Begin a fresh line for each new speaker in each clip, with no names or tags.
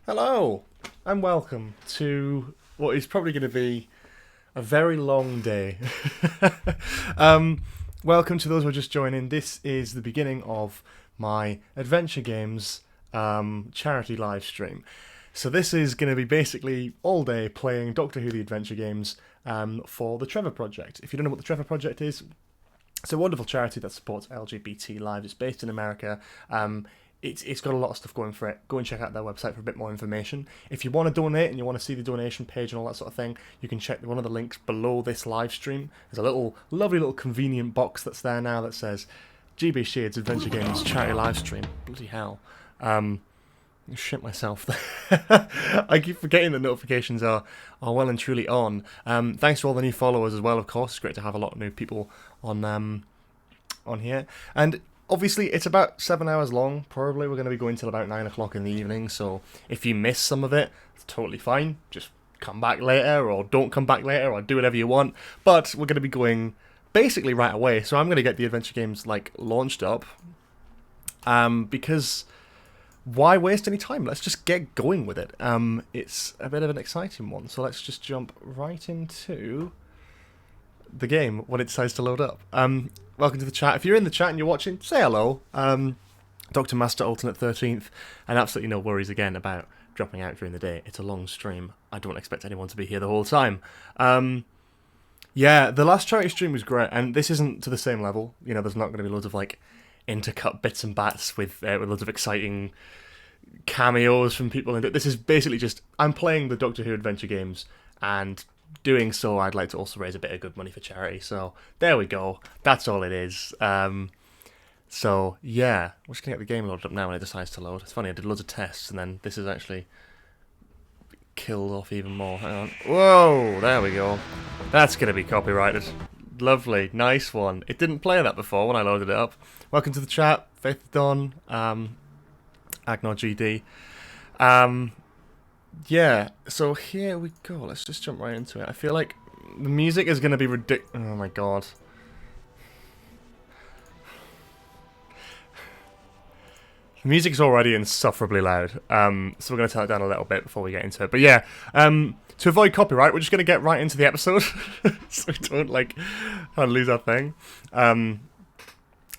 Hello, and welcome to what is probably going to be a very long day. Welcome to those who are just joining. This is the beginning of my Adventure Games charity live stream. So this is going to be basically all day playing Doctor Who The Adventure Games for the Trevor Project. If you don't know what the Trevor Project is, it's a wonderful charity that supports LGBT lives. It's based in America. It's got a lot of stuff going for it. Go and check out their website for a bit more information. If you want to donate and you want to see the donation page and all that sort of thing, you can check one of the links below this live stream. There's a lovely little convenient box that's there now that says GB Shades Adventure Games charity live stream. Bloody hell. Shit myself there. I keep forgetting that notifications are well and truly on. Thanks to all the new followers as well, of course. It's great to have a lot of new people on here. And obviously, it's about 7 hours long, probably. We're going to be going till about 9 o'clock in the evening, so if you miss some of it, it's totally fine. Just come back later, or don't come back later, or do whatever you want. But we're going to be going basically right away, so I'm going to get the Adventure Games, launched up. Because why waste any time? Let's just get going with it. It's a bit of an exciting one, so let's just jump right into the game when it decides to load up. Welcome to the chat. If you're in the chat and you're watching, say hello. Dr. Master Alternate 13th, and absolutely no worries again about dropping out during the day. It's a long stream. I don't expect anyone to be here the whole time. Yeah, the last charity stream was great, and this isn't to the same level. You know, there's not going to be loads of intercut bits and bats with loads of exciting cameos from people. This is basically just I'm playing the Doctor Who Adventure Games, and doing so, I'd like to also raise a bit of good money for charity. So there we go. That's all it is. So yeah, we're just gonna get the game loaded up now when it decides to load. It's funny, I did loads of tests, and then this is actually killed off even more. Hang on. Whoa, there we go. That's gonna be copyrighted. Lovely, nice one. It didn't play that before when I loaded it up. Welcome to the chat, Faith Dawn, Agnor GD. Yeah, so here we go. Let's just jump right into it. I feel like the music is going to be ridiculous. Oh my god. The music's already insufferably loud. So we're going to turn it down a little bit before we get into it. But yeah, to avoid copyright, we're just going to get right into the episode. So we don't, lose our thing.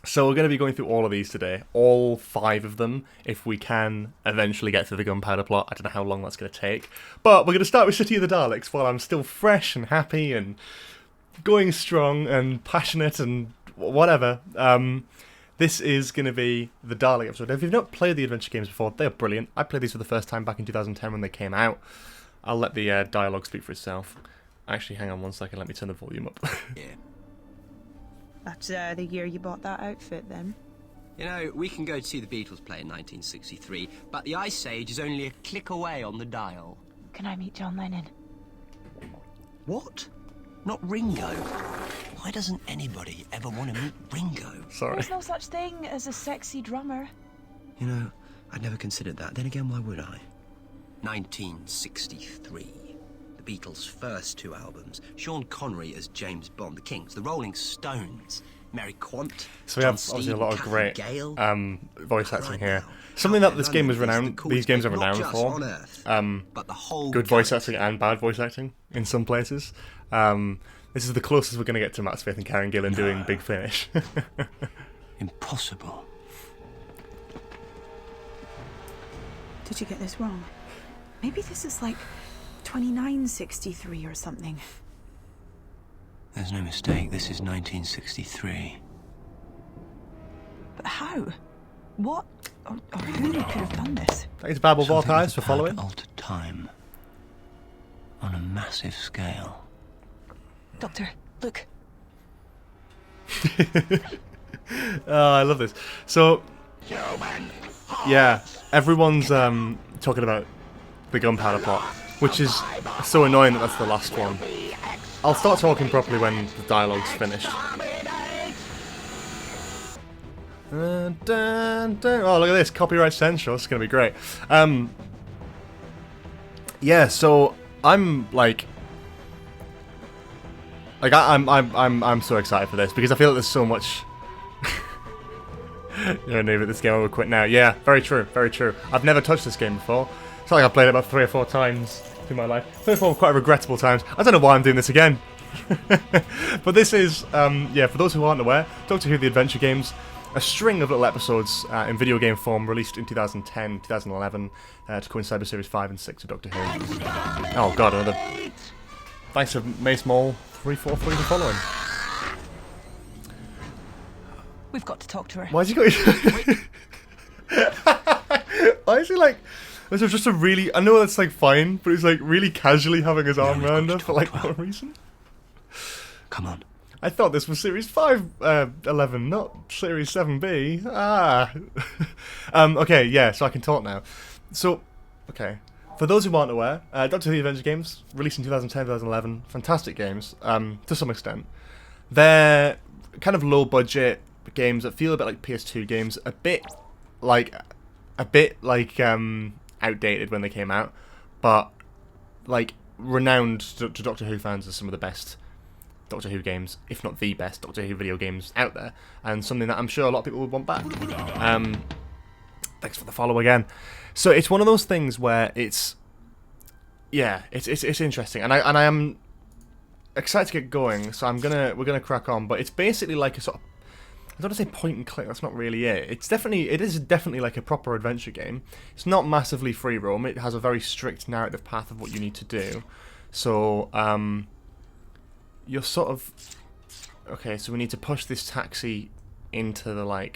So we're going to be going through all of these today, all 5 of them, if we can eventually get through the gunpowder plot. I don't know how long that's going to take. But we're going to start with City of the Daleks while I'm still fresh and happy and going strong and passionate and whatever. This is going to be the Dalek episode. If you've not played the Adventure Games before, they're brilliant. I played these for the first time back in 2010 when they came out. I'll let the dialogue speak for itself. Actually, hang on one second. Let me turn the volume up.
Yeah.
That's the year you bought that outfit, then?
You know, we can go to see the Beatles play in 1963, but the Ice Age is only a click away on the dial.
Can I meet John Lennon?
What? Not Ringo? Why doesn't anybody ever want to meet Ringo?
Sorry.
There's no such thing as a sexy drummer.
You know, I'd never considered that. Then again, why would I? 1963. The Beatles' first 2 albums. Sean Connery as James Bond. The Kings. The Rolling Stones. Mary Quant.
So we have obviously a lot of great voice acting here. Something that this game was renowned. These games are renowned for. Good voice acting and bad voice acting in some places. This is the closest we're going to get to Matt Smith and Karen Gillan doing Big Finish.
Impossible.
Did you get this wrong? Maybe this is like 2963 or something.
There's no mistake. This is 1963.
But how? What? Or who could have done this?
Thanks, Babble Archives, for following.
Altered time on a massive scale.
Doctor, look.
Oh, I love this. So, yeah, everyone's talking about the gunpowder plot, which is so annoying that that's the last one. I'll start talking properly when the dialogue's finished. Oh, look at this, copyright central. This is gonna be great. Yeah, so I'm I'm so excited for this because I feel like there's so much. You're new at this game, I would quit now. Yeah, very true, very true. I've never touched this game before, It's not like I've played it about 3 or 4 times through my life. 3 or 4 quite regrettable times. I don't know why I'm doing this again. But this is, yeah, for those who aren't aware, Doctor Who The Adventure Games, a string of little episodes in video game form released in 2010, 2011 to coincide with Series 5 and 6 of Doctor Who. Oh god, another... Thanks to Mace Mole 343 for following.
We've got to talk to her.
Why is he going? Why is he like? This is just a really. I know that's like fine, but he's like really casually having his arm around her for like no reason.
Come on.
I thought this was Series 511, not Series 7B. Ah. Okay, yeah, so I can talk now. So, okay. For those who aren't aware, Doctor Who The Adventure Games, released in 2010, 2011, fantastic games, to some extent. They're kind of low budget games that feel a bit like PS2 games, a bit like outdated when they came out, but like renowned to Doctor Who fans as some of the best Doctor Who games, if not the best Doctor Who video games out there, and something that I'm sure a lot of people would want back. Thanks for the follow again. So it's one of those things where it's interesting, and I am excited to get going. So we're gonna crack on, but it's basically like a sort of, I don't want to say point and click, that's not really it. It is definitely like a proper adventure game. It's not massively free roam, it has a very strict narrative path of what you need to do. So, you're sort of... Okay, so we need to push this taxi into the,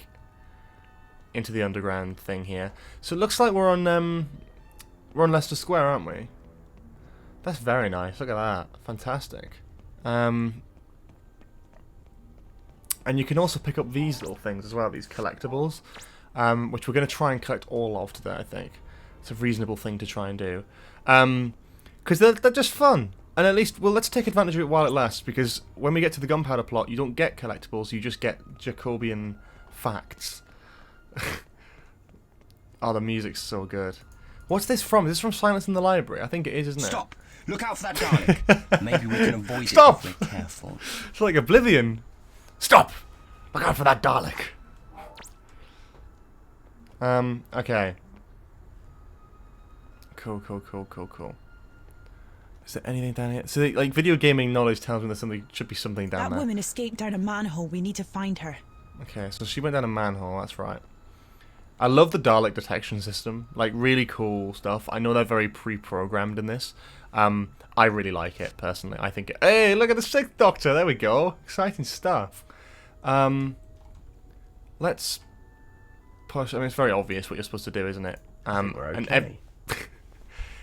into the underground thing here. So it looks like we're on Leicester Square, aren't we? That's very nice, look at that. Fantastic. And you can also pick up these little things as well, these collectibles, which we're going to try and collect all of today, I think. It's a reasonable thing to try and do. Because they're just fun. And at least, well, let's take advantage of it while it lasts, because when we get to the gunpowder plot, you don't get collectibles, you just get Jacobian facts. Oh, the music's so good. What's this from? Is this from Silence in the Library? I think it is, isn't it?
Stop! Look out for that Dalek. Maybe we can avoid
Stop!
it if we're careful.
It's like Oblivion. Stop! Look out for that Dalek. Okay. Cool. Is there anything down here? So, like, video gaming knowledge tells me there should be something down there.
That woman escaped down a manhole. We need to find her.
Okay, so she went down a manhole, that's right. I love the Dalek detection system. Like, really cool stuff. I know they're very pre-programmed in this. I really like it, personally. I think... Hey, look at the 6th Doctor! There we go! Exciting stuff. Let's push... I mean, it's very obvious what you're supposed to do, isn't it?
Okay.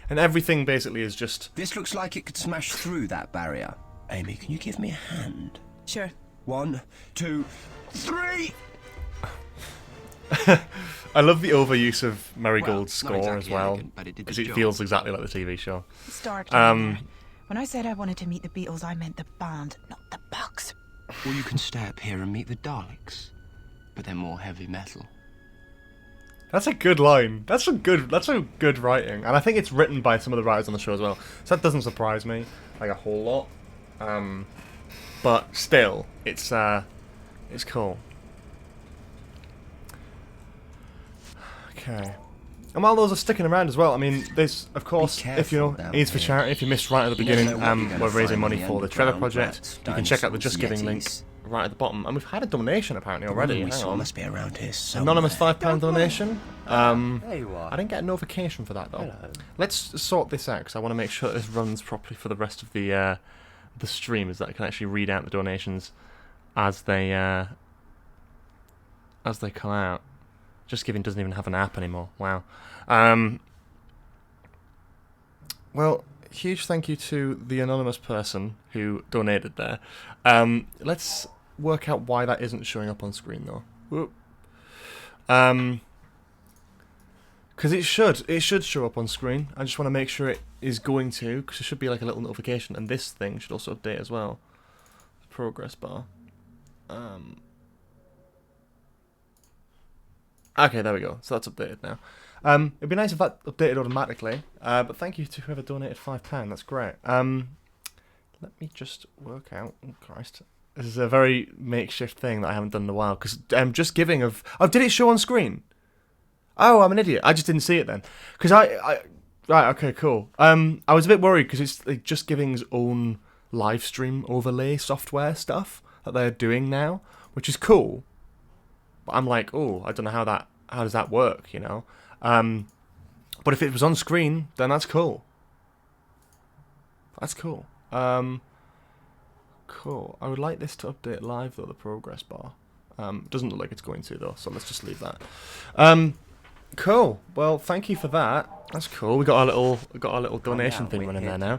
And everything basically is just...
This looks like it could smash through that barrier. Amy, can you give me a hand?
Sure.
1, 2, 3!
I love the overuse of Marigold's
Well, not
score
exactly
as well,
elegant, but it did the
because it
job.
feels exactly like the TV show.
Start. When I said I wanted to meet the Beatles, I meant the band, not the bugs.
Or you can stay up here and meet the Daleks, but they're more heavy metal.
That's a good line. That's a good writing, and I think it's written by some of the writers on the show as well. So that doesn't surprise me like a whole lot. But still, it's cool. Okay. And while those are sticking around as well, I mean, this, of course, if you know, is for charity. If you missed right at the beginning, we're raising money for the Trevor Project. You can check out the Just Giving link right at the bottom. And we've had a donation apparently already. Hang on.
Must be around here somewhere.
Anonymous £5 donation.
There you are.
I didn't get a notification for that though.
Hello.
Let's sort this out because I want to make sure that this runs properly for the rest of the stream, is that I can actually read out the donations as they come out. Just Giving doesn't even have an app anymore. Wow. Well, huge thank you to the anonymous person who donated there. Let's work out why that isn't showing up on screen though. Whoop. Because it should show up on screen. I just want to make sure it is going to, because it should be like a little notification, and this thing should also update as well. The progress bar. Okay, there we go. So that's updated now. It'd be nice if that updated automatically. But thank you to whoever donated £5. That's great. Let me just work out. Oh, Christ. This is a very makeshift thing that I haven't done in a while. Because Just Giving of... Oh, did it show on screen? Oh, I'm an idiot. I just didn't see it then. Because Right, okay, cool. I was a bit worried because it's like just giving its own live stream overlay software stuff that they're doing now, which is cool. But I'm like, oh, I don't know how does that work, you know? But if it was on screen, then that's cool. That's cool. Cool. I would like this to update live though, the progress bar. Doesn't look like it's going to though, so let's just leave that. Cool. Well, thank you for that. That's cool. We got our little donation thing running there now.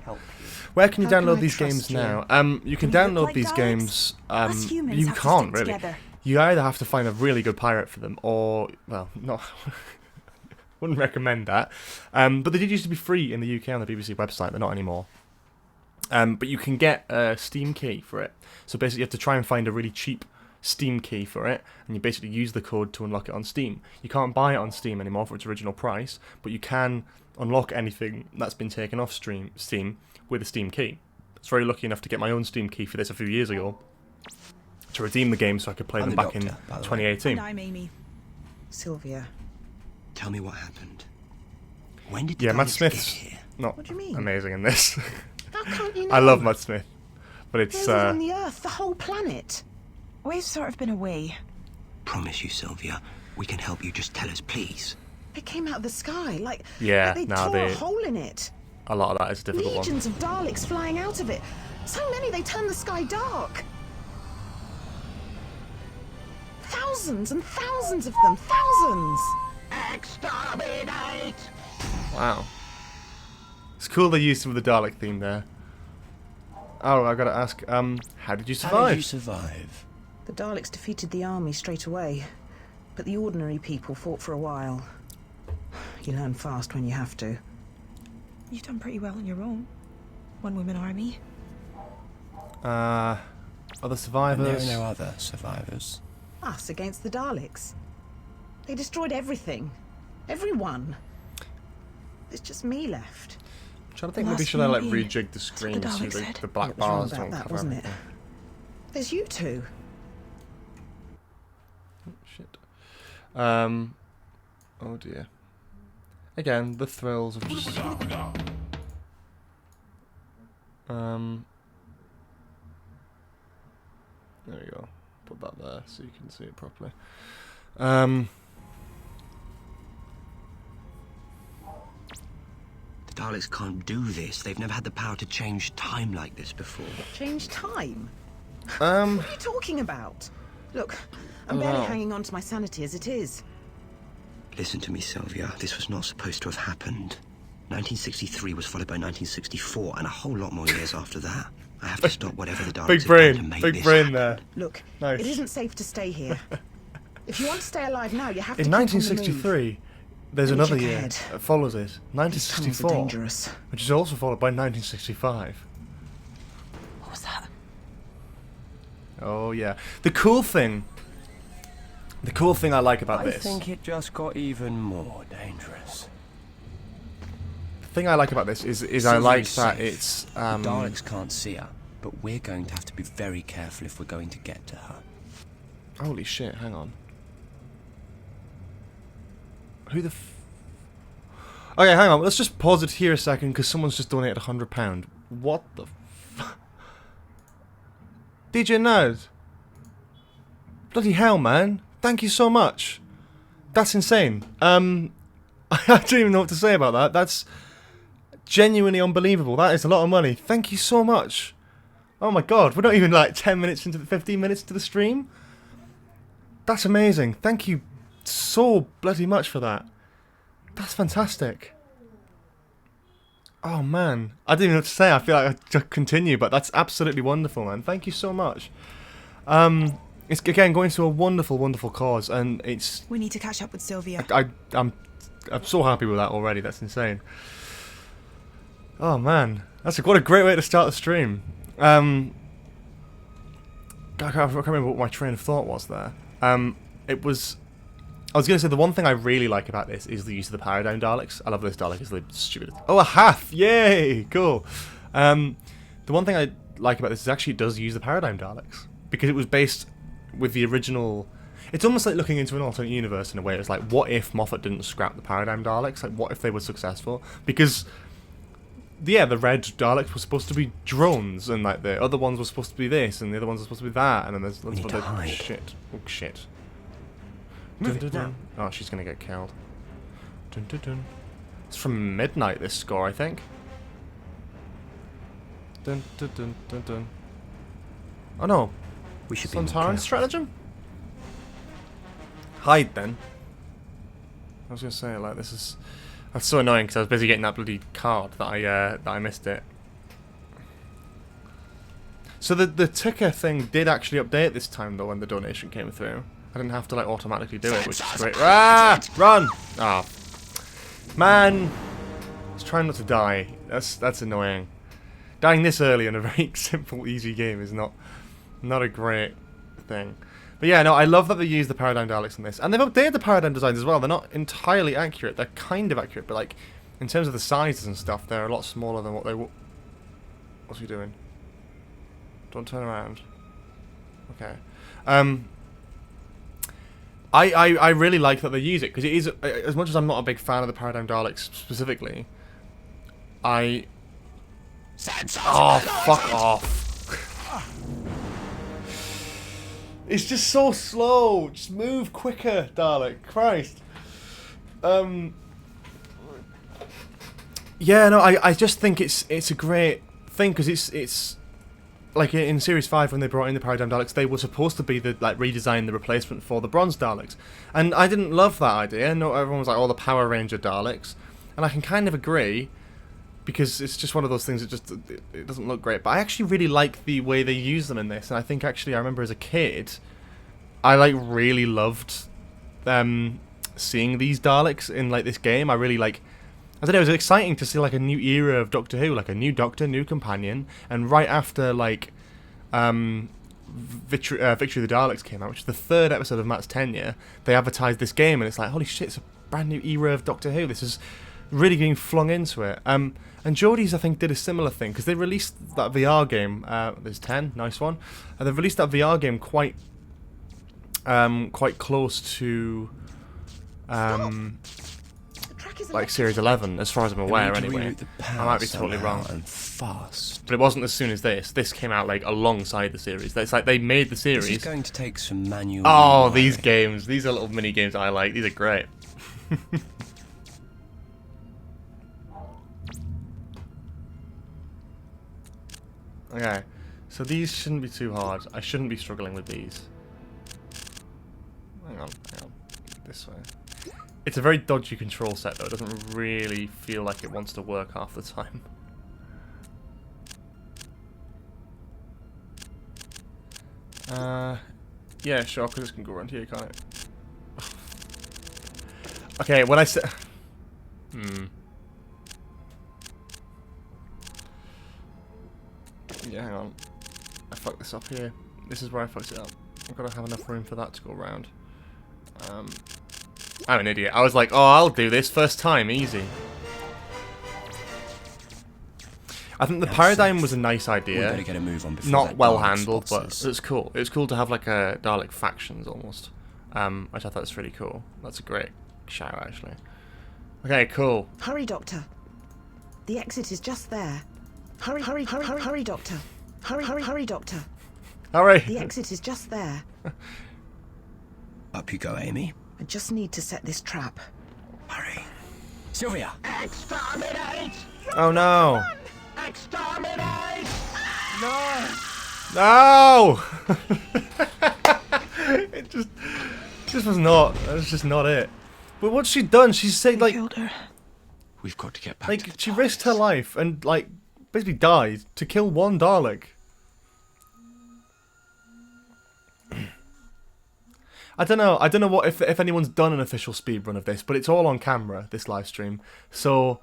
Where can you download these games now? You can download these games. You can't really. You either have to find a really good pirate for them, or well, not. Wouldn't recommend that. But they did used to be free in the UK on the BBC website. They're not anymore. But you can get a Steam key for it. So basically, you have to try and find a really cheap Steam key for it, and you basically use the code to unlock it on Steam. You can't buy it on Steam anymore for its original price, but you can unlock anything that's been taken off Steam with a Steam key. I was very lucky enough to get my own Steam key for this a few years ago to redeem the game so I could play them back in 2018.
And I'm Amy. Sylvia.
Tell me what happened. When did
Matt
Daleks
Smith's
get here?
not
What do you mean?
amazing in this.
How can't you know?
I love Matt Smith, but it's
They live on the Earth, the whole planet. We've sort of been away.
Promise you, Sylvia, we can help you. Just tell us, please.
They came out of the sky, like
Yeah,
they tore a hole in it.
a lot of that is a difficult one.
Legions of Daleks flying out of it. So many they turned the sky dark. Thousands and thousands of them. Thousands.
Exterminate!
Wow. It's cool they used some of the Dalek theme there. Oh, I gotta ask, how did you survive?
How did you survive?
The Daleks defeated the army straight away, but the ordinary people fought for a while. You learn fast when you have to. You've done pretty well on your own. One-woman army.
Other survivors?
There are no other survivors.
Us against the Daleks. They destroyed everything. Everyone. There's just me left.
I'm trying to think,
The
maybe
last
should I like
human being.
rejig the
That's what
screen
the
so
Dalek said.
the black
It was wrong
bars
about
don't
that,
cover
wasn't it?
everything.
There's you two.
Oh, shit. Oh dear. Again, the thrills of just... There we go. Put that there so you can see it properly.
The Daleks can't do this. They've never had the power to change time like this before.
Change time? What are
Um...
you talking about? Look, I'm
Oh,
barely
wow.
hanging on to my sanity as it is.
Listen to me, Sylvia. This was not supposed to have happened. 1963 was followed by 1964, and a whole lot more years after that. I have to stop whatever the Daleks
Big
have done to
brain.
make
Big
this
brain
happen.
there.
Look,
Nice.
it isn't safe to stay here. If you want to stay alive now, you have to
In
keep on the move.
1963, there's
Let me
another
check
year
ahead.
that follows it.
These tunnels are
1964.
dangerous.
Which is also followed by 1965.
What was that?
Oh yeah. The cool thing I like about this.
it just got even more dangerous.
The thing I like about this is I like that it's
The Daleks can't see her, but we're going to have to be very careful if we're going to get to her.
holy shit, hang on. Who the Okay, hang on, let's just pause it here a second because someone's just donated £100. What the DJ Nerd? Bloody hell, man. Thank you so much. That's insane. I don't even know what to say about that. That's genuinely unbelievable. That is a lot of money. Thank you so much. Oh my god, we're not even like 10 minutes into the 15 minutes to the stream. That's amazing. Thank you so bloody much for that. That's fantastic. Oh man, I didn't even know what to say. I feel like I should continue, but that's absolutely wonderful, man. Thank you so much. It's again going to a wonderful, wonderful cause, and it's.
We need to catch up with Sylvia.
I'm so happy with that already. That's insane. Oh man, what a great way to start the stream. I can't remember what my train of thought was there. It was. I was going to say the one thing I really like about this is the use of the paradigm Daleks. I love this Dalek. It's the stupidest. Oh, a half! Yay! Cool. The one thing I like about this is actually it does use the paradigm Daleks because it was based with the original. It's almost like looking into an alternate universe in a way. It's like, what if Moffat didn't scrap the Paradigm Daleks? Like, what if they were successful? Because, yeah, the red Daleks were supposed to be drones, and like the other ones were supposed to be this, and the other ones were supposed to be that, and then there's
need to hide.
shit. Oh shit.
Move
Dun,
it
dun, dun. Oh, she's gonna get killed. Dun, dun, dun. It's from Midnight, this score, I think. Dun, dun, dun, dun, dun. Oh no.
We should be more
Sontaran
careful.
stratagem? Hide then. I was gonna say, like, this is... That's so annoying because I was busy getting that bloody card that I missed it. So the ticker thing did actually update this time though when the donation came through. I didn't have to like automatically do it, which is great. Ah! Run! Ah. Man! I was trying not to die. That's annoying. Dying this early in a very simple, easy game is not a great thing. But yeah, no, I love that they use the Paradigm Daleks in this. And they've updated the Paradigm designs as well. They're not entirely accurate. They're kind of accurate, but like, in terms of the sizes and stuff, they're a lot smaller than what they were. What's he doing? Don't turn around. Okay. I really like that they use it, because it is, as much as I'm not a big fan of the Paradigm Daleks specifically, oh, fuck off. It's just so slow. Just move quicker, Dalek. Christ. Yeah, no, I just think it's a great thing, because it's like in Series 5 when they brought in the Paradigm Daleks, they were supposed to be the redesign, the replacement for the Bronze Daleks, and I didn't love that idea. No, everyone was like, "Oh, the Power Ranger Daleks," and I can kind of agree, because it's just one of those things that it doesn't look great. But I actually really like the way they use them in this, and I think actually I remember as a kid, I like really loved seeing these Daleks in like this game. I really like. I don't know, it was exciting to see like a new era of Doctor Who, like a new Doctor, new companion, and right after like Victory of the Daleks came out, which is the 3rd episode of Matt's tenure, they advertised this game, and it's like, holy shit, it's a brand new era of Doctor Who. This is really getting flung into it. And Geordie's, I think, did a similar thing, because they released that VR game. There's 10, nice one. And they've released that VR game quite close to like Series 11, as far as I'm aware, anyway. I might be totally wrong.
And fast.
But it wasn't as soon as this. This came out like alongside the series. It's like they made the series.
This is going to take some manual.
Oh, these games. These are little mini games I like. These are great. Okay, so these shouldn't be too hard. I shouldn't be struggling with these. Hang on. This way. It's a very dodgy control set though. It doesn't really feel like it wants to work half the time. Yeah, sure, because this can go around here, can't it? Okay, when I say... Yeah, hang on. I fucked this up here. This is where I fucked it up. I've got to have enough room for that to go around. I'm an idiot. I was like, oh, I'll do this first time, easy. I think the Paradigm was a nice idea.
Better get a move on before
Not well handled, but it's cool. It was cool to have like a Dalek factions almost, which I thought was really cool. That's a great shout, actually. Okay, cool.
Hurry, Doctor. The exit is just there. Hurry, hurry, hurry, hurry, hurry, Doctor. Hurry, hurry, hurry, Doctor.
Hurry.
The exit is just there.
Up you go, Amy.
I just need to set this trap.
Hurry.
Sylvia!
Exterminate!
Oh no.
Exterminate!
No! It just was not. That was just not it. But what's she done? She's said like,
Killed her.
We've got to get back to
like
the
she risked her
TARDIS.
life and like basically died to kill one Dalek. I don't know what if anyone's done an official speedrun of this, but it's all on camera, this live stream. So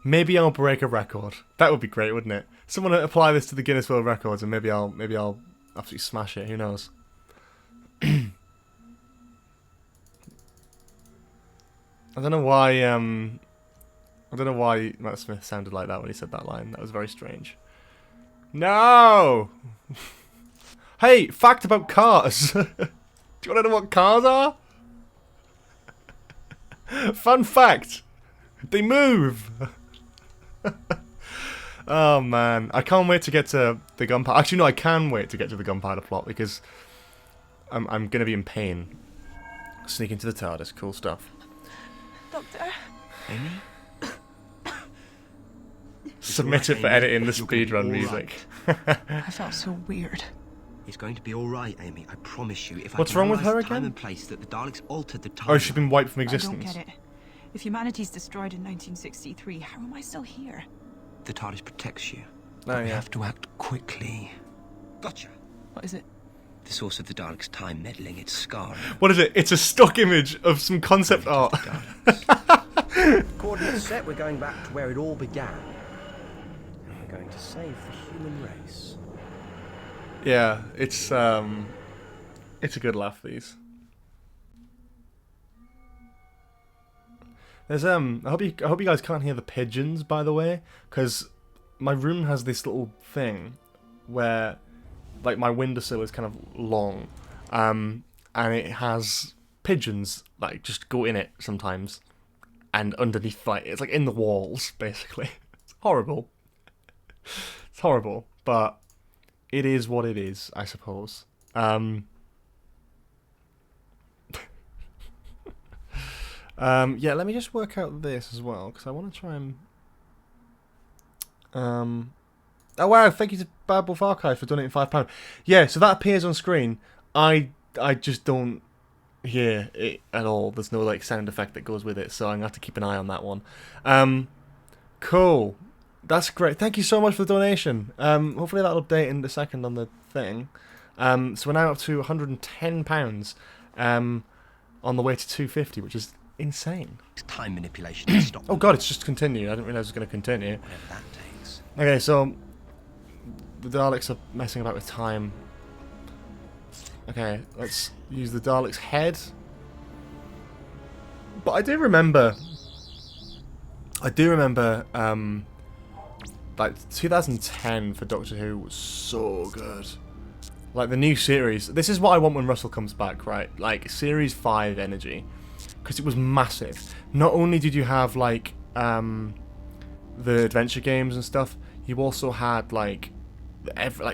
maybe I'll break a record. That would be great, wouldn't it? Someone apply this to the Guinness World Records and maybe I'll absolutely smash it, who knows. I don't know why Matt Smith sounded like that when he said that line. That was very strange. No! Hey, fact about cars. Do you want to know what cars are? Fun fact. They move. Oh man, I can't wait to get to the gunpowder. Actually, no, I can wait to get to the gunpowder plot because I'm gonna be in pain. Sneak into the Tardis, cool stuff.
Doctor?
Amy?
Submit it for editing the speedrun music.
I felt so weird.
It's going to be all right, Amy. I promise you. If
What's
I can
wrong with
analyze
her
the time
again?
and place that the Daleks altered the time.
Oh, she's been wiped from
I don't
existence.
get it. If humanity's destroyed in 1963, how am I still here?
The TARDIS protects you.
Oh,
We
yeah.
have to act quickly. Gotcha.
What is it?
The source of the Daleks' time meddling, it's scarring.
What is it? It's a stock image of some concept art.
Coordinates set, we're going back to where it all began. And we're going to save the human race.
Yeah, it's a good laugh, these. There's I hope you guys can't hear the pigeons, by the way, because my room has this little thing where like my windowsill is kind of long, and it has pigeons like just go in it sometimes, and underneath, like it's like in the walls basically. It's horrible. It's horrible, but it is what it is, I suppose. Yeah, let me just work out this as well, because I want to try and... Oh wow, thank you to Bad Wolf Archive for donating £5. Yeah, so that appears on screen. I just don't hear it at all. There's no like sound effect that goes with it, so I'm going to have to keep an eye on that one. Cool. That's great. Thank you so much for the donation. Hopefully that'll update in a second on the thing. So we're now up to £110 on the way to 250, which is insane.
Time manipulation to stop.
Oh god, it's just continued. I didn't realise it was going to continue.
Whatever that takes.
Okay, so the Daleks are messing about with time. Okay, let's use the Dalek's head. But I do remember, like 2010 for Doctor Who was so good. Like the new series. This is what I want when Russell comes back, right? Like Series 5 energy. Because it was massive. Not only did you have like the adventure games and stuff, you also had like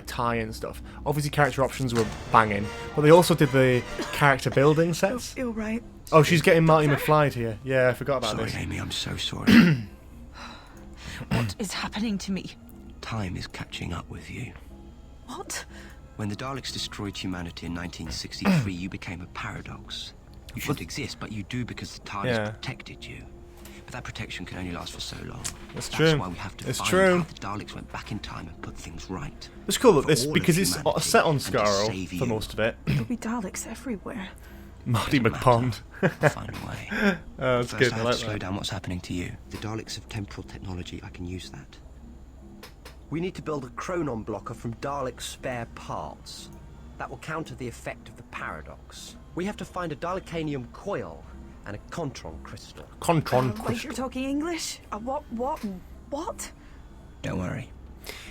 tie-in stuff. Obviously character options were banging, but they also did the character building sets.
Feel right.
Oh, she's getting Marty McFly here. Yeah, I forgot about
Sorry,
this.
Amy, I'm so sorry.
What is happening to me?
Time is catching up with you.
What?
When the Daleks destroyed humanity in 1963, you became a paradox. You shouldn't exist, but you do because the TARDIS protected you. But that protection can only last for so long.
That's
That's
true.
why we have to
It's
find
true.
how the Daleks went back in time and put things right.
It's cool that
For
this,
all of
because it's
humanity
set on
and to
Skaro
save
for
you.
most of it.
There'll be Daleks everywhere.
Marty
Doesn't
McPond.
matter. We'll find a way.
That's
First,
good.
I
I
have
like
to slow
that.
down what's happening to you. The Daleks have temporal technology. I can use that.
We need to build a chronon blocker from Dalek spare parts. That will counter the effect of the paradox. We have to find a Dalekanium coil and a Contron crystal.
Contron
Like
crystal.
you're talking English? What?
Don't worry.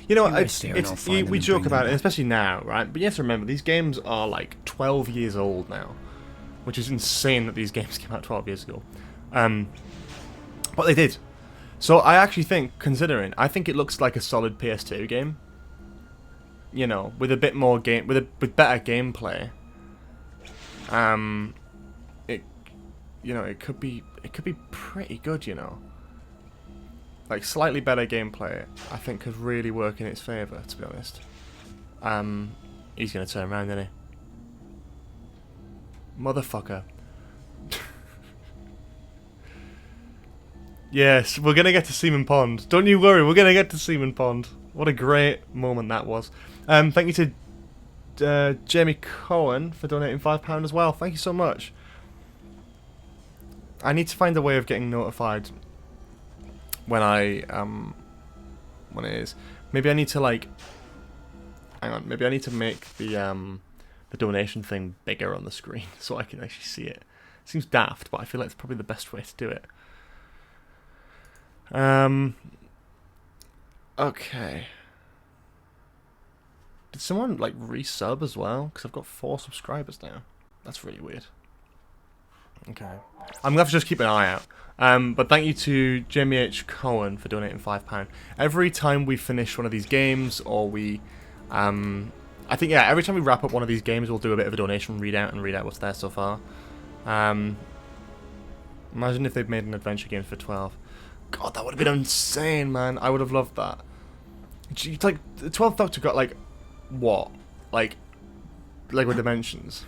You know,
You
it's,
rest here and I'll
it's,
find them
we
and
joke
bring them
about it,
back.
especially now, right? But you have to remember, these games are like 12 years old now, which is insane that these games came out 12 years ago. But they did. So I actually think, considering, I think it looks like a solid PS2 game. You know, with a bit more with better gameplay. It could be pretty good, you know. Like slightly better gameplay, I think could really work in its favour, to be honest. He's gonna turn around, isn't he? Motherfucker. Yes, we're gonna get to Seaman Pond. Don't you worry, we're gonna get to Seaman Pond. What a great moment that was. Thank you to Jamie Cohen for donating £5 as well. Thank you so much. I need to find a way of getting notified when when it is. Maybe I need to like, hang on. Maybe I need to make the donation thing bigger on the screen so I can actually see it. Seems daft, but I feel like it's probably the best way to do it. Okay. Did someone like resub as well? Because I've got 4 subscribers now. That's really weird. Okay. I'm going to have to just keep an eye out. But thank you to Jamie H. Cohen for donating £5. Every time we finish one of these games, or we... I think, yeah, every time we wrap up one of these games, we'll do a bit of a donation readout and read out what's there so far. Imagine if they'd made an adventure game for 12. God, that would have been insane, man. I would have loved that. It's like, the 12th Doctor got, like, what? Like Lego Dimensions.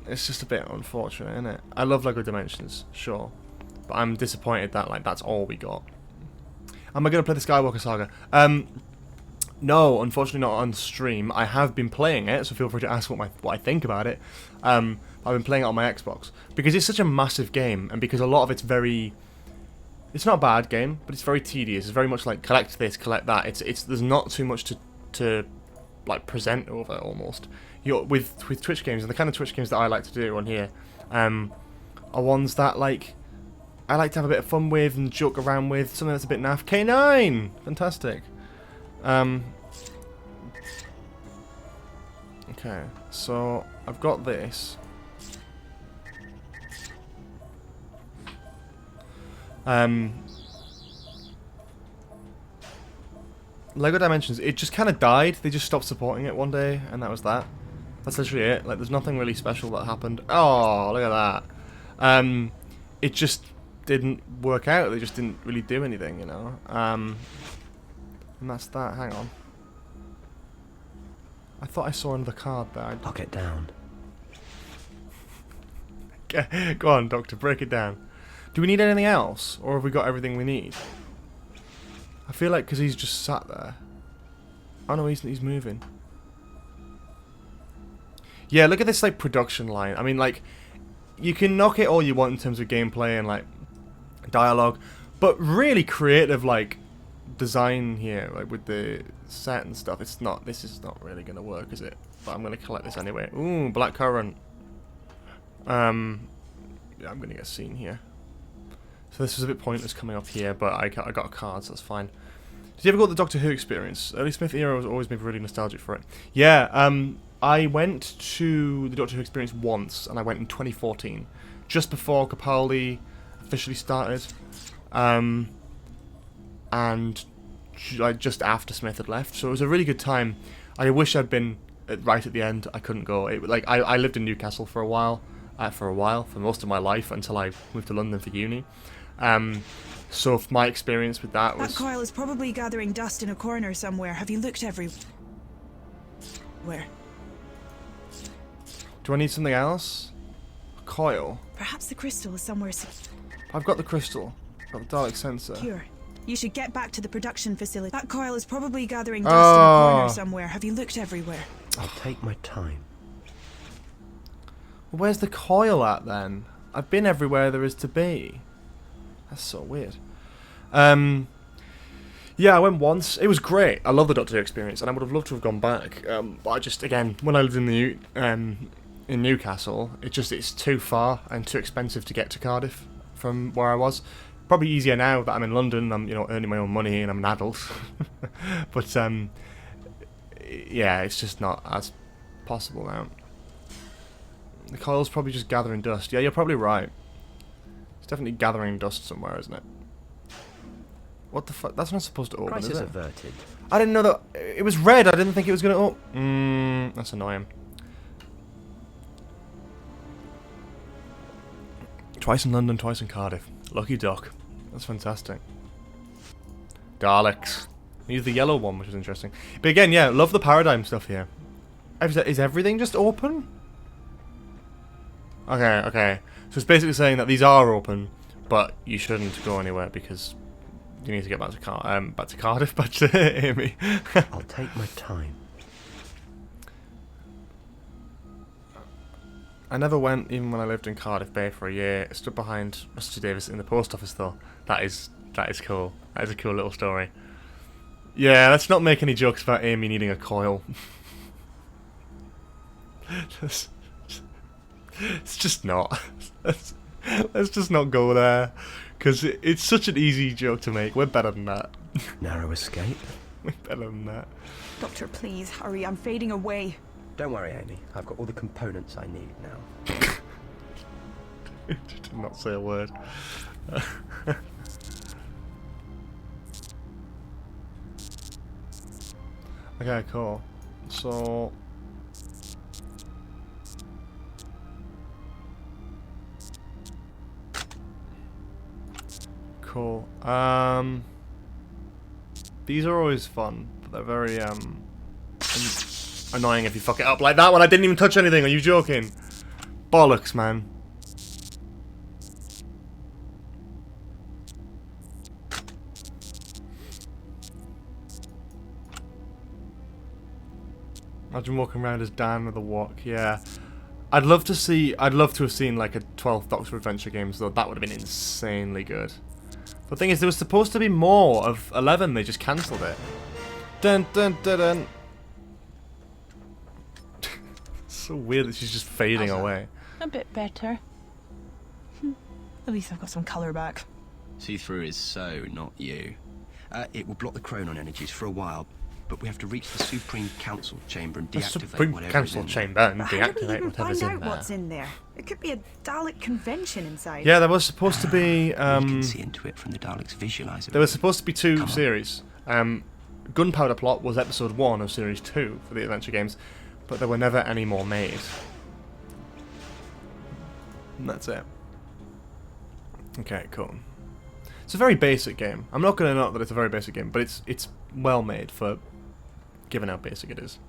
It's just a bit unfortunate, isn't it? I love Lego Dimensions, sure. But I'm disappointed that, like, that's all we got. Am I going to play the Skywalker Saga? No, unfortunately not on stream. I have been playing it, so feel free to ask what I think about it. I've been playing it on my Xbox. Because it's such a massive game, and because a lot of it's very... It's not a bad game, but it's very tedious. It's very much like, collect this, collect that. There's not too much to like, present over, almost. With Twitch games, and the kind of Twitch games that I like to do on here, are ones that, like, I like to have a bit of fun with and joke around with, something that's a bit naff. K9! Fantastic. Okay, so I've got this. Lego Dimensions, it just kind of died. They just stopped supporting it one day, and that was that. That's literally it. Like, there's nothing really special that happened. Oh, look at that. It just didn't work out. They just didn't really do anything, you know. And that's that. Hang on. I thought I saw another card there.
Lock it down.
Go on, Doctor, break it down. Do we need anything else? Or have we got everything we need? I feel like because he's just sat there. Oh no, he's moving. Yeah, look at this, like, production line. I mean, like, you can knock it all you want in terms of gameplay and, like, dialogue, but really creative, like, design here, like, with the set and stuff. This is not really going to work, is it? But I'm going to collect this anyway. Ooh, blackcurrant. Yeah, I'm going to get a scene here. So this was a bit pointless coming up here, but I got a card, so that's fine. Did you ever go to the Doctor Who experience? Early Smith era was always made really nostalgic for it. Yeah, I went to the Doctor Who experience once, and I went in 2014, just before Capaldi officially started, and like just after Smith had left. So it was a really good time. I wish I'd been right at the end. I couldn't go. I lived in Newcastle for most of my life until I moved to London for uni. So my experience with that was...
That coil is probably gathering dust in a corner somewhere. Have you looked everywhere?
Do I need something else? A coil?
Perhaps the crystal is somewhere
I've got the crystal. I've got the Dalek sensor.
secure. You should get back to the production facility. That coil is probably gathering dust in a corner somewhere. Have you looked everywhere?
I'll take my time.
Where's the coil at, then? I've been everywhere there is to be. That's so weird. Yeah, I went once. It was great. I love the Doctor Who experience, and I would have loved to have gone back. But I just, again, when I lived in Newcastle, it's too far and too expensive to get to Cardiff from where I was. Probably easier now that I'm in London. I'm, earning my own money and I'm an adult. But yeah, it's just not as possible now. The coil's probably just gathering dust. Yeah, you're probably right. It's definitely gathering dust somewhere, isn't it? What the fuck? That's not supposed to open,
Crisis
is it?
averted.
I didn't know that. It was red. I didn't think it was going to open. That's annoying. Twice in London, twice in Cardiff. Lucky duck. That's fantastic. Daleks. Use the yellow one, which is interesting. But again, yeah, love the paradigm stuff here. Is everything just open? Okay. So it's basically saying that these are open, but you shouldn't go anywhere because you need to get back to Cardiff, back to Amy.
I'll take my time.
I never went, even when I lived in Cardiff Bay for a year. I stood behind Mr. Davis in the post office, though. That is cool. That is a cool little story. Yeah, let's not make any jokes about Amy needing a coil. It's just not. Let's just not go there, because it's such an easy joke to make. We're better than that.
Narrow escape.
We're better than that.
Doctor, please hurry. I'm fading away.
Don't worry, Amy. I've got all the components I need now.
Did not say a word. Okay, cool. So... Cool. These are always fun, but they're very, annoying if you fuck it up like that one. I didn't even touch anything. Are you joking? Bollocks, man. Imagine walking around as Dan with a walk. Yeah. I'd love to have seen like a 12th Doctor Adventure games though. That would have been insanely good. The thing is, there was supposed to be more of 11. They just cancelled it. Dun dun dun dun. So weird that she's just fading away.
A bit better. At least I've got some colour back.
See-through is so not you. It will block the chronon energies for a while, but we have to reach the Supreme Council chamber and
The
deactivate
Supreme
whatever
Council
is in
chamber and
How do we
deactivate
even
whatever's
find
in
out
there.
what's in there? It could be a Dalek convention inside.
Yeah, there was supposed to be.
We can see into it from the Daleks' visualizer.
There was supposed to be 2 series. Gunpowder Plot was episode 1 of series 2 for the adventure games, but there were never any more made. And that's it. Okay, cool. It's a very basic game. I'm not going to knock that it's a very basic game, but it's well made for given how basic it is.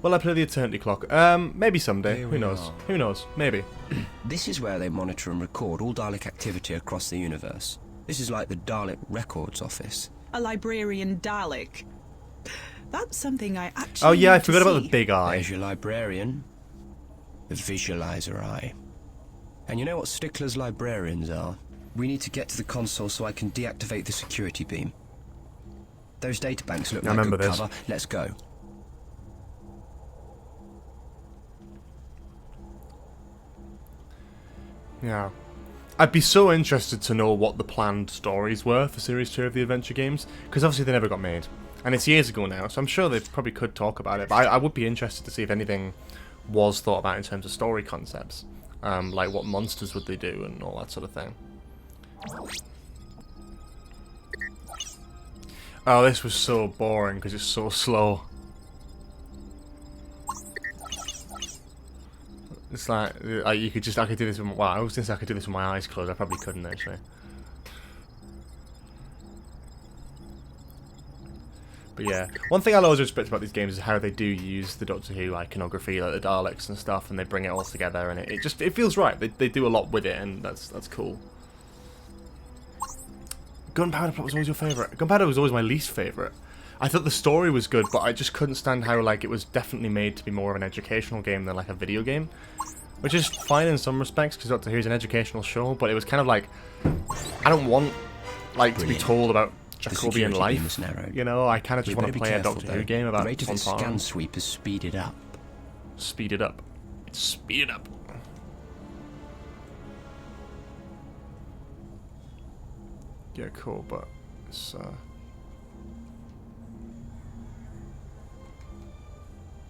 Will I play the Eternity Clock? Maybe someday. Who knows? Who knows? Maybe.
This is where they monitor and record all Dalek activity across the universe. This is like the Dalek Records Office.
A librarian Dalek. That's something I actually
Oh yeah, I
want to
forgot about
see.
the big eye.
There's your librarian. The visualizer eye. And you know what Stickler's librarians are? We need to get to the console so I can deactivate the security beam. Those databanks look
I
like
remember
good
this.
cover. Let's go.
Yeah. I'd be so interested to know what the planned stories were for Series 2 of the adventure games, because obviously they never got made. And it's years ago now, so I'm sure they probably could talk about it, but I would be interested to see if anything was thought about in terms of story concepts. Like what monsters would they do and all that sort of thing. Oh, this was so boring because it's so slow. It's like you could just, I could do this with, well, I was gonna say I could do this with my eyes closed. I probably couldn't actually. But yeah, one thing I'll always respect about these games is how they do use the Doctor Who iconography, like the Daleks and stuff, and they bring it all together, and it just, it feels right. They do a lot with it, and that's cool. Gunpowder Plot was always your favourite. Gunpowder was always my least favourite. I thought the story was good, but I just couldn't stand how like it was definitely made to be more of an educational game than like a video game. Which is fine in some respects, because Doctor Who's an educational show, but it was kind of like, I don't want like to be told about Jacobian life. You know, I kind of just want to play a Doctor Who game about
the rate of its
fun
scan
farms.
sweep is speeded up.
Speed it up. It's speed it up. Yeah, cool, but it's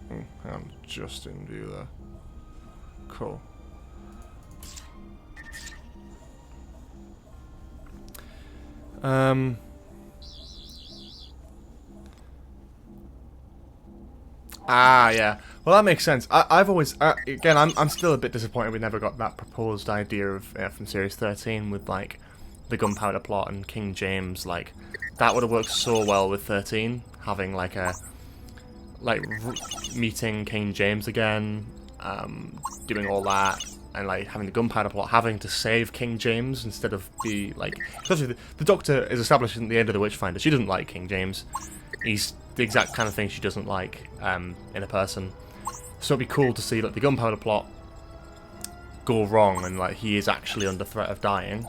hang on, just in view there. Cool. Yeah. Well, that makes sense. I've always, again, I'm still a bit disappointed we never got that proposed idea of from Series 13 with like the Gunpowder Plot and King James. Like that would have worked so well with 13, having like a meeting King James again, doing all that, and like having the Gunpowder Plot, having to save King James instead of be like, especially the Doctor is established at the end of the Witchfinder. She doesn't like King James. He's the exact kind of thing she doesn't like in a person. So it'd be cool to see like the Gunpowder Plot go wrong and like he is actually under threat of dying,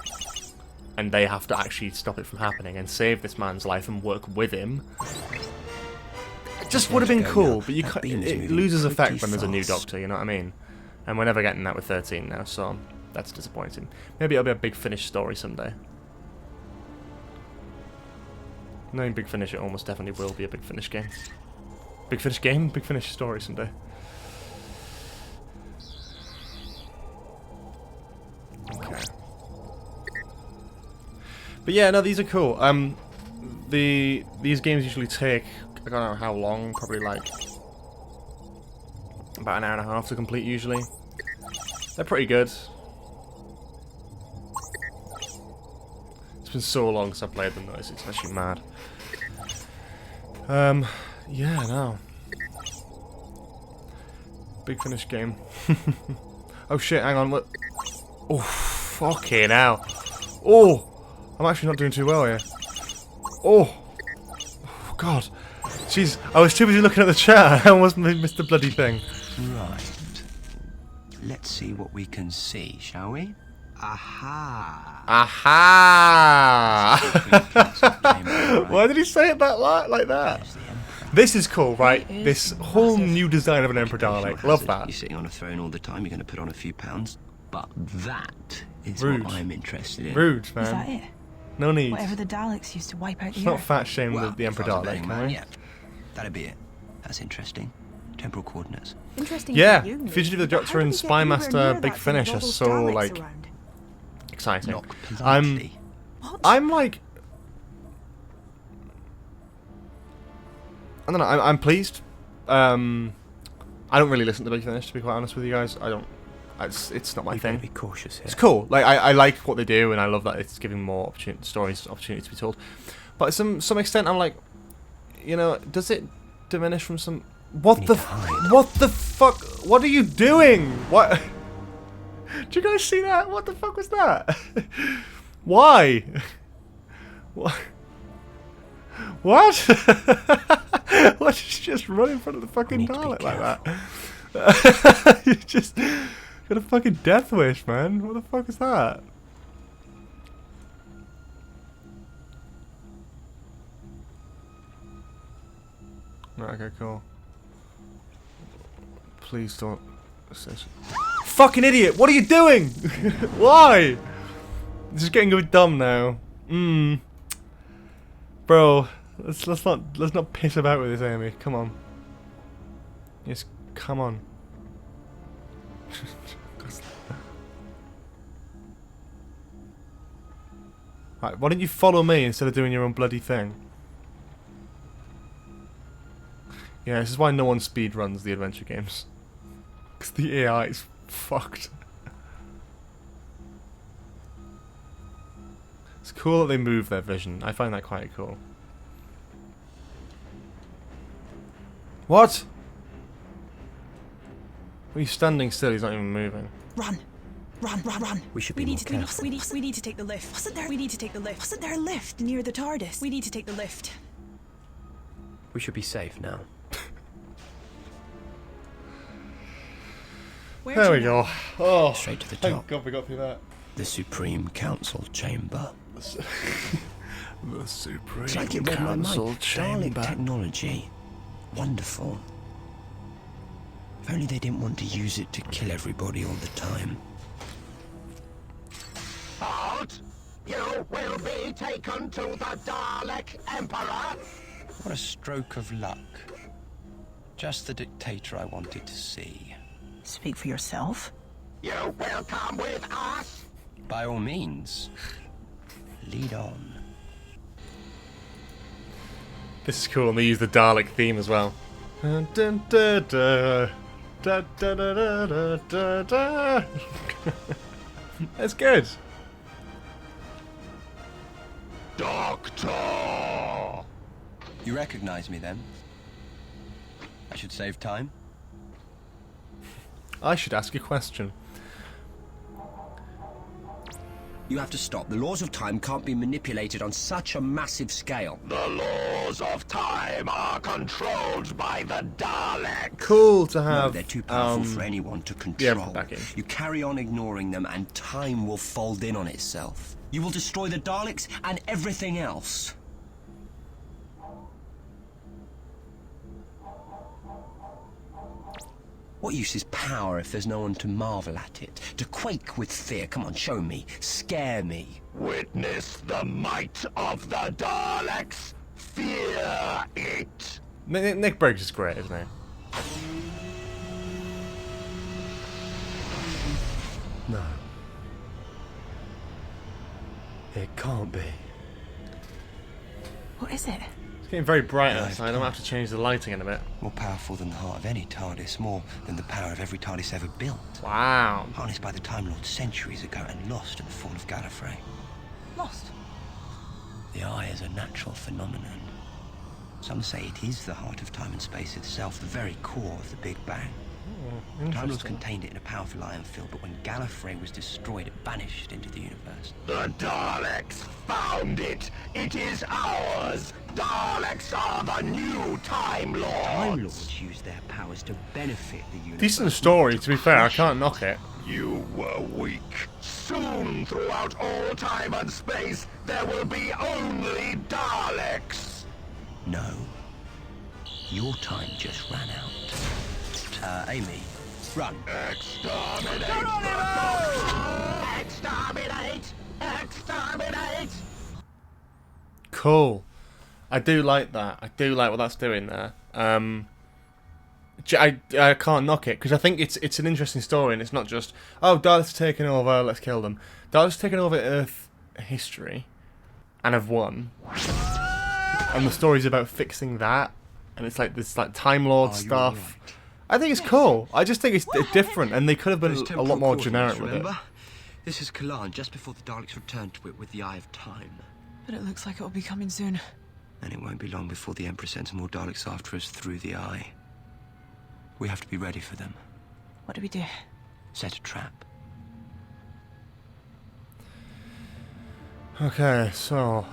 and they have to actually stop it from happening and save this man's life and work with him. It just would have been cool, but you it loses effect when there's a new Doctor, you know what I mean? And we're never getting that with 13 now, so that's disappointing. Maybe it'll be a big finished story someday. Knowing Big Finish, it almost definitely will be a Big Finish game. Big Finish game? Big Finish story someday. Okay. But yeah, no, these are cool. These games usually take, I don't know how long, probably like about an hour and a half to complete usually. They're pretty good. It's been so long since I played them though, it's actually mad. Yeah, no. Big Finish game. Oh shit, hang on, what? Oh, fucking hell. Oh! I'm actually not doing too well here. Oh! Oh god. Jeez, I was too busy looking at the chat, I almost missed the bloody thing.
Right. Let's see what we can see, shall we? Aha!
Aha! Why did he say it like that? This is cool, right? This whole new design of an Emperor Dalek. Love that.
You're sitting on a throne all the time, you're going to put on a few pounds. But that is
Rude.
what I'm interested in.
Rude, man.
Is that it?
No need.
Whatever the Daleks used to wipe out the
Let's not
Earth.
fat shame the Emperor
if I was a
Dalek,
betting
can
man,
we?
yeah. That'd be it. That's interesting. Temporal coordinates.
Interesting.
Yeah,
for you, Nick.
Fugitive of the
But
Doctor
how
and
did we get
Spy
anywhere
Master
near
Big
that
Finish
thing
are
with all those
so,
Daleks
like,
around?
exciting.
Knock politely.
I'm like, I don't know. I'm pleased. I don't really listen to Big Finish, to be quite honest with you guys. I don't. It's not my
We've got to
thing.
be cautious here.
It's cool. Like I like what they do, and I love that it's giving more opportunity to be told. But to some extent, I'm like, you know, does it diminish from some? What the fuck? What are you doing? What? Did you guys see that? What the fuck was that? Why? What? What? Why did you just run in front of the fucking Dalek like that? You just got a fucking death wish, man. What the fuck is that? Right, okay, cool. Please don't. Fucking idiot! What are you doing? Why? This is getting a bit dumb now. Bro, let's not piss about with this, Amy. Come on. Yes, come on. Right, why don't you follow me instead of doing your own bloody thing? Yeah, this is why no one speedruns the adventure games. Because the AI is fucked. It's cool that they move their vision. I find that quite cool. What? He's standing still, he's not even moving.
Run! Run, run, run!
We should be more careful.
We need to take the lift. Wasn't there? We need to take the lift. Wasn't there a lift near the Tardis? We need to take the lift.
We should be safe now.
There we go. Oh,
Straight to the
thank
top.
God we got through that.
The Supreme Council Chamber.
The Supreme
It's like it read my
Council
mind.
Chamber.
Dalek technology. Wonderful. If only they didn't want to use it to kill everybody all the time.
Halt! You will be taken to the Dalek Emperor!
What a stroke of luck. Just the dictator I wanted to see.
Speak for yourself.
You will come with us!
By all means. Lead on.
This is cool, and they use the Dalek theme as well. Dun, dun, dun, dun. Da, da, da, da, da, da, da. That's good.
Doctor!
You recognize me then? I should save time.
I should ask a question.
You have to stop. The laws of time can't be manipulated on such a massive scale.
The laws of time are controlled by the Daleks!
Cool to
No,
have.
they're too powerful for anyone to
yeah,
control.
back in.
You carry on ignoring them and time will fold in on itself. You will destroy the Daleks and everything else. What use is power if there's no one to marvel at it? To quake with fear? Come on, show me. Scare me.
Witness the might of the Daleks! Fear it.
Nick Briggs is great, isn't he?
No. It can't be.
What is it?
It's getting very bright
Yeah,
outside. I'm gonna have to change the lighting in a bit.
More powerful than the heart of any TARDIS, more than the power of every TARDIS ever built.
Wow.
Harnessed by the Time Lord centuries ago and lost in the fall of Gallifrey.
Lost.
The Eye is a natural phenomenon. Some say it is the heart of time and space itself, the very core of the Big Bang. Time Lords contained it in a powerful iron field, but when Gallifrey was destroyed, it vanished into the universe.
The Daleks found it. It is ours. Daleks are the new Time Lords.
Time Lords use their powers to benefit the universe.
Decent story, to be fair. I can't knock it.
You were weak. Soon, throughout all time and space, there will be only Daleks.
No. Your time just ran out. Amy, run.
Exterminate! Exterminate! Exterminate!
Cool. I do like that. I do like what that's doing there. I can't knock it because I think it's an interesting story and it's not just, oh, Daleks are taking over, let's kill them. Daleks are taking over Earth history and have won. And the story's about fixing that, and it's like this like Time Lord stuff.
Right.
I think it's cool. I just think it's different, and they could have been
Those
a
temporal
lot more
coordinates,
generic with it.
remember? This is Kalan, just before the Daleks returned to it with the Eye of Time.
But it looks like it'll be coming soon.
And it won't be long before the Emperor sends more Daleks after us through the Eye. We have to be ready for them.
What do we do?
Set a trap.
Okay, so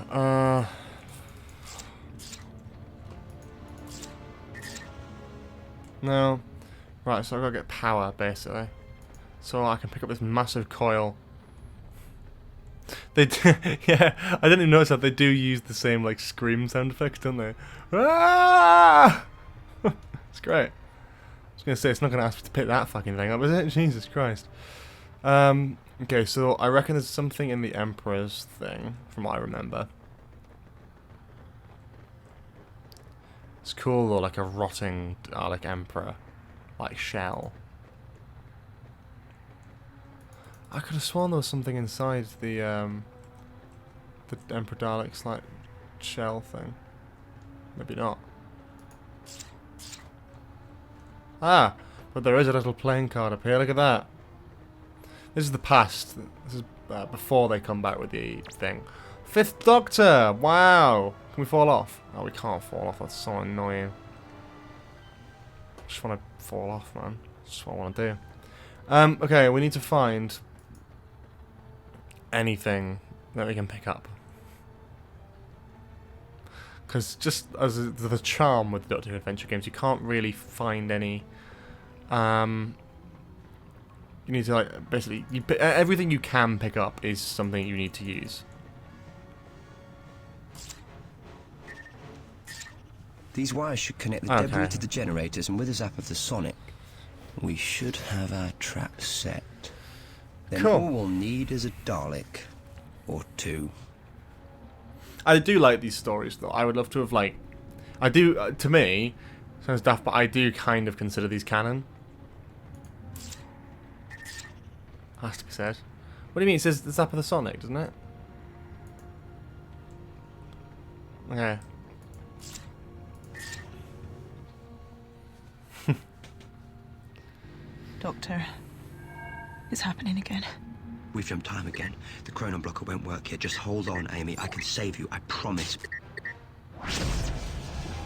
no, right. So I've got to get power basically, so I can pick up this massive coil. They do, yeah, I didn't even notice that they do use the same like scream sound effects, don't they? Ah! It's great. I was gonna say it's not gonna ask me to pick that fucking thing up, is it? Jesus Christ. Okay, so I reckon there's something in the Emperor's thing, from what I remember. It's cool though, like a rotting Dalek Emperor, like shell. I could have sworn there was something inside the Emperor Dalek's like shell thing. Maybe not. Ah, but there is a little playing card up here. Look at that. This is the past. This is before they come back with the thing. Fifth Doctor! Wow! Can we fall off? Oh, we can't fall off. That's so annoying. I just want to fall off, man. That's what I want to do. Okay, we need to find anything that we can pick up. Because just as the charm with Doctor Who adventure games, you can't really find any... you need to, like, basically... everything you can pick up is something you need to use.
These wires should connect the debris to the generators, and with a zap of the sonic, we should have our trap set. Then
cool.
all we'll need is a Dalek. Or two.
I do like these stories, though. I would love to have, like... I do, to me, sounds daft, but I do kind of consider these canon. Has to be said. What do you mean? It says the zap of the sonic, doesn't it? Okay.
Doctor, it's happening again.
We've jumped time again. The chronon blocker won't work here. Just hold on, Amy. I can save you. I promise.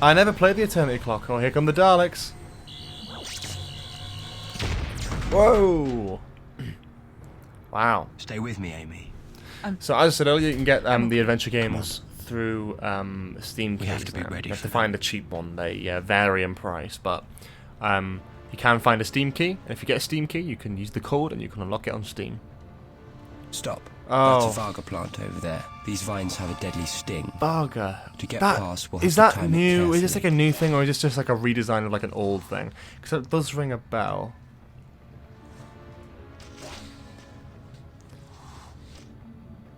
I never played the Eternity Clock. Oh, here come the Daleks. Whoa! Wow.
Stay with me, Amy.
So as I said earlier, you can get the adventure games through Steam keys.
We have to be ready
You have
for
to find a cheap one. They vary in price, but you can find a Steam key. And if you get a Steam key, you can use the code and you can unlock it on Steam.
Stop.
Oh.
That's a Varga plant over there. These vines have a deadly sting.
Varga.
To get past, we'll have
is
to
that
time it
new? Is this
carefully.
like a new thing, or is this just like a redesign of like an old thing? Because it does ring a bell.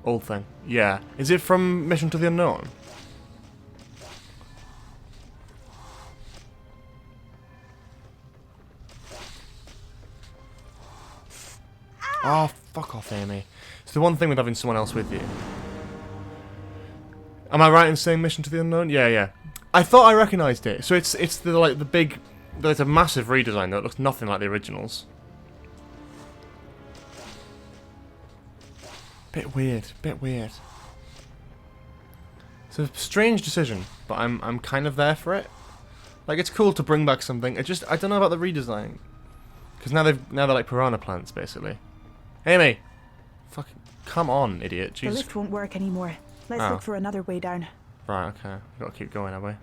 Old thing. Yeah. Is it from Mission to the Unknown? Oh, fuck off, Amy. It's the one thing with having someone else with you. Am I right in saying Mission to the Unknown? Yeah, yeah. I thought I recognised it. So it's the like the big. There's a massive redesign though. It looks nothing like the originals. Bit weird. Bit weird. It's a strange decision, but I'm kind of there for it. Like, it's cool to bring back something. I don't know about the redesign, because now they're like piranha plants basically. Amy, fucking come on, idiot!
The
Jesus.
lift won't work anymore. Let's look for another way down.
Right. Okay. We've got to keep going, have we?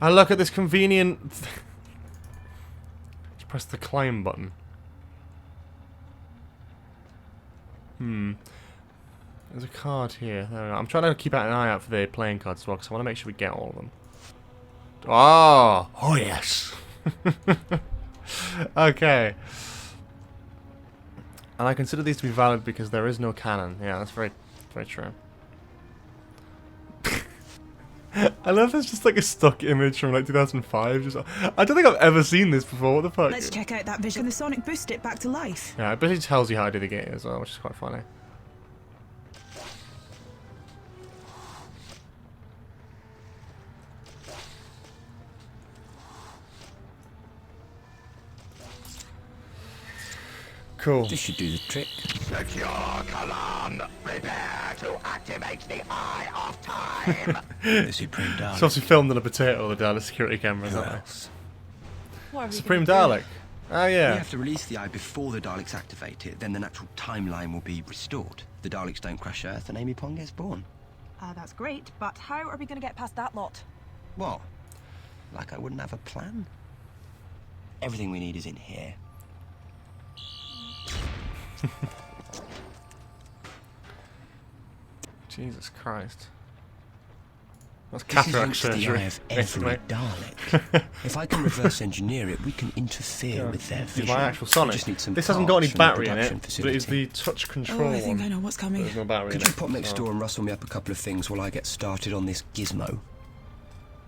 And look at this convenient. Just press the climb button. There's a card here. There we go. I'm trying to keep an eye out for the playing cards as well, because I want to make sure we get all of them. Oh yes. Okay. And I consider these to be valid because there is no canon. Yeah, that's very true. I love it's just like a stock image from like 2005. Just, I don't think I've ever seen this before. What the fuck?
Let's check out that vision. Can the sonic boost it back to life?
Yeah, it basically tells you how to do the game as well, which is quite funny. Cool.
This should do the trick.
Secure Kalan. Prepare to activate the Eye of Time.
The Supreme
It's
Dalek.
obviously filmed on a potato, the Dalek security cameras,
Who
aren't
else?
What are we
Supreme
gonna
Dalek. Oh
We
yeah.
have to release the eye before the Daleks activate it, then the natural timeline will be restored. The Daleks don't crash Earth and Amy Pond gets born.
That's great, but how are we going to get past that lot?
What? Like I wouldn't have a plan? Everything we need is in here.
Jesus Christ. That's
This is
cataract
linked to the
surgery,
eye of every
basically.
Dalek. If I can reverse engineer it, we can interfere with their
This
vision.
is my actual
We
Sonic.
just need some
This hasn't got any
parts from the
battery in
production
it, but it is
facility.
the touch control
Oh, I think
one.
I know what's coming.
There's no battery
Could
in
you
it.
pop next
Oh.
door and rustle me up a couple of things while I get started on this gizmo?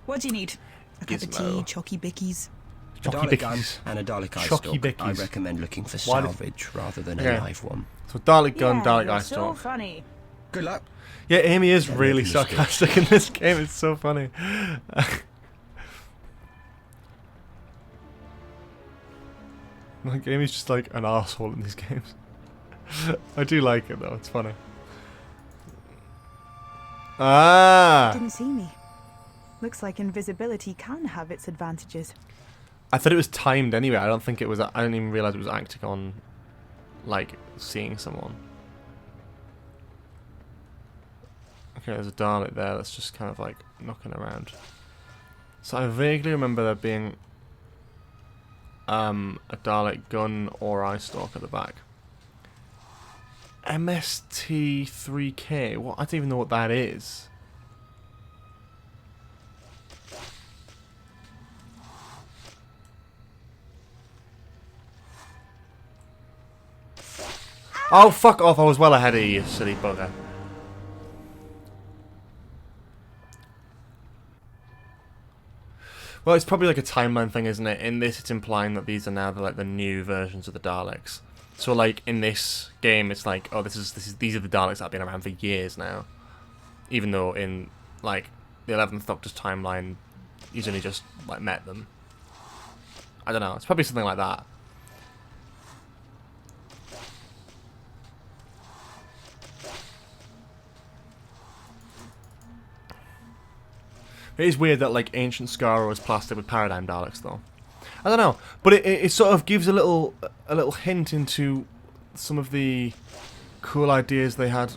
What do you need? A cup of
Gizmo.
tea, chalky bickies.
A
Chocky
Dalek gun
bickies.
and a Dalek eye
Chocky
stalk. I
bickies.
recommend looking for
Why did-
salvage rather than
Okay.
a live one.
So Dalek gun,
Yeah,
Dalek
you're
eye
so
stalk.
funny.
Good luck.
Yeah, Amy is
Yeah,
really
making a mistake.
sarcastic in this game. It's so funny. Like, Amy's just like an asshole in these games. I do like it though. It's funny. Ah!
Didn't see me. Looks like invisibility can have its advantages.
I thought it was timed anyway. I don't think it was. I didn't even realize it was acting on, like, seeing someone. Okay, there's a Dalek there that's just kind of like knocking around. So I vaguely remember there being a Dalek gun or eye stalk at the back. MST3K. What? I don't even know what that is. Oh, fuck off. I was well ahead of you, silly bugger. Well, it's probably like a timeline thing, isn't it? In this, it's implying that these are now the new versions of the Daleks. So, like, in this game, it's like, oh, these are the Daleks that have been around for years now. Even though in, like, the 11th Doctor's timeline, he's only just, like, met them. I don't know. It's probably something like that. It is weird that like ancient Skaro is plastered with paradigm Daleks, though. I don't know, but it sort of gives a little hint into some of the cool ideas they had.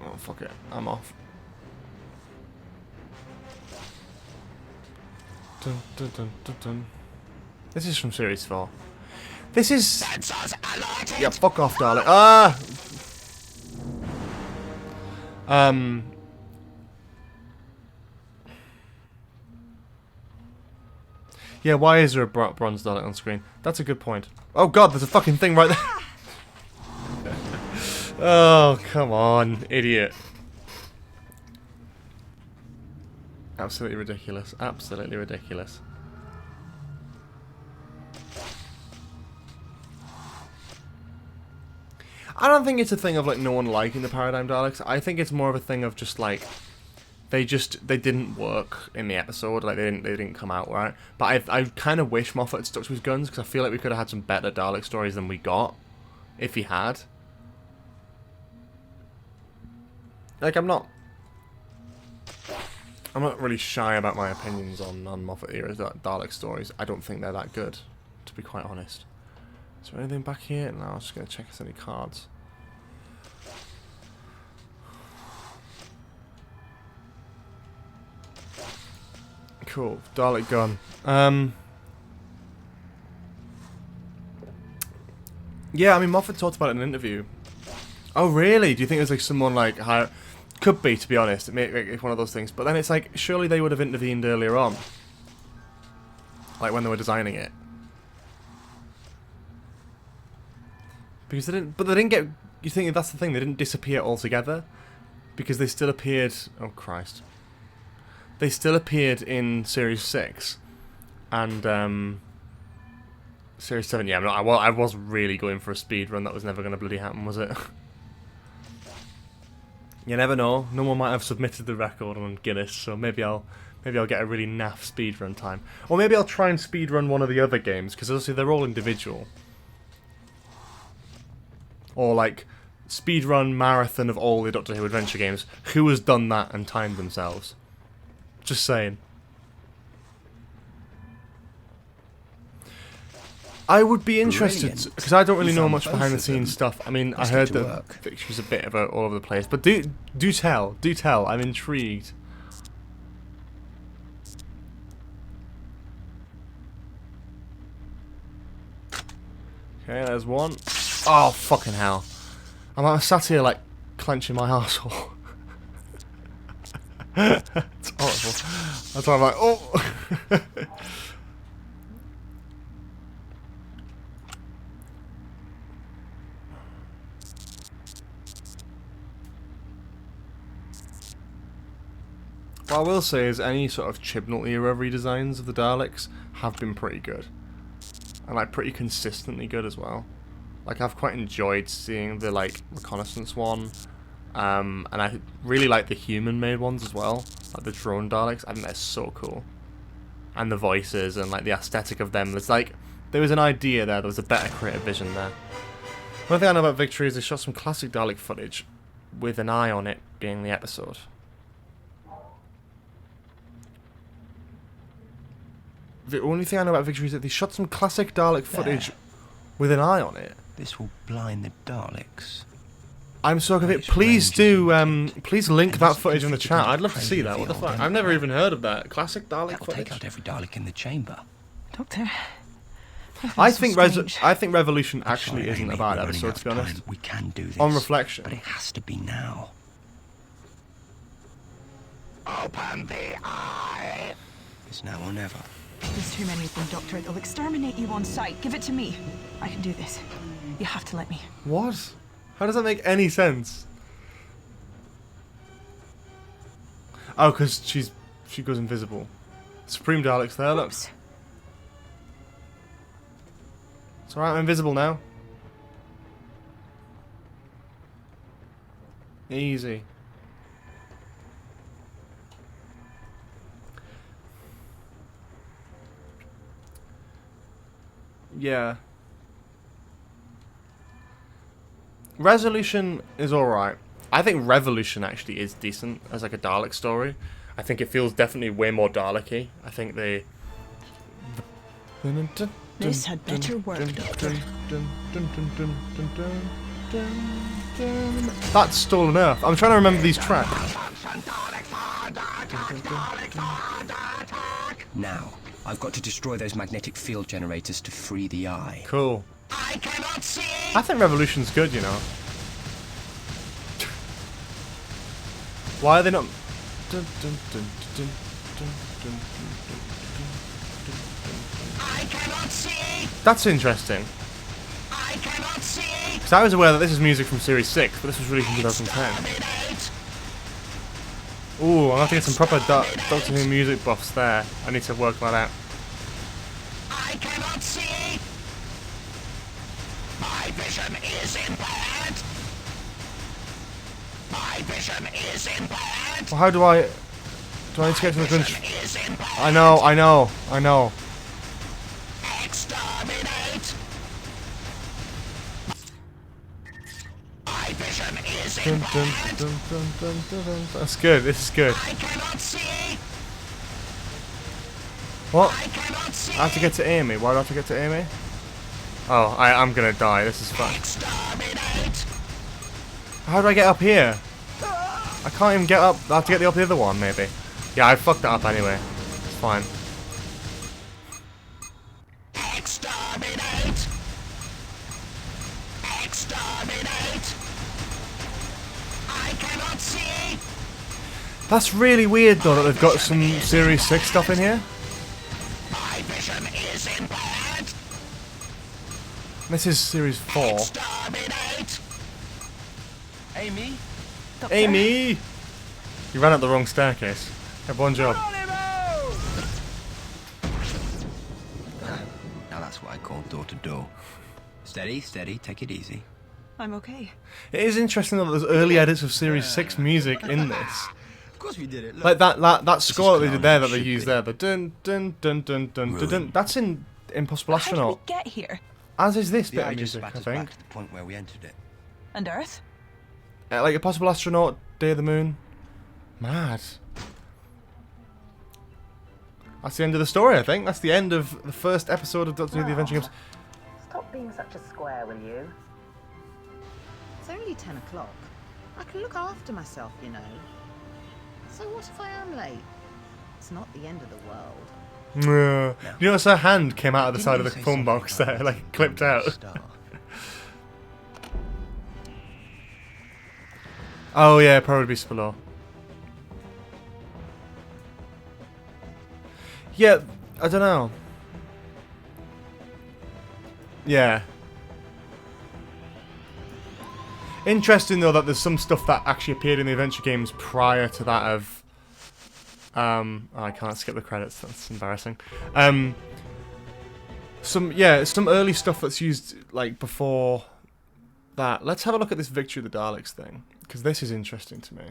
Oh fuck it, I'm off. Dun, dun, dun, dun, dun. This is from Series 4. This is.
Sensors alerted.
Yeah, fuck off, Dalek. Ah. Yeah, why is there a bronze Dalek on screen? That's a good point. Oh god, there's a fucking thing right there. Oh, come on, idiot. Absolutely ridiculous. Absolutely ridiculous. I don't think it's a thing of like no one liking the Paradigm Daleks. I think it's more of a thing of just like they didn't work in the episode. Like they didn't come out right. But I kind of wish Moffat had stuck to his guns because I feel like we could have had some better Dalek stories than we got if he had. Like I'm not really shy about my opinions on Moffat era Dalek stories. I don't think they're that good, to be quite honest. Is there anything back here? No, I'm just going to check if there's any cards. Cool. Dalek gun. Yeah, I mean, Moffat talked about it in an interview. Oh, really? Do you think there's like someone like higher? Could be, to be honest. It's one of those things. But then it's like, surely they would have intervened earlier on. Like when they were designing it. Because they didn't, but they didn't get, you think that's the thing, they didn't disappear altogether? Because they still appeared, oh Christ. They still appeared in Series 6. And, Series 7, yeah, I was really going for a speed run, that was never going to bloody happen, was it? You never know, no one might have submitted the record on Guinness, so maybe I'll get a really naff speed run time. Or maybe I'll try and speed run one of the other games, because obviously they're all individual. Or like speedrun marathon of all the Doctor Who adventure games. Who has done that and timed themselves? Just saying. I would be interested because I don't really know much behind the scenes stuff. I mean, I heard that Victor was a bit of all over the place, but do tell. I'm intrigued. Okay, there's one. Oh, fucking hell. I'm sat here, like, clenching my arsehole. It's horrible. That's why I'm like, oh! What I will say is any sort of Chibnall era redesigns of the Daleks have been pretty good. And, like, pretty consistently good as well. Like, I've quite enjoyed seeing the, like, reconnaissance one. And I really like the human-made ones as well. Like, the drone Daleks. I think they're so cool. And the voices and, like, the aesthetic of them. It's like, there was an idea there. There was a better creative vision there. One thing I know about Victory is they shot some classic Dalek footage with an eye on it being the episode. The only thing I know about Victory is that they shot some classic Dalek footage with an eye on it.
This will blind the Daleks.
I'm so confused. Please do, please link that footage in the chat. I'd love to see that. What the fuck? I've never even heard of that. Classic Dalek footage.
Take out every Dalek in the chamber.
Doctor.
I think Revolution actually isn't a bad episode, to be honest.
We can do this.
On reflection.
But it has to be now.
Open the eye.
It's now or never.
There's too many of them, Doctor. They'll exterminate you on sight. Give it to me. I can do this. You have to let me.
What? How does that make any sense? Oh, because she goes invisible. Supreme Dalek's there, look.
Oops.
It's alright, I'm invisible now. Easy. Yeah. Resolution is alright. I think Revolution actually is decent as like a Dalek story. I think it feels definitely way more Dalek-y. I think they...
This had better work, Doctor.
That's Stolen Earth. I'm trying to remember these tracks.
Now, I've got to destroy those magnetic field generators to free the eye.
Cool.
I cannot see.
I think Revolution's good, you know. Why are they not...
I cannot see.
That's interesting.
I cannot see.
Because I was aware that this is music from Series 6, but this was released in 2010. Ooh, I'll have to get some proper Doctor Who music buffs there. I need to work that out.
I cannot see. My vision is impaired. My vision is impaired.
Well, how do I... Do I need to get to the
Vision
control?
is impaired.
I know.
Exterminate. My vision is
Dun,
impaired.
dun. That's good. This is good.
I cannot see.
What?
I cannot see.
I have to get to Amy. Why do I have to get to Amy? Oh, I'm gonna die. This is fun.
Exterminate.
How do I get up here? I can't even get up. I have to get up the other one, maybe. Yeah, I fucked that up anyway. It's fine.
Exterminate. Exterminate. I cannot see.
That's really weird, though, that they've got some Series 6 stuff in here.
My vision is impaired.
This is Series 4.
Exterminate.
Amy?
Amy! You ran up the wrong staircase. Have one job.
Now that's what I call door to door. Steady, steady, take it easy.
I'm okay.
It is interesting that there's early edits of Series 6 music in this.
Of course we did it. Look.
Like that score that they did there, that they
Should
used
be.
there, the dun dun dun dun dun dun dun. That's in Impossible
How did we
Astronaut.
get here?
As is this
The
bit
eye
of
just
music, I
spat us
think.
back to the point where we entered it.
And Earth?
Like Impossible Astronaut, Day of the Moon. Mad. That's the end of the story, I think. That's the end of the first episode of Doctor Who The Adventure Games.
Stop being such a square, will you? It's only 10 o'clock. I can look after myself, you know. So what if I am late? It's not the end of the world.
You notice her hand came out of the
Didn't
side of
you
the
say
phone
something
box
about
there, like
looking
clipped
for a
out.
star?
Oh yeah, probably Beast Below. Yeah, I don't know. Yeah. Interesting though that there's some stuff that actually appeared in the adventure games prior to that of oh, I can't skip the credits, that's embarrassing. Some early stuff that's used like before that. Let's have a look at this Victory of the Daleks thing, because this is interesting to me.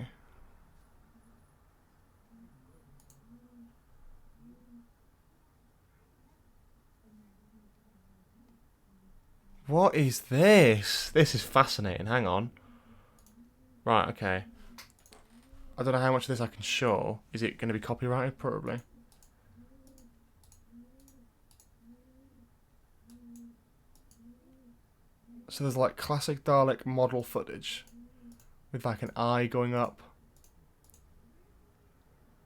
What is this? This is fascinating. Hang on. Right, okay. I don't know how much of this I can show. Is it going to be copyrighted? Probably. So there's like classic Dalek model footage with like an eye going up.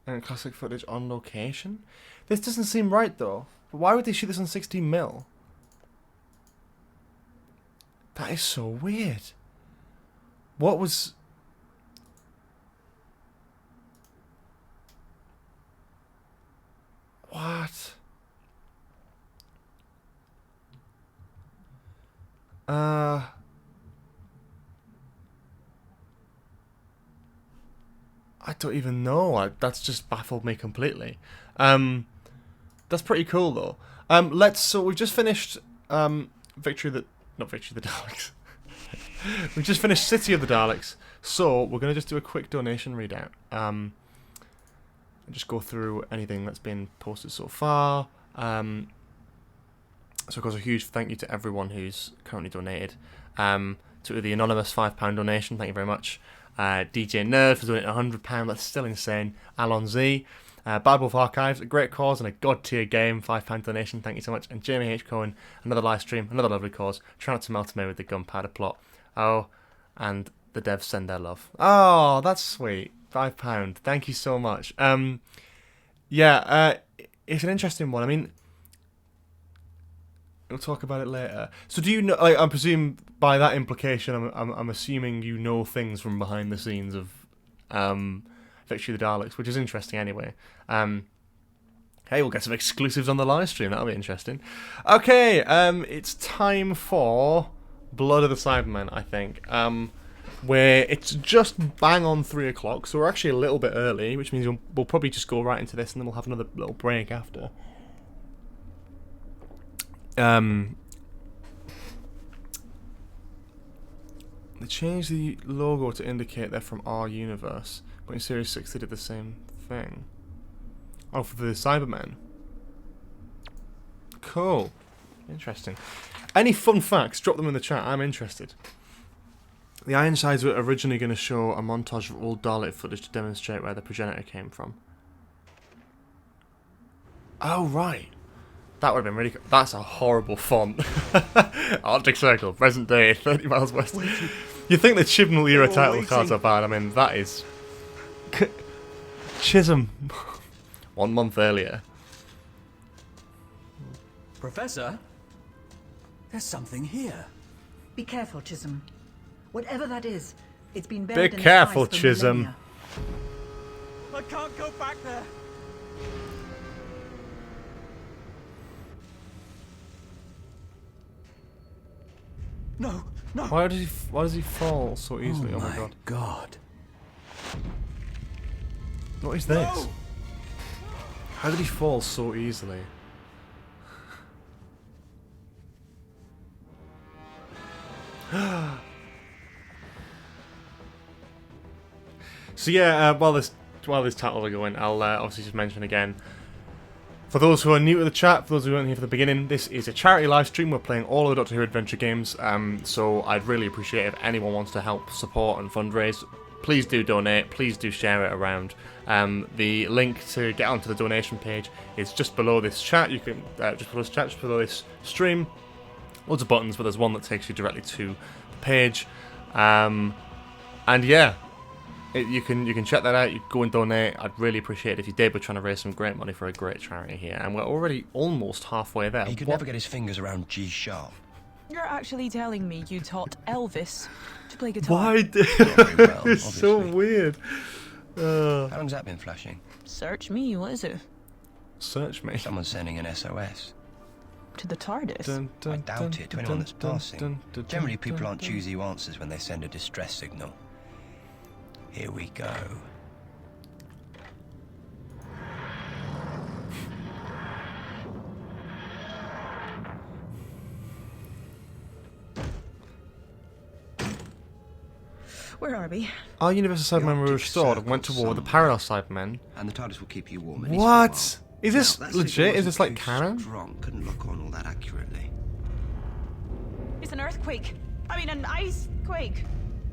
And classic footage on location. This doesn't seem right though. But why would they shoot this on 16mm? That is so weird. What was... What? I don't even know. That's just baffled me completely. That's pretty cool though. So we've just finished not Victory of the Daleks. We've just finished City of the Daleks. So we're gonna just do a quick donation readout. And just go through anything that's been posted so far. So of course a huge thank you to everyone who's currently donated. To the anonymous £5 donation, thank you very much. DJ Nerd for donating £100, that's still insane. Alon Z, Bad Wolf Archives, a great cause and a god tier game, £5 donation, thank you so much. And Jamie H. Cohen, another live stream, another lovely cause. Trying not to melt me with the gunpowder plot. Oh, and the devs send their love. Oh, that's sweet. £5, thank you so much. It's an interesting one. I mean, we'll talk about it later. So do you know, like, I presume by that implication, I'm assuming you know things from behind the scenes of Victory of the Daleks, which is interesting anyway. Hey, we'll get some exclusives on the live stream, that'll be interesting. Okay, it's time for Blood of the Cybermen, I think. Where it's just bang on 3 o'clock, so we're actually a little bit early, which means we'll probably just go right into this and then we'll have another little break after. They changed the logo to indicate they're from our universe, but in Series 6 they did the same thing. Oh, for the Cybermen. Cool. Interesting. Any fun facts, drop them in the chat, I'm interested. The Ironsides were originally going to show a montage of old Dalek footage to demonstrate where the progenitor came from. Oh, right. That would have been really cool. That's a horrible font. Arctic Circle, present day, 30 miles west. You think the Chibnall era title cards are bad? I mean, that is... Chisholm. 1 month earlier.
Professor? There's something here.
Be careful, Chisholm. Whatever that is, it's been buried
Be
in
careful,
the ice for
Chisholm.
millennia.
I can't go back there. No, no.
Why does he fall so easily? Oh my god.
God.
What is this?
No.
How did he fall so easily? So yeah, while this titles are going, I'll obviously just mention again. For those who are new to the chat, for those who weren't here for the beginning, this is a charity live stream. We're playing all of the Doctor Who adventure games, so I'd really appreciate if anyone wants to help support and fundraise. Please do donate. Please do share it around. The link to get onto the donation page is just below this chat. You can just below this stream. Loads of buttons, but there's one that takes you directly to the page. And yeah. You can check that out. You can go and donate. I'd really appreciate it if you did. We're trying to raise some great money for a great charity here, and we're already almost halfway there.
He could never get his fingers around G sharp.
You're actually telling me you taught Elvis to play guitar?
Why did
Well,
it's so
obviously.
weird.
How long's that been flashing?
Search me, what is it?
Search me.
Someone's sending an SOS.
To the Tardis?
I doubt it. To anyone that's passing. Generally, people aren't choosy answers when they send a distress signal. Here we go.
Where are we?
Our Universal Cybermen were
Arctic
restored and went to war with the
Circle
Parallel Cybermen.
And the TARDIS will keep you warm. At least
What?
for a while.
Is this
Now, that
legit?
signal
Is this like
wasn't too
canon?
Strong. Couldn't lock on all that accurately.
It's an earthquake. I mean, an ice quake.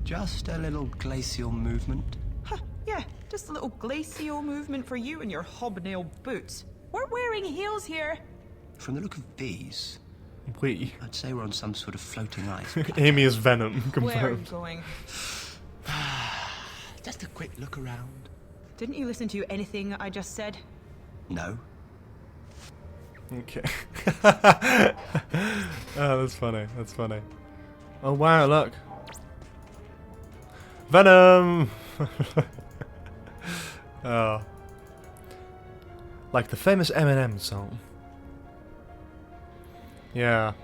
Just a little glacial movement.
Huh, yeah, just a little glacial movement for you and your hobnail boots. We're wearing heels here.
From the look of these,
We.
I'd say we're on some sort of floating ice.
Amy is Venom,
Where are you
confirmed.
going?
Just a quick look around.
Didn't you listen to anything I just said?
No.
Okay. Oh, that's funny. That's funny. Oh wow, look. Venom! Oh. Like the famous Eminem song. Yeah.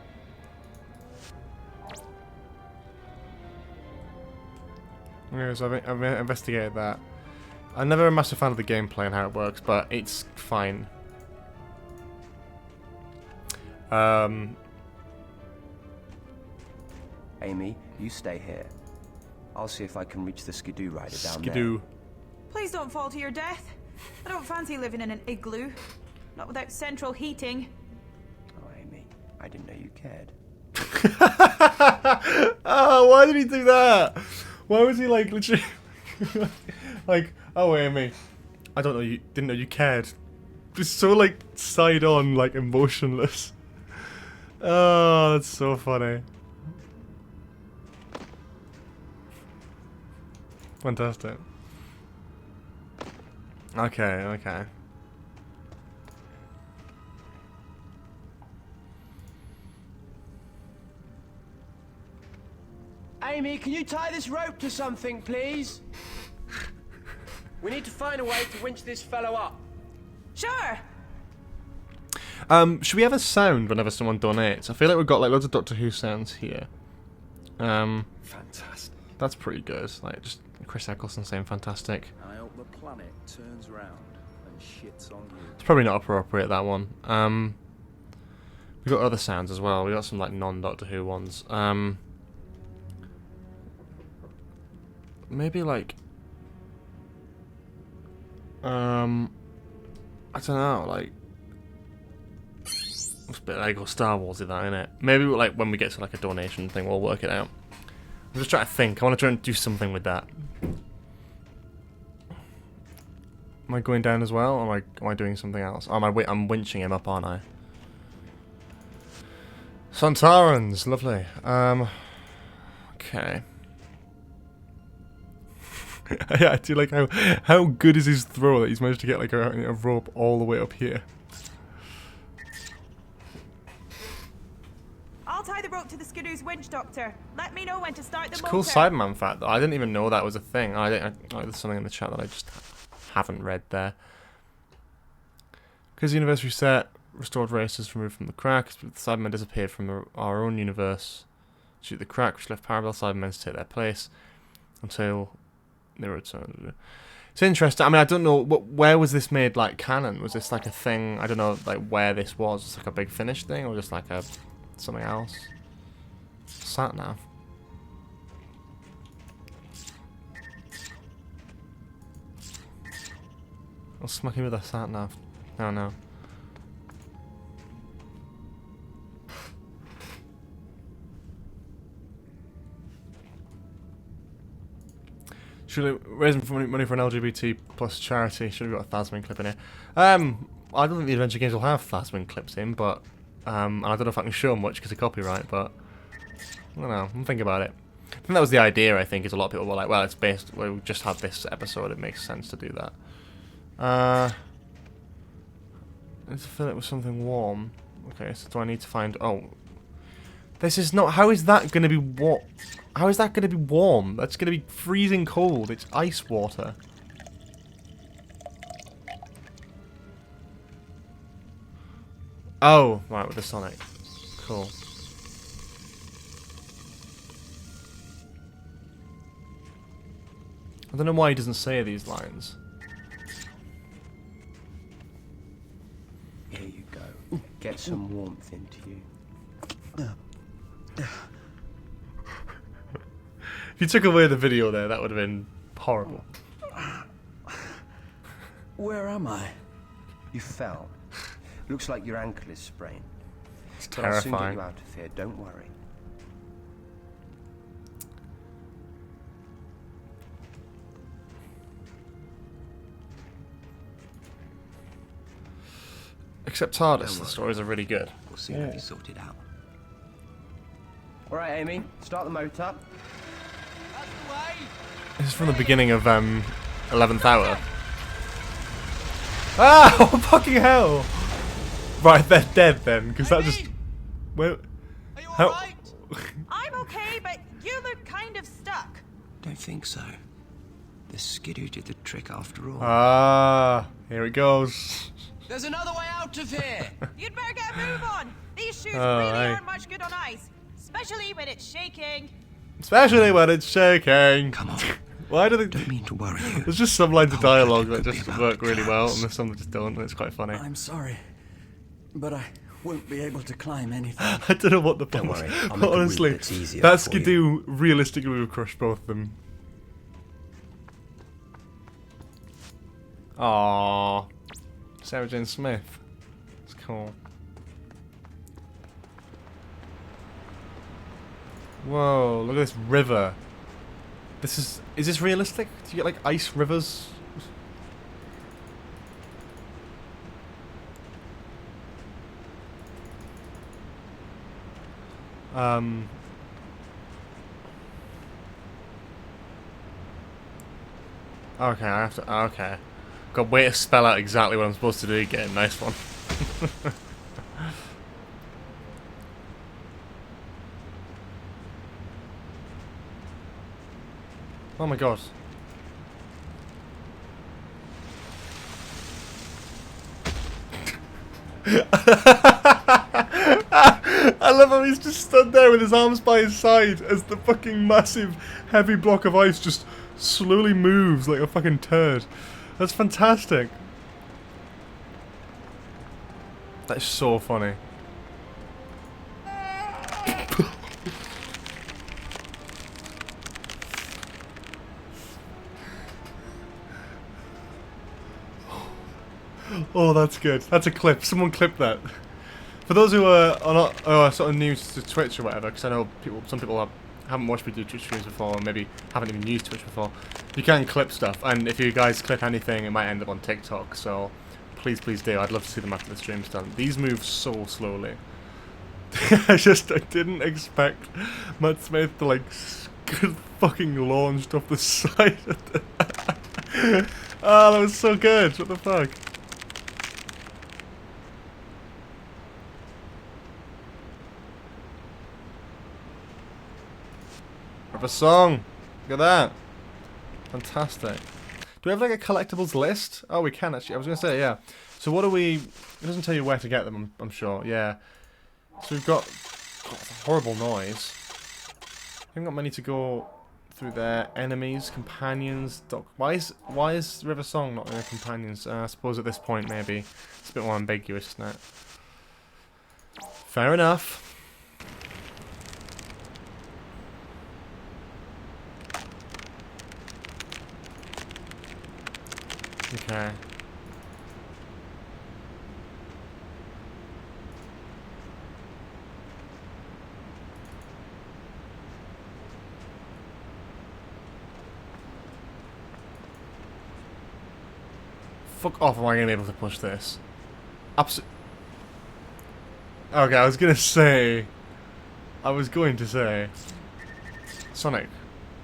Yeah, so I've investigated that. I'm never a massive fan of the gameplay and how it works, but it's fine.
Amy, you stay here. I'll see if I can reach the skidoo rider down
Skidoo.
Please don't fall to your death. I don't fancy living in an igloo. Not without central heating.
there. Oh, Amy, I didn't know you cared.
Oh, why did he do that? Why was he like literally like, oh Amy, I don't know, you didn't know you cared. Just so like side on, like emotionless. Oh, that's so funny. Fantastic. Okay, okay.
Amy, can you tie this rope to something, please? We need to find a way to winch this fellow up.
Sure.
Should we have a sound whenever someone donates? I feel like we've got like loads of Doctor Who sounds here.
Fantastic.
That's pretty good. Like just Chris Eccleston saying fantastic.
I hope the planet turns round and shits on you.
It's probably not appropriate, that one. We got other sounds as well. We got some like non-Doctor Who ones. maybe like I don't know, like it's a bit like Star Wars in that, innit? Maybe like when we get to like a donation thing, we'll work it out. I'm just trying to think. I want to try and do something with that. Am I going down as well, or am I doing something else? Oh, I'm winching him up, aren't I? Santarans, lovely. Okay. Yeah, I do like how good is his throw that he's managed to get like a rope all the way up here.
I'll tie the rope to the skidoo's winch, Doctor. Let me know when to start the
It's a
motor.
cool Cyberman fact though. I didn't even know that was a thing. There's something in the chat that I just haven't read there. Because the universe reset, restored races removed from the cracks, but the Cybermen disappeared from our own universe. Shoot the crack, which left parallel Cybermen to take their place until they returned. It's interesting. I mean, I don't know where was this made like canon. Was this like a thing? I don't know, like where this was. It's like a big Finish thing, or just like a something else. Sat nav. I'll smack him with a sat nav. Oh no. Should we raise money for an LGBT plus charity? Should have got a Thasmin clip in here. I don't think the adventure games will have Thasmin clips in, but I don't know if I can show them much because of copyright. But I don't know. I'm thinking about it. I think that was the idea. I think is a lot of people were like, well, it's based. We just have this episode. It makes sense to do that. Let's fill it with something warm. Okay, so do I need to find... Oh. This is not... How is that going to be warm? How is that going to be warm? That's going to be freezing cold. It's ice water. Oh, right, with the Sonic. Cool. I don't know why he doesn't say these lines.
Here you go. Get some warmth into you.
If you took away the video there, that would have been horrible.
Where am I? You fell. Looks like your ankle is sprained.
It's
But I'll soon get
terrifying.
you out of here, don't worry.
Except Tardis, the stories are really good.
We'll soon have you sorted out.
Alright, Amy, start the motor.
This is from the beginning of 11th Hour. Ah! Oh, fucking hell! Right, they're dead then, because that just... Where... How...
I'm okay, but you look kind of stuck.
Don't think so. The skidoo did the trick after all.
Ah, here it goes.
There's another way out of here!
You'd better get a move on. These shoes
Oh,
really
hey.
aren't much good on ice, especially when it's shaking.
Especially when it's shaking.
Come on.
Why do they...
Don't mean to worry you.
There's just some lines of dialogue that
could be
just
about
work
the
really well,
clouds.
and there's some that just don't, and it's quite funny.
I'm sorry, but I won't be able to climb anything.
I don't know what the
Don't
point
worry,
is.
I'll make a route
Honestly,
that's easier
that
for you.
skidoo realistically would have crushed both of them. Aww. Sarah Jane Smith. It's cool. Whoa, look at this river. Is this realistic? Do you get like ice rivers? Okay, I have to. Okay. Got way to spell out exactly what I'm supposed to do again. Nice one. Oh my god. I love how he's just stood there with his arms by his side as the fucking massive heavy block of ice just slowly moves like a fucking turd. That's fantastic. That's so funny. Oh, that's good. That's a clip. Someone clip that. For those who are not sort of new to Twitch or whatever, because I know some people haven't watched me do Twitch streams before, or maybe haven't even used Twitch before, you can clip stuff, and if you guys clip anything, it might end up on TikTok, so please do. I'd love to see them after the stream's done. These move so slowly. I didn't expect Matt Smith to, like, fucking launched off the side of the oh, that was so good. What the fuck? A song. Look at that. Fantastic. Do we have like a collectibles list? Oh, we can actually. I was going to say, yeah. So what do we... It doesn't tell you where to get them, I'm sure. Yeah. So we've got... God, that's a horrible noise. We haven't got many to go through there. Enemies, companions, Why is River Song not in the companions? I suppose at this point, maybe. It's a bit more ambiguous, isn't it? Fair enough. Okay. Fuck off, am I going to be able to push this? Okay, I was going to say... Sonic.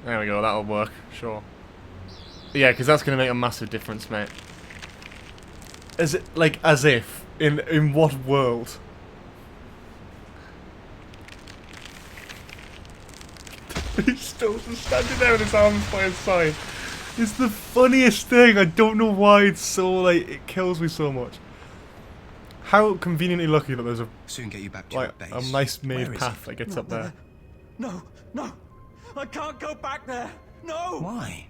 There we go, that'll work, sure. Yeah, because that's going to make a massive difference, mate. As if. In what world? He's still just standing there with his arms by his side. It's the funniest thing. I don't know why it's so, like, it kills me so much. How conveniently lucky that there's a...
Soon get you back to
like,
your base.
a nice made path that gets up there.
No, no! I can't go back there! No!
Why?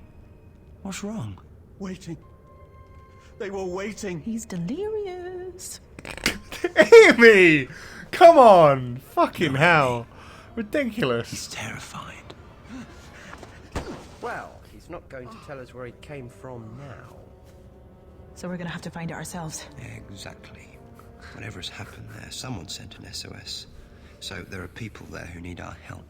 What's wrong?
Waiting. They were waiting.
He's delirious.
Amy! Come on! Fucking hell. Ridiculous.
He's terrified.
Well, he's not going to tell us where he came from now.
So we're gonna have to find it ourselves.
Exactly. Whatever's happened there, someone sent an SOS. So there are people there who need our help.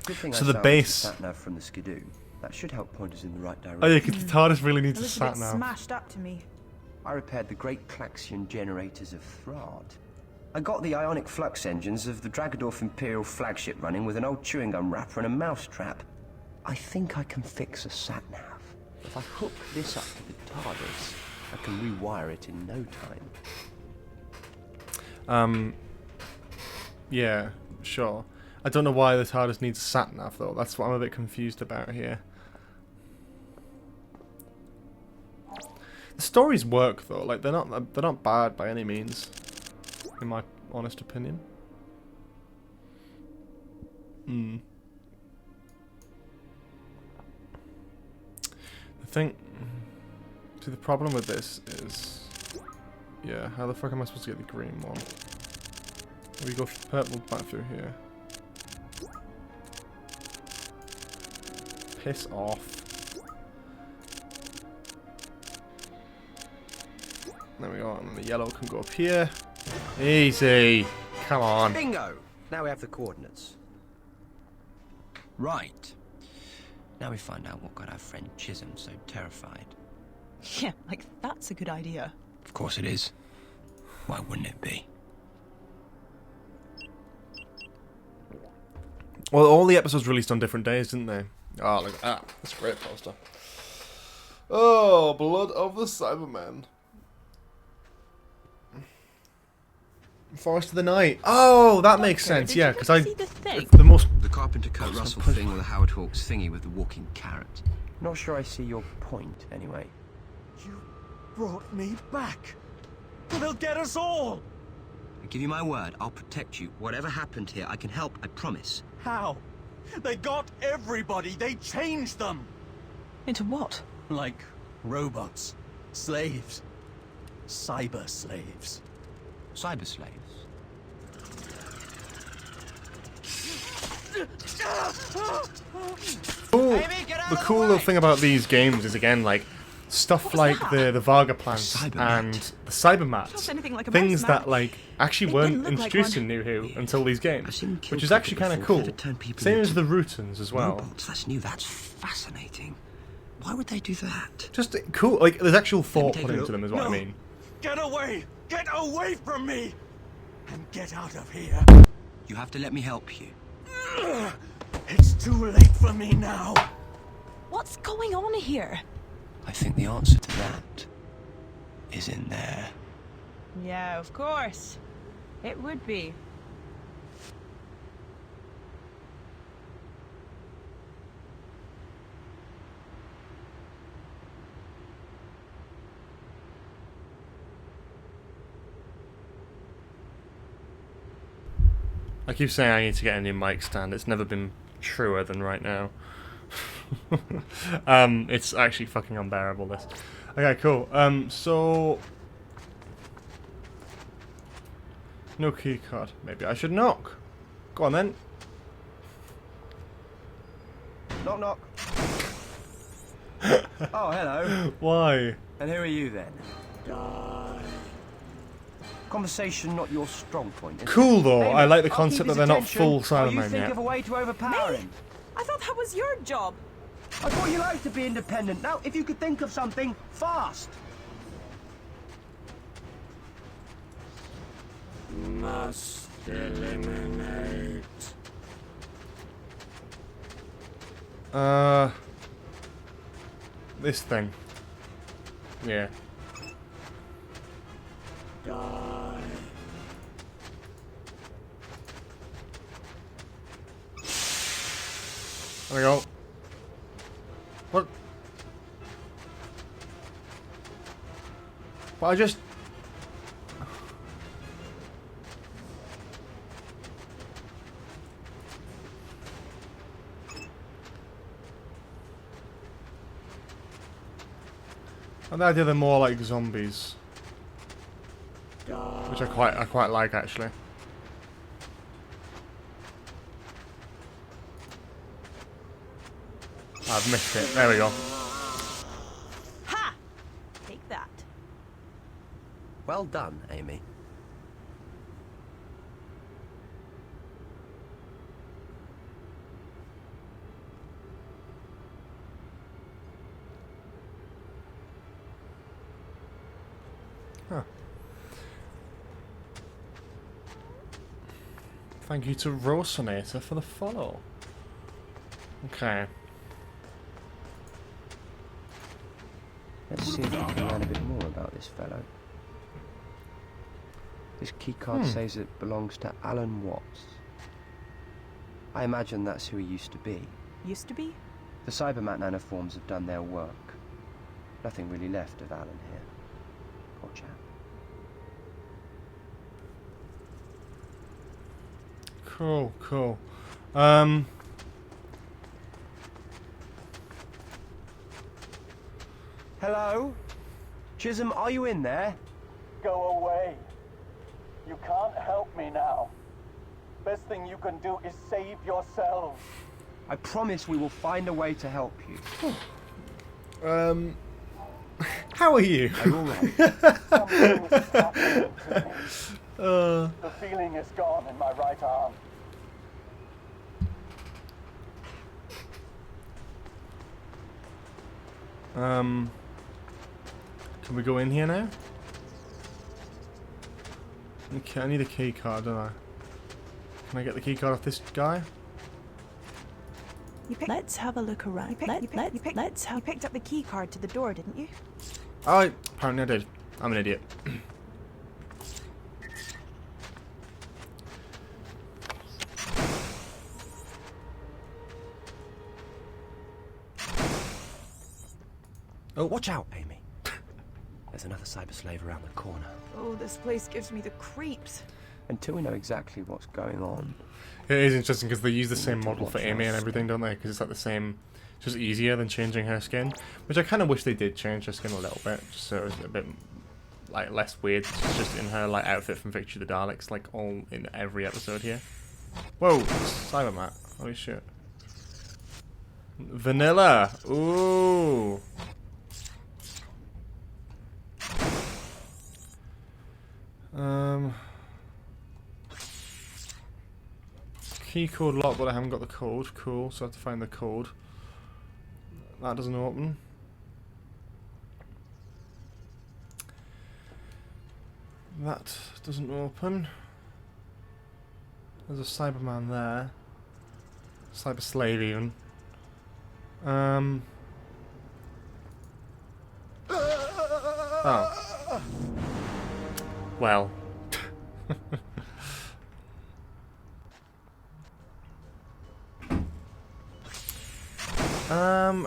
Good thing
So
I
the
salvaged
base...
sat nav from the skidoo. That should help point us in the right direction.
Oh yeah, because the TARDIS really needs
It
a
looks a bit
sat-nav.
smashed up to me.
I repaired the great Klaxion generators of Thrard. I got the ionic flux engines of the Dragodorf Imperial flagship running with an old chewing gum wrapper and a mousetrap. I think I can fix a sat-nav. If I hook this up to the TARDIS, I can rewire it in no time.
Yeah, sure. I don't know why the TARDIS needs a sat-nav though. That's what I'm a bit confused about here. The stories work though. Like they're not bad by any means, in my honest opinion. The thing. See, the problem with this is, yeah. How the fuck am I supposed to get the green one? We go purple back through here. Piss off. There we go, and the yellow can go up here. Easy. Come on.
Bingo! Now we have the coordinates.
Right. Now we find out what got our friend Chisholm so terrified.
Yeah, like that's a good idea.
Of course it is. Why wouldn't it be?
Well, all the episodes released on different days, didn't they? Oh, look at that. That's a great poster. Oh, Blood of the Cybermen. Forest of the Night. Oh, that makes sense. Yeah, because the most...
The Carpenter Kurt Russell thing or the Howard Hawks thingy with the walking carrot.
Not sure I see your point, anyway.
You brought me back. They'll get us all.
I give you my word, I'll protect you. Whatever happened here, I can help, I promise.
How? They got everybody. They changed them.
Into what?
Like robots, slaves, cyber slaves.
Cyber slaves?
The cool thing about these games is, again, like, stuff like the Varga plant and the Cybermats,
anything like a
things
mouse
that like actually weren't introduced in New Who until these games, which is actually kind of cool. Same as the Rutons as well.
Robots, that's new. That's fascinating. Why would they do that?
Just cool. Like there's actual thought put into them, is what I mean.
Get away! Get away from me! And get out of here.
You have to let me help you.
It's too late for me now.
What's going on here?
I think the answer to that is in there.
Yeah, of course. It would be.
I keep saying I need to get a new mic stand. It's never been truer than right now. It's actually fucking unbearable, this. Okay, cool. So... No key card. Maybe I should knock. Go on then.
Knock, knock. Oh, hello.
Why?
And who are you then? Conversation not your strong point.
Cool though.
Hey,
I like the
I'll
concept
keep
that
his
they're not
attention
full
while you
Cybermen
think
yet.
of a way to overpower him.
I thought that was your job.
I thought you liked to be independent. Now, if you could think of something fast.
Must eliminate.
This thing. Yeah.
Die.
There we go. What? But I just... And the idea they're more like zombies, which I quite like actually. I've missed it. There we go.
Ha! Take that.
Well done, Amy.
Huh. Thank you to Rosonator for the follow. Okay.
Let's see if we can learn a bit more about this fellow. This keycard says it belongs to Alan Watts. I imagine that's who he used to be.
Used to be?
The Cyberman nanoforms have done their work. Nothing really left of Alan here. Poor chap.
Cool, cool.
Hello? Chisholm, are you in there?
Go away. You can't help me now. Best thing you can do is save yourselves.
I promise we will find a way to help you.
How are you?
Are you alright?
Something is happening to me. The feeling is gone in my right arm.
Can we go in here now? Okay, I need a key card, don't I? Can I get the key card off this guy?
Let's have a look around. You picked up the key card to the door, didn't you?
Oh, apparently I did. I'm an idiot.
Oh, watch out, Amy. There's another cyber slave around the corner.
Oh, this place gives me the creeps.
Until we know exactly what's going on.
It is interesting because they use the same model for Amy and everything, don't they? Because it's like the same, it's just easier than changing her skin. Which I kind of wish they did change her skin a little bit, just so it was a bit like less weird. It's just in her like outfit from Victory of the Daleks, like all in every episode here. Whoa, Cybermat! Holy shit! Vanilla. Ooh. Key code lock, but I haven't got the code. Cool, so I have to find the code. That doesn't open. That doesn't open. There's a Cyberman there. Cyber slave even. Oh. Well.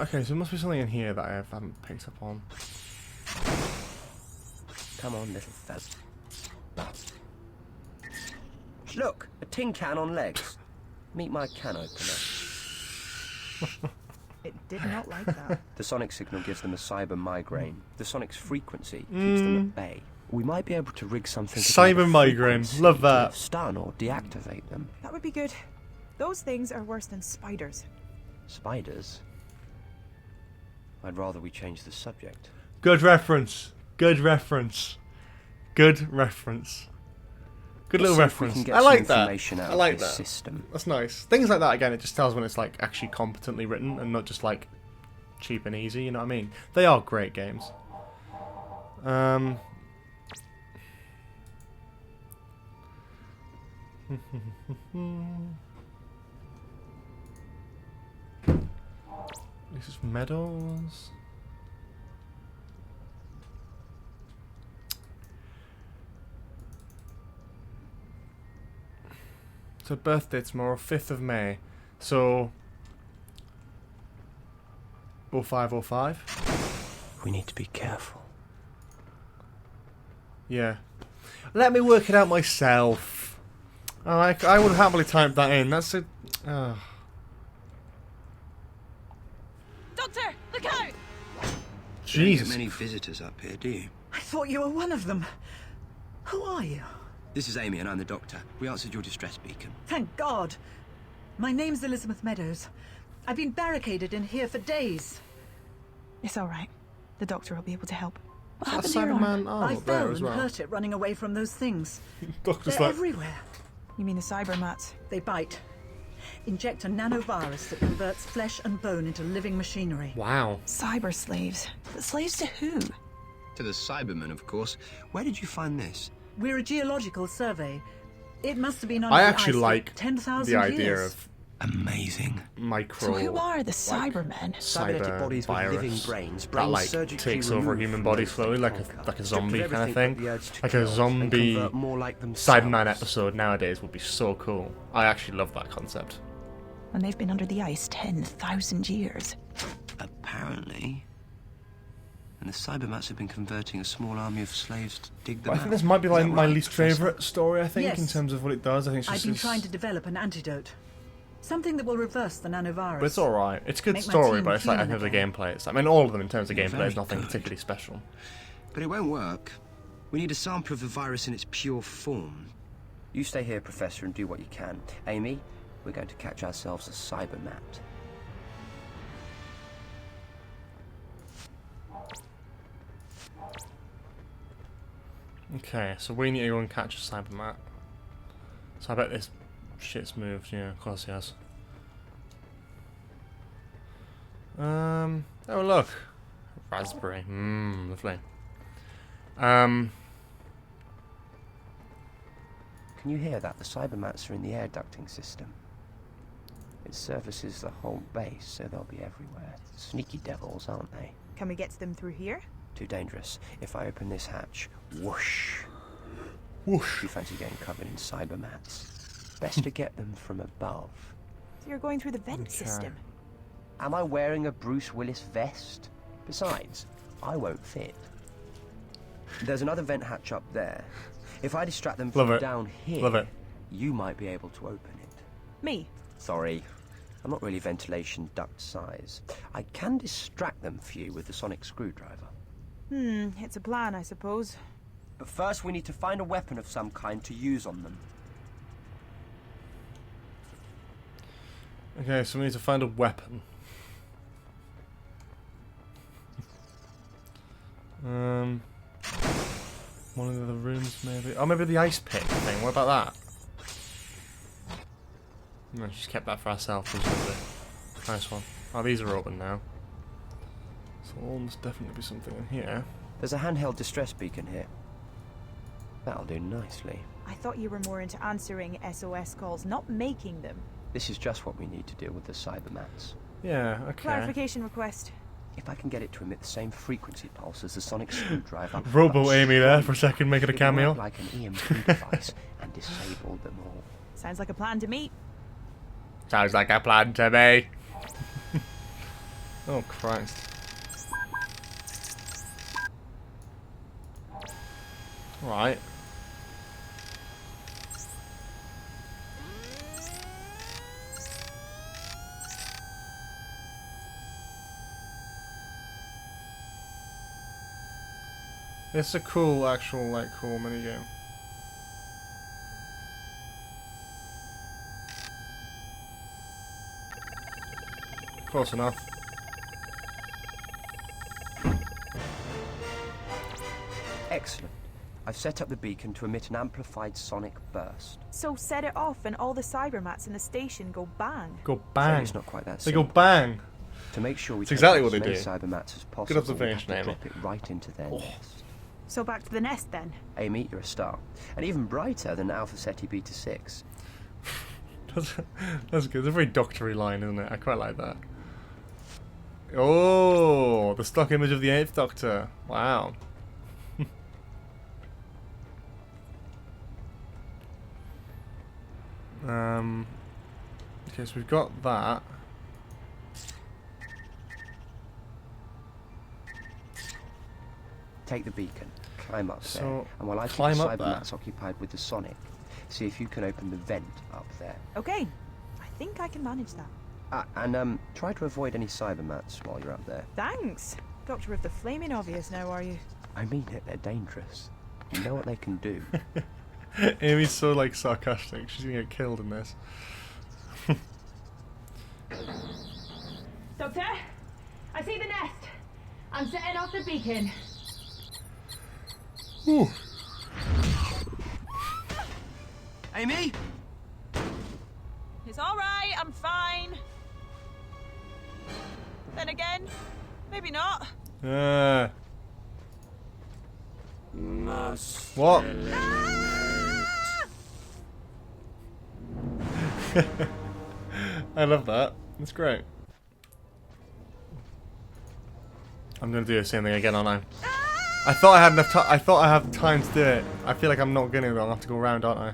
Okay, so there must be something in here that I haven't picked up on.
Come on, little fella. Look, a tin can on legs. Meet my can opener.
It did not like that.
The sonic signal gives them a cyber migraine. The sonic's frequency keeps them at bay. We might be able to rig something to
Cyber migraine, love that.
Stun or deactivate them.
That would be good. Those things are worse than spiders.
Spiders? I'd rather we change the subject.
Good reference. Good reference. Good reference. Good little reference. I like that. I like that.
System.
That's nice. Things like that, again, it just tells when it's like actually competently written and not just like cheap and easy, you know what I mean? They are great games. This is medals. So birthday tomorrow, 5th of May. So 0505.
We need to be careful.
Yeah. Let me work it out myself. Oh, I would happily type that in. That's a...
Doctor, look out!
Jesus.
You don't get many visitors up here, do you?
I thought you were one of them. Who are you?
This is Amy and I'm the doctor. We answered your distress beacon.
Thank God. My name's Elizabeth Meadows. I've been barricaded in here for days.
It's all right. The doctor will be able to help. What
That's
happened to your arm?
Cyberman
I
arm there
fell
as
and
well.
hurt it running away from those things.
Doctor's
They're
like...
everywhere.
You mean the cybermats?
They bite. Inject a nanovirus that converts flesh and bone into living machinery.
Wow.
Cyber slaves. But slaves to who?
To the Cybermen, of course. Where did you find this?
We're a geological survey. It must have been on
I
the
actually
ice for
like
10,000
the idea
years.
of
amazing
micro...
So who are the Cybermen?
Cybernetic bodies with living
virus
brains,
that
brains
like
surgically
takes over
removed
human
from
body
those
slowly,
they
like
conquer.
a zombie
Stripped of
kind of
everything
thing.
but the urge to
Like
kill
a
and
zombie
convert more like themselves.
Cyberman episode nowadays would be so cool. I actually love that concept.
And they've been under the ice 10,000 years.
Apparently. And the Cybermats have been converting a small army of slaves to dig them
But I think
out.
this might be
Is
like
that
my
right,
least
Professor?
favourite story, I think, in
Yes.
terms of what it does. I think it's
I've
just...
been trying to develop an antidote. Something that will reverse the nanovirus.
But it's alright. It's a good
Make my
story,
team
but it's like in
human
terms of
again.
gameplay. It's, I mean, all of them in terms of
Yeah,
gameplay
very
is nothing
good.
particularly special.
But it won't work. We need a sample of the virus in its pure form.
You stay here, Professor, and do what you can. Amy, we're going to catch ourselves a cybermat.
Okay, so we need to go and catch a Cybermat. So I bet this shit's moved. Yeah, of course it has. Oh look, raspberry. Lovely.
Can you hear that? The cybermats are in the air ducting system. It services the whole base, so they'll be everywhere. Sneaky devils, aren't they?
Can we get to them through here?
Too dangerous. If I open this hatch, whoosh.
Whoosh.
You fancy getting covered in cybermats? Best to get them from above.
So you're going through the vent system.
Am I wearing a Bruce Willis vest? Besides, I won't fit. There's another vent hatch up there. If I distract them
Love
from
it.
down here,
Love it.
you might be able to open it.
Me?
Sorry, I'm not really ventilation duct size. I can distract them for you with the sonic screwdriver.
It's a plan, I suppose.
But first we need to find a weapon of some kind to use on them.
Okay, so we need to find a weapon. One of the rooms, maybe. Oh, maybe the ice pick thing. What about that? No, just kept that for ourselves. Nice one. Oh, these are open now. So there must definitely be something in here.
There's a handheld distress beacon here. That'll do nicely.
I thought you were more into answering SOS calls, not making them.
This is just what we need to deal with the Cybermats.
Yeah, okay.
Clarification request.
If I can get it to emit the same frequency pulse as the sonic screwdriver...
Robo Amy there for a second, making a cameo.
...like an EMP device and disable them all.
Sounds like a plan to me.
Sounds like a plan to me. Oh, Christ. Right. It's a cool, actual, cool minigame. Close enough.
Excellent. I've set up the beacon to emit an amplified sonic burst.
So set it off and all the Cybermats in the station go bang.
Go bang.
It's not quite that
They
simple.
go bang.
To make sure we
It's exactly what
as
they
many
do.
Cybermats as possible,
Good observation,
we have to
Amy.
drop it right into their nest.
So back to the nest then.
Amy, you're a star. And even brighter than Alpha Ceti Beta 6.
That's good. It's a very doctory line, isn't it? I quite like that. Oh, the stock image of the 8th Doctor. Wow. Okay, so we've got that.
Take the beacon, climb up
So,
there, and while I keep the
climb up
Cybermats occupied with the sonic, see if you can open the vent up there.
Okay, I think I can manage that.
And try to avoid any Cybermats while you're up there.
Thanks. Doctor of the flaming obvious now, are you?
I mean it, they're dangerous. You know what they can do.
Amy's so sarcastic. She's gonna get killed in this.
Doctor, I see the nest. I'm setting off the beacon.
Ooh.
Amy?
It's alright, I'm fine. Then again, maybe not.
What? I love that. That's great. I'm gonna do the same thing again, aren't I? I thought I had enough time. I thought I had time to do it. I feel like I'm not gonna though. I'll have to go around, aren't I?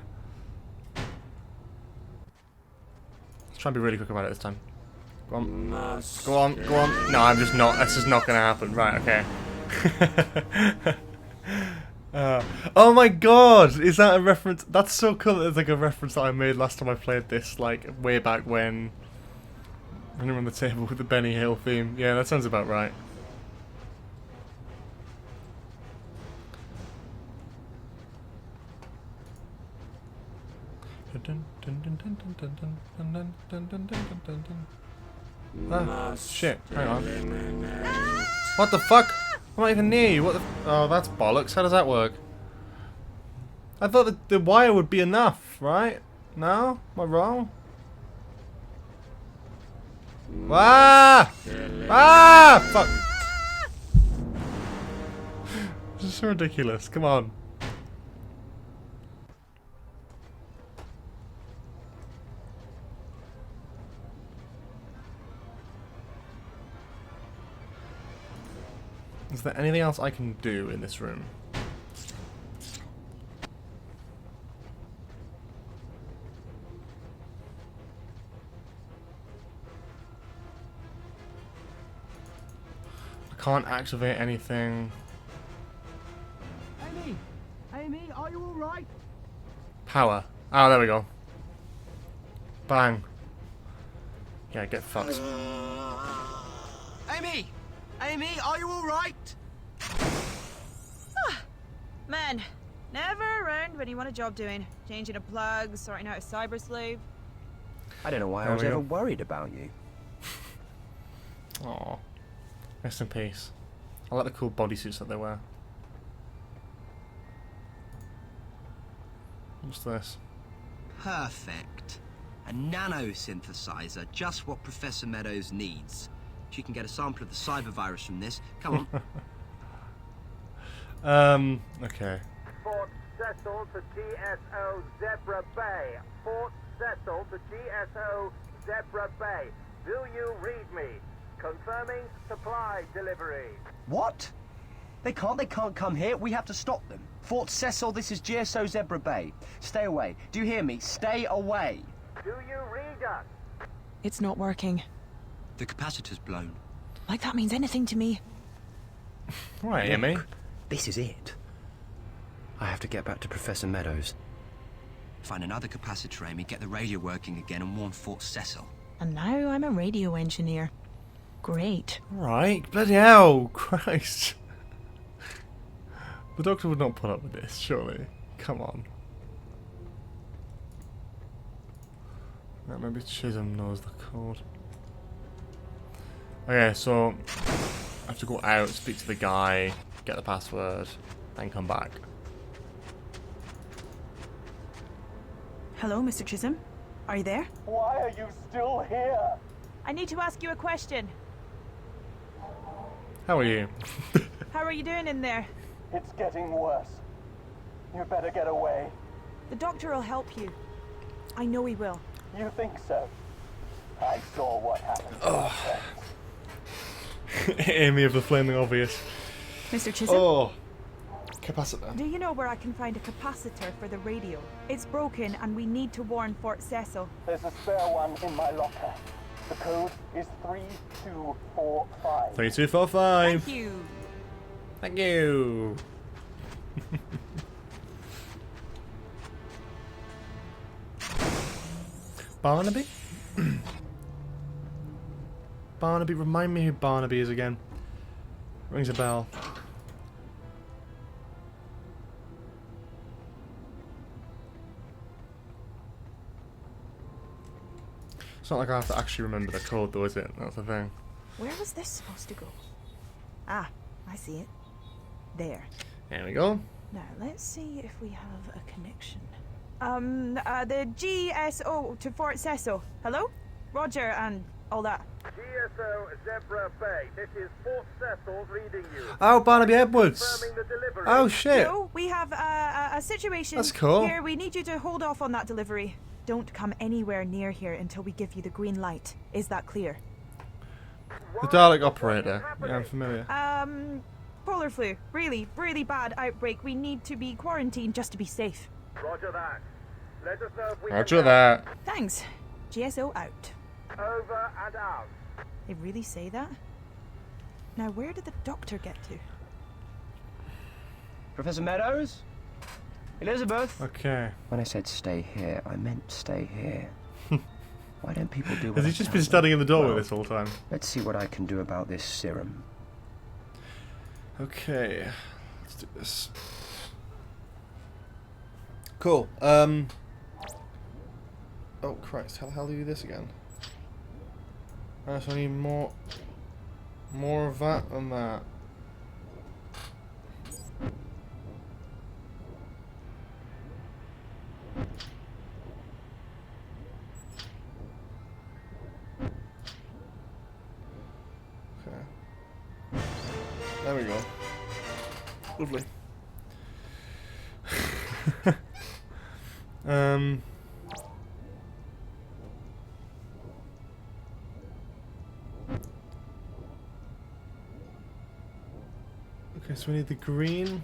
Let's try and be really quick about it this time. Go on. Go on. Go on. No, I'm just not. This is not gonna happen. Right. Okay. Oh my god! Is that a reference? That's so cool. That it's a reference that I made last time I played this, way back when. Running around the table with the Benny Hill theme. Yeah, that sounds about right. Ah, shit. Hang on. What the fuck? I'm not even near you. What the... Oh, that's bollocks. How does that work? I thought that the wire would be enough, right? No? Am I wrong? Ah! Ah! Fuck! This is so ridiculous. Come on. Is there anything else I can do in this room? I can't activate anything.
Amy! Amy, are you alright?
Power. Oh, there we go. Bang. Yeah, get fucked.
Amy! Amy, are you alright?
Man, never around when you want a job doing. Changing a plug, sorting out a cyber slave.
I don't know why I was ever worried about you.
Aw. Rest in peace. I like the cool bodysuits that they wear. What's this?
Perfect. A nanosynthesizer, just what Professor Meadows needs. She can get a sample of the cybervirus from this. Come
on. Okay.
Fort Cecil to GSO Zebra Bay. Fort Cecil to GSO Zebra Bay. Do you read me? Confirming supply delivery.
What? They can't come here. We have to stop them. Fort Cecil, this is GSO Zebra Bay. Stay away. Do you hear me? Stay away.
Do you read us?
It's not working.
The capacitor's blown.
Like that means anything to me.
Right, Amy.
This is it. I have to get back to Professor Meadows.
Find another capacitor, Amy, get the radio working again and warn Fort Cecil.
And now I'm a radio engineer. Great.
Right, bloody hell, Christ. The Doctor would not put up with this, surely. Come on. Maybe Chisholm knows the code. Okay, so I have to go out, speak to the guy, get the password, then come back.
Hello, Mr. Chisholm. Are you there?
Why are you still here?
I need to ask you a question.
How are you?
How are you doing in there?
It's getting worse. You better get away.
The doctor will help you. I know he will.
You think so? I saw what happened to my friends.
Amy of the flaming obvious.
Mr. Chisholm?
Oh. Capacitor.
Do you know where I can find a capacitor for the radio? It's broken and we need to warn Fort Cecil.
There's a spare one in my locker. The code is 3245.
3245.
Thank you.
Thank you. Barnaby? Barnaby, remind me who Barnaby is again. Rings a bell. It's not like I have to actually remember the code though, is it? That's the thing.
Where was this supposed to go? Ah, I see it. There.
There we go.
Now, let's see if we have a connection. The GSO to Fort Cecil. Hello? Roger, and all that.
GSO Zebra Bay. This is Fort Cecil reading you.
Oh, Barnaby Edwards.
Confirming the delivery.
Oh, shit.
So, we have a situation.
That's cool.
Here, we need you to hold off on that delivery. Don't come anywhere near here until we give you the green light. Is that clear?
The Dalek operator. Yeah, I'm familiar.
Polar flu. Really, really bad outbreak. We need to be quarantined just to be safe.
Roger that. Let us know if we
Roger that.
Thanks. GSO out.
Over and out.
They really say that? Now, where did the doctor get to?
Professor Meadows? Elizabeth?
Okay.
When I said stay here, I meant stay here. Why don't people do what
Has he
I
just
tell
been
them?
standing in the doorway
Well,
this whole time?
Let's see what I can do about this serum.
Okay. Let's do this. Cool. Oh Christ, how the hell do you do this again? Alright, so I need more of that and that. Okay. There we go. Lovely. Okay, so we need the green.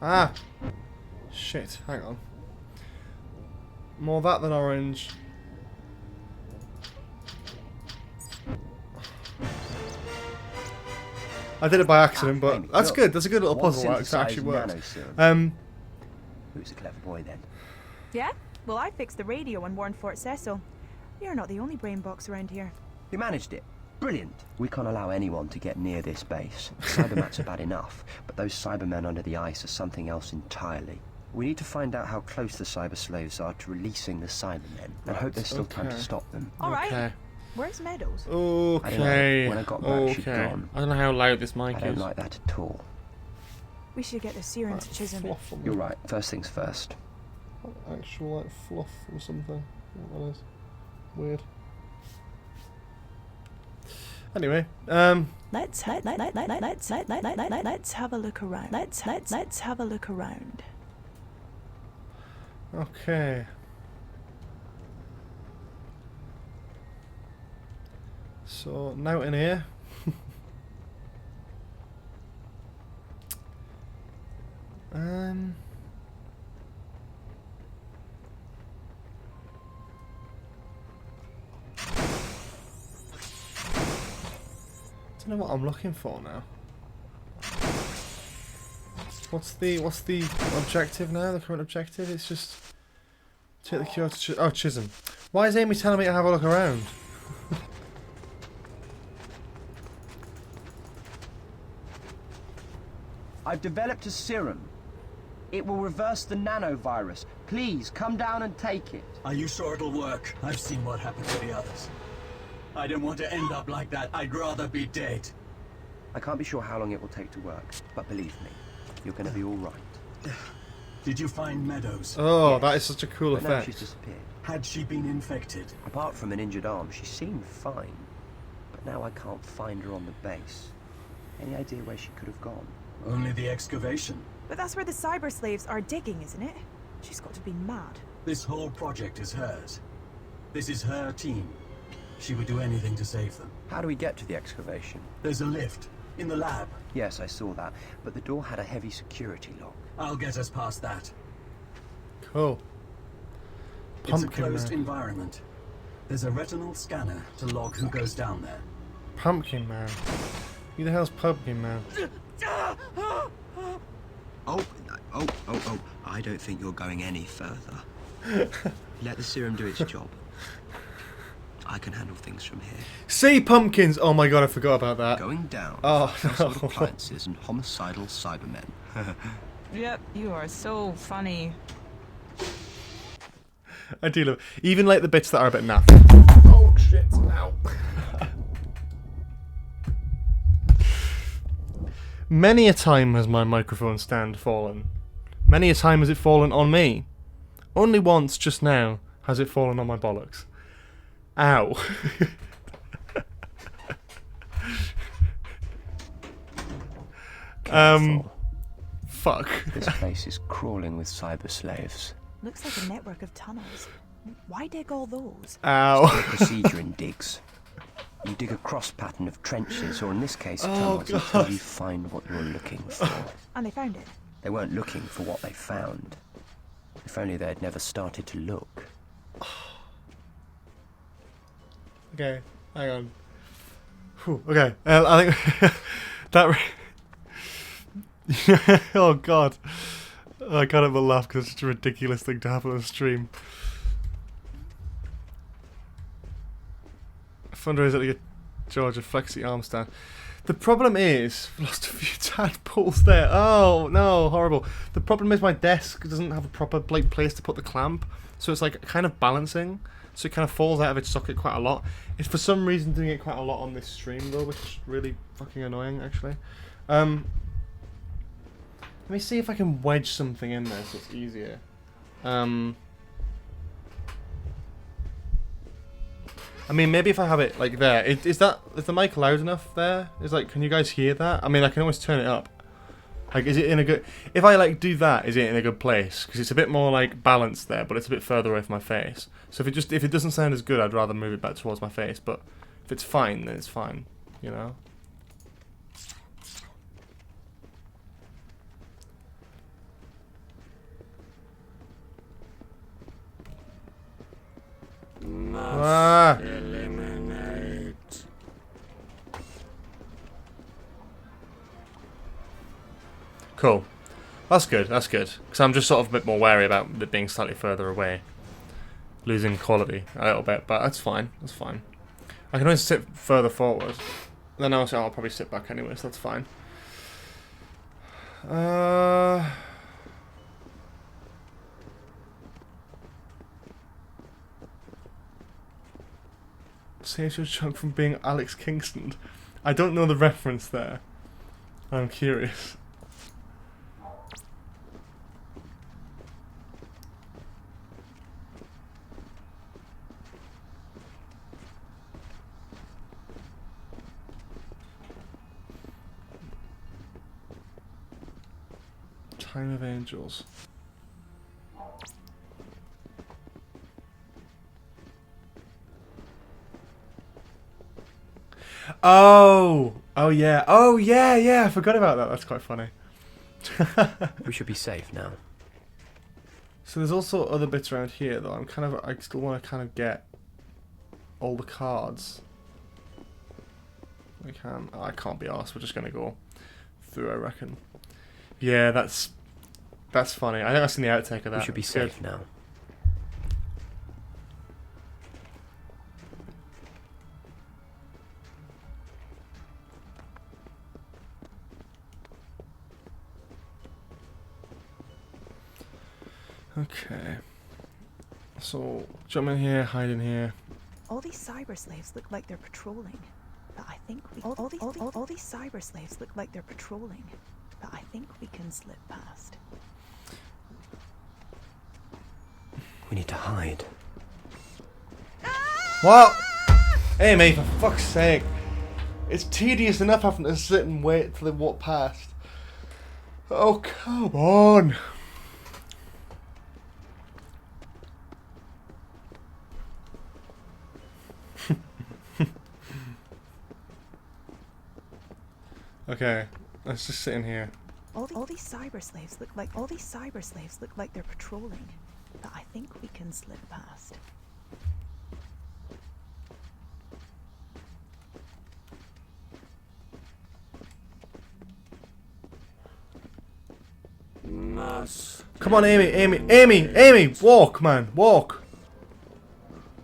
Ah! Shit, hang on. More that than orange. I did it by accident, but that's good. That's a good little puzzle work. It actually works.
Who's a clever boy then?
Yeah? Well, I fixed the radio and warned Fort Cecil. You're not the only brain box around here.
You managed it. Brilliant. We can't allow anyone to get near this base. Cybermats are bad enough, but those Cybermen under the ice are something else entirely.
We need to find out how close the cyber slaves are to releasing the Cybermen, and hope there's still time to stop them.
All right. Where's Meadows?
Okay.
I don't know. When I got back, she'd
Okay.
gone.
I don't know how loud this mic is.
I don't like that at all.
We should get the serum to Chisholm.
You're right. First things first.
Actual like fluff or something. What that is. Weird. Anyway,
Let's have a look around. Let's have a look around.
Okay. So now in here. I don't know what I'm looking for now. What's the objective now? The current objective? It's just take the cure to Chisholm. Why is Amy telling me to have a look around?
I've developed a serum. It will reverse the nanovirus. Please, come down and take it.
Are you sure it'll work? I've seen what happened to the others. I don't want to end up like that. I'd rather be dead.
I can't be sure how long it will take to work, but believe me, you're going to be all right.
Did you find Meadows?
Oh,
yes.
that is such a cool
But now
effect.
she's disappeared.
Had she been infected?
Apart from an injured arm, she seemed fine. But now I can't find her on the base. Any idea where she could have gone?
Only the excavation.
But that's where the cyber slaves are digging, isn't it? She's got to be mad.
This whole project is hers. This is her team. She would do anything to save them.
How do we get to the excavation?
There's a lift. In the lab.
Yes, I saw that. But the door had a heavy security lock.
I'll get us past that.
Cool.
It's a closed environment. There's a retinal scanner to log who goes down there.
Pumpkin Man. Who the hell's Pumpkin Man?
Oh, I don't think you're going any further. Let the serum do its job. I can handle things from here.
See pumpkins! Oh my god, I forgot about that.
Going down.
Oh,
household
no.
appliances and homicidal Cybermen.
Yep, you are so funny.
I do love even like the bits that are a bit naff. Oh shit! Ow. Many a time has my microphone stand fallen. Many a time has it fallen on me. Only once, just now, has it fallen on my bollocks. Ow. Fuck.
This place is crawling with cyber slaves.
Looks like a network of tunnels. Why dig all those?
Ow.
It's a procedure in digs. You dig a cross pattern of trenches, or in this case, tunnels, until you find what you're looking for.
And they found it.
They weren't looking for what they found. If only they had never started to look.
Okay, hang on. Whew, okay, I think that. Oh god, I can't even laugh because it's such a ridiculous thing to happen on stream. Fundraiser to get George a flexi arm stand. The problem is, I've lost a few tadpoles there. Oh no, horrible. The problem is my desk doesn't have a proper place to put the clamp, so it's like kind of balancing. So it kind of falls out of its socket quite a lot. It's for some reason doing it quite a lot on this stream though, which is really fucking annoying actually. Let me see if I can wedge something in there so it's easier. I mean, maybe if I have it like there, is the mic loud enough there? Can you guys hear that? I mean, I can always turn it up. Like, is it in a good? If I like do that, is it in a good place? Because it's a bit more like balanced there, but it's a bit further away from my face. So if it doesn't sound as good, I'd rather move it back towards my face. But if it's fine, then it's fine. You know.
Must eliminate.
Cool. That's good, that's good. Because I'm just sort of a bit more wary about it being slightly further away. Losing quality a little bit, but that's fine, that's fine. I can always sit further forward. Then also I'll probably sit back anyway, so that's fine. Saves your chunk from being Alex Kingston. I don't know the reference there. I'm curious. Time of Angels. Oh yeah, I forgot about that. That's quite funny.
We should be safe now.
So there's also other bits around here though. I still want to kind of get all the cards. I can't be arsed. We're just gonna go through, I reckon. Yeah, that's funny. I think I've seen the outtake of that.
We should be safe now.
Okay. So, jump in here, hide in here.
All these cyber slaves look like they're patrolling, but I think we all these cyber slaves look like they're patrolling, but I think we can slip past.
We need to hide.
What? Hey mate, for fuck's sake. It's tedious enough having to sit and wait till they walk past. Oh, come on. Okay, let's just sit in here.
All these cyber slaves look like they're patrolling, but I think we can slip past.
Come on, Amy, walk, man, walk.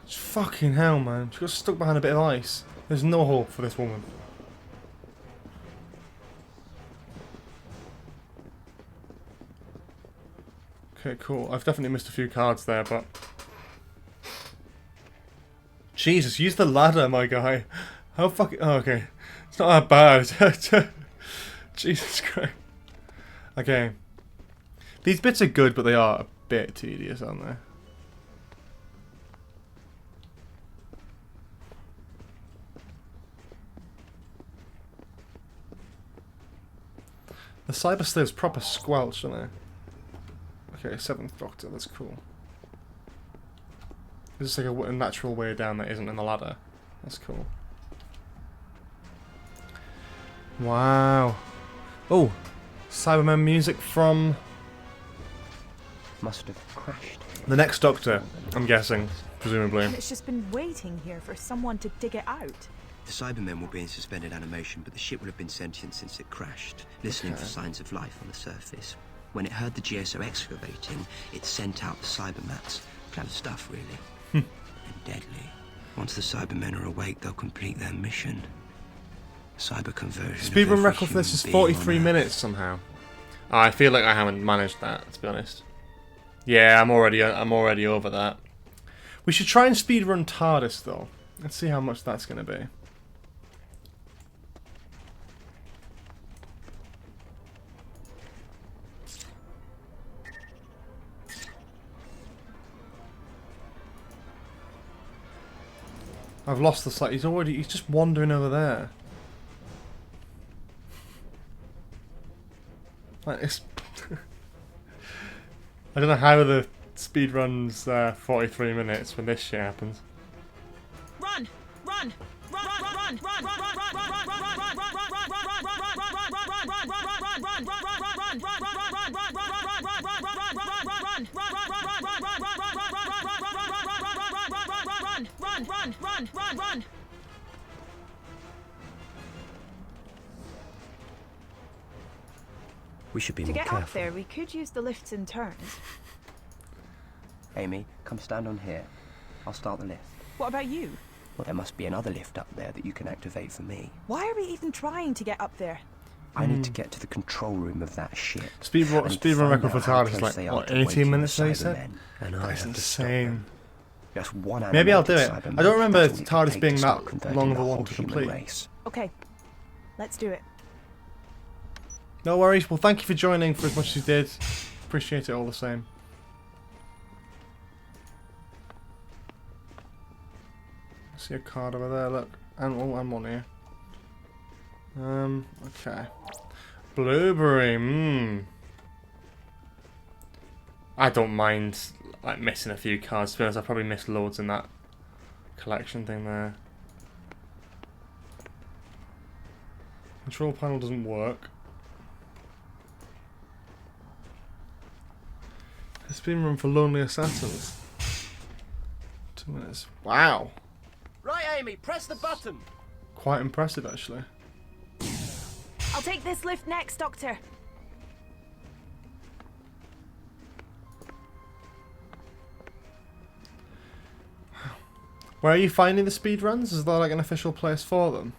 It's fucking hell, man. She got stuck behind a bit of ice. There's no hope for this woman. Okay, cool. I've definitely missed a few cards there, but... Jesus, use the ladder, my guy. How fucking... Oh, okay. It's not that bad. Jesus Christ. Okay. These bits are good, but they are a bit tedious, aren't they? The cyber slave's proper squelch, aren't they? Okay, 7th Doctor, that's cool. There's just like a natural way down that isn't in the ladder. That's cool. Wow. Oh, Cybermen music from...
Must have crashed.
The next Doctor, I'm guessing, presumably.
And it's just been waiting here for someone to dig it out.
The Cybermen will be in suspended animation, but the ship will have been sentient since it crashed, listening for signs of life on the surface. When it heard the GSO excavating, it sent out the Cybermats. Clever stuff, really. And deadly. Once the Cybermen are awake, they'll complete their mission. Cyber conversion.
Speedrun record for this is 43 minutes somehow. Oh, I feel like I haven't managed that, to be honest. Yeah, I'm already over that. We should try and speedrun Tardis though. Let's see how much that's going to be. I've lost the sight. He's just wandering over there. Like it's I don't know how the speed runs 43 minutes when this shit happens.
Run! Run! Run! Run! Run! Run! Run!
We should be
To
more
get
careful.
up there, we could use the lifts and turns.
Amy, come stand on here. I'll start the lift.
What about you?
Well, there must be another lift up there that you can activate for me.
Why are we even trying to get up there?
I need to get to the control room of that ship.
Speedrun record for Tardis is like, what, 18 minutes, they said?
And
That's insane.
Just one
Maybe I'll do
animated
it.
Cyberman.
I don't remember
That's all it can
TARDIS
take
being
to start
that
converting
long of
the
a one
whole
to
human
complete.
race.
Okay, let's do it.
No worries. Well, thank you for joining for as much as you did. Appreciate it all the same. I see a card over there, look. And, oh, and one here. Okay. Blueberry, I don't mind, like, missing a few cards. To be honest, I probably missed loads in that collection thing there. Control panel doesn't work. It's been run for Lonely Assassins. 2 minutes. Wow.
Right, Amy, press the button.
Quite impressive, actually.
I'll take this lift next, Doctor.
Where are you finding the speed runs? Is there like an official place for them?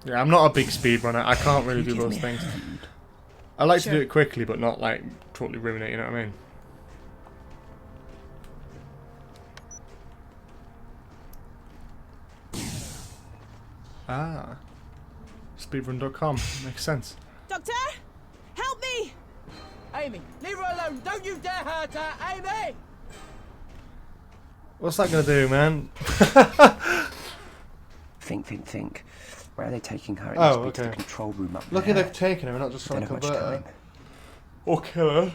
Yeah, I'm not a big speed runner. I can't really do those things. I like to do it quickly, but not like totally ruin it. You know what I mean? Ah, speedrun.com makes sense.
Doctor, help me!
Amy, leave her alone. Don't you dare hurt her, Amy!
What's that gonna do, man?
Think. Where are they taking her? It
Oh,
must be to
okay.
the control room up
Lucky
there.
they've taken her, not just trying to
Don't have much
convert her.
time.
Or kill her.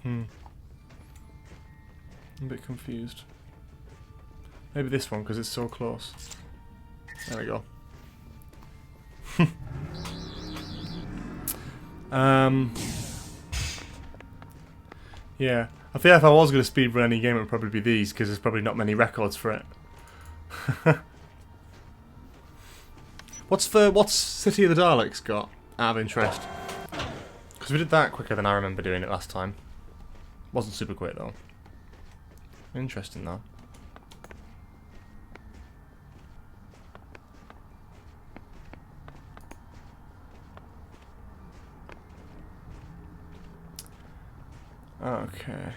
I'm a bit confused. Maybe this one, because it's so close. There we go. Yeah. I feel if I was going to speedrun any game, it would probably be these, because there's probably not many records for it. What's City of the Daleks got, out of interest? Because we did that quicker than I remember doing it last time. Wasn't super quick, though. Interesting, though. Okay.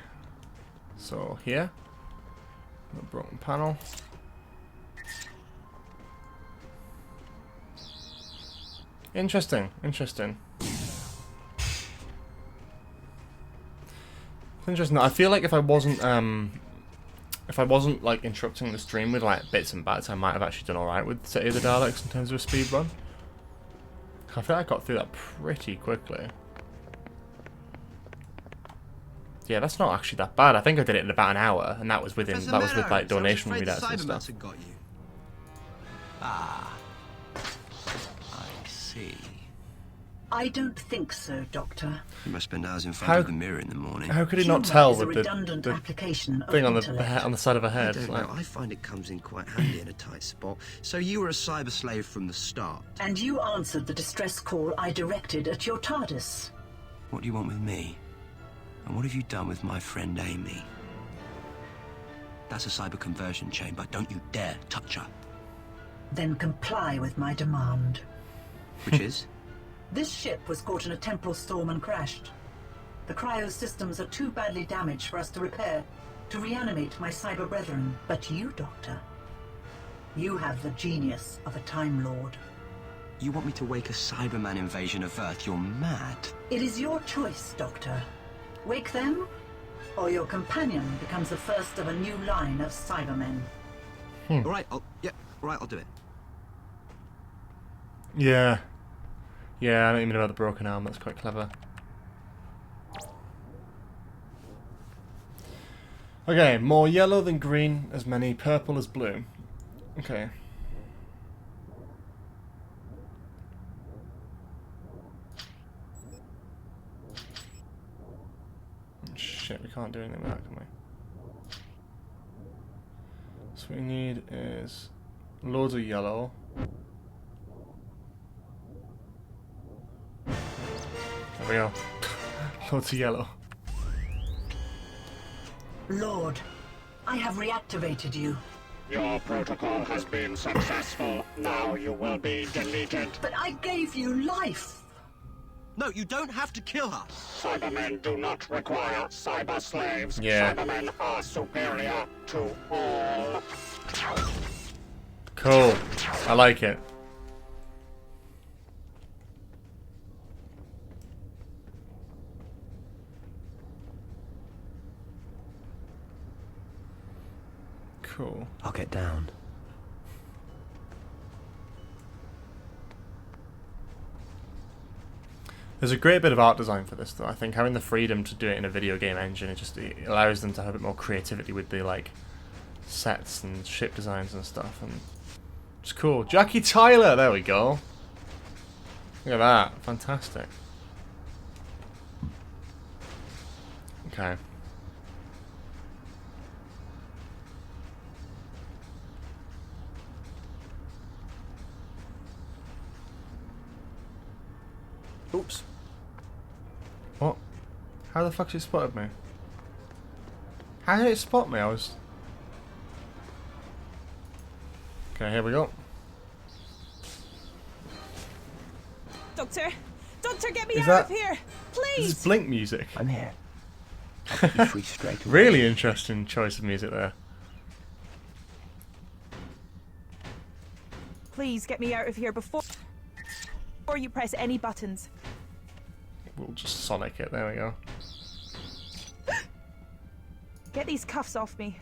So, here. A broken panel. Interesting. Interesting. Interesting. I feel like if I wasn't like interrupting the stream with like bits and bats, I might have actually done alright with City of the Daleks in terms of a speed run. I feel like I got through that pretty quickly. Yeah, that's not actually that bad. I think I did it in about an hour, and that was with like donation readouts and stuff.
Got you. Ah, I see.
I don't think so, Doctor.
You must spend hours in front of the mirror in the morning.
How could he not tell
Humour
with
is a
the
redundant application of
thing on
intellect.
the side of her
I
head?
don't
Like,
know. I find it comes in quite handy in a tight spot. So you were a cyber slave from the start.
And you answered the distress call I directed at your Tardis.
What do you want with me? And what have you done with my friend Amy? That's a cyber conversion chamber. Don't you dare touch her.
Then comply with my demand.
Which is?
This ship was caught in a temporal storm and crashed. The cryo systems are too badly damaged for us to repair, to reanimate my cyber brethren. But you, Doctor, you have the genius of a Time Lord.
You want me to wake a Cyberman invasion of Earth? You're mad.
It is your choice, Doctor. Wake them, or your companion becomes the first of a new line of Cybermen.
All right, I'll do it.
yeah. Yeah, I don't even know about the broken arm. That's quite clever. Okay, more yellow than green, as many purple as blue. Okay. Shit, we can't do anything with that, can we? So what we need is loads of yellow. we go. Loads of yellow.
Lord, I have reactivated you.
Your protocol has been successful. Now you will be deleted.
But I gave you life.
No, you don't have to kill us.
Cybermen do not require cyber slaves.
Yeah.
Cybermen are superior to all.
Cool. I like it. Cool.
I'll get down.
There's a great bit of art design for this, though. I think having the freedom to do it in a video game engine, it allows them to have a bit more creativity with the like sets and ship designs and stuff, and it's cool. Jackie Tyler, there we go. Look at that, fantastic. Okay.
Oops.
What? How the fuck's it spotted me? How did it spot me? I was... Okay, here we go.
Doctor! Doctor, get me
Is
out
that-
of here!
This
Please!
is Blink music.
I'm here. I'll get you free straight away.
Really interesting choice of music there.
Please get me out of here before you press any buttons.
We'll just Sonic it. There we go.
Get these cuffs off me.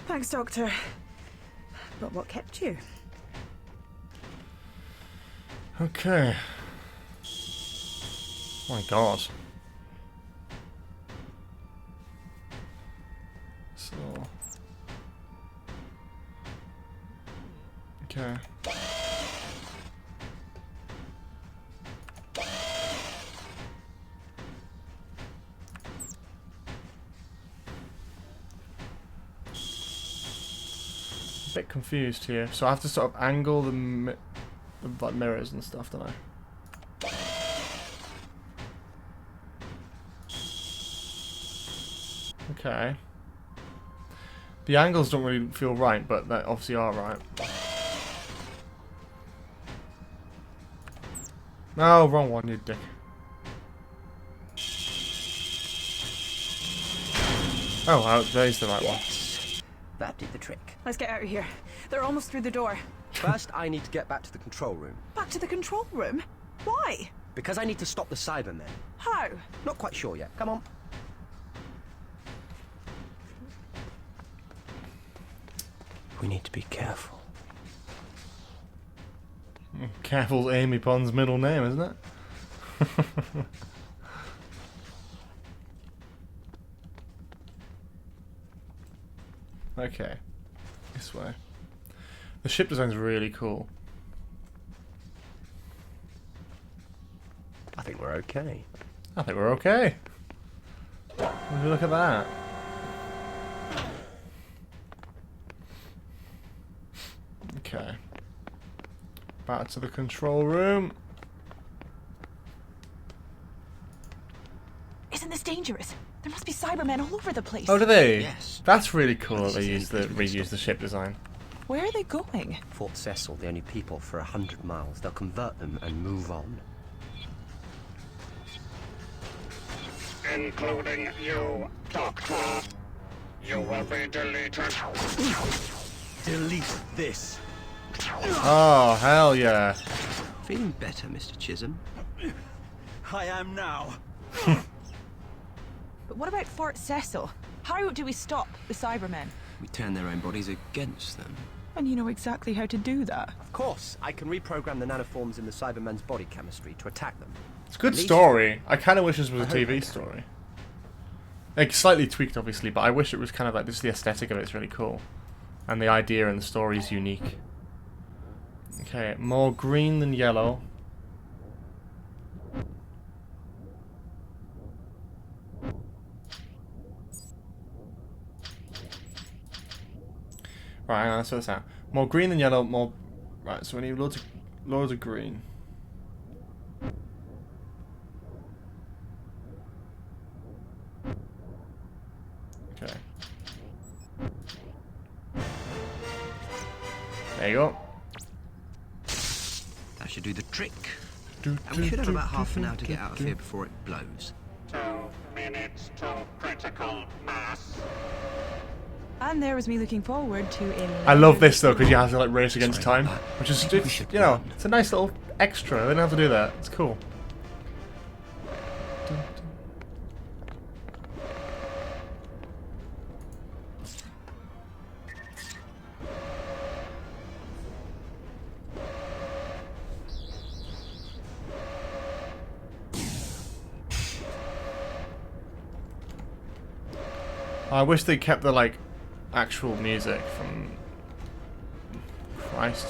Thanks, Doctor. But what kept you?
Okay. My God. So. Okay. A bit confused here, so I have to sort of angle the like mirrors and stuff, don't I? Okay. The angles don't really feel right, but they obviously are right. No, wrong one, you dick. Oh, there's the right one.
That did the trick.
Let's get out of here. They're almost through the door.
First, I need to get back to the control room.
Back to the control room? Why?
Because I need to stop the Cybermen.
How?
Not quite sure yet. Come on.
We need to be careful.
Careful's Amy Pond's middle name, isn't it? Okay. This way. The ship design's really cool.
I think we're okay.
I think we're okay. Look at that. Okay. Back to the control room.
Isn't this dangerous? There must be Cybermen all over the place.
Oh, do they?
Yes.
That's really cool that they reuse the ship design.
Where are they going?
Fort Cecil, the only people for 100 miles. They'll convert them and move on.
Including you, Doctor. You will be deleted.
Delete this.
Oh, hell yeah.
Feeling better, Mr. Chisholm?
I am now.
But what about Fort Cecil? How do we stop the Cybermen?
We turn their own bodies against them.
And you know exactly how to do that.
Of course, I can reprogram the nanoforms in the Cybermen's body chemistry to attack them.
It's a good story. I kind of wish this was a TV story. Like, slightly tweaked, obviously, but I wish it was kind of like, the aesthetic of it's really cool. And the idea and the story is unique. Okay, more green than yellow. Right, hang on, let's sort this out. More green than yellow, more... Right, so we need loads of green. Okay. There you go.
That should do the trick. And we should have about half an hour to get out of here before it blows.
2 minutes to critical mass.
And there was me looking forward to a...
I love this though, because you have to like race against time, which is, it's, you know, it's a nice little extra. They don't have to do that. It's cool. I wish they kept the like actual music from... Christ.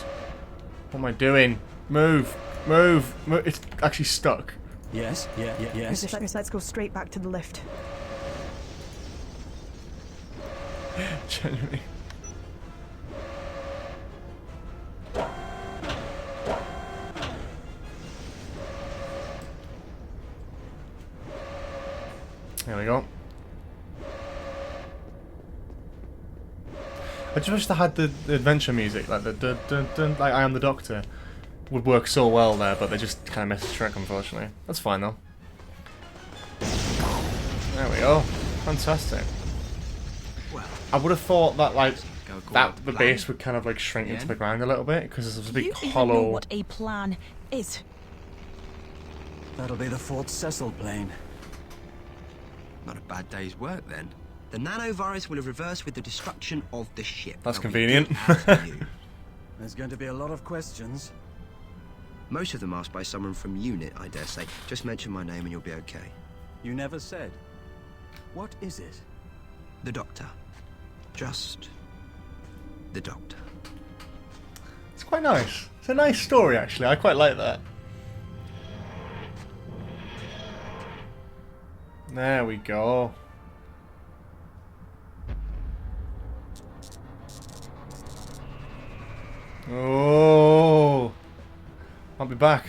What am I doing? Move! Move! Move. It's actually stuck.
Yes, yes.
Let's go straight back to the lift.
Genuinely. There we go. I just wish they had the adventure music, like the dun dun dun, like I Am the Doctor, would work so well there, but they just kind of missed the trick, unfortunately. That's fine though. There we go. Fantastic. I would have thought that like the base would kind of like shrink into the ground a little bit because there's a big hollow.
You know what a plan is.
That'll be the Fort Cecil plane.
Not a bad day's work then. The nanovirus will have reversed with the destruction of the ship.
That's convenient.
There's going to be a lot of questions.
Most of them asked by someone from UNIT, I dare say. Just mention my name and you'll be okay.
You never said. What is it?
The Doctor. Just... the Doctor.
It's quite nice. It's a nice story, actually. I quite like that. There we go. Oh, I'll be back.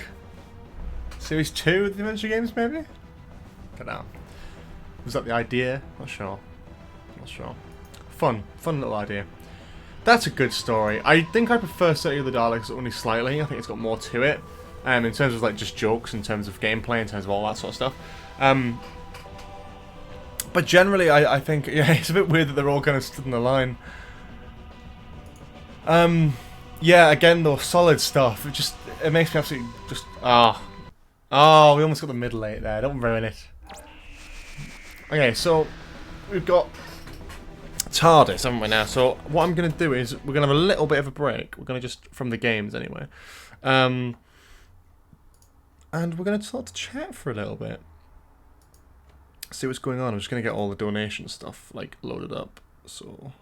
Series 2 of the adventure games, maybe? I don't know. Was that the idea? Not sure. Not sure. Fun little idea. That's a good story. I think I prefer City of the Daleks only slightly. I think it's got more to it, in terms of like just jokes, in terms of gameplay, in terms of all that sort of stuff. But generally, I think yeah, it's a bit weird that they're all kind of stood in a line. Yeah, again though, solid stuff. It makes me absolutely just oh, we almost got the middle 8 there. Don't ruin it. Okay, so we've got Tardis, haven't we now? So what I'm gonna do is we're gonna have a little bit of a break. We're gonna just from the games anyway, and we're gonna start to chat for a little bit. See what's going on. I'm just gonna get all the donation stuff like loaded up. So,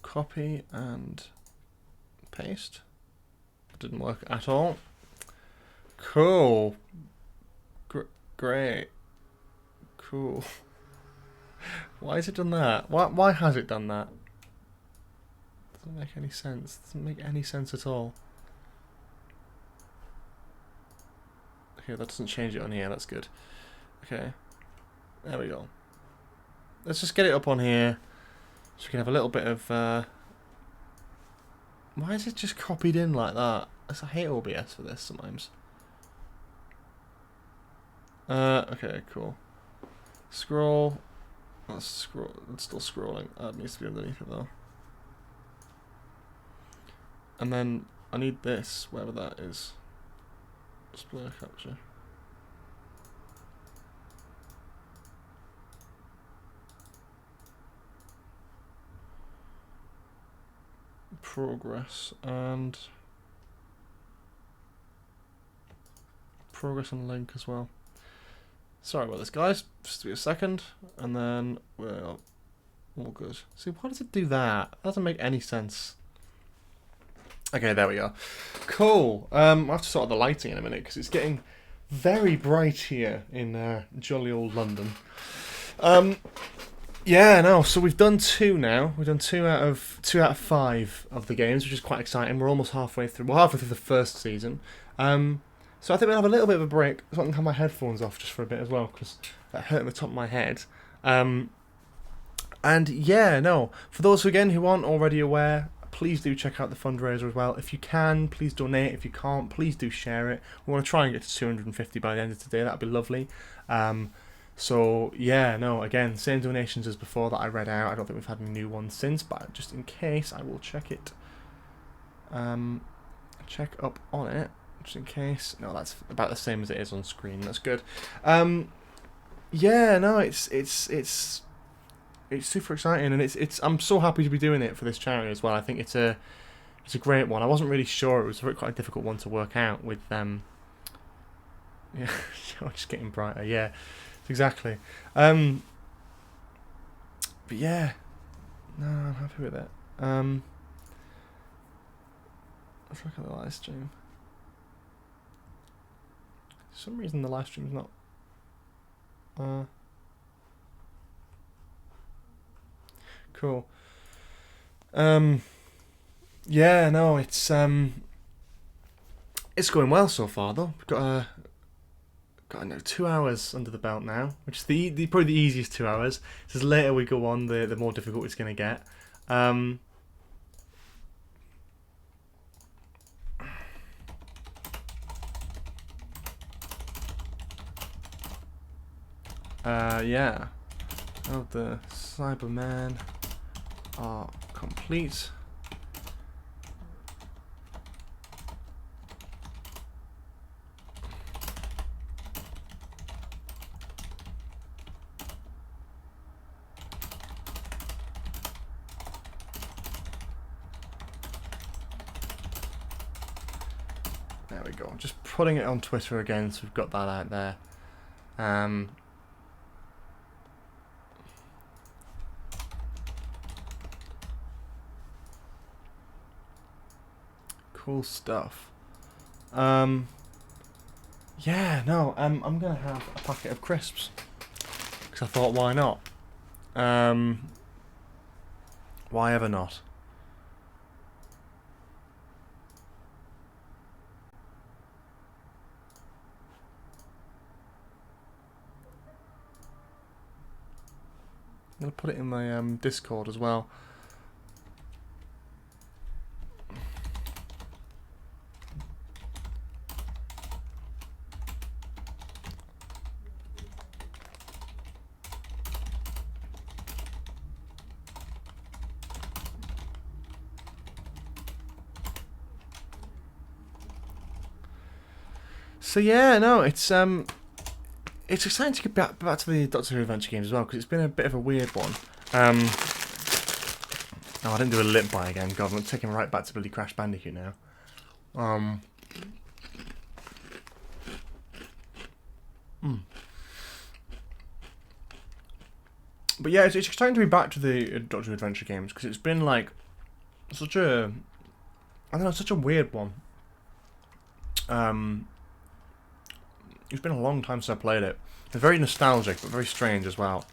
copy and paste. That didn't work at all. Cool. Great. Cool. Why has it done that? Why has it done that? Doesn't make any sense. Doesn't make any sense at all. Okay, that doesn't change it on here. That's good. Okay. There we go. Let's just get it up on here so we can have a little bit of... Why is it just copied in like that? I hate OBS for this sometimes. Okay, cool. Scroll. Let's scroll. It's still scrolling. That needs to be underneath it though. And then I need this, wherever that is. Display capture. Progress and link as well. Sorry about this, guys. Just be a second, and then we're all good. See, why does it do that? That doesn't make any sense. Okay, there we are. Cool. I'll have to sort out the lighting in a minute because it's getting very bright here in jolly old London. Yeah, no. So we've done 2 now. We've done 2 out of 5 of the games, which is quite exciting. We're almost halfway through. We're halfway through the first season. So I think we'll have a little bit of a break, so I can have my headphones off just for a bit as well, because that hurt the top of my head. And yeah, no. For those again who aren't already aware, please do check out the fundraiser as well. If you can, please donate. If you can't, please do share it. We want to try and get to 250 by the end of today. That'd be lovely. So yeah, no, again, same donations as before that I read out. I don't think we've had any new ones since, but just in case, I will check it. Check up on it, just in case. No, that's about the same as it is on screen. That's good. Yeah, no, it's super exciting, and I'm so happy to be doing it for this charity as well. I think it's a great one. I wasn't really sure. It was quite a difficult one to work out with. Yeah, just getting brighter. Yeah. Exactly. But yeah, no, I'm happy with it. Let's look at the live stream. For some reason the live stream's not cool. Yeah, no, it's going well so far though. We've got 2 hours under the belt now, which is probably the easiest 2 hours. So as later we go on, the more difficult it's going to get. Yeah. Oh, the Cybermen are complete. There we go. Just putting it on Twitter again, so we've got that out there. Cool stuff. Yeah, no, I'm gonna have a packet of crisps because I thought, why not? Why ever not? I'm going to put it in my Discord as well. So yeah, no, it's exciting to get back to the Doctor Who adventure games as well, because it's been a bit of a weird one. Oh, I didn't do a lip buy again. God, I'm taking right back to bloody Crash Bandicoot now. But yeah, it's exciting to be back to the Doctor Who adventure games, because it's been like such a, I don't know, such a weird one. It's been a long time since I played it. It's very nostalgic, but very strange as well.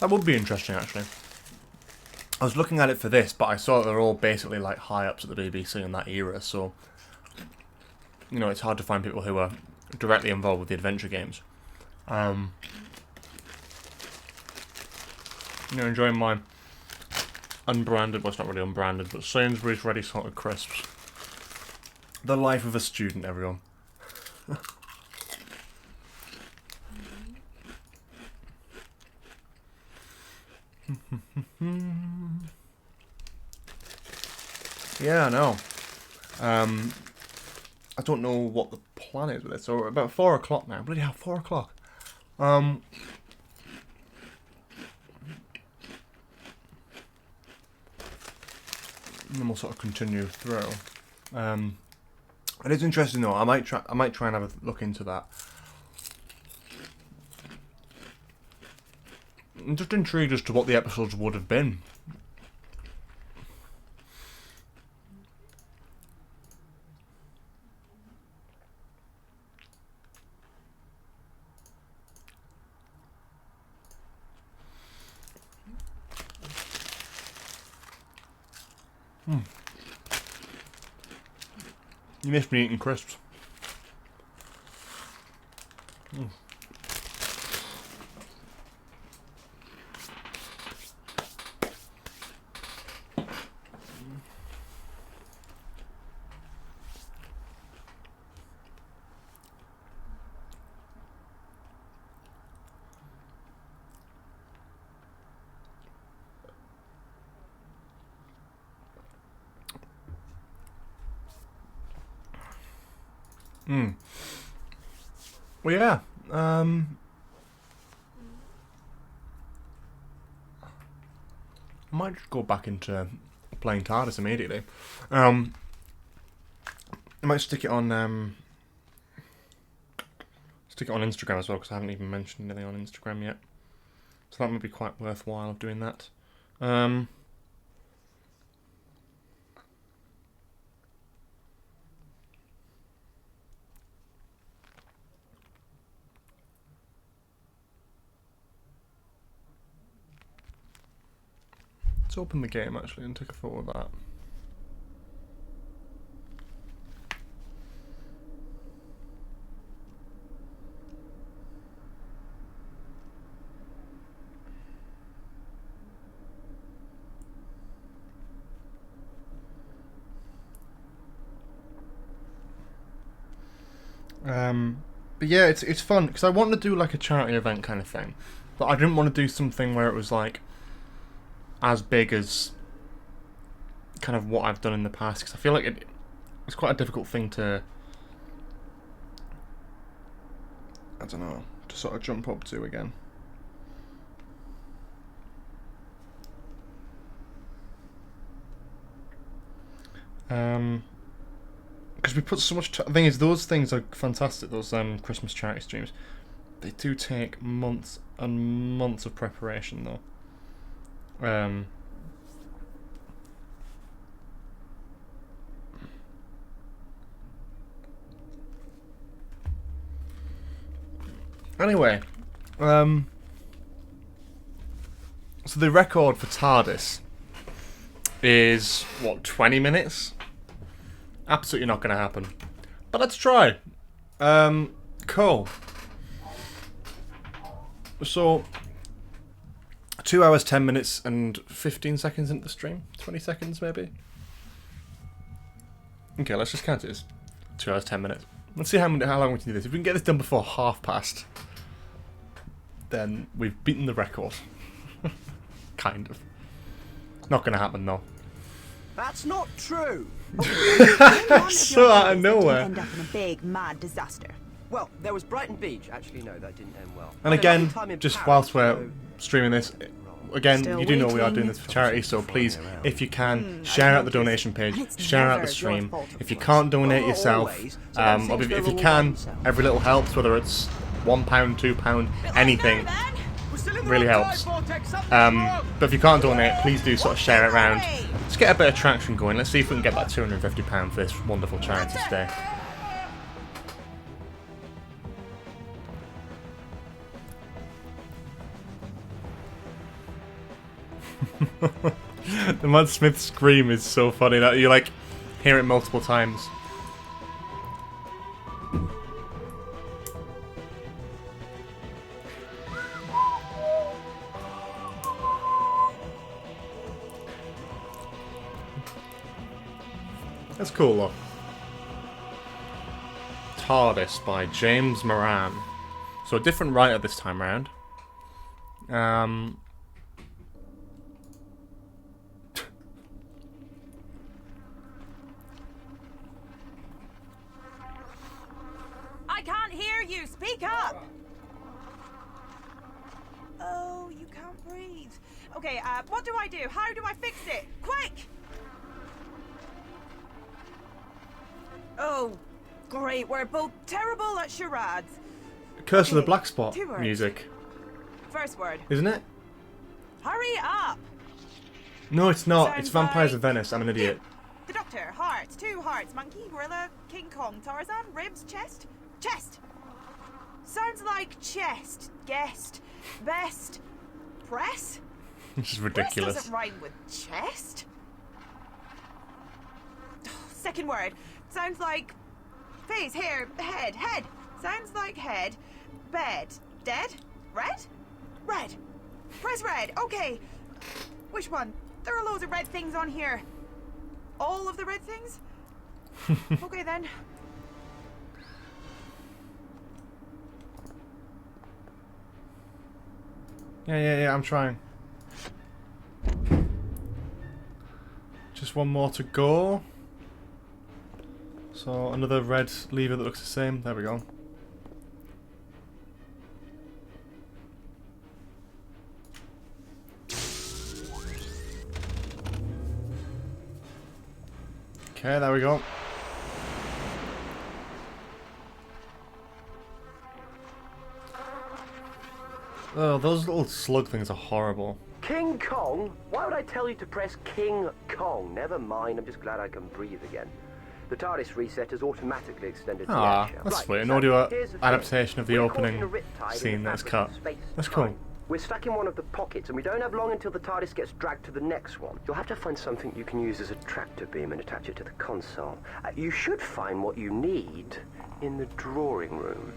That would be interesting, actually. I was looking at it for this, but I saw that they're all basically like high-ups at the BBC in that era, so you know, it's hard to find people who are directly involved with the adventure games. You know, enjoying my unbranded, well, it's not really unbranded, but Sainsbury's ready salted crisps. The life of a student, everyone. Yeah, I know. I don't know what the plan is with it. So about 4 o'clock now. Bloody hell, 4 o'clock. And then we'll sort of continue through. It is interesting though. I might try and have a look into that. I'm just intrigued as to what the episodes would have been. You missed me eating crisps. Well, yeah. I might just go back into playing Tardis immediately. I might stick it on Instagram as well, because I haven't even mentioned anything on Instagram yet. So that might be quite worthwhile doing that. Let's open the game actually and take a photo of that. But yeah, it's fun because I want to do like a charity event kind of thing, but I didn't want to do something where it was like as big as kind of what I've done in the past, because I feel like it's quite a difficult thing to, I don't know, to sort of jump up to again. Because we put so much the thing is, those things are fantastic, those Christmas charity streams. They do take months and months of preparation though. Anyway, so the record for Tardis is what, 20 minutes? Absolutely not going to happen. But let's try. Cool. So 2 hours, 10 minutes and 15 seconds into the stream. 20 seconds maybe. Okay, let's just count it as 2 hours, 10 minutes. Let's see how long we can do this. If we can get this done before past, then we've beaten the record. Kind of. Not going to happen though.
That's not true.
So out of nowhere.
End up in a big, mad disaster.
Well, there was Brighton Beach. Actually, no, that didn't end well.
And again, just whilst we're streaming this, again, you do know we are doing this for charity, so please, if you can, share out the donation page, share out the stream. If you can't donate yourself, or if you can, every little helps, whether it's £1, £2, anything really helps. But if you can't donate, please do sort of share it around. Let's get a bit of traction going. Let's see if we can get that £250 for this wonderful charity today. The Matt Smith scream is so funny that you like hear it multiple times. That's cool though. Tardis by James Moran. So a different writer this time around.
I can't hear you. Speak up. Oh, you can't breathe. Okay, what do I do? How do I fix it? Quick! Oh, great. We're both terrible at charades.
Curse of the Black Spot music.
First word.
Isn't it?
Hurry up!
No, it's not.
Sounds
It's Vampires
like-
of Venice. I'm an idiot.
The Doctor, hearts, 2 hearts, monkey, gorilla, King Kong, Tarzan, ribs, chest, chest. Sounds like chest, guest, best, press.
This is
Press
ridiculous.
doesn't rhyme with chest. Second word. Sounds like face, hair, head, head. Sounds like head, bed, dead, red, red. Press red. Okay. Which one? There are loads of red things on here. All of the red things? Okay then.
Yeah, I'm trying. Just one more to go. So another red lever that looks the same. There we go. Okay, there we go. Oh, those little slug things are horrible.
King Kong? Why would I tell you to press King Kong? Never mind, I'm just glad I can breathe again. The Tardis reset has automatically extended the
Ah,
aperture.
that's
Right,
sweet. An
so
audio
here's the thing.
adaptation of the
We're caught in
opening
a riptide in
scene
the
that's
fabric
cut.
of space
That's
and
cool.
time. We're stuck in one of the pockets, and we don't have long until the Tardis gets dragged to the next one. You'll have to find something you can use as a tractor beam and attach it to the console. You should find what you need in the drawing room.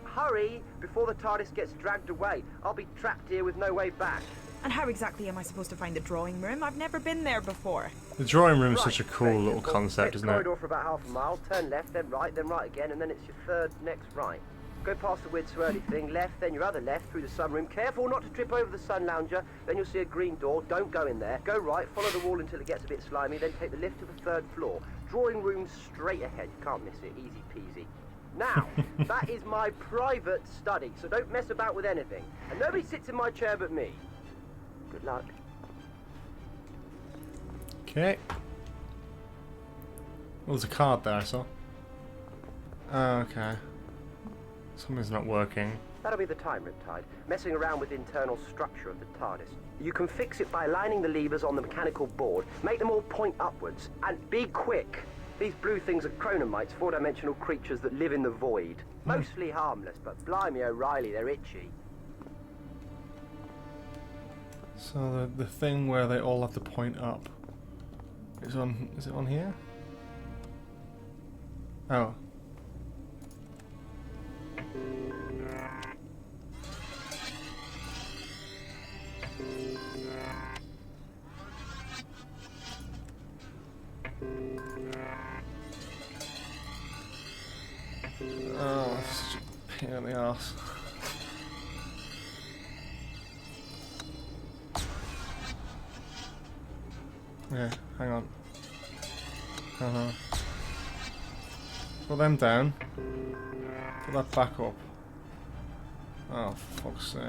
Hurry, before the Tardis gets dragged away. I'll be trapped here with no way back.
And how exactly am I supposed to find the drawing room? I've never been there before.
The drawing room is
Right,
such a cool
very
little
simple.
concept,
Take
isn't
the
it?
corridor for about half a mile, turn left, then right again, and then it's your third next right. Go past the weird swirly thing, left, then your other left through the sunroom. Careful not to trip over the sun lounger. Then you'll see a green door. Don't go in there. Go right, follow the wall until it gets a bit slimy, then take the lift to the 3rd floor. Drawing room straight ahead. You can't miss it. Easy peasy. Now, that is my private study, so don't mess about with anything. And nobody sits in my chair but me. Good luck.
Okay. Well, there's a card there, I saw. Oh, okay. Something's not working.
That'll be the time riptide, messing around with the internal structure of the TARDIS. You can fix it by aligning the levers on the mechanical board, make them all point upwards, and be quick. These blue things are chronomites, 4-dimensional creatures that live in the void. Mostly harmless, but blimey O'Reilly, they're itchy.
So the thing where they all have to point up is it on here? Oh. Oh, that's such a pain in the arse. Okay, hang on. Put them down. Put that back up. Oh, for fuck's sake.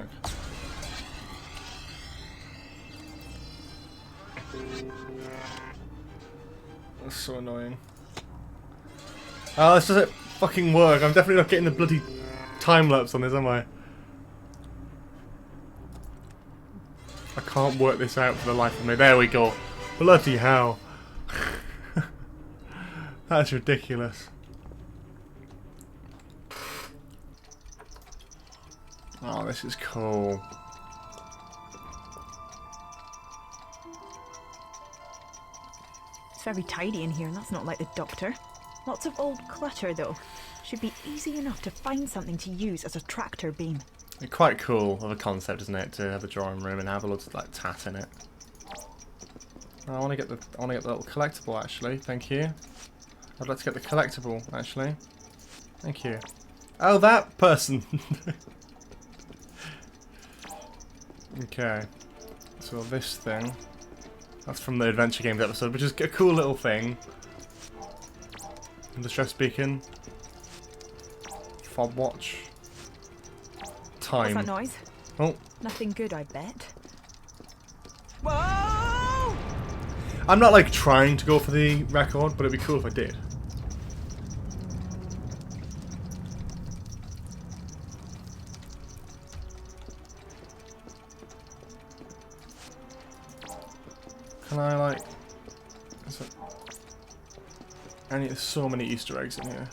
That's so annoying. Oh, this doesn't fucking work. I'm definitely not getting the bloody time lapse on this, am I? I can't work this out for the life of me. There we go. Bloody hell. That's ridiculous. Oh, this is cool.
It's very tidy in here, and that's not like the Doctor. Lots of old clutter, though. Should be easy enough to find something to use as a tractor beam.
It's quite cool of a concept, isn't it, to have the drawing room and have a load of like tat in it. I want to get the little collectible actually. Thank you. I'd like to get the collectible actually. Thank you. Oh, that person. Okay. So this thing. That's from the Adventure Games episode, which is a cool little thing. The stress beacon. Fob watch. Time.
What's that noise?
Oh.
Nothing good, I bet. Whoa!
I'm not like trying to go for the record, but it'd be cool if I did. Can I like... Is it... There's so many Easter eggs in here.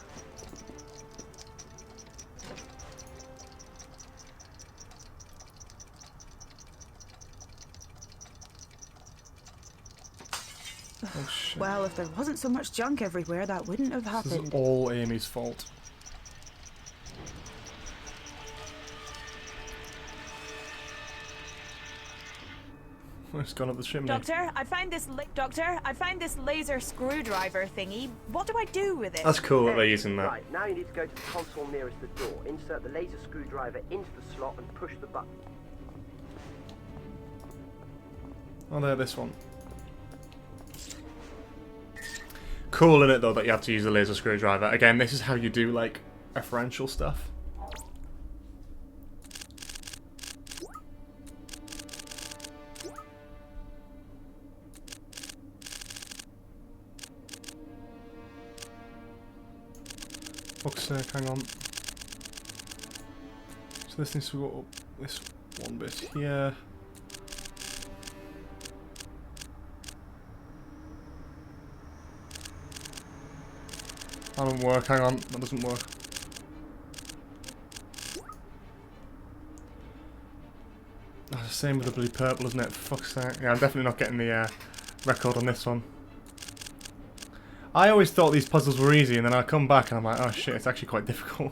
Oh shit.
Well, if there wasn't so much junk everywhere, that wouldn't have
This is
happened.
all Amy's fault. It's gone up the chimney.
Doctor, I find this laser screwdriver thingy. What do I do with it?
That's cool that they're using that.
Right, now you need to go to the console nearest the door. Insert the laser screwdriver into the slot and push the button.
Oh, there, this one. Cool, isn't it, though, that you have to use a laser screwdriver. Again, this is how you do, like, referential stuff. Fuck's sake, hang on. So this needs to go up this one bit here. That doesn't work, hang on, that doesn't work. Oh, same with the blue purple, isn't it? Fuck's sake. Yeah, I'm definitely not getting the record on this one. I always thought these puzzles were easy, and then I come back and I'm like, oh shit, it's actually quite difficult.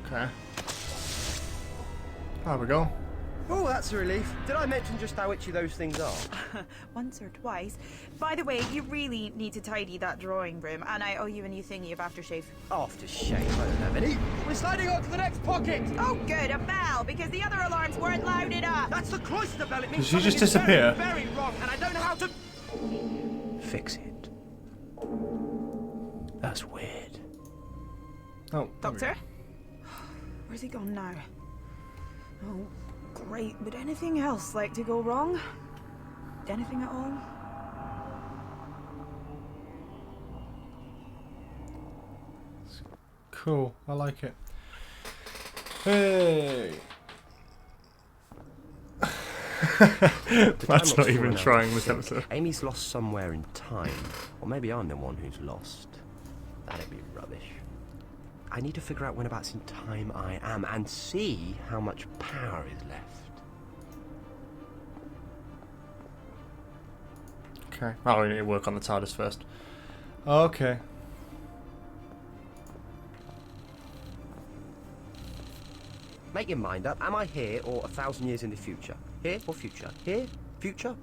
Okay. There we go.
Oh, that's a relief. Did I mention just how itchy those things are?
Once or twice. By the way, you really need to tidy that drawing room, and I owe you a new thingy of aftershave.
Aftershave? I don't have any.
We're sliding on to the next pocket!
Oh, good, a bell, because the other alarms weren't loud enough.
That's the cloister bell. It means
Did she just
something is
disappear?
very, very wrong, and I don't know how to...
Fix it. That's weird.
Oh,
Doctor? Where's he gone now? Oh, great. Would anything else like to go wrong? Anything at all?
Cool, I like it. Hey! That's not even trying this episode.
Amy's lost somewhere in time. Or maybe I'm the one who's lost. That'd be rubbish. I need to figure out whenabouts in time I am and see how much power is left.
Okay. Oh, we need to work on the TARDIS first. Okay.
Make your mind up. Am I here or 1,000 years in the future? Here or future? Here? Future?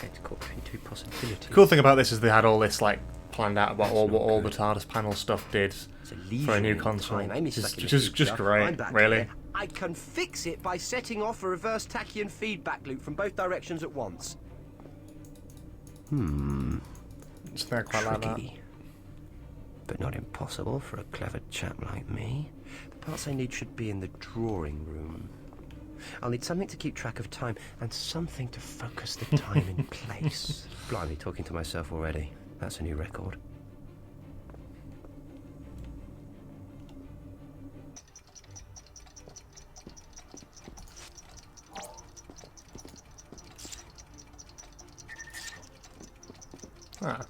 It's got two possibilities.
The cool thing about this is they had all this like planned out about what all the TARDIS panel stuff did for a new console. Just great, really.
I can fix it by setting off a reverse tachyon feedback loop from both directions at once.
It's quite like that.
But not impossible for a clever chap like me. The parts I need should be in the drawing room. I'll need something to keep track of time and something to focus the time in place. Blimey, talking to myself already. That's a new record.
Ah.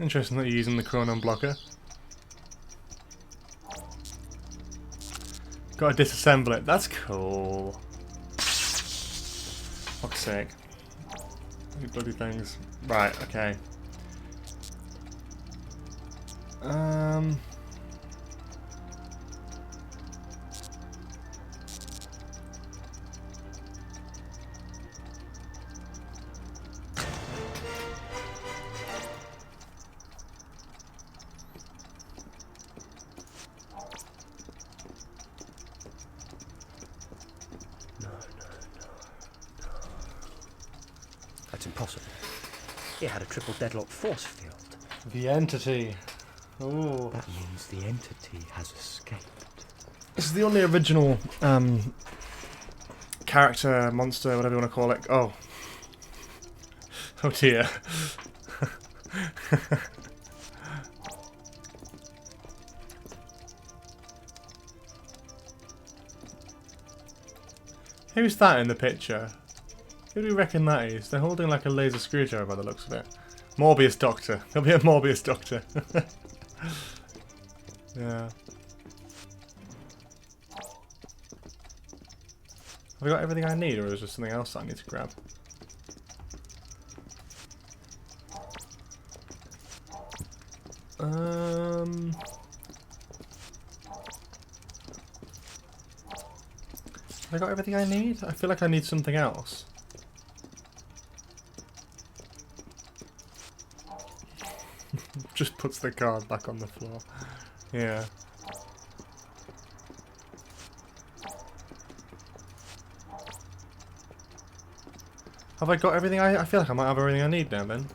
Interesting that you're using the chronon blocker. Gotta disassemble it. That's cool. Fuck's sake. These bloody things. Right, okay.
that's impossible. It had a triple deadlock force field.
The entity. Oh.
That means the entity has escaped.
This is the only original character, monster, whatever you want to call it. Oh. Oh dear. Who's that in the picture? Who do you reckon that is? They're holding like a laser screwdriver by the looks of it. Morbius Doctor. There'll be a Morbius Doctor. Yeah. Have I got everything I need, or is there something else I need to grab? Have I got everything I need? I feel like I need something else. Just puts the card back on the floor. Yeah. Have I got everything I feel like I might have everything I need now then.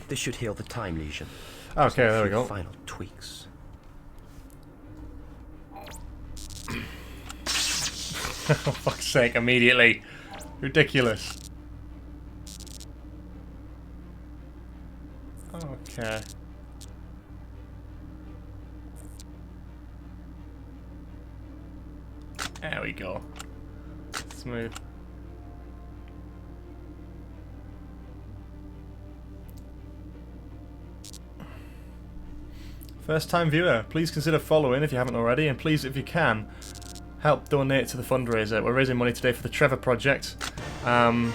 This should heal the time lesion.
Okay, there we go.
Final tweaks.
Oh, fuck's sake, immediately. Ridiculous. Okay. There we go. Smooth. First time viewer, please consider following if you haven't already, and please, if you can, help donate to the fundraiser. We're raising money today for the Trevor project, and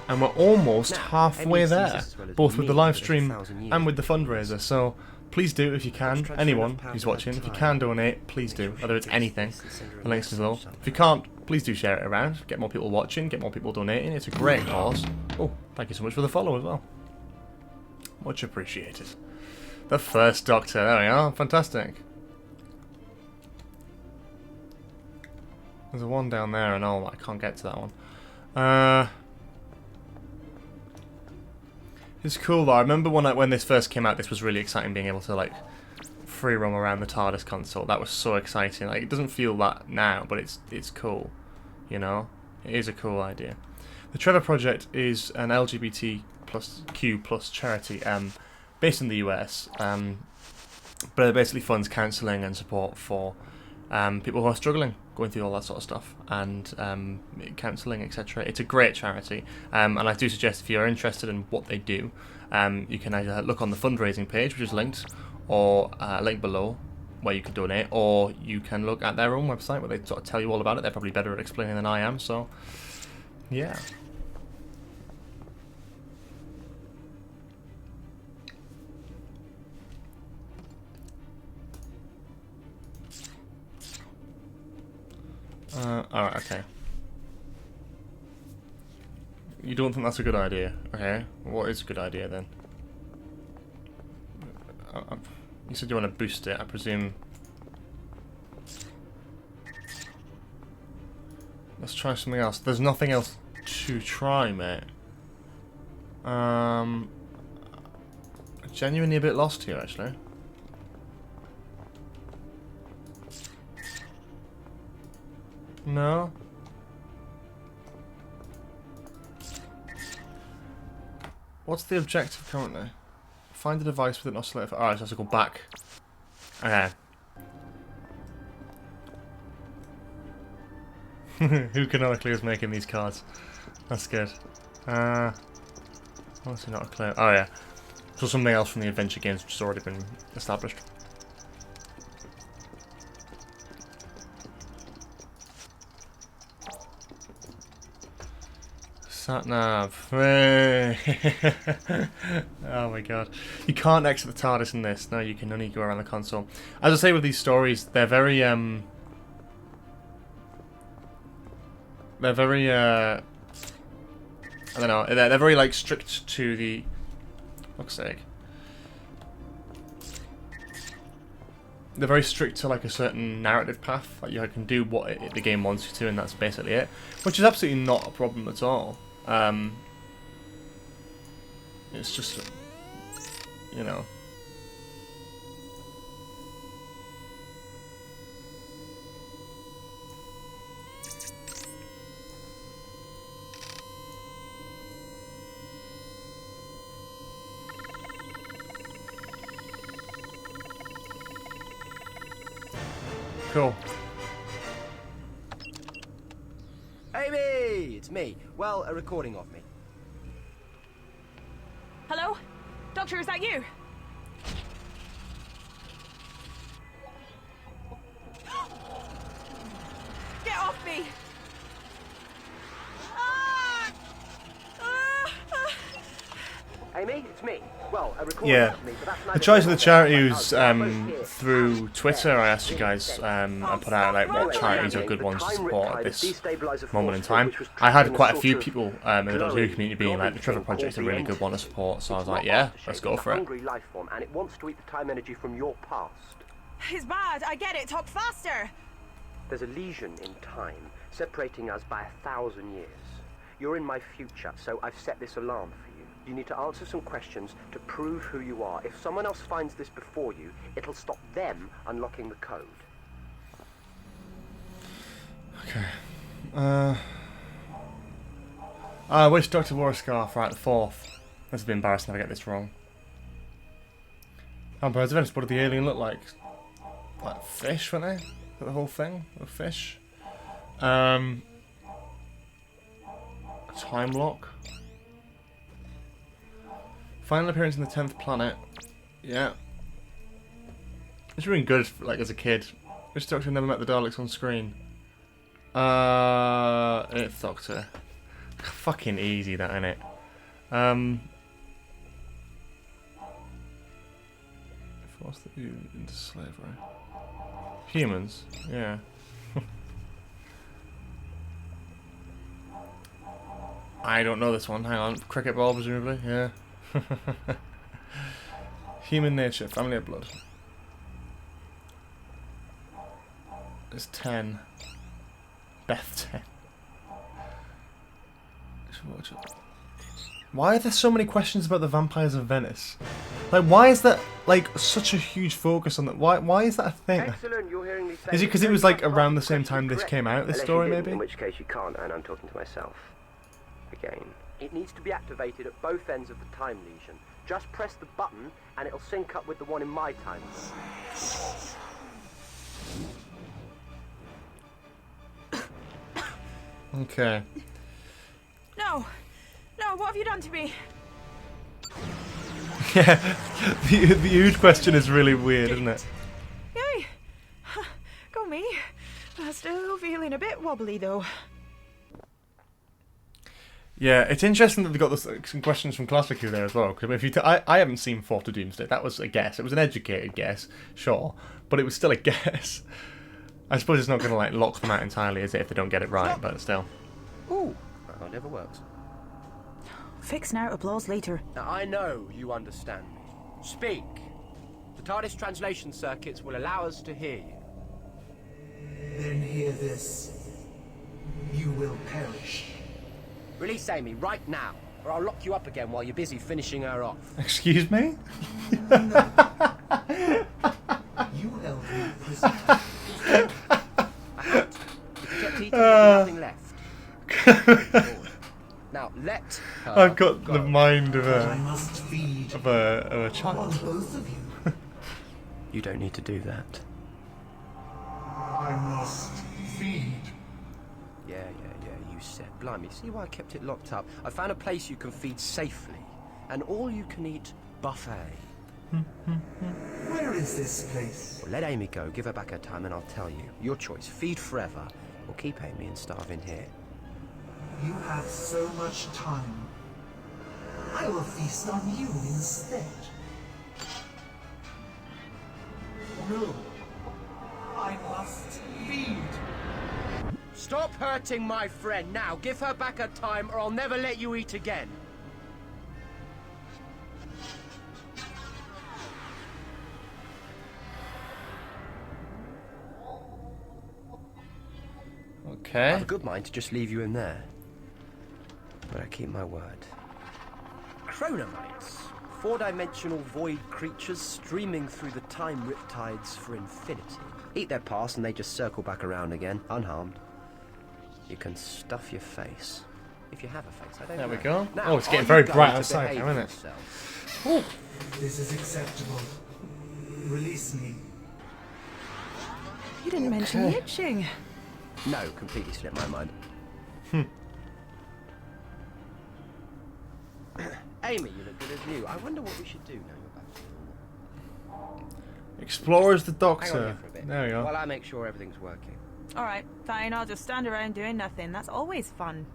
we're almost halfway there, both with the live stream and with the fundraiser. So please do if you can. Anyone who's watching, if you can donate, please do. Whether it's anything, the links is below. If you can't, please do share it around. Get more people watching, get more people donating. It's a great cause. Oh, thank you so much for the follow as well. Much appreciated. The first Doctor, there we are, fantastic. There's a one down there and all, I can't get to that one. It's cool though, I remember when this first came out, this was really exciting, being able to like free roam around the Tardis console. That was so exciting. Like, it doesn't feel that now, but it's cool, you know? It is a cool idea. The Trevor Project is an LGBTQ+ charity, based in the US, but it basically funds counselling and support for people who are struggling, going through all that sort of stuff, and counselling, etc. It's a great charity, and I do suggest if you're interested in what they do, you can either look on the fundraising page, which is linked, or link below, where you can donate, or you can look at their own website where they sort of tell you all about it. They're probably better at explaining than I am, so yeah. Alright, okay. You don't think that's a good idea? Okay, what is a good idea then? You said you want to boost it, I presume. Let's try something else. There's nothing else to try, mate. I'm genuinely a bit lost here, actually. No. What's the objective currently? Find a device with an oscillator. Alright, so I have to go back. Okay. Who canonically is making these cards? That's good. Honestly not a clue. Oh yeah. So something else from the adventure games which has already been established. Sat-nav. Oh my god. You can't exit the TARDIS in this. No, you can only go around the console. As I say with these stories, they're very, I don't know, they're very, like, strict to the... fuck's sake. they're very strict to like a certain narrative path. Like you can do what the game wants you to, and that's basically it. Which is absolutely not a problem at all. It's just, you know. Cool.
Amy! It's me. Well, a recording of me.
Hello? Doctor, is that you? Get off me!
Amy, it's me. Well, a recording
Yeah.
of me, but that's
The
neither
choice of
here
the
nor
charities
there.
through Twitter. I asked you guys, I put out like what charities are good ones to support at this moment in time. I had quite a few people in the Doctor Who community being like, the Trevor Project's a really good one to support, so I was like, yeah, let's go for it.
Hungry life form, and it wants to eat the time energy from your past.
It's bad, I get it, talk faster!
There's a lesion in time, separating us by 1,000 years. You're in my future, so I've set this alarm for you. You need to answer some questions to prove who you are. If someone else finds this before you, it'll stop them unlocking the code.
Okay. Which Doctor wore a scarf? Right, the 4th. This would be embarrassing if I get this wrong. Vampires of Venice, what did the alien look like? Like fish, weren't they? The whole thing? A fish? A time lock? Final appearance in the 10th planet. Yeah. It's really good, like, as a kid. Which Doctor never met the Daleks on screen? 8th Doctor. Fucking easy, that, innit? Forced into slavery. Humans? Yeah. I don't know this one. Hang on. Cricket ball, presumably? Yeah. Human nature, family of blood. It's 10. Beth 10. Why are there so many questions about the vampires of Venice? Like, why is that like such a huge focus on that? Why is that a thing?
Excellent, you're hearing me say
Is it because it was like around the same time this came out? This story, maybe?
In which case you can't, and I'm talking to myself. Again. It needs to be activated at both ends of the time lesion. Just press the button, and it'll sync up with the one in my time.
Okay.
No! No, what have you done to me?
Yeah, the huge question is really weird, isn't it?
Yay! Go me. I'm still feeling a bit wobbly, though.
Yeah, it's interesting that they've got some questions from Classic Who there as well. Because if you, I haven't seen 4th to Doomsday. That was a guess. It was an educated guess, sure, but it was still a guess. I suppose it's not going to like lock them out entirely, is it, if they don't get it right? But still.
Ooh, that never works.
Fix now, applause later.
Now, I know you understand me. Speak. The Tardis translation circuits will allow us to hear you.
Then hear this. You will perish.
Release Amy right now, or I'll lock you up again while you're busy finishing her off.
Excuse me?
You held me prisoner.
You kept eating with nothing left. Now let her
I've got
go.
the mind of
I must feed
a child.
both of you.
You don't need to do that.
I must feed.
Yeah, you said. Blimey, see why I kept it locked up? I found a place you can feed safely. An all-you-can-eat buffet.
Where is this place?
Well, let Amy go, give her back her time, and I'll tell you. Your choice. Feed forever, or keep Amy and starve in here.
You have so much time. I will feast on you instead. No. I must feed.
Stop hurting my friend now. Give her back her time, or I'll never let you eat again.
Okay.
I have a good mind to just leave you in there. But I keep my word. Chronomites. 4-dimensional void creatures streaming through the time riptides for infinity. Eat their past and they just circle back around again, unharmed. You can stuff your face. If you have a face, I don't know.
There we go.
Now,
Oh, it's getting very bright outside now, isn't it?
Ooh. This is acceptable. Release me.
You didn't mention the itching.
No, completely slipped my mind. Amy, you look good as new. I wonder what we should do now you're back to normal.
Explore as the
Hang on
Doctor.
here for a bit,
There we go.
while I make sure everything's working.
Alright, fine, I'll just stand around doing nothing. That's always fun.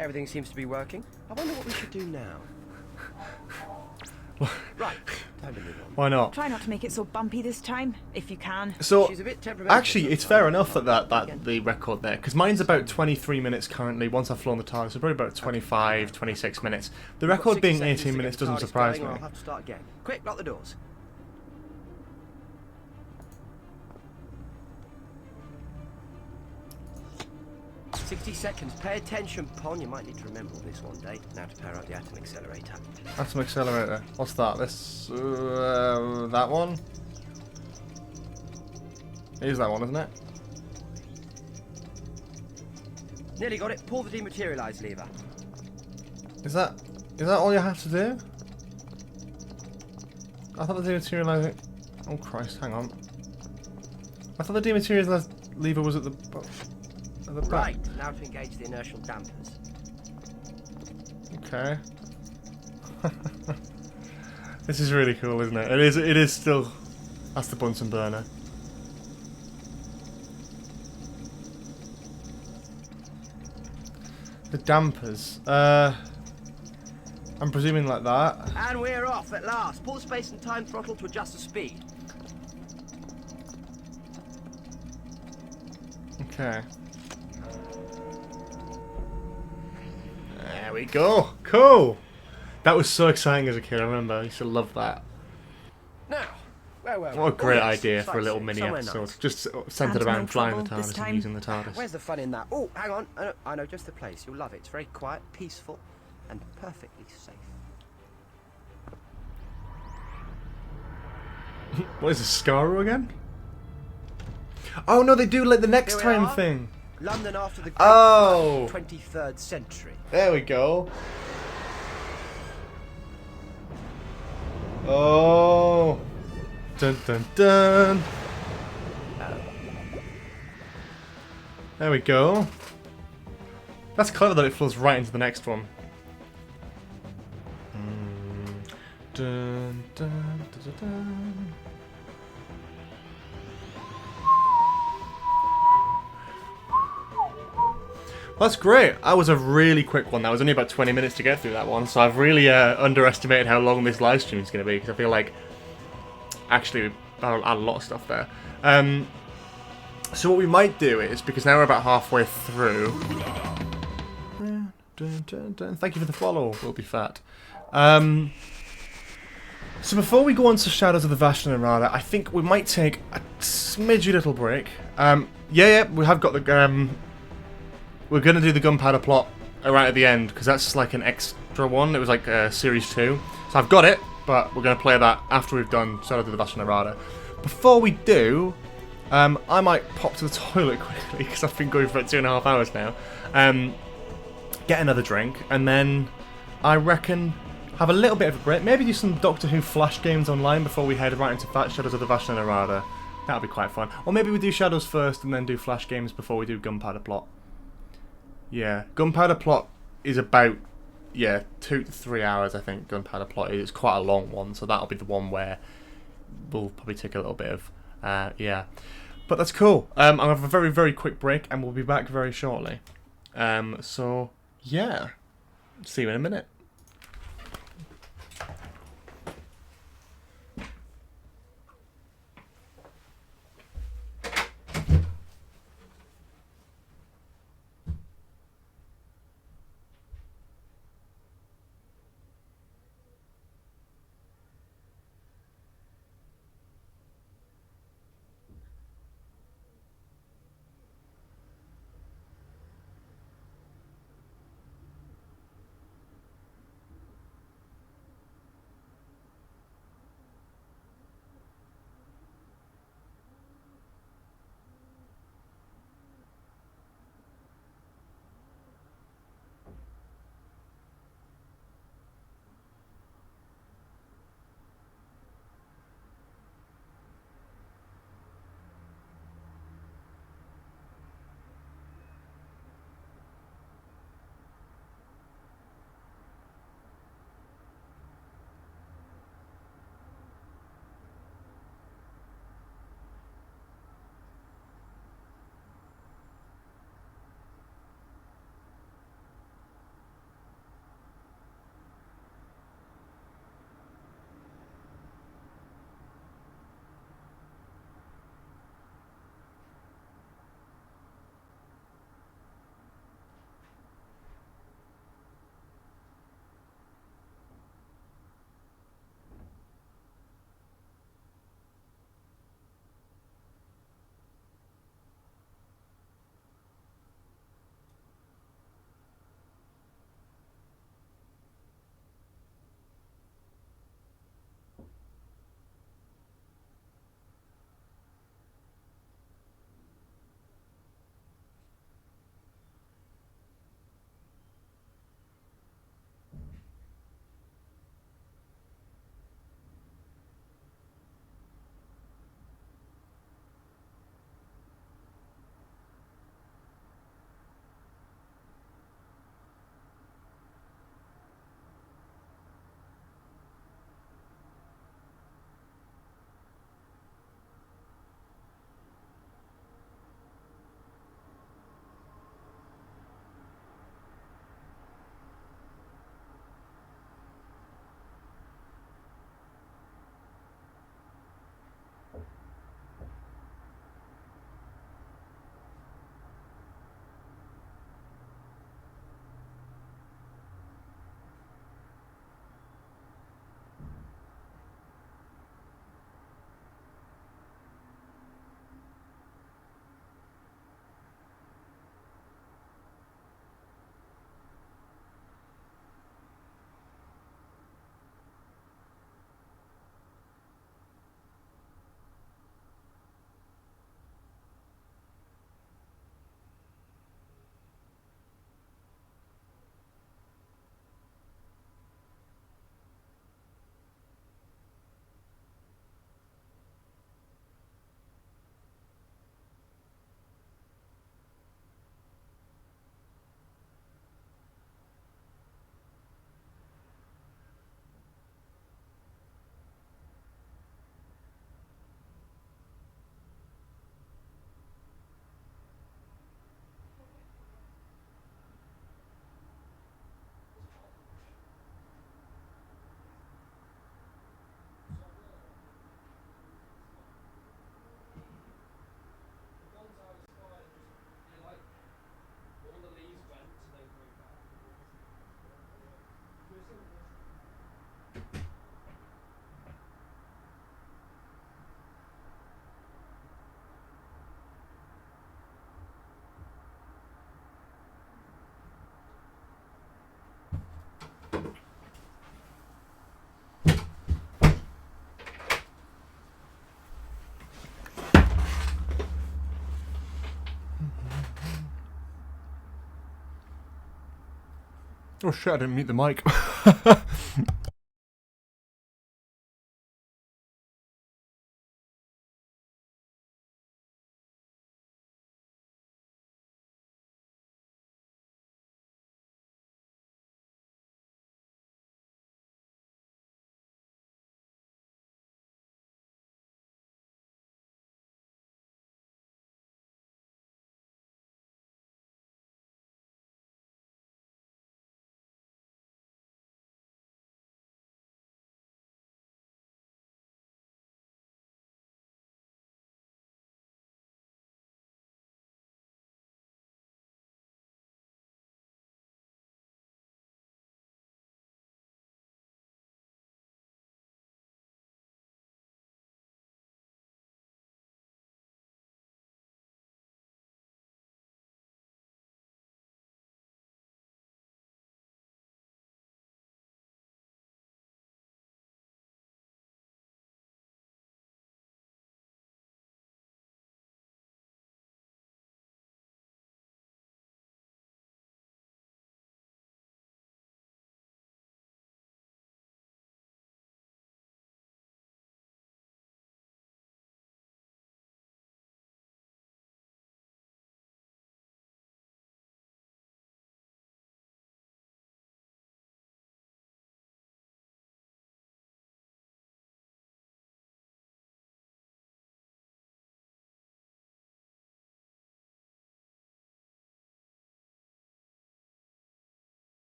Everything seems to be working. I wonder what we should do now. Right, time to move on.
Why not?
Try not to make it so bumpy this time, if you can.
So,
She's a bit temperamental
actually, it's fair enough that the record there, because mine's about 23 minutes currently. Once I've flown the TARDIS, so probably about 25, 26 minutes. The
We've got
record
60
being
seconds
18
to
minutes
get the
doesn't
TARDIS
surprise
going,
me.
or I'll have to start again. Quick, lock the doors. "60 seconds. Pay attention, Pon. You might need to remember all this one day. Now to power up the atom accelerator."
Atom accelerator. What's that? This that one? It is that one, isn't it?
Nearly got it. Pull the dematerialize lever.
Is that all you have to do? I thought the dematerializing. Oh Christ! Hang on. I thought the dematerialized lever was at the back.
Right. Now to engage the inertial dampers.
Okay. This is really cool, isn't it? It is still. That's the Bunsen burner. The dampers. I'm presuming like that.
And we're off at last. Pull the space and time throttle to adjust the speed.
Okay. There we go. Cool. That was so exciting as a kid. I remember. I used to love that.
Now, where were we?
What a great
Oh, yes,
idea for a little
sightseeing,
mini
somewhere
episode.
nice.
Just centered
And no
around flying the
trouble this
TARDIS and
time.
using the TARDIS.
Where's the fun in that? Oh, hang on. I know just the place. You'll love it. It's very quiet, peaceful, and perfectly safe.
What is this, Scaru again? Oh no, they do like the next
Here we
time
are.
thing.
London after the great
Oh.
23rd century.
There we go. Oh. Dun dun dun. There we go. That's clever that it flows right into the next one. Dun, dun, dun, dun, dun. That's great. That was a really quick one. That was only about 20 minutes to get through that one, so I've really underestimated how long this live stream is going to be, because I feel like actually I'll add a lot of stuff there. So what we might do is, because now we're about halfway through. Thank you for the follow, Will Be Fat. So before we go on to Shadows of the Vashta Nerada, I think we might take a smidgy little break. Yeah, we have got the we're going to do the gunpowder plot right at the end, because that's like an extra one. It was like Series 2. So I've got it, but we're going to play that after we've done Shadows of the Vashta Nerada. Before we do, I might pop to the toilet quickly, because I've been going for about 2.5 hours now. Get another drink, and then I reckon have a little bit of a break. Maybe do some Doctor Who Flash games online before we head right into Shadows of the Vashta Nerada. That'll be quite fun. Or maybe we do Shadows first and then do Flash games before we do Gunpowder Plot. Yeah, Gunpowder Plot is about 2 to 3 hours, I think. Gunpowder Plot is quite a long one, so that'll be the one where we'll probably take a little bit of yeah. But that's cool. I'll have a very, very quick break, and we'll be back very shortly. So yeah, see you in a minute. Oh shit, I didn't mute the mic.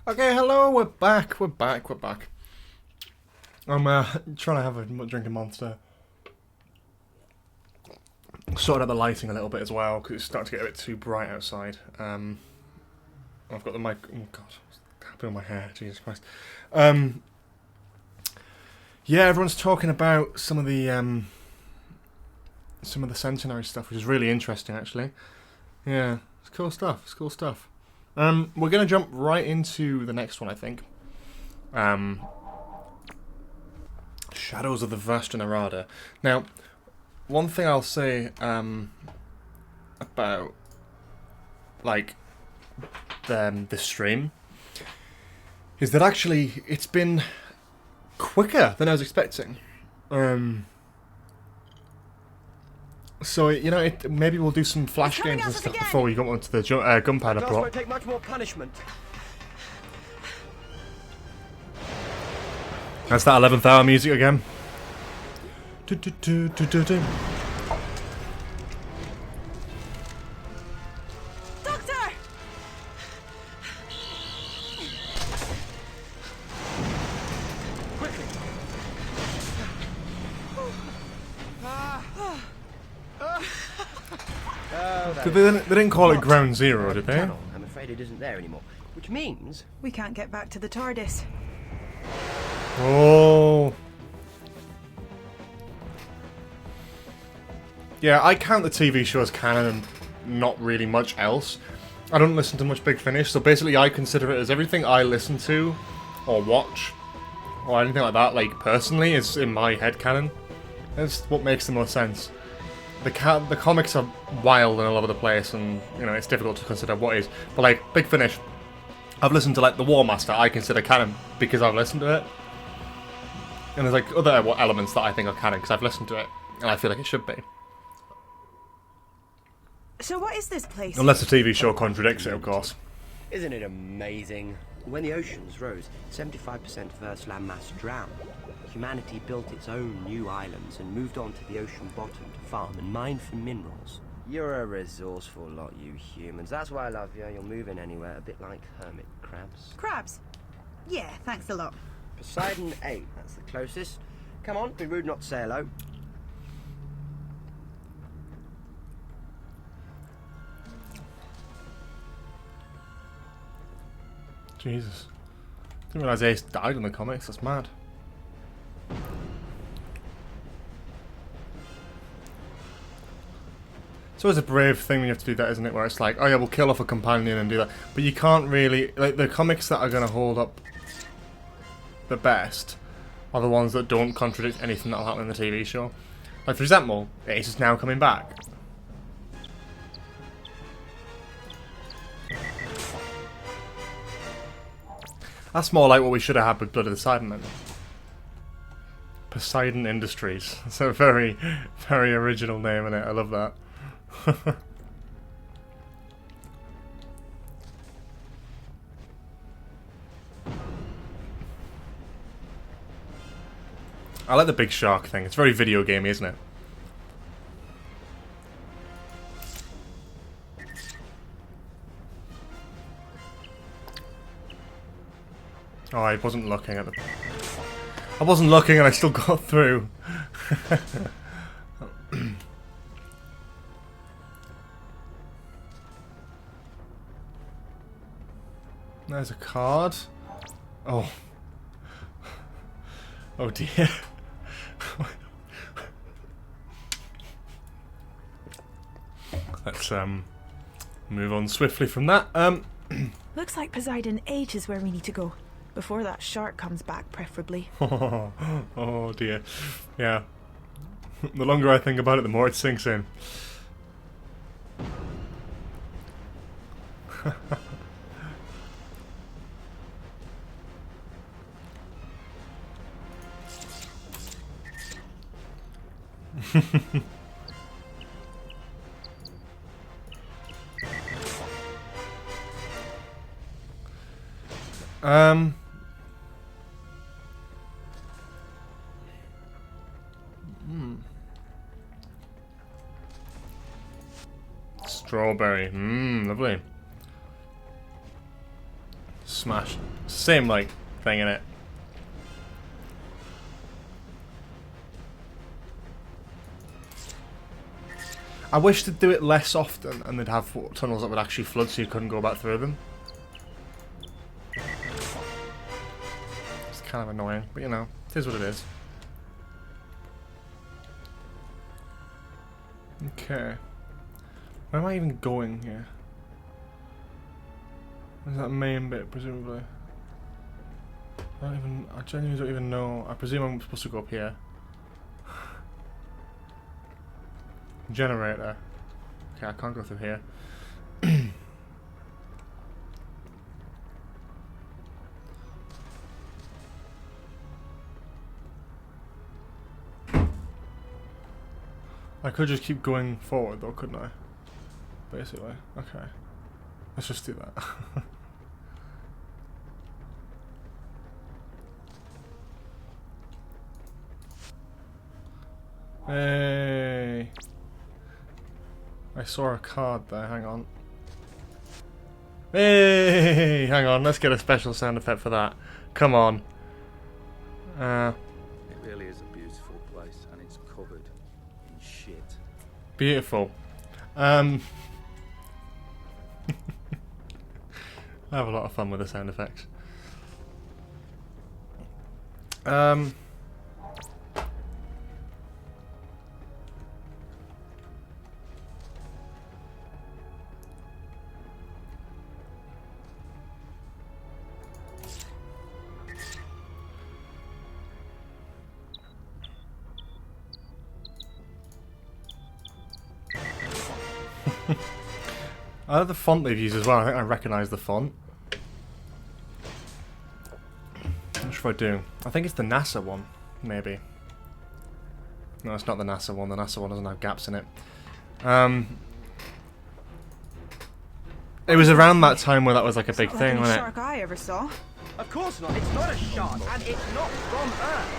Okay, hello, we're back. I'm trying to have a drink of Monster. Sorted out the lighting a little bit as well, because it's starting to get a bit too bright outside. I've got the mic... Oh god, what's happening on my hair? Jesus Christ. Yeah, everyone's talking about some of the Centenary stuff, which is really interesting, actually. Yeah, it's cool stuff. We're going to jump right into the next one, I think. Shadows of the Vasta Narada. Now, one thing I'll say about, like, this stream is that actually it's been quicker than I was expecting. So, you know, maybe we'll do some flash games and stuff before we go onto the gunpowder plot.
Won't take much more punishment.
That's that 11th hour music again.
Doctor!
Quickly.
They didn't call it Ground Zero, did they?
I'm afraid it isn't there anymore. Which means
we can't get back to the Tardis.
Oh. Yeah, I count the TV show as canon and not really much else. I don't listen to much Big Finish, so basically I consider it as everything I listen to or watch or anything like that, like personally, is in my head canon. That's what makes the most sense. The comics are wild and all over the place, and you know it's difficult to consider what is. But like Big Finish, I've listened to like the War Master. I consider canon because I've listened to it, and there's like other elements that I think are canon because I've listened to it, and I feel like it should be.
So what is this place?
Unless the TV show contradicts it, of course.
isn't it amazing? When the oceans rose, 75% of Earth's landmass drowned. Humanity built its own new islands and moved on to the ocean bottom to farm and mine for minerals. You're a resourceful lot, you humans. That's why I love you. You're moving anywhere, a bit like hermit crabs.
Crabs? Yeah, thanks a lot.
Poseidon 8, that's the closest. Come on, be rude not to say hello.
Jesus. Didn't realise Ace died in the comics, that's mad. It's always a brave thing when you have to do that, isn't it? Where it's like, oh yeah, we'll kill off a companion and do that. But you can't really... Like, the comics that are going to hold up the best are the ones that don't contradict anything that'll happen in the TV show. Like, for example, Ace is now coming back. That's more like what we should have had with Blood of the Cybermen. Poseidon Industries. It's a very, very original name, innit? I love that. I like the big shark thing. It's very video gamey, isn't it? Oh, I wasn't looking at the... I wasn't looking and I still got through. There's a card. Oh. Oh dear. Let's move on swiftly from that.
Looks like Poseidon H is where we need to go. Before that shark comes back, preferably.
Oh dear. Yeah. The longer I think about it, the more it sinks in. Strawberry. Lovely. Smash. Same, like, thing in it. I wish they'd do it less often and they'd have tunnels that would actually flood so you couldn't go back through them. It's kind of annoying, but you know, it is what it is. Okay. Where am I even going here? Where's that main bit, presumably? I genuinely don't even know. I presume I'm supposed to go up here. Generator. Okay, I can't go through here. I could just keep going forward though, couldn't I? Basically. Okay. Let's just do that. Hey. I saw a card there, hang on. Hey, hang on, let's get a special sound effect for that. Come on.
It really is a beautiful place, and it's covered in shit.
Beautiful. I have a lot of fun with the sound effects. I love the font they've used as well. I think I recognise the font. I'm not sure if I do. I think it's the NASA one, maybe. No, it's not the NASA one. The NASA one doesn't have gaps in it. It was around that time where that was like a big thing, wasn't it?
Shark I ever saw.
Of course not. It's not a shark, and it's not from Earth.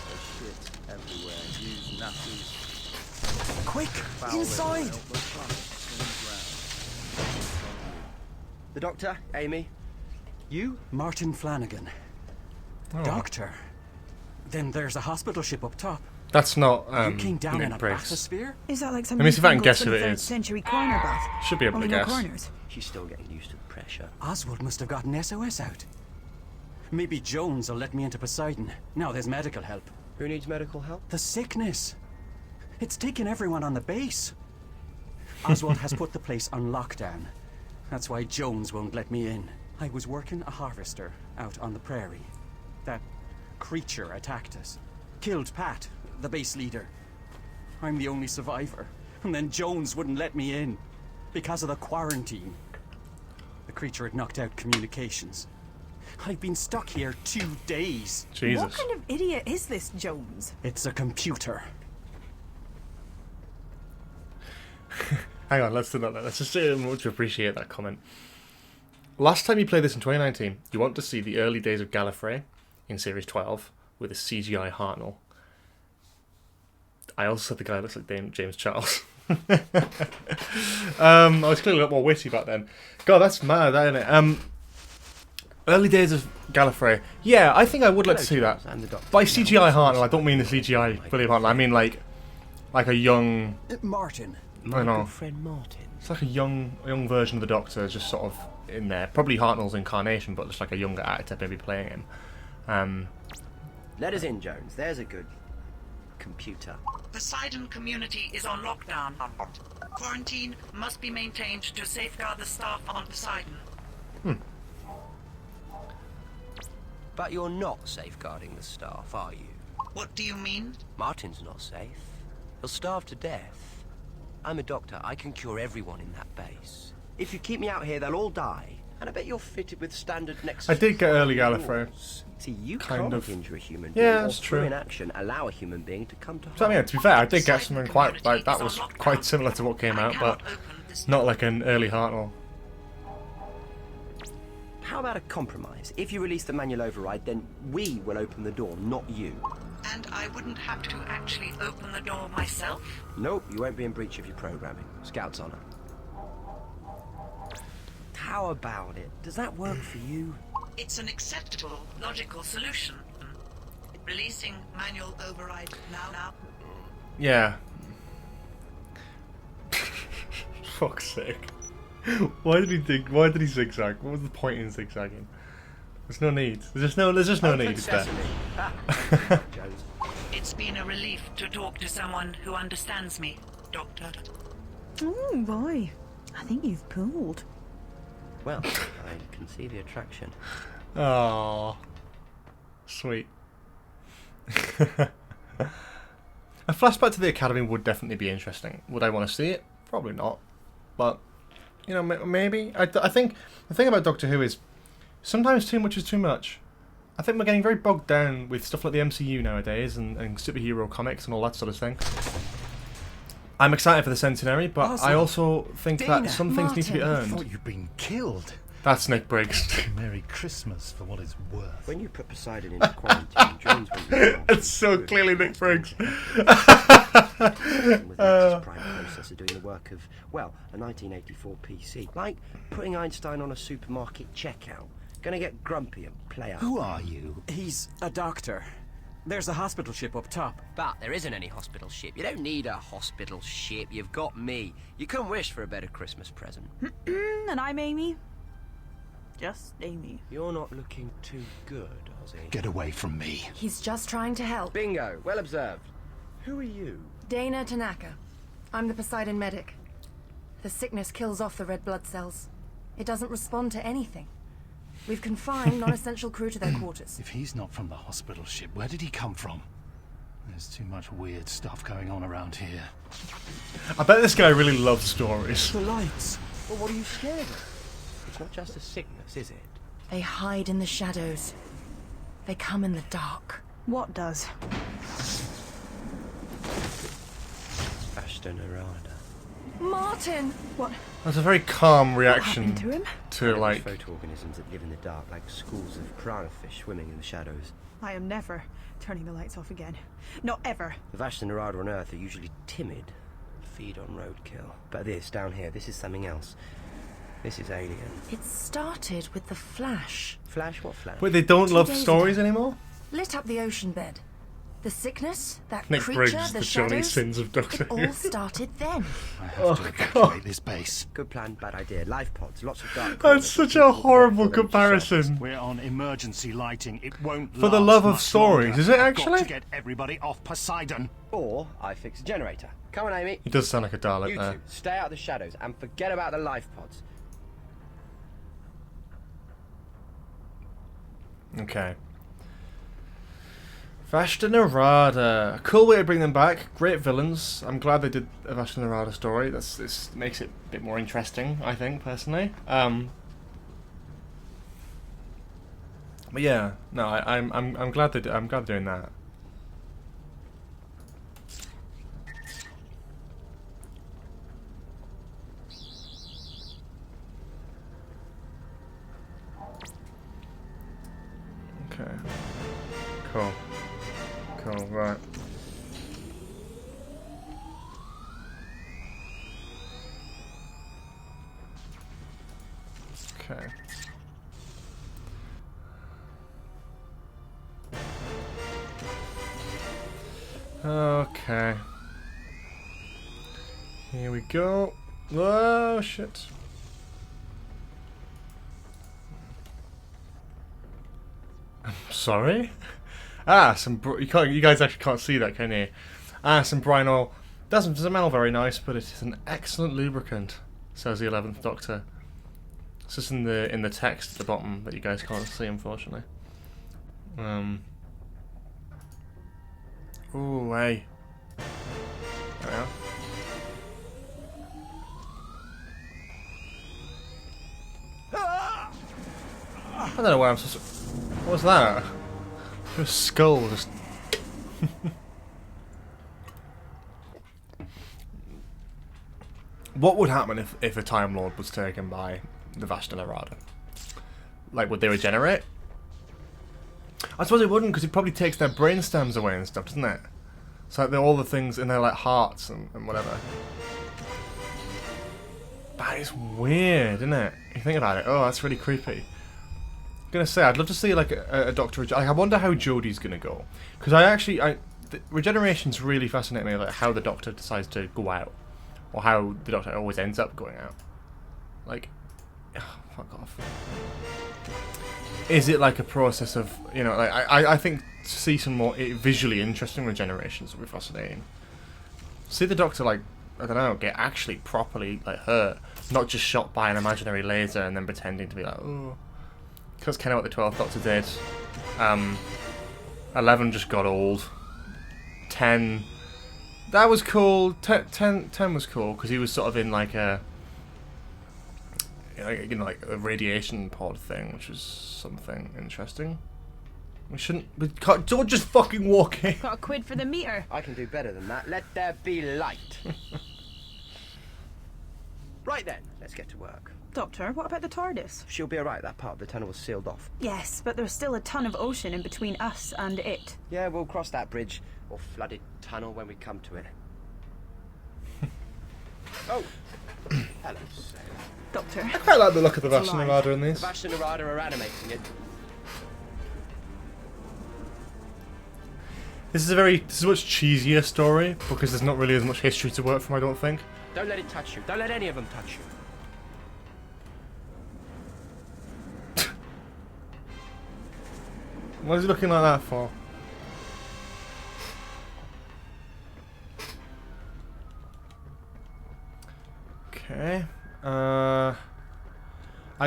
There's shit everywhere. Use nappies.
Quick, inside. The doctor, Amy.
You? Martin Flanagan.
Oh.
Doctor? Then there's a hospital ship up top.
That's not
You came down in a
Briggs.
bathysphere?
Is that like some
Let me see if I can guess who it
23rd
is.
century coroner bath?
Should be able to
Only no
guess.
coroners.
She's still getting used to the pressure.
Oswald must have gotten SOS out. Maybe Jones will let me into Poseidon. Now there's medical help.
Who needs medical help?
The sickness. It's taken everyone on the base. Oswald has put the place on lockdown. That's why Jones won't let me in. I was working a harvester out on the prairie. That creature attacked us. Killed Pat, the base leader. I'm the only survivor. And then Jones wouldn't let me in. Because of the quarantine. The creature had knocked out communications. I've been stuck here 2 days.
Jesus.
What kind of idiot is this Jones?
It's a computer.
Hang on, let's do that. Let's just say much appreciate that comment. Last time you played this in 2019, you want to see the early days of Gallifrey in Series 12 with a CGI Hartnell. I also said the guy looks like James Charles. I was clearly a lot more witty back then. God, that's mad, isn't it? Early days of Gallifrey. Yeah, I think I would like to see that. By CGI Hartnell, I don't mean the CGI William Hartnell. I mean like a young
Martin.
I don't know.
Good friend Martin.
It's like a young version of the Doctor, just sort of in there. Probably Hartnell's incarnation, but just like a younger actor maybe playing him.
Let us in, Jones. There's a good computer.
Poseidon community is on lockdown. Quarantine must be maintained to safeguard the staff on Poseidon.
But you're not safeguarding the staff, are you?
What do you mean?
Martin's not safe. He'll starve to death. I'm a doctor. I can cure everyone in that base.
If you keep me out here, they'll all die. And I bet you're fitted with standard Nexus.
I did get early Gallifrey.
See, you
kind
can't
of
injure a human being.
Yeah, that's
or through
true.
in action, allow a human being to come to harm.
So I mean, to be fair, I did get something quite like that was quite similar to what came out, but not like an early Hartnell.
How about a compromise? If you release the manual override, then we will open the door, not you.
And I wouldn't have to actually open the door myself?
Nope, you won't be in breach of your programming. Scout's honor. How about it? Does that work for you?
It's an acceptable, logical solution. Releasing manual override now.
Yeah. Fuck's sake. Why did he zigzag? What was the point in zigzagging? There's no need. There's just no need, is there?
It's been a relief to talk to someone who understands me, Doctor.
Oh boy, I think you've pulled.
Well, I can see the attraction.
Oh, sweet. A flashback to the Academy would definitely be interesting. Would I want to see it? Probably not. But, you know, maybe. I think the thing about Doctor Who is sometimes too much is too much. I think we're getting very bogged down with stuff like the MCU nowadays and superhero comics and all that sort of thing. I'm excited for the Centenary, but I also think that some things need to be earned.
I thought you'd been killed.
That's Nick Briggs.
Merry Christmas for what it's worth.
When you put Poseidon into quarantine, Jones won't be wrong.
It's so clearly Nick Briggs.
With Nexus Prime processor doing the work of, well, a 1984 PC. Like putting Einstein on a supermarket checkout. Gonna get grumpy and play up.
Who are you?
He's a doctor. There's a hospital ship up top.
But there isn't any hospital ship. You don't need a hospital ship. You've got me. You couldn't wish for a better Christmas present.
And I'm Amy. Just Amy.
You're not looking too good, Ozzy.
Get away from me.
He's just trying to help.
Bingo. Well observed. Who are you?
Dana Tanaka. I'm the Poseidon medic. The sickness kills off the red blood cells. It doesn't respond to anything. We've confined non-essential crew to their quarters.
If he's not from the hospital ship, where did he come from? There's too much weird stuff going on around here.
I bet this guy really loves stories.
The lights.
Well, what are you scared of? It's not just a sickness, is it?
They hide in the shadows. They come in the dark.
What does?
Ashton Arada.
Martin!
What?
That's a very calm reaction
to him?
To like
photoorganisms that live in the dark, like schools of piranha fish swimming in the shadows.
I am never turning the lights off again. Not ever.
The Vashta Narada on Earth are usually timid, feed on roadkill. But this, down here, this is something else. This is alien.
It started with the Flash.
Flash? What Flash?
Wait, they don't
2
love
days
stories
ago.
anymore?
Lit up the ocean bed. The sickness, that
Nick
creature,
Briggs,
the
the Johnny
shadows,
Sins of Doctor
it
Who.
all started then.
I have to evacuate this base.
Good plan, bad idea. Life pods, lots of dark.
That's such a horrible comparison.
We're on emergency lighting. It won't
For the
last
love of
much
stories,
longer.
is it
I've got
actually?
to get everybody off Poseidon.
Or I fix a generator. Come on, Amy.
He does sound like a Dalek
You
there.
two, stay out of the shadows and forget about the life pods.
Okay. Vashta Narada. Cool way to bring them back. Great villains. I'm glad they did a Vashta Narada story. This makes it a bit more interesting, I think, personally. But yeah, no, I'm glad I'm glad they're doing that. Okay. Cool. Cool, right. Okay. Okay. Here we go. Oh shit. I'm sorry? You guys actually can't see that, can you? Some brine oil. Doesn't smell very nice, but it is an excellent lubricant, says the 11th Doctor. It's just in the text at the bottom that you guys can't see, unfortunately. Ooh, hey. There we are. I don't know where I'm supposed to... What was that? Your skull just... What would happen if a Time Lord was taken by the Vashta Narada? Like, would they regenerate? I suppose it wouldn't, because it probably takes their brain stems away and stuff, doesn't it? So like, all the things in their like hearts and whatever. That is weird, isn't it? You think about it. Oh, that's really creepy. I'm gonna say, I'd love to see like a Doctor. Like, I wonder how Jodie's gonna go, because regeneration's really fascinating me. Like how the Doctor decides to go out, or how the Doctor always ends up going out. Like, oh, fuck off. Is it like a process of, you know, like I think to see some more visually interesting regenerations would be fascinating. See the Doctor, like, I don't know, get actually properly like hurt, not just shot by an imaginary laser and then pretending to be like, oh. Because kind of what the 12th Doctor did. 11 just got old. 10, that was cool. 10 was cool because he was sort of in like a, you know, like a radiation pod thing, which was something interesting. We can't, don't just fucking walk in.
Got a quid for the meter.
I can do better than that. Let there be light. Right then, let's get to work.
Doctor, what about the Tardis?
She'll be alright. That part of the tunnel was sealed off.
Yes, but there's still a ton of ocean in between us and it.
Yeah, we'll cross that bridge, or flooded tunnel when we come to it. Oh, hello, sir.
Doctor.
I quite like the look of the Vashta Narada in these.
The Vashta Narada are animating it.
This is a much cheesier story because there's not really as much history to work from, I don't think.
Don't let it touch you. Don't let any of them touch you.
What is he looking like that for? Okay. I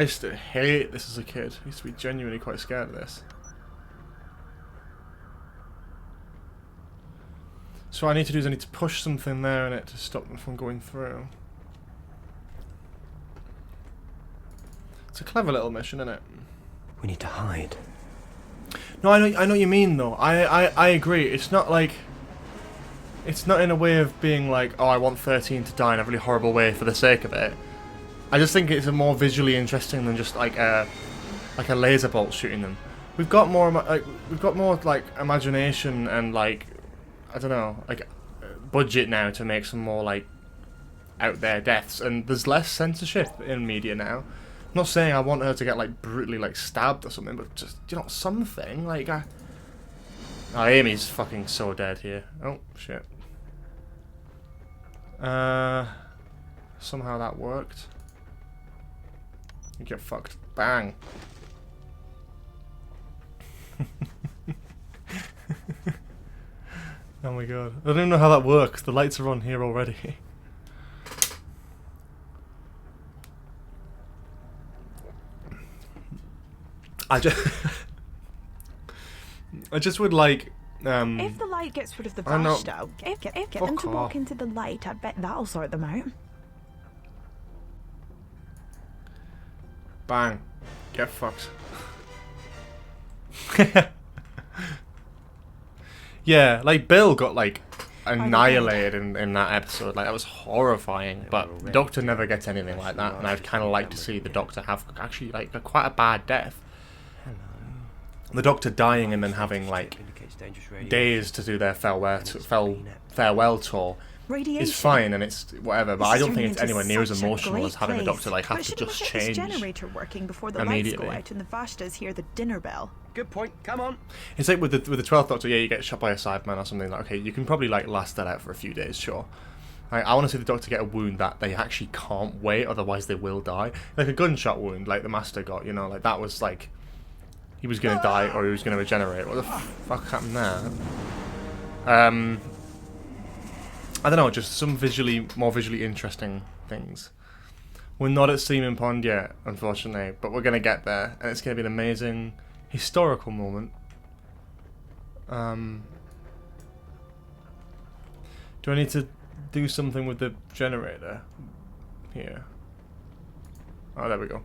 used to hate this as a kid. I used to be genuinely quite scared of this. So what I need to do is I need to push something there in it to stop them from going through. It's a clever little mission, isn't it?
We need to hide.
No, I know what you mean though. I agree. It's not like, it's not in a way of being like, oh, I want 13 to die in a really horrible way for the sake of it. I just think it's a more visually interesting than just like a laser bolt shooting them. We've got more like imagination and like, I don't know, like budget now to make some more like out there deaths, and there's less censorship in media now. I'm not saying I want her to get like brutally like stabbed or something, but just, you know, something like Oh, Amy's fucking so dead here. Oh, shit. Somehow that worked. You get fucked. Bang. Oh my god. I don't even know how that works. The lights are on here already. I just would like
if the light gets rid of the brush though, get them to walk into the light, I bet that'll sort them out.
Bang. Get fucked. Yeah, like Bill got like annihilated in that episode. Like that was horrifying. But Doctor never gets anything like that, and I'd kind of like to see the Doctor have actually like quite a bad death. The Doctor dying and then having like days to do their farewell tour is fine, and it's whatever. But I don't think it's anywhere near as emotional as having the Doctor like have to just change
generator working before the
immediately.
lights go out and the Vashtas hear the dinner bell.
Good point. Come on.
It's like with the 12th Doctor, yeah, you get shot by a Cyberman or something. Like, okay, you can probably like last that out for a few days, sure. I want to see the Doctor get a wound that they actually can't wait, otherwise they will die. Like a gunshot wound, like the Master got, you know, like that was like he was going to die or he was going to regenerate. What the fuck happened there? I don't know, just some more visually interesting things. We're not at Seaman Pond yet, unfortunately, but we're going to get there, and it's going to be an amazing historical moment. Do I need to do something with the generator here? Oh, there we go.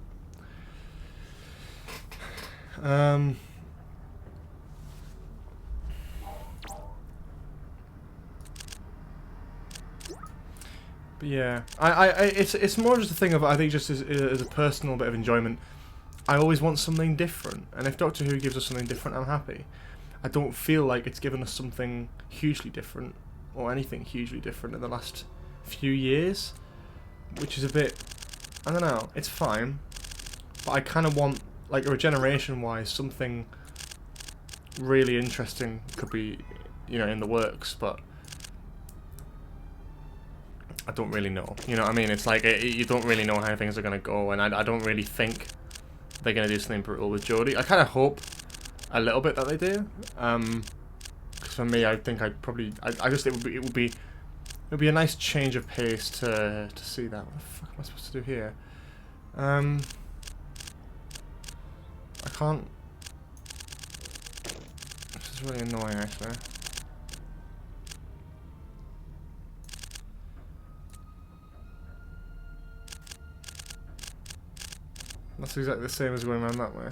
But yeah, it's more just a thing of, I think, just as a personal bit of enjoyment. I always want something different, and if Doctor Who gives us something different, I'm happy. I don't feel like it's given us something hugely different, or anything hugely different in the last few years, which is a bit, I don't know, it's fine, but I kind of want, like, regeneration-wise, something really interesting could be, you know, in the works, but I don't really know. You know what I mean? It's like, you don't really know how things are going to go, and I don't really think they're going to do something brutal with Jodie. I kind of hope a little bit that they do. Because for me, I think I'd probably... I just... It would be a nice change of pace to see that. What the fuck am I supposed to do here? I can't... This is really annoying, actually. That's exactly the same as going around that way.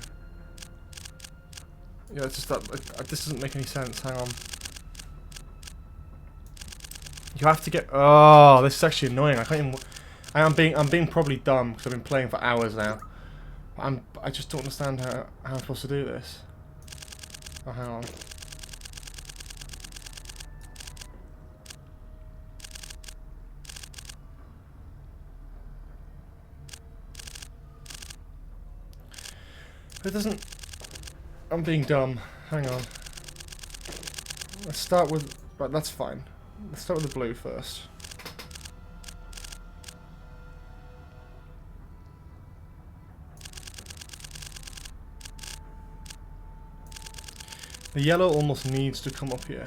Yeah, it's just that this doesn't make any sense. Hang on. You have to get. Oh, this is actually annoying. I can't even. I'm being probably dumb because I've been playing for hours now. I just don't understand how I'm supposed to do this. Oh, hang on. It doesn't... I'm being dumb. Hang on. Let's start with... Right, that's fine. Let's start with the blue first. The yellow almost needs to come up here.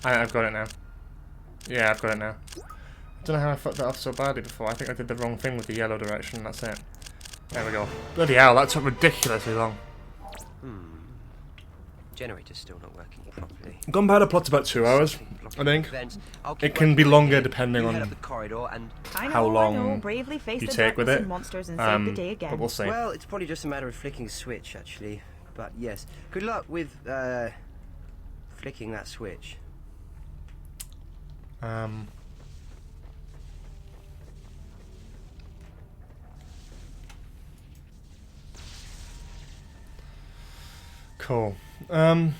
I've got it now. Yeah, I've got it now. I don't know how I fucked that up so badly before. I think I did the wrong thing with the yellow direction. That's it. There we go. Bloody hell, that took ridiculously long.
Generator's still not working properly.
Gunpowder plot's about 2 hours, I think. It can be longer depending on how long you take with it. But we'll see.
Well, it's probably just a matter of flicking a switch, actually. But yes, good luck with flicking that switch.
Cool. I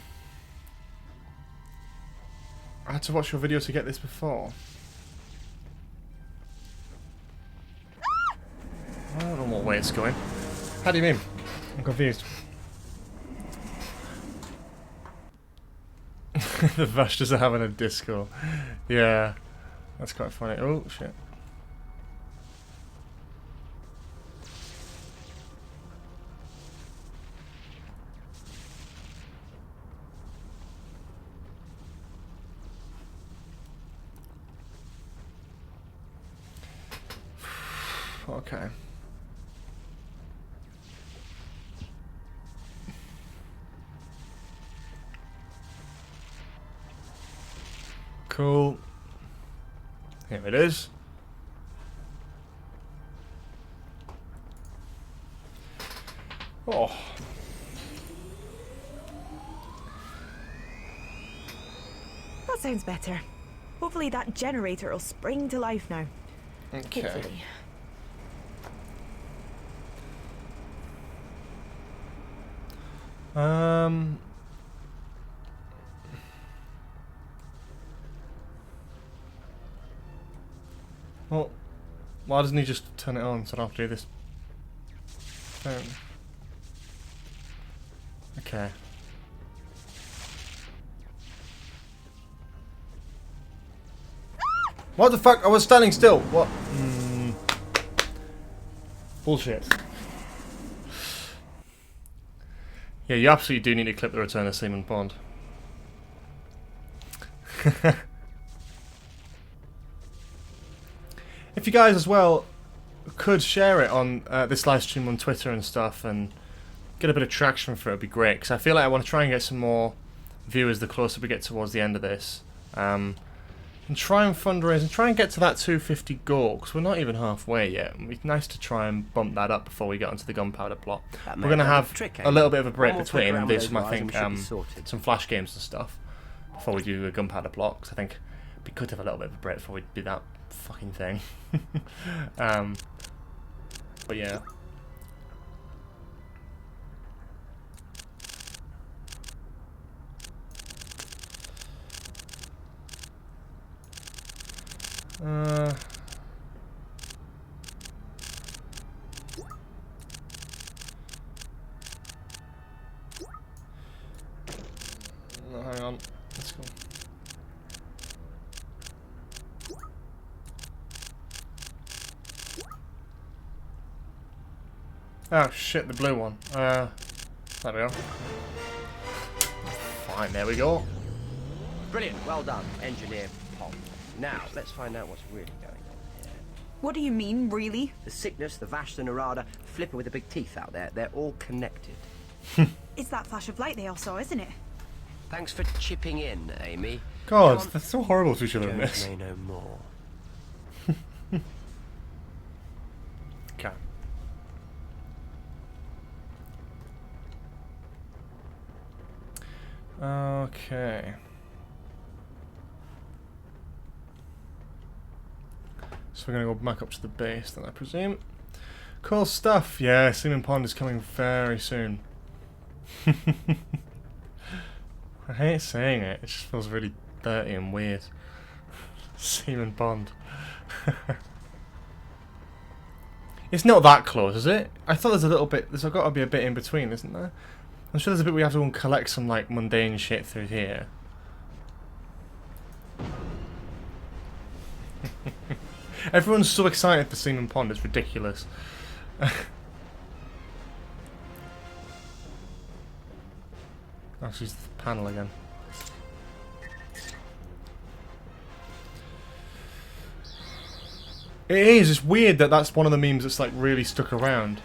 had to watch your video to get this before. it's going. How do you mean? I'm confused. The Vashtas are having a disco. Yeah, that's quite funny. Oh shit. Okay. Cool. Here it is. Oh.
That sounds better. Hopefully that generator will spring to life now.
Okay.
Hopefully.
Well, why doesn't he just turn it on so I don't have to do this thing? Okay. What the fuck? I was standing still. What? Bullshit. Yeah, you absolutely do need to clip the return of Seaman Pond. If you guys as well could share it on this live stream on Twitter and stuff and get a bit of traction for it, would be great. Because I feel like I want to try and get some more viewers the closer we get towards the end of this. And try and fundraise and try and get to that 250 goal, because we're not even halfway yet. It'd be nice to try and bump that up before we get onto the gunpowder plot. We're going to have a little bit of a break between and do some, I think, some flash games and stuff before we do a gunpowder plot, because I think it'd be good to have a little bit of a break before we do that fucking thing. But yeah. No, hang on. Let's go. Oh shit, the blue one. There we go. Fine, there we go.
Brilliant, well done, Engineer Pond. Now, let's find out what's really going on here.
What do you mean, really?
The sickness, the Vashta Narada, Flipper with the big teeth out there, they're all connected.
It's that flash of light they all saw, isn't it?
Thanks for chipping in, Amy.
God, that's so horrible to each other in this.
May know more.
Okay. Okay. So we're going to go back up to the base then, I presume. Cool stuff. Yeah, Seaman Pond is coming very soon. I hate saying it. It just feels really dirty and weird. Seaman Pond. It's not that close, is it? I thought there's a little bit... There's got to be a bit in between, isn't there? I'm sure there's a bit we have to go and collect some, like, mundane shit through here. Everyone's so excited for Seaman Pond, it's ridiculous. Oh, she's the panel again. It is, it's weird that that's one of the memes that's like really stuck around.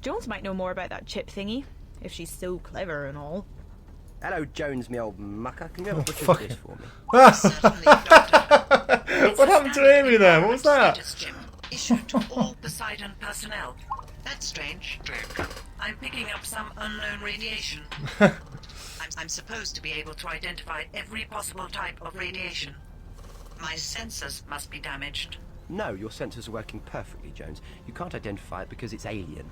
Jones might know more about that chip thingy, if she's so clever and all.
Hello, Jones, me old mucker. Can you have a butcher's
fuck.
this for me?
What happened to Amy there? What was that?
Issued to all Poseidon personnel. That's strange. I'm picking up some unknown radiation. I'm I'm supposed to be able to identify every possible type of radiation. My sensors must be damaged.
No, your sensors are working perfectly, Jones. You can't identify it because it's alien.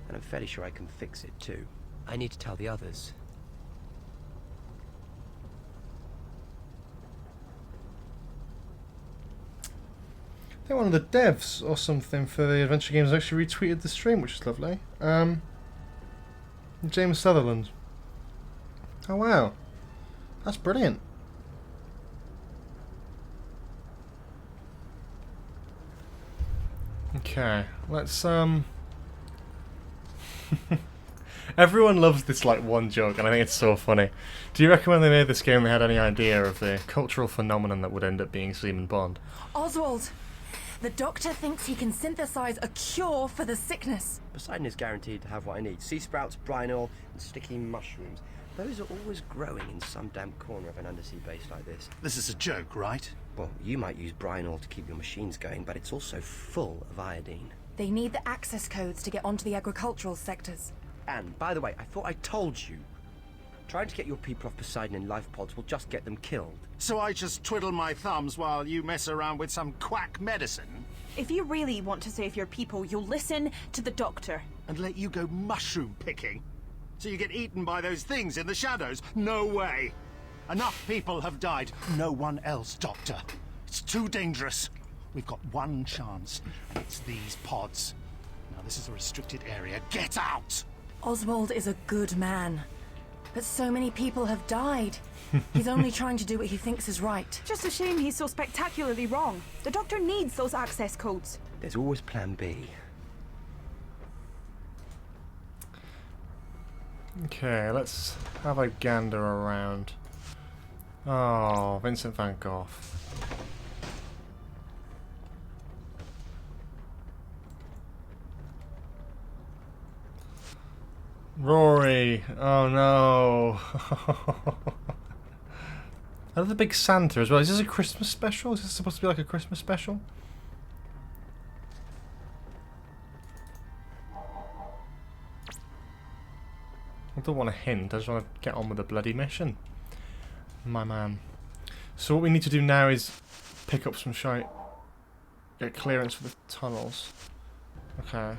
And I'm fairly sure I can fix it, too. I need to tell the others.
I think one of the devs or something for the adventure games actually retweeted the stream, which is lovely. James Sutherland. Oh wow, that's brilliant. Okay, let's Everyone loves this like one joke, and I think it's so funny. Do you reckon when they made this game they had any idea of the cultural phenomenon that would end up being Seaman Bond?
Oswald! The doctor thinks he can synthesize a cure for the sickness.
Poseidon is guaranteed to have what I need. Sea sprouts, brine oil, and sticky mushrooms. Those are always growing in some damp corner of an undersea base like this.
This is a joke, right?
Well, you might use brine oil to keep your machines going, but it's also full of iodine.
They need the access codes to get onto the agricultural sectors.
And, by the way, I thought I told you. Trying to get your people off Poseidon in life pods will just get them killed.
So I just twiddle my thumbs while you mess around with some quack medicine?
If you really want to save your people, you'll listen to the doctor.
And let you go mushroom picking? So you get eaten by those things in the shadows? No way! Enough people have died. No one else, Doctor. It's too dangerous. We've got one chance, and it's these pods. Now this is a restricted area. Get out!
Oswald is a good man. But so many people have died. He's only trying to do what he thinks is right.
Just a shame he's so spectacularly wrong. The doctor needs those access codes.
There's always plan B.
Okay, let's have a gander around. Oh, Vincent van Gogh. Rory! Oh no! I love the big Santa as well. Is this a Christmas special? Is this supposed to be like a Christmas special? I don't want a hint, I just want to get on with the bloody mission. My man. So what we need to do now is pick up some shite. Get clearance for the tunnels. Okay.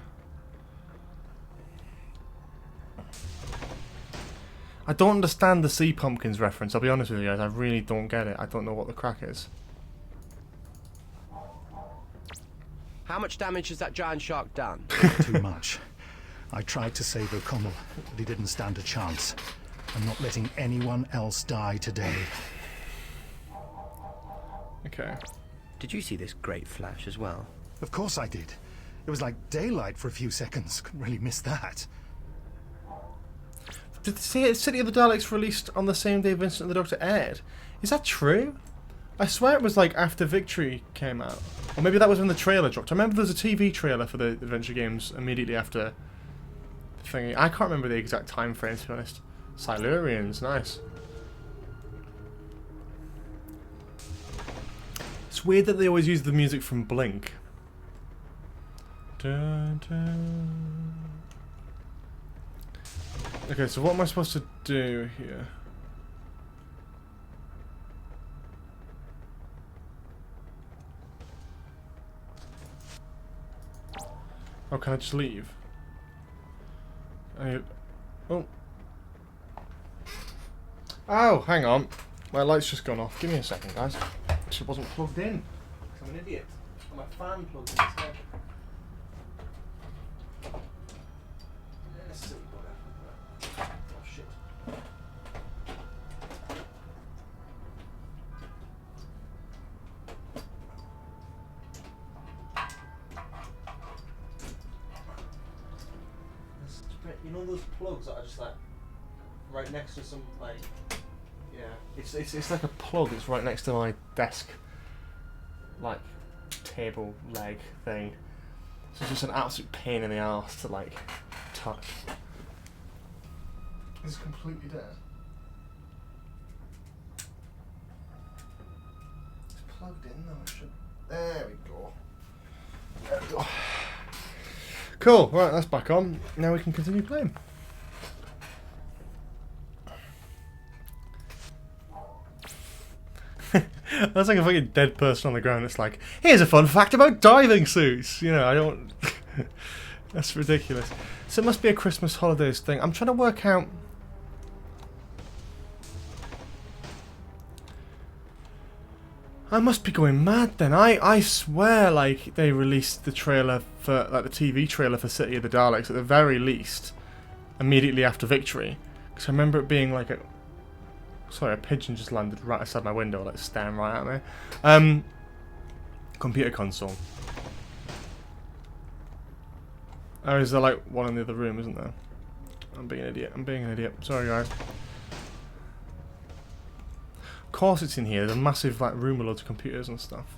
I don't understand the Sea Pumpkins reference, I'll be honest with you guys. I really don't get it. I don't know what the crack is.
How much damage has that giant shark done?
Too much. I tried to save O'Connell, but he didn't stand a chance. I'm not letting anyone else die today.
Okay.
Did you see this great flash as well?
Of course I did. It was like daylight for a few seconds. Couldn't really miss that.
Did the City of the Daleks released on the same day Vincent and the Doctor aired? Is that true? I swear it was like after Victory came out. Or maybe that was when the trailer dropped. I remember there was a TV trailer for the adventure games immediately after the thingy. I can't remember the exact time frame, to be honest. Silurians, nice. It's weird that they always use the music from Blink. Dun, dun. Okay, so what am I supposed to do here? Oh, can I just leave? Oh. Oh, hang on. My light's just gone off. Give me a second, guys. It wasn't plugged in. I'm an idiot. My fan plugged in instead. Yes, oh shit. You know those plugs that are just like right next to some like, yeah, it's like a plug. It's right next to my desk, like table leg thing. So it's just an absolute pain in the arse to like touch. It's completely dead. It's plugged in though. It should. There we go. There we go. Cool, right, that's back on. Now we can continue playing. That's like a fucking dead person on the ground. It's like, here's a fun fact about diving suits. You know, I don't. That's ridiculous. So it must be a Christmas holidays thing. I'm trying to work out. I must be going mad then. I swear, like, they released the trailer for, like, the TV trailer for City of the Daleks at the very least immediately after Victory. Because I remember it being like a... Sorry, a pigeon just landed right outside my window, like, staring right at me. Computer console. Oh, is there, like, one in the other room, isn't there? I'm being an idiot. I'm being an idiot. Sorry, guys. Of course it's in here. There's a massive like room with loads of computers and stuff.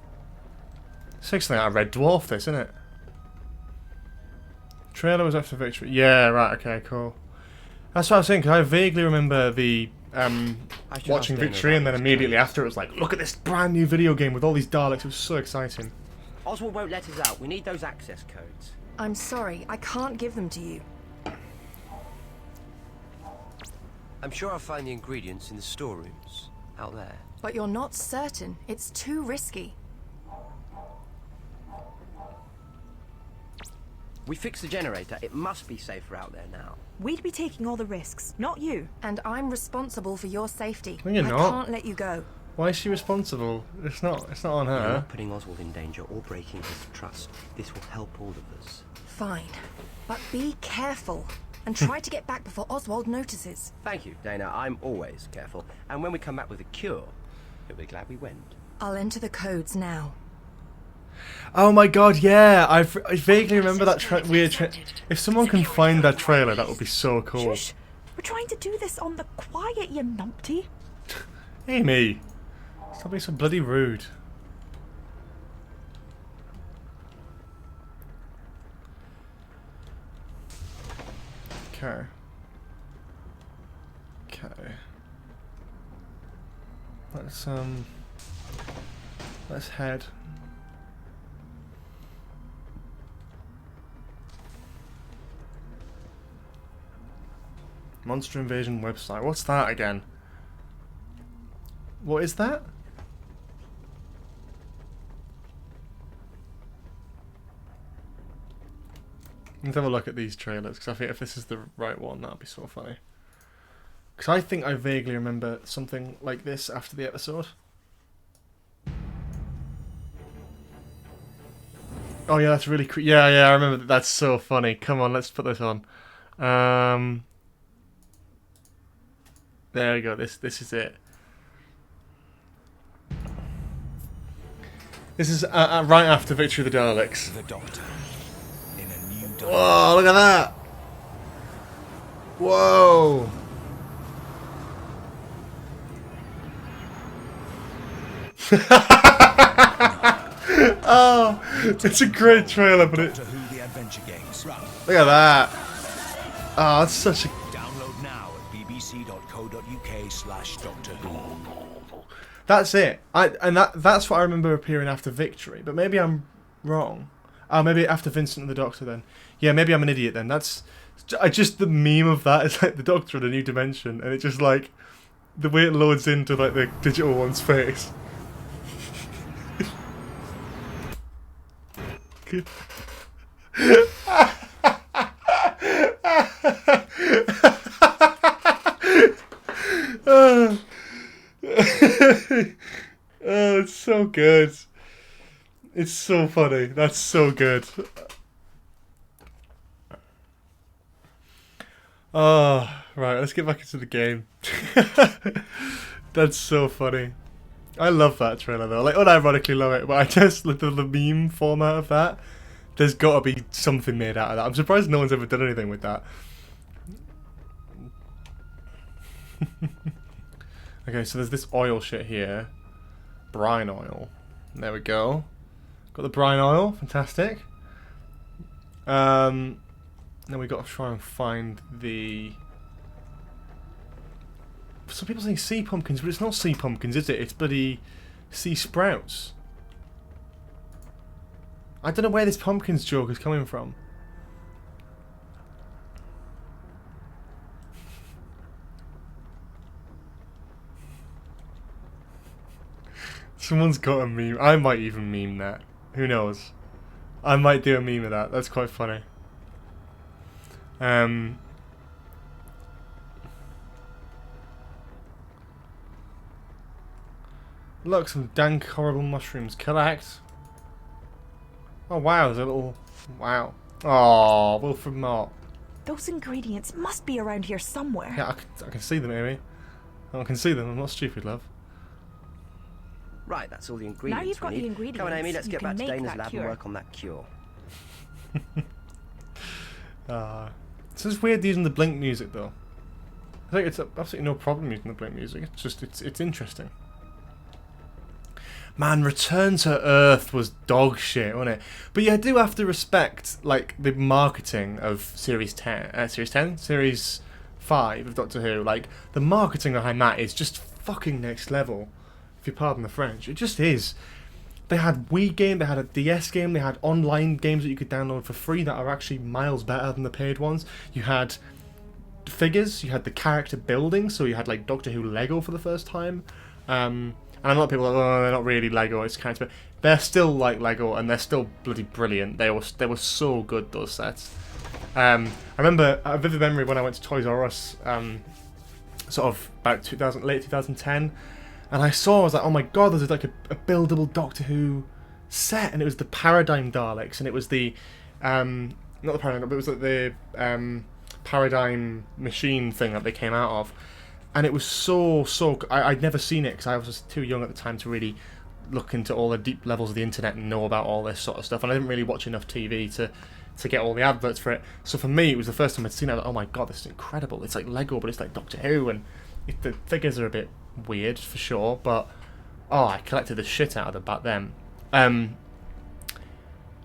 It's like something out of Red Dwarf, this, isn't it? Trailer was after Victory. Yeah, right, okay, cool. That's what I was saying, because I vaguely remember the watching Victory and then immediately after it was like, look at this brand new video game with all these Daleks. It was so exciting.
Oswald won't let us out. We need those access codes.
I'm sorry, I can't give them to you.
I'm sure I'll find the ingredients in the storerooms. Out there.
But you're not certain. It's too risky.
We fixed the generator. It must be safer out there now.
We'd be taking all the risks, not you.
And I'm responsible for your safety.
No, you're
I
not.
can't let you go.
Why is she responsible? It's not on her.
You're not putting Oswald in danger or breaking his trust. This will help all of us.
Fine. But be careful. And try to get back before Oswald notices.
Thank you, Dana. I'm always careful. And when we come back with a cure, you'll be glad we went.
I'll enter the codes now.
Oh my god, yeah! I vaguely remember that weird if someone can find that trailer, that would be so cool.
Shush! We're trying to do this on the quiet, you numpty.
Amy! Stop being so bloody rude. Okay. Okay. Let's head. Monster Invasion website. What's that again? What is that? Let's have a look at these trailers, because I think if this is the right one, that'd be so funny. Because I think I vaguely remember something like this after the episode. Oh yeah, that's really cool. Yeah, I remember that. That's so funny. Come on, let's put this on. There we go. This is it. This is right after Victory of the Daleks.
The Doctor.
Whoa, look at that! Whoa! Oh, it's a great trailer, but it...
The Adventure Games.
Look at that! Oh, it's such a...
Download now at bbc.co.uk/Doctor Who.
That's it. That's what I remember appearing after Victory, but maybe I'm wrong. Oh, maybe after Vincent and the Doctor then. Yeah, maybe I'm an idiot then. That's just the meme of that is like the Doctor in a new dimension, and it just like the way it loads into like the digital one's face. Oh, it's so good. It's so funny. That's so good. Oh, right, let's get back into the game. That's so funny. I love that trailer though. Like, unironically love it, but I just the meme format of that. There's got to be something made out of that. I'm surprised no one's ever done anything with that. Okay, so there's this oil shit here. Brine oil. There we go. Got the brine oil. Fantastic. Then we got to try and find the... Some people saying sea pumpkins, but it's not sea pumpkins, is it? It's bloody sea sprouts. I don't know where this pumpkins joke is coming from. Someone's got a meme. I might even meme that. Who knows? I might do a meme of that. That's quite funny. Look, some dank, horrible mushrooms. Collect. Oh wow, there's a little... Wow. Oh, Wilfred Mott.
Those ingredients must be around here somewhere.
Yeah, I can see them, Amy. I can see them. I'm not stupid, love.
Right, that's all the ingredients.
Now you've got
we need.
the ingredients.
Come on, Amy, let's
you
get
can
back to
make
Dana's
that
lab
cure.
and work on that cure.
It's just weird using the Blink music, though. I think it's absolutely no problem using the Blink music. It's just it's interesting. Man, Return to Earth was dog shit, wasn't it? But yeah, I do have to respect like the marketing of Series 5 of Doctor Who. Like the marketing behind that is just fucking next level, if you pardon the French. It just is. They had Wii game, they had a DS game, they had online games that you could download for free that are actually miles better than the paid ones. You had figures, you had the character building, so you had like Doctor Who Lego for the first time. And a lot of people are like, oh, they're not really Lego, it's character, but they're still like Lego and they're still bloody brilliant. They were so good, those sets. I remember a vivid memory when I went to Toys R Us, sort of about late 2010. And I was like, oh my god, there's like a buildable Doctor Who set, and it was the Paradigm Daleks, and it was the, not the Paradigm, but it was like the Paradigm machine thing that they came out of, and it was I'd never seen it because I was just too young at the time to really look into all the deep levels of the internet and know about all this sort of stuff, and I didn't really watch enough TV to get all the adverts for it. So for me, it was the first time I'd seen it. I was like, oh my god, this is incredible! It's like Lego, but it's like Doctor Who, and the figures are a bit weird for sure, but I collected the shit out of them back then. And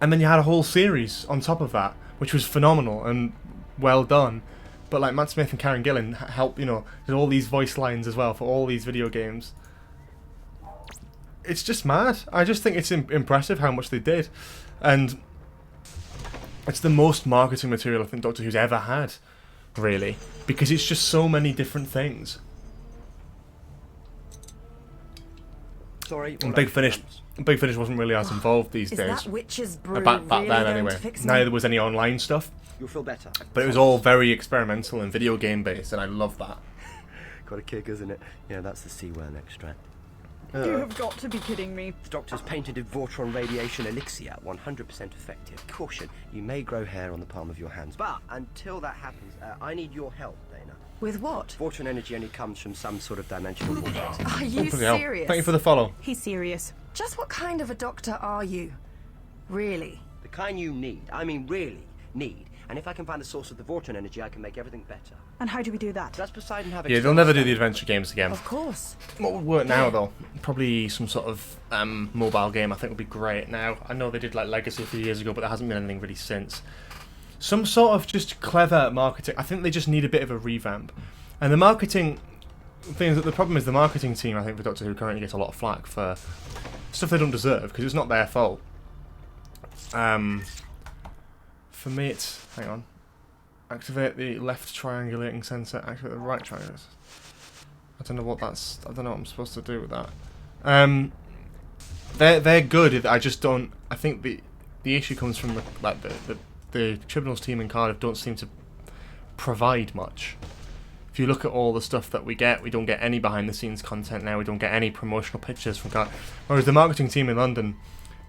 then you had a whole series on top of that, which was phenomenal and well done. But like Matt Smith and Karen Gillan helped, did all these voice lines as well for all these video games. It's just mad. I just think it's impressive how much they did, and it's the most marketing material I think Doctor Who's ever had, really, because it's just so many different things.
Sorry.
And Big Finish wasn't really as involved these days.
Is that witch's brew
back
really
then,
going
anyway.
to fix me?
Neither was any online stuff.
You'll feel better.
But it was all very experimental and video game based, and I love that.
Got a kick, isn't it? Yeah, that's the sea worm extract.
You have got to be kidding me.
The doctor's patented Vortron radiation elixir, 100% effective. Caution, you may grow hair on the palm of your hands. But until that happens, I need your help, Dana.
With what?
Vortron energy only comes from some sort of dimensional vortex.
Are you serious?
Thank you for the follow.
He's serious.
Just what kind of a doctor are you? Really?
The kind you need. I mean really need. And if I can find the source of the Vortron energy, I can make everything better.
And how do we do that?
That's Poseidon having.
Yeah, they'll never do the adventure games again.
Of course.
What would work now, though? Probably some sort of mobile game, I think would be great now. I know they did like Legacy a few years ago, but there hasn't been anything really since. Some sort of just clever marketing. I think they just need a bit of a revamp. And the marketing thing is that the problem is the marketing team, I think, for Doctor Who currently gets a lot of flack for stuff they don't deserve, because it's not their fault. For me, it's... Hang on. Activate the left triangulating sensor, activate the right triangulating. I don't know what that's... I don't know what I'm supposed to do with that. They're good, I just don't... I think the issue comes from the Tribunals team in Cardiff don't seem to provide much. If you look at all the stuff that we don't get any behind the scenes content now, we don't get any promotional pictures from Cardiff. Whereas the marketing team in London,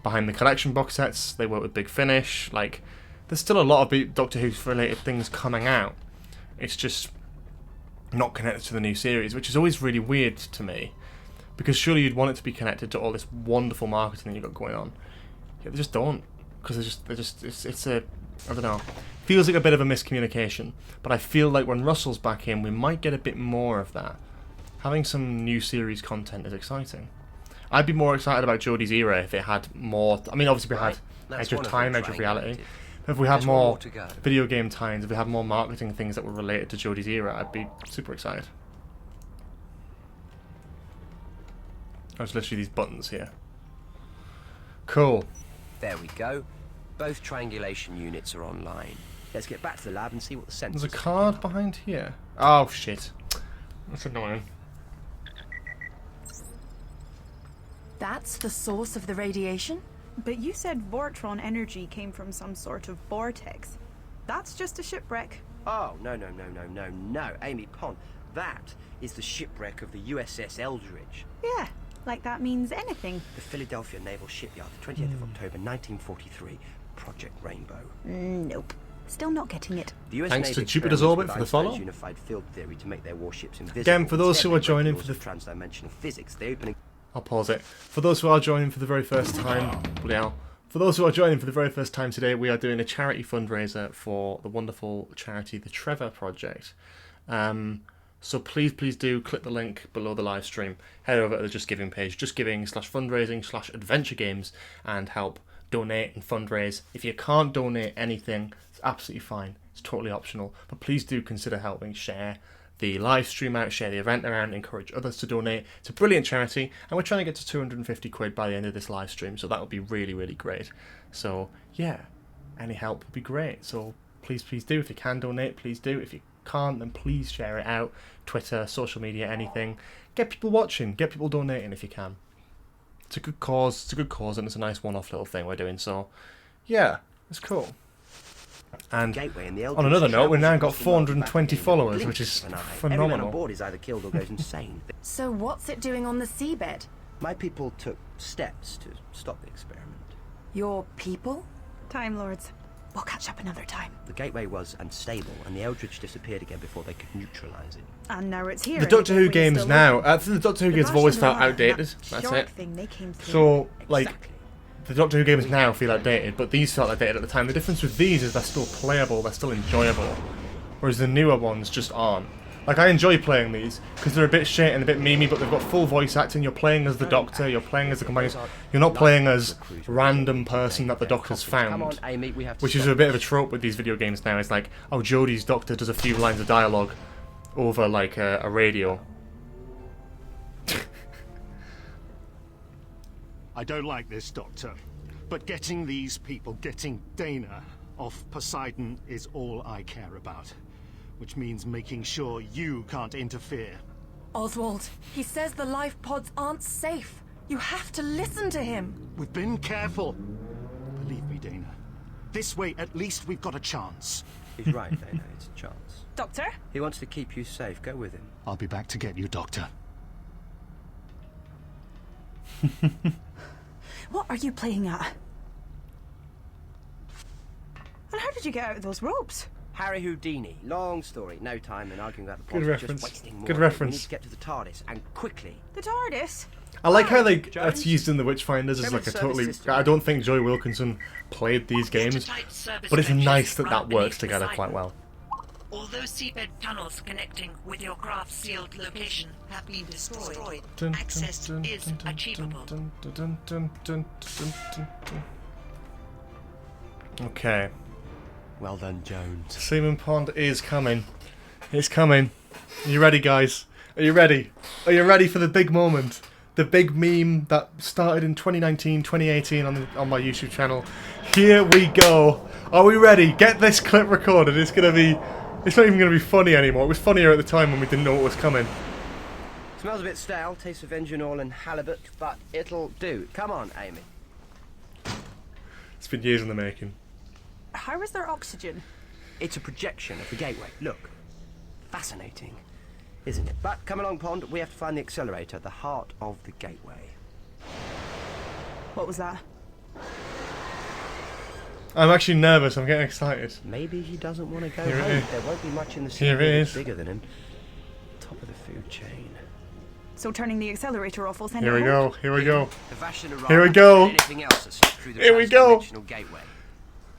behind the collection box sets, they work with Big Finish, like... There's still a lot of Doctor Who related things coming out. It's just not connected to the new series, which is always really weird to me. Because surely you'd want it to be connected to all this wonderful marketing that you've got going on. Yeah, they just don't. Because it's a, I don't know. Feels like a bit of a miscommunication. But I feel like when Russell's back in, we might get a bit more of that. Having some new series content is exciting. I'd be more excited about Jodie's era if it had more... I mean, obviously we had Edge of Time, Edge of Reality. If we had more video game tie-ins, if we had more marketing things that were related to Jodie's era, I'd be super excited. There's literally these buttons here. Cool.
There we go. Both triangulation units are online. Let's get back to the lab and see what the sensors...
There's a card behind here. Oh, shit. That's annoying.
That's the source of the radiation?
But you said Vortron energy came from some sort of vortex. That's just a shipwreck.
Oh, no, Amy Pond. That is the shipwreck of the USS Eldridge.
Yeah, like that means anything.
The Philadelphia Naval Shipyard, the 20th of October, 1943. Project Rainbow.
Nope. Still not getting it.
The US
Thanks
Navy
to Jupiter's orbit for the follow.
Unified field theory to make their warships invisible.
Again, for those who are joining for the
transdimensional physics, the opening.
I'll pause it. For those who are joining for the very first time, for those who are joining for the very first time today, we are doing a charity fundraiser for the wonderful charity, the Trevor Project. So please do click the link below the live stream. Head over to the Just Giving page, justgiving/fundraising/adventure games, and help donate and fundraise. If you can't donate anything, it's absolutely fine. It's totally optional. But please do consider helping share the live stream out, share the event around, encourage others to donate. It's a brilliant charity, and we're trying to get to 250 quid by the end of this live stream, so that would be really, really great. So yeah, any help would be great. So please do. If you can donate, please do. If you can't, then please share it out. Twitter, social media, anything. Get people watching, get people donating if you can. It's a good cause, and it's a nice one-off little thing we're doing, so yeah, it's cool. And on another note, we've now got 420 followers, which is phenomenal.
Everyone on board is either killed or goes insane.
So what's it doing on the seabed?
My people took steps to stop the experiment.
Your people?
Time Lords. We'll catch up another time.
The gateway was unstable, and the Eldridge disappeared again before they could neutralise it.
And now it's here.
The Doctor Who games now, I think the Doctor Who games have always felt outdated. That's it. So, like, the Doctor Who games now feel outdated, but these felt outdated at the time. The difference with these is they're still playable, they're still enjoyable, whereas the newer ones just aren't. Like, I enjoy playing these, because they're a bit shit and a bit memey, but they've got full voice acting. You're playing as the Doctor, you're playing as the companion. You're not playing as random person that the Doctor's found, which is a bit of a trope with these video games now. It's like, oh, Jodie's Doctor does a few lines of dialogue over, like, a radio.
I don't like this, Doctor, but getting these people, getting Dana off Poseidon is all I care about. Which means making sure you can't interfere.
Oswald, he says the life pods aren't safe. You have to listen to him.
We've been careful. Believe me, Dana. This way, at least we've got a chance.
He's right, Dana. It's a chance.
Doctor?
He wants to keep you safe. Go with him.
I'll be back to get you, Doctor.
What are you playing at? And how did you get out of those ropes?
Harry Houdini. Long story. No time in arguing about the
Good
plot.
reference.
Just wasting more.
Good
We
reference.
need to get to the Tardis, and quickly.
The Tardis?
I like how that's used in the Witchfinders as like a totally... I don't think Joey Wilkinson played these games, but it's nice that that works together quite well.
Although seabed tunnels connecting with your craft's sealed location have been destroyed, access is achievable.
Okay.
Well done, Jones.
Seaman Pond is coming. It's coming. Are you ready, guys? Are you ready? Are you ready for the big moment? The big meme that started in 2019, 2018 on my YouTube channel. Here we go. Are we ready? Get this clip recorded. It's gonna be... It's not even gonna be funny anymore. It was funnier at the time when we didn't know what was coming.
Smells a bit stale. Tastes of engine oil and halibut, but it'll do. Come on, Amy.
It's been years in the making.
How is there oxygen?
It's a projection of the gateway. Look. Fascinating, isn't it? But come along, Pond. We have to find the accelerator, the heart of the gateway.
What was that?
I'm actually nervous. I'm getting excited.
Maybe he doesn't want to go
Here it
home.
is.
There won't be much in the sea
Here it is.
bigger than him. Top of the food chain.
So turning the accelerator off will send
Here we
it
go.
home?
Here we go.
The Vashin
Here we go.
and anything else that slipped through the
Here we go.
transdimensional gateway.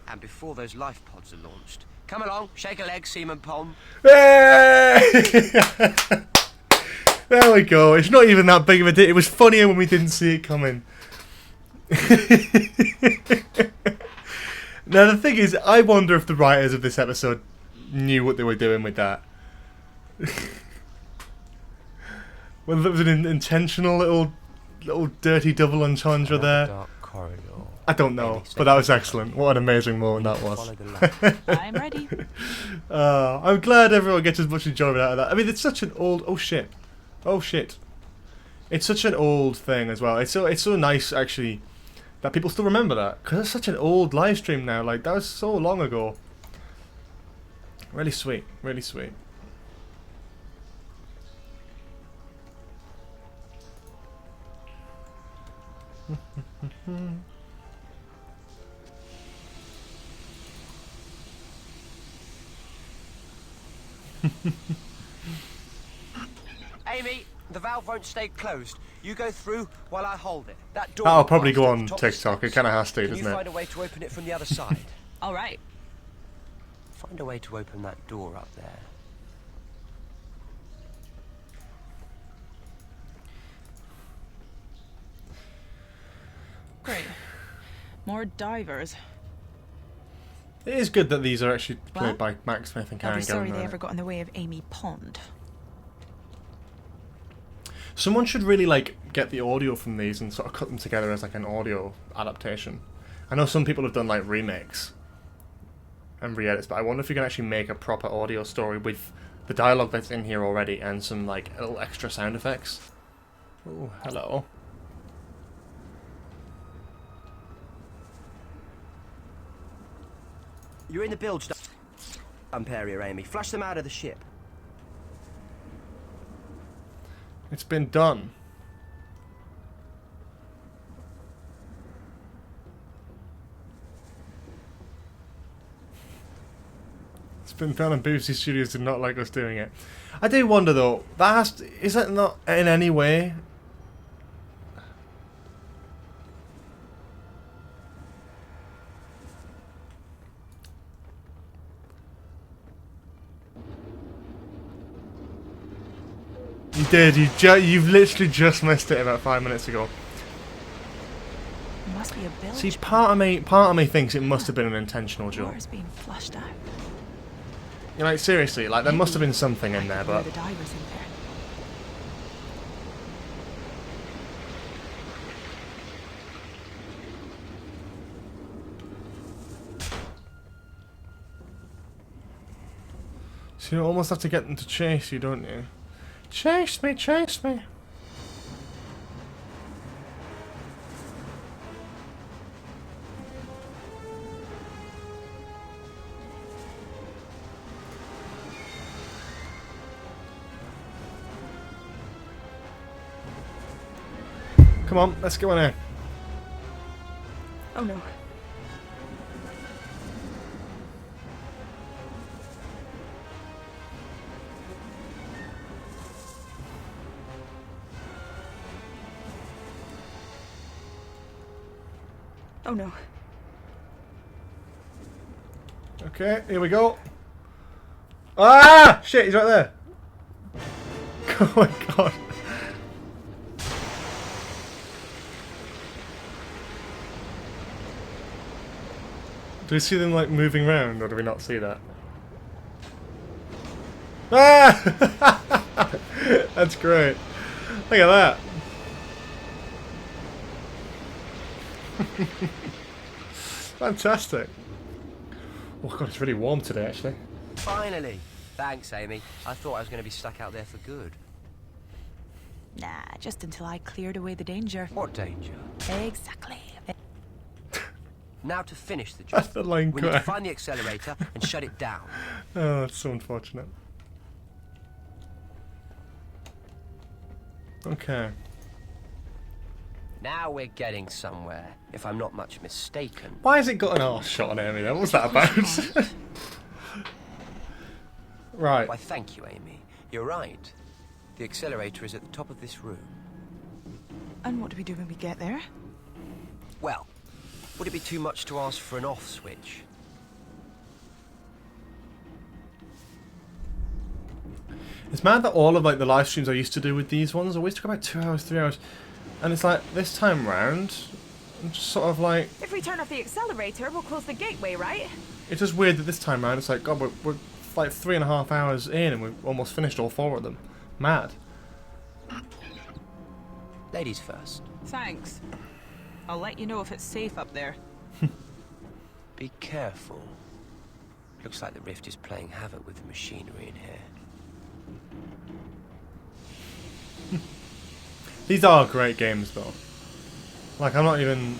And before those life pods are launched. Come along, shake a leg, Seaman Pom.
Hey! There we go. It's not even that big of a deal. It was funnier when we didn't see it coming. Now the thing is, I wonder if the writers of this episode knew what they were doing with that. Whether that was an intentional little dirty double entendre there.
Dark corridor.
I don't know, but that was excellent. What an amazing moment that was.
I'm ready.
I'm glad everyone gets as much enjoyment out of that. I mean, it's such an old... Oh, shit. Oh, shit. It's such an old thing as well. It's so nice actually that people still remember that, because it's such an old live stream now. Like, that was so long ago. Really sweet, really sweet.
Amy, the valve won't stay closed. You go through while I hold it. That door.
That'll probably go
at
on
the top of the
TikTok. It
steps.
kind of has to,
Can
doesn't
you
it?
find a way to open it from the other side?
All right.
Find a way to open that door up there.
Great. More divers.
It is good that these are actually played
Well,
by Max Smith and
I'll
Karen
be sorry
Gillan.
they ever got in the way of Amy Pond.
Someone should really like get the audio from these and sort of cut them together as like an audio adaptation. I know some people have done like remakes and re-edits, but I wonder if you can actually make a proper audio story with the dialogue that's in here already and some like little extra sound effects. Oh, hello.
You're in the bilge dump area, Amy. Flush them out of the ship.
It's been done. It's been done, and BBC Studios did not like us doing it. I do wonder though, is that not in any way? You did. You've literally just missed it about 5 minutes ago.
Must be a bilge.
See, part of me thinks it must have been an intentional joke.
Water's being flushed out.
You know, like seriously, like there must have been something in there, but
The divers in there.
so you almost have to get them to chase you, don't you? Chase me, chase me. Come on, let's go in here.
Oh no. Oh no.
Okay, here we go. Ah! Shit, he's right there. Oh my god. Do we see them like moving around, or do we not see that? Ah! That's great. Look at that. Fantastic. Oh god, it's really warm today actually.
Finally. Thanks, Amy. I thought I was going to be stuck out there for good.
Nah, just until I cleared away the danger.
What danger?
Exactly.
Now to finish the job.
That's the line
we need to
cut.
find the accelerator and shut it down.
Oh, that's so unfortunate. Okay.
Now we're getting somewhere, if I'm not much mistaken.
Why has it got an arse shot on Amy then? What was that about? Right.
Why, thank you, Amy. You're right. The accelerator is at the top of this room.
And what do we do when we get there?
Well, would it be too much to ask for an off switch?
It's mad that all of like the live streams I used to do with these ones always took about 2 hours, 3 hours. And it's like, this time round, I'm just sort of like...
If we turn off the accelerator, we'll close the gateway, right?
It's just weird that this time round, it's like, God, we're like 3.5 hours in and we've almost finished all 4 of them. Mad.
Ladies first.
Thanks. I'll let you know if it's safe up there.
Be careful. Looks like the rift is playing havoc with the machinery in here.
These are great games, though. Like, I'm not even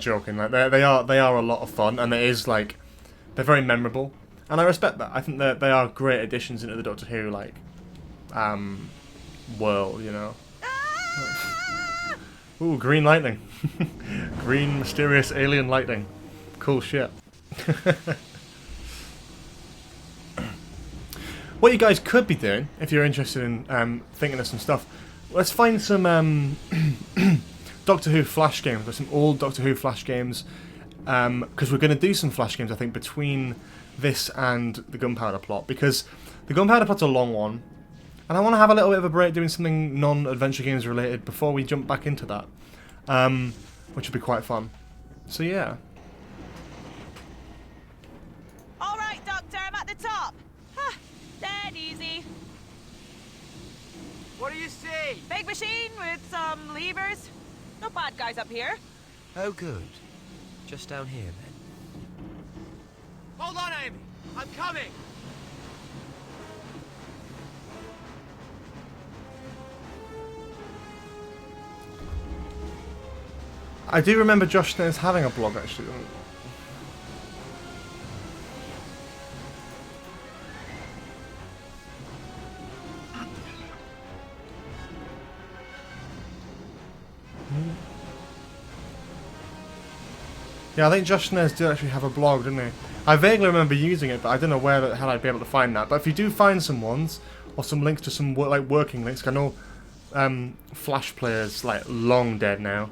joking. Like, they are a lot of fun, and it is like they're very memorable, and I respect that. I think that they are great additions into the Doctor Who like world, you know. Ooh, green lightning, green mysterious alien lightning, cool shit. What you guys could be doing, if you're interested in thinking of some stuff, let's find some Doctor Who Flash games, or some old Doctor Who Flash games, because we're going to do some Flash games, I think, between this and the Gunpowder plot, because the Gunpowder plot's a long one, and I want to have a little bit of a break doing something non-adventure games related before we jump back into that, which would be quite fun. So yeah.
Alright, Doctor, I'm at the top. Huh, dead easy.
What do you see?
Big machine with some levers. No bad guys up here.
Oh, good. Just down here, then.
Hold on, Amy. I'm coming.
I do remember Josh Snares having a blog, actually. Yeah, I think Josh Snares did actually have a blog, didn't he? I vaguely remember using it, but I don't know where the hell I'd be able to find that. But if you do find some ones, or some links to some working links, I know Flash players like long dead now.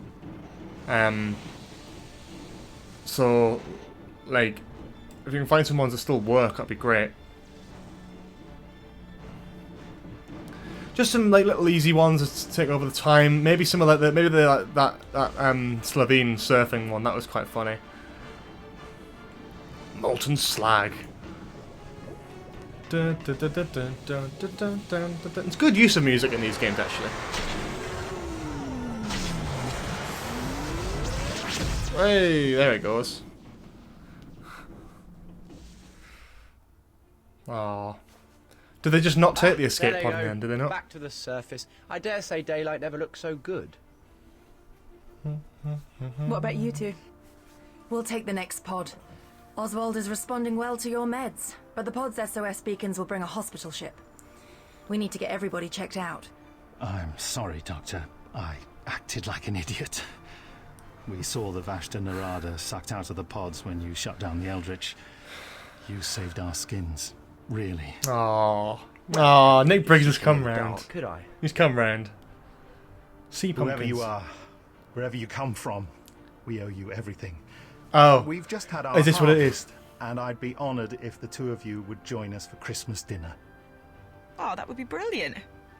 So like if you can find some ones that still work, that'd be great. Just some like little easy ones to take over the time. Maybe some of that Slovene surfing one, that was quite funny. Molten slag. It's good use of music in these games, actually. Hey, there it goes. Aww. Did they just not take the escape pod in the end, did they not?
Back to the surface. I dare say daylight never looked so good.
What about you two?
We'll take the next pod. Oswald is responding well to your meds, but the pod's SOS beacons will bring a hospital ship. We need to get everybody checked out.
I'm sorry, Doctor. I acted like an idiot. We saw the Vashta Narada sucked out of the pods when you shut down the Eldritch. You saved our skins. Really.
Aww. Aww, Nick Briggs has come round.
Could I?
He's come round. Sea pumpkins.
Whoever you are, wherever you come from, we owe you everything.
Oh.
We've just had our
Is this what it is?
And I'd be honoured if the two of you would join us for Christmas dinner.
Oh, that would be brilliant.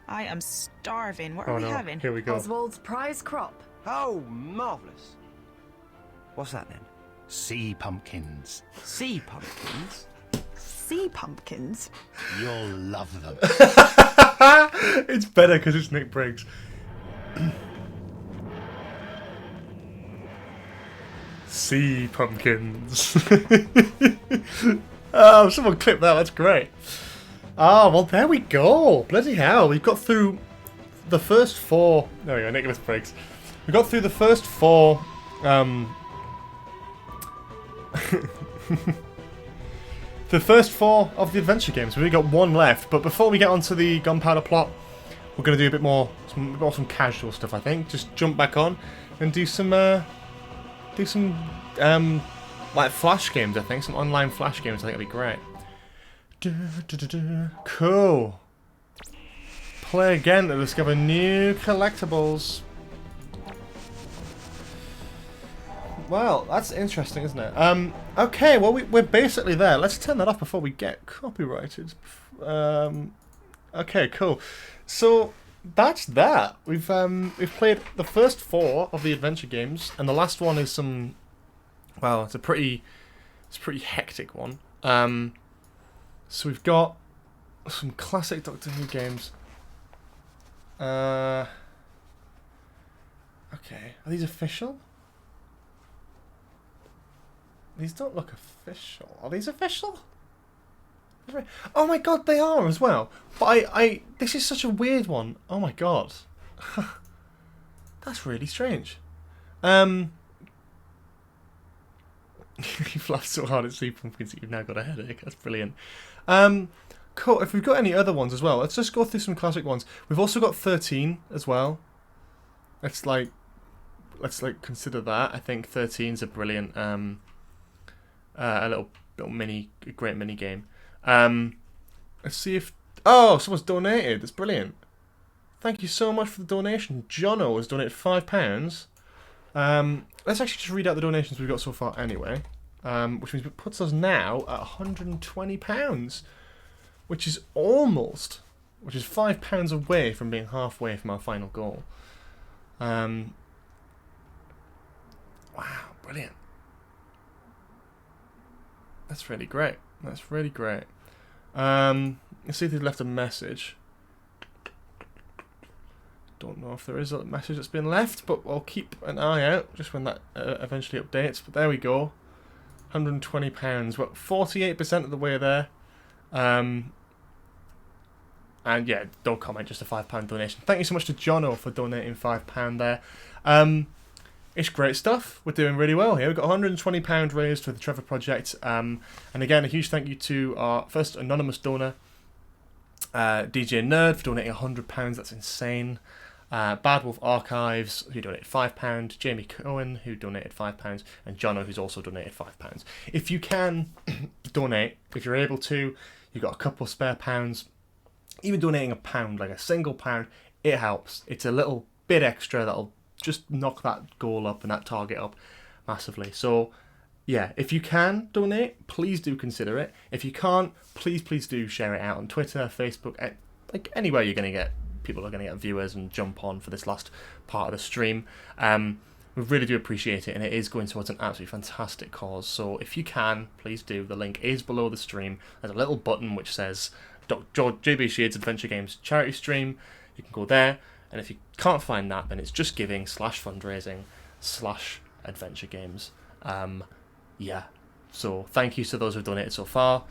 I am starving. What are we having?
Here we go.
Oswald's prize crop.
Oh, marvellous. What's that then?
Sea pumpkins.
Sea pumpkins?
Sea pumpkins?
You'll love them.
It's better because it's Nick Briggs. Sea pumpkins. Oh, someone clip that. That's great. Oh, well, there we go. Bloody hell. We've got through the first 4. There we go, Nicholas Briggs. We got through the first 4. The first 4 of the adventure games. We've only got 1 left, but before we get onto the Gunpowder plot, we're going to do a bit more, some casual stuff, I think. Just jump back on and do some like Flash games, I think. Some online Flash games, I think it'd be great. Cool. Play again to discover new collectibles. Well, that's interesting, isn't it? Okay, well, we're basically there. Let's turn that off before we get copyrighted. Okay, cool. So that's that. We've played the first 4 of the adventure games, and the last one is some. Well, it's a pretty hectic one. So we've got some classic Doctor Who games. Okay, are these official? These don't look official. Are these official? Oh my god, they are as well. But this is such a weird one. Oh my god. That's really strange. You've laughed so hard at Sea Pumpkins that you've now got a headache. That's brilliant. Cool. If we've got any other ones as well, let's just go through some classic ones. We've also got 13 as well. Let's consider that. I think 13's a brilliant, a great mini game. Let's see if someone's donated. That's brilliant. Thank you so much for the donation. Jono has donated £5. Let's actually just read out the donations we've got so far anyway, which means it puts us now at £120, which is £5 away from being halfway from our final goal. Wow, brilliant. That's really great. Let's see if they've left a message. Don't know if there is a message that's been left, but I'll keep an eye out just when that eventually updates. But there we go. £120. Well, 48% of the way there. And yeah, don't comment, just a £5 donation. Thank you so much to Jono for donating £5 there. It's great stuff. We're doing really well here. We've got £120 raised for the Trevor Project. And again, a huge thank you to our first anonymous donor, DJ Nerd, for donating £100. That's insane. Bad Wolf Archives, who donated £5. Jamie Cohen, who donated £5. And Jono, who's also donated £5. If you can donate, if you're able to, you've got a couple of spare pounds. Even donating £1, like a single £1, it helps. It's a little bit extra that'll just knock that goal up and that target up massively. So yeah, if you can donate, please do consider it. If you can't, please do share it out on Twitter, Facebook, like anywhere you're going to get people are going to get viewers and jump on for this last part of the stream. We really do appreciate it, and it is going towards an absolutely fantastic cause. So if you can, please do. The link is below the stream. There's a little button which says JB Shades Adventure Games charity stream. You can go there, and if you can't find that, then it's just giving /fundraising/adventure games. Yeah. So thank you to those who've donated so far.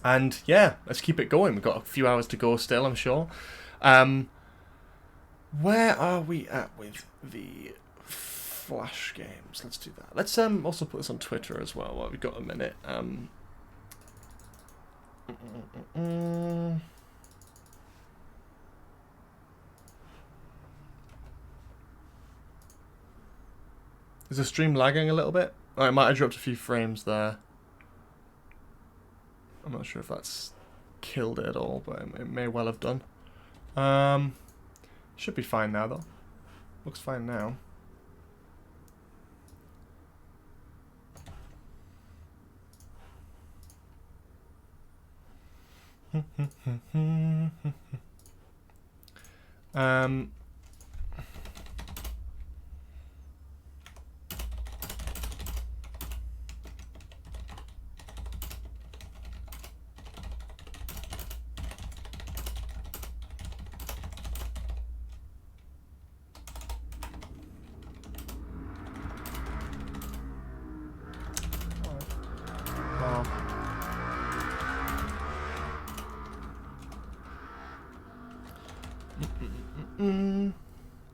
And yeah, let's keep it going. We've got a few hours to go still, I'm sure. Where are we at with the Flash games? Let's do that. Let's also put this on Twitter as well while we've got a minute. Is the stream lagging a little bit? Oh, it might have dropped a few frames there. I'm not sure if that's killed it at all, but it may well have done. Should be fine now, though. Looks fine now.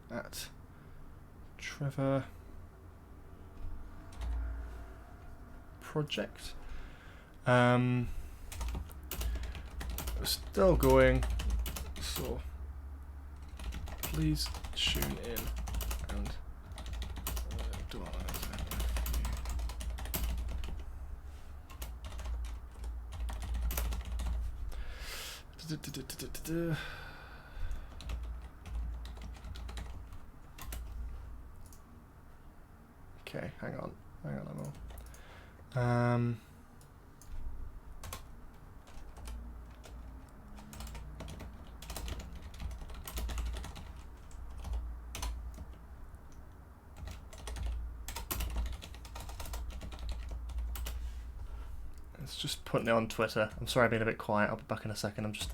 At Trevor Project. Still going, so please tune in and do all that. Okay, hang on, Emil. It's just putting it on Twitter. I'm sorry I've been a bit quiet. I'll be back in a second. I'm just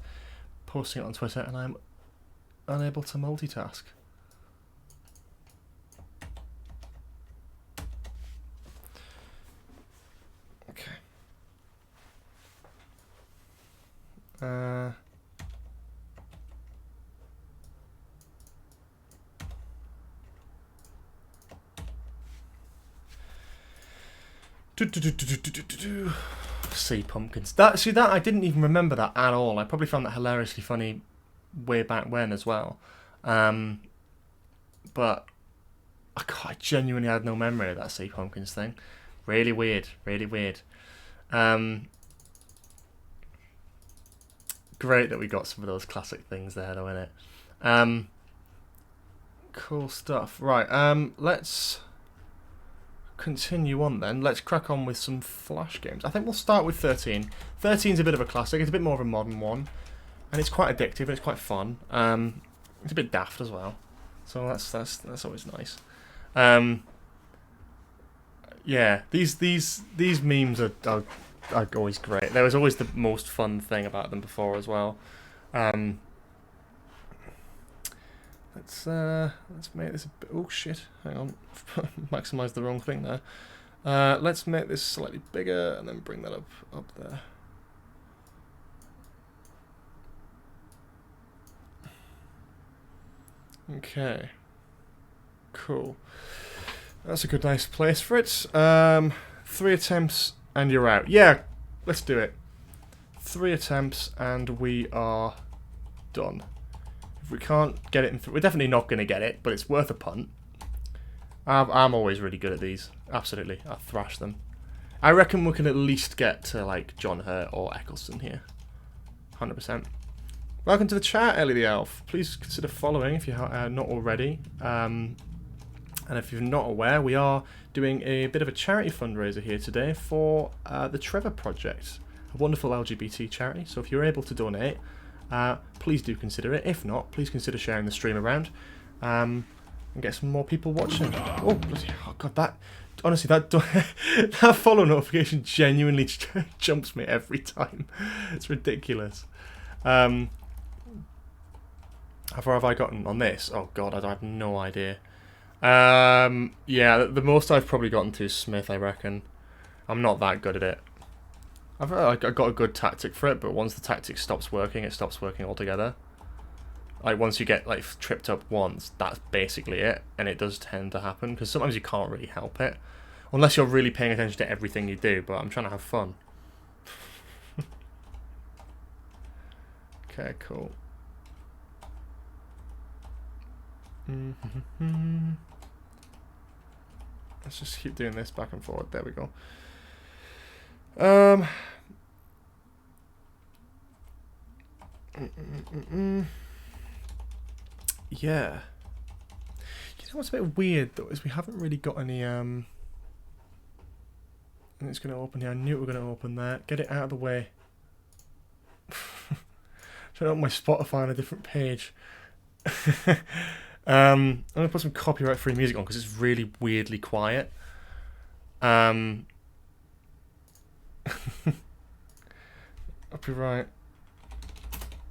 posting it on Twitter and I'm unable to multitask. Sea pumpkins. That I didn't even remember that at all. I probably found that hilariously funny way back when as well. But I genuinely had no memory of that sea pumpkins thing. Really weird. Really weird. Great that we got some of those classic things there, though, innit? Cool stuff. Right. Let's continue on then. Let's crack on with some Flash games. I think we'll start with 13. 13's a bit of a classic. It's a bit more of a modern one, and it's quite addictive and it's quite fun. It's a bit daft as well, so that's always nice. Yeah, these memes are always great. There was always the most fun thing about them before as well. Let's make this a bit... Oh shit! Hang on, maximise the wrong thing there. Let's make this slightly bigger and then bring that up there. Okay. Cool. That's a good, nice place for it. 3 attempts and you're out. Yeah, let's do it. 3 attempts and we are done. If we can't get it in, we're definitely not going to get it, but it's worth a punt. I'm always really good at these. Absolutely, I thrash them. I reckon we can at least get to like John Hurt or Eccleston here. 100%. Welcome to the chat, Ellie the Elf. Please consider following if you're not already. And if you're not aware, we are doing a bit of a charity fundraiser here today for the Trevor Project, a wonderful LGBT charity. So if you're able to donate, please do consider it. If not, please consider sharing the stream around and get some more people watching. Oh, bloody, oh god, that honestly, that follow notification genuinely jumps me every time. It's ridiculous. How far have I gotten on this? Oh god, I have no idea. Yeah, the most I've probably gotten to is Smith, I reckon. I'm not that good at it. I've got a good tactic for it, but once the tactic stops working, it stops working altogether. Like, once you get, like, tripped up once, that's basically it, and it does tend to happen, because sometimes you can't really help it. Unless you're really paying attention to everything you do, but I'm trying to have fun. Okay, cool. Let's just keep doing this back and forward. There we go. Yeah. You know what's a bit weird though is we haven't really got any and it's going to open here. I knew it were going to open there. Get it out of the way. Trying to open my Spotify on a different page. I'm going to put some copyright-free music on because it's really weirdly quiet. Copyright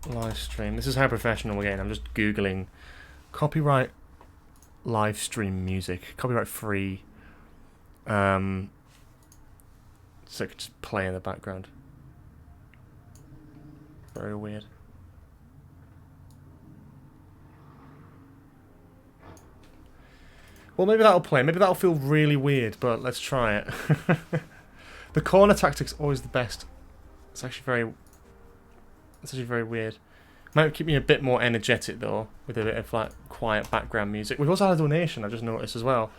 live stream. This is how professional we're getting. I'm just Googling copyright live stream music. Copyright-free. So it could just play in the background. Very weird. Well, maybe that'll play. Maybe that'll feel really weird, but let's try it. The corner tactic's always the best. It's actually very weird. Might keep me a bit more energetic though, with a bit of like quiet background music. We've also had a donation, I just noticed as well.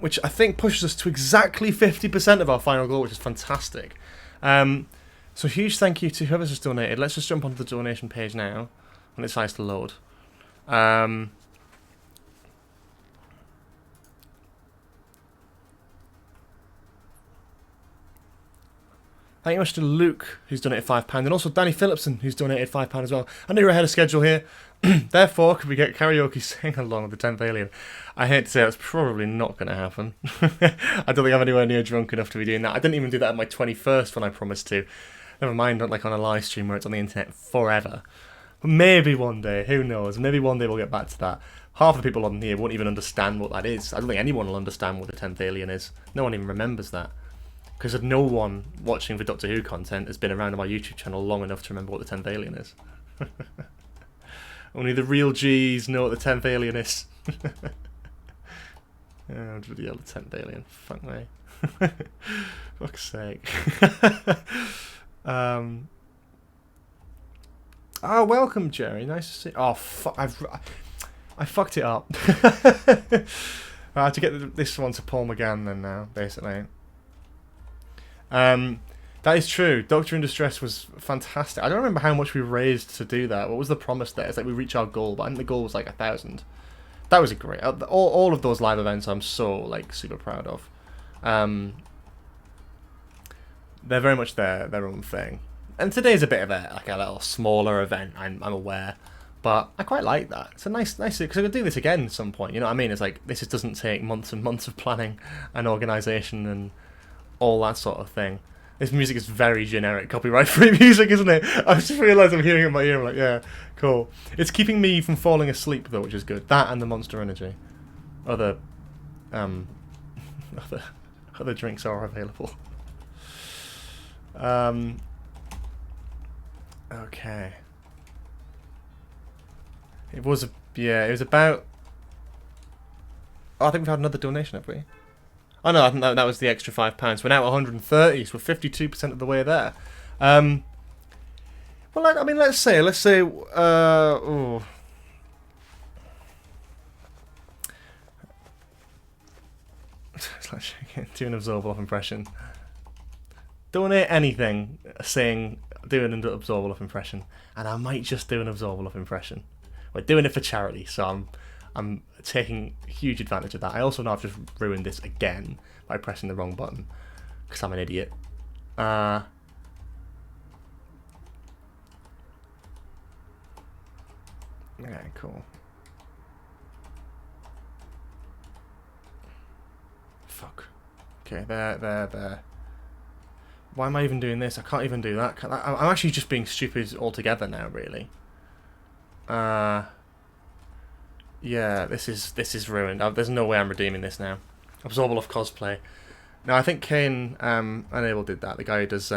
Which I think pushes us to exactly 50% of our final goal, which is fantastic. So huge thank you to whoever's just donated. Let's just jump onto the donation page now when it decides to load. Thank you much to Luke, who's donated £5, and also Danny Phillipson, who's donated £5 as well. I know you're ahead of schedule here. Therefore, could we get karaoke sing along with the 10th Alien? I hate to say that's probably not going to happen. I don't think I'm anywhere near drunk enough to be doing that. I didn't even do that on my 21st when I promised to. Never mind, not like on a live stream where it's on the internet forever. But maybe one day, who knows? Maybe one day we'll get back to that. Half the people on here won't even understand what that is. I don't think anyone will understand what the 10th Alien is. No one even remembers that. because no one watching the Doctor Who content has been around on my YouTube channel long enough to remember what the 10th alien is. Only the real G's know what the 10th alien is. Oh, bloody hell, the 10th alien. Fuck me. Fuck's sake. Oh, welcome, Jerry. Nice to see. Oh, fuck. I fucked it up. I have to get this one to Paul McGann then now, basically. That is true. Doctor in Distress was fantastic. I don't remember how much we raised to do that. What was the promise there? It's like we reach our goal, but I think the goal was like 1,000. That was a great. All of those live events I'm so like super proud of. They're very much their own thing. And today's a bit of a little smaller event. I'm aware, but I quite like that. It's a nice because I could do this again at some point. You know what I mean? It's like this just doesn't take months and months of planning and organisation and all that sort of thing. This music is very generic copyright-free music, isn't it? I just realised I'm hearing it in my ear. I'm like, yeah, cool. It's keeping me from falling asleep though, which is good. That and the Monster Energy. Other drinks are available. Okay. It was about. Oh, I think we've had another donation, have we? Oh no, I think that was the extra £5. We're now at 130, so we're 52% of the way there. Well, I mean, let's say, oh. It's like do an Absorbable impression. Donate anything saying do an Absorbable impression, and I might just do an Absorbable impression. We're doing it for charity, so I'm taking huge advantage of that. I also know I've just ruined this again by pressing the wrong button because I'm an idiot. Okay, cool. Fuck. Okay, there. Why am I even doing this? I can't even do that. I'm actually just being stupid altogether now, really. Yeah, this is ruined. There's no way I'm redeeming this now. Absorbable cosplay. No, I think Kane Unable did that. The guy who does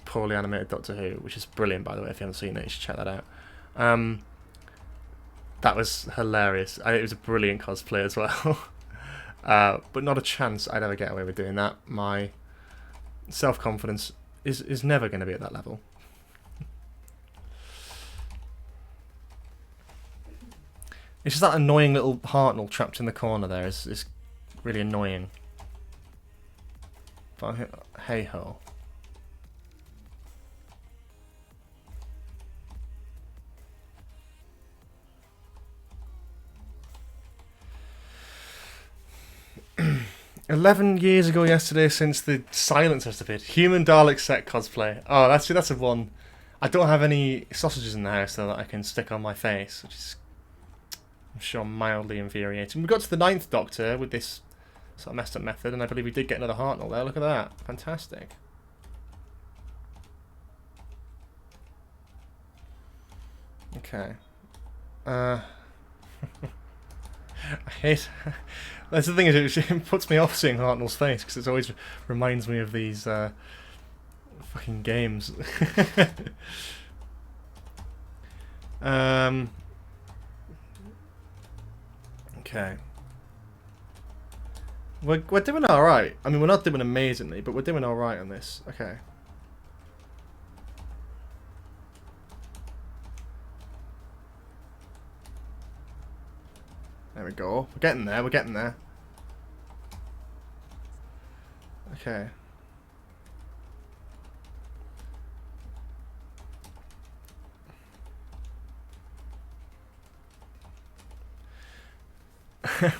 poorly animated Doctor Who, which is brilliant, by the way. If you haven't seen it, you should check that out. That was hilarious. It was a brilliant cosplay as well. But not a chance I'd ever get away with doing that. My self-confidence is never going to be at that level. It's just that annoying little Hartnell trapped in the corner there is really annoying. But hey ho. "11 years ago yesterday since the silence has disappeared. Human Dalek set cosplay." Oh, that's a one. I don't have any sausages in the house though that I can stick on my face, which is, I'm sure, mildly infuriating. We got to the 9th Doctor with this sort of messed up method, and I believe we did get another Hartnell there. Look at that. Fantastic. Okay. I hate... That's the thing, is it puts me off seeing Hartnell's face, because it always reminds me of these fucking games. Okay. We're doing alright. I mean, we're not doing amazingly, but we're doing alright on this. Okay. There we go. We're getting there. We're getting there. Okay.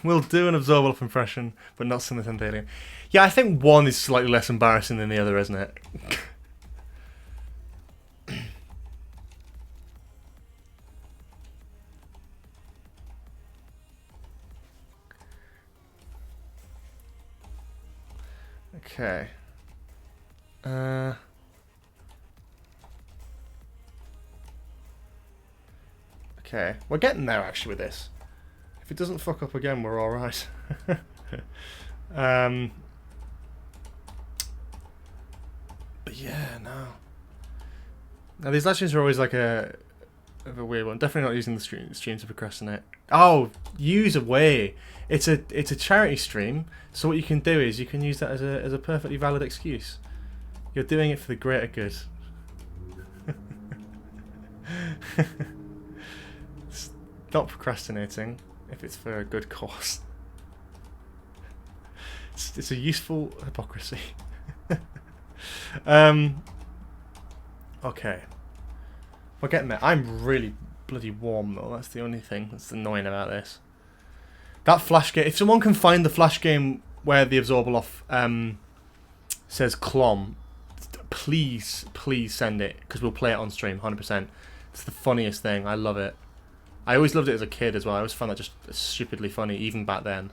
We'll do an Absorbable impression, but not sing the 10th alien. Yeah, I think one is slightly less embarrassing than the other, isn't it? Okay. Okay, we're getting there actually with this. If it doesn't fuck up again, we're alright. But yeah, no. Now these live streams are always like a weird one. Definitely not using the stream to procrastinate. Oh, use away. It's a charity stream, so what you can do is you can use that as a perfectly valid excuse. You're doing it for the greater good. Stop procrastinating if it's for a good cause. It's a useful hypocrisy. Okay. We're getting there. I'm really bloody warm though. That's the only thing that's annoying about this. That flash game. If someone can find the flash game where the Absorbaloff says Clom, please send it, because we'll play it on stream 100%. It's the funniest thing. I love it. I always loved it as a kid as well. I always found that just stupidly funny, even back then.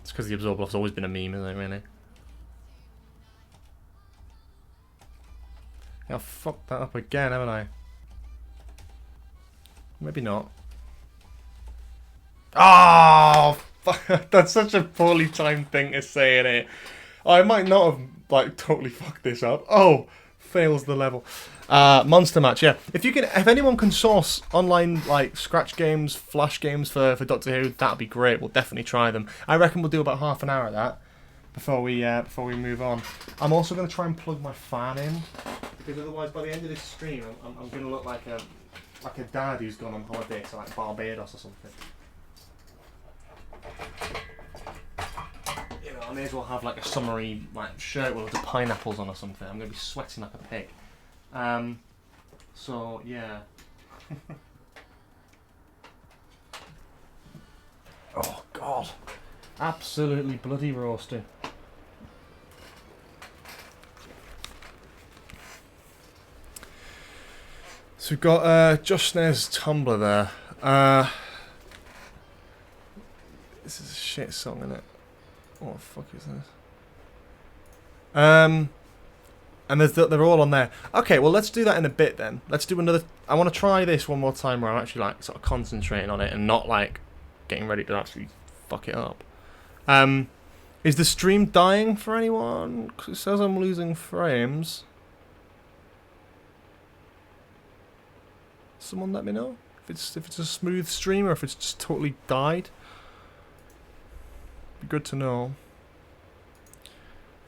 It's because the Absorbaloff's always been a meme, isn't it, really? I've fucked that up again, haven't I? Maybe not. Oh, fuck. That's such a poorly timed thing to say, innit? I might not have, like, totally fucked this up. Oh, fails the level. Monster Match, yeah. If anyone can source online, like, scratch games, flash games for Doctor Who, that'd be great. We'll definitely try them. I reckon we'll do about half an hour of that before we move on. I'm also going to try and plug my fan in, because otherwise, by the end of this stream, I'm going to look like a dad who's gone on holiday to like Barbados or something. You know, I may as well have like a summery like shirt with loads of pineapples on or something. I'm going to be sweating like a pig. So yeah. Oh god, absolutely bloody roasting. So we've got Josh Snare's Tumblr there. This is a shit song, isn't it? What the fuck is this? And they're all on there. Okay, well let's do that in a bit then. Let's do another. I want to try this one more time where I'm actually like sort of concentrating on it and not like getting ready to actually fuck it up. Is the stream dying for anyone? 'Cause it says I'm losing frames. Someone let me know if it's a smooth stream or if it's just totally died. Be good to know.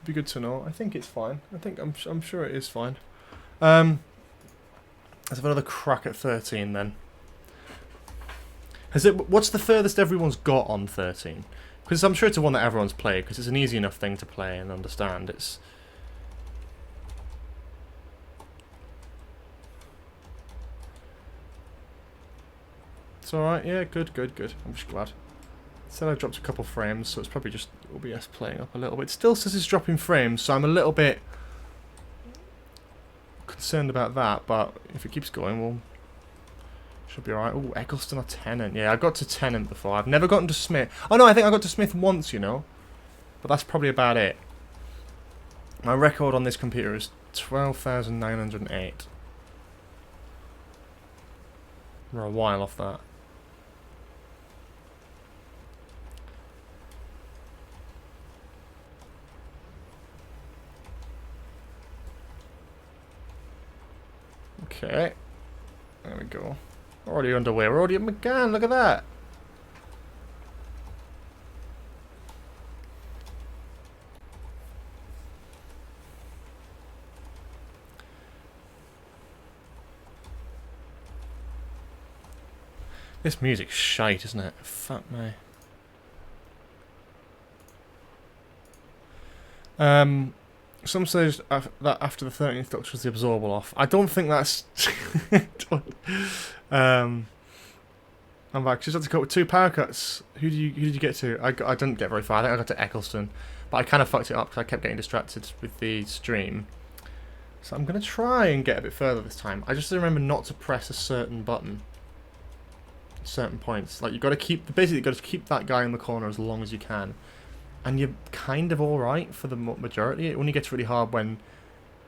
Be good to know. I think it's fine. I'm sure it is fine. Let's have another crack at 13 then. What's the furthest everyone's got on 13? Because I'm sure it's the one that everyone's played, because it's an easy enough thing to play and understand. It's alright, yeah, good. I'm just glad. Said I dropped a couple frames, so it's probably just OBS playing up a little bit. It still says it's dropping frames, so I'm a little bit concerned about that, but if it keeps going, well, should be alright. Oh, Eccleston or Tennant. Yeah, I got to Tennant before. I've never gotten to Smith. Oh no, I think I got to Smith once, you know. But that's probably about it. My record on this computer is 12,908. We're a while off that. Okay, there we go. We're already underway. We're already at McGann. Look at that. This music's shite, isn't it? Fuck me. Some say that after the 13th Doctor was the Absorbaloff. I don't think that's... I'm back. Just had to cut with 2 power cuts. Who did you get to? I didn't get very far. I think I got to Eccleston. But I kind of fucked it up because I kept getting distracted with the stream. So I'm going to try and get a bit further this time. I just remember not to press a certain button. Certain points. Like, you've got to keep... Basically, you've got to keep that guy in the corner as long as you can. And you're kind of alright for the majority. It only gets really hard when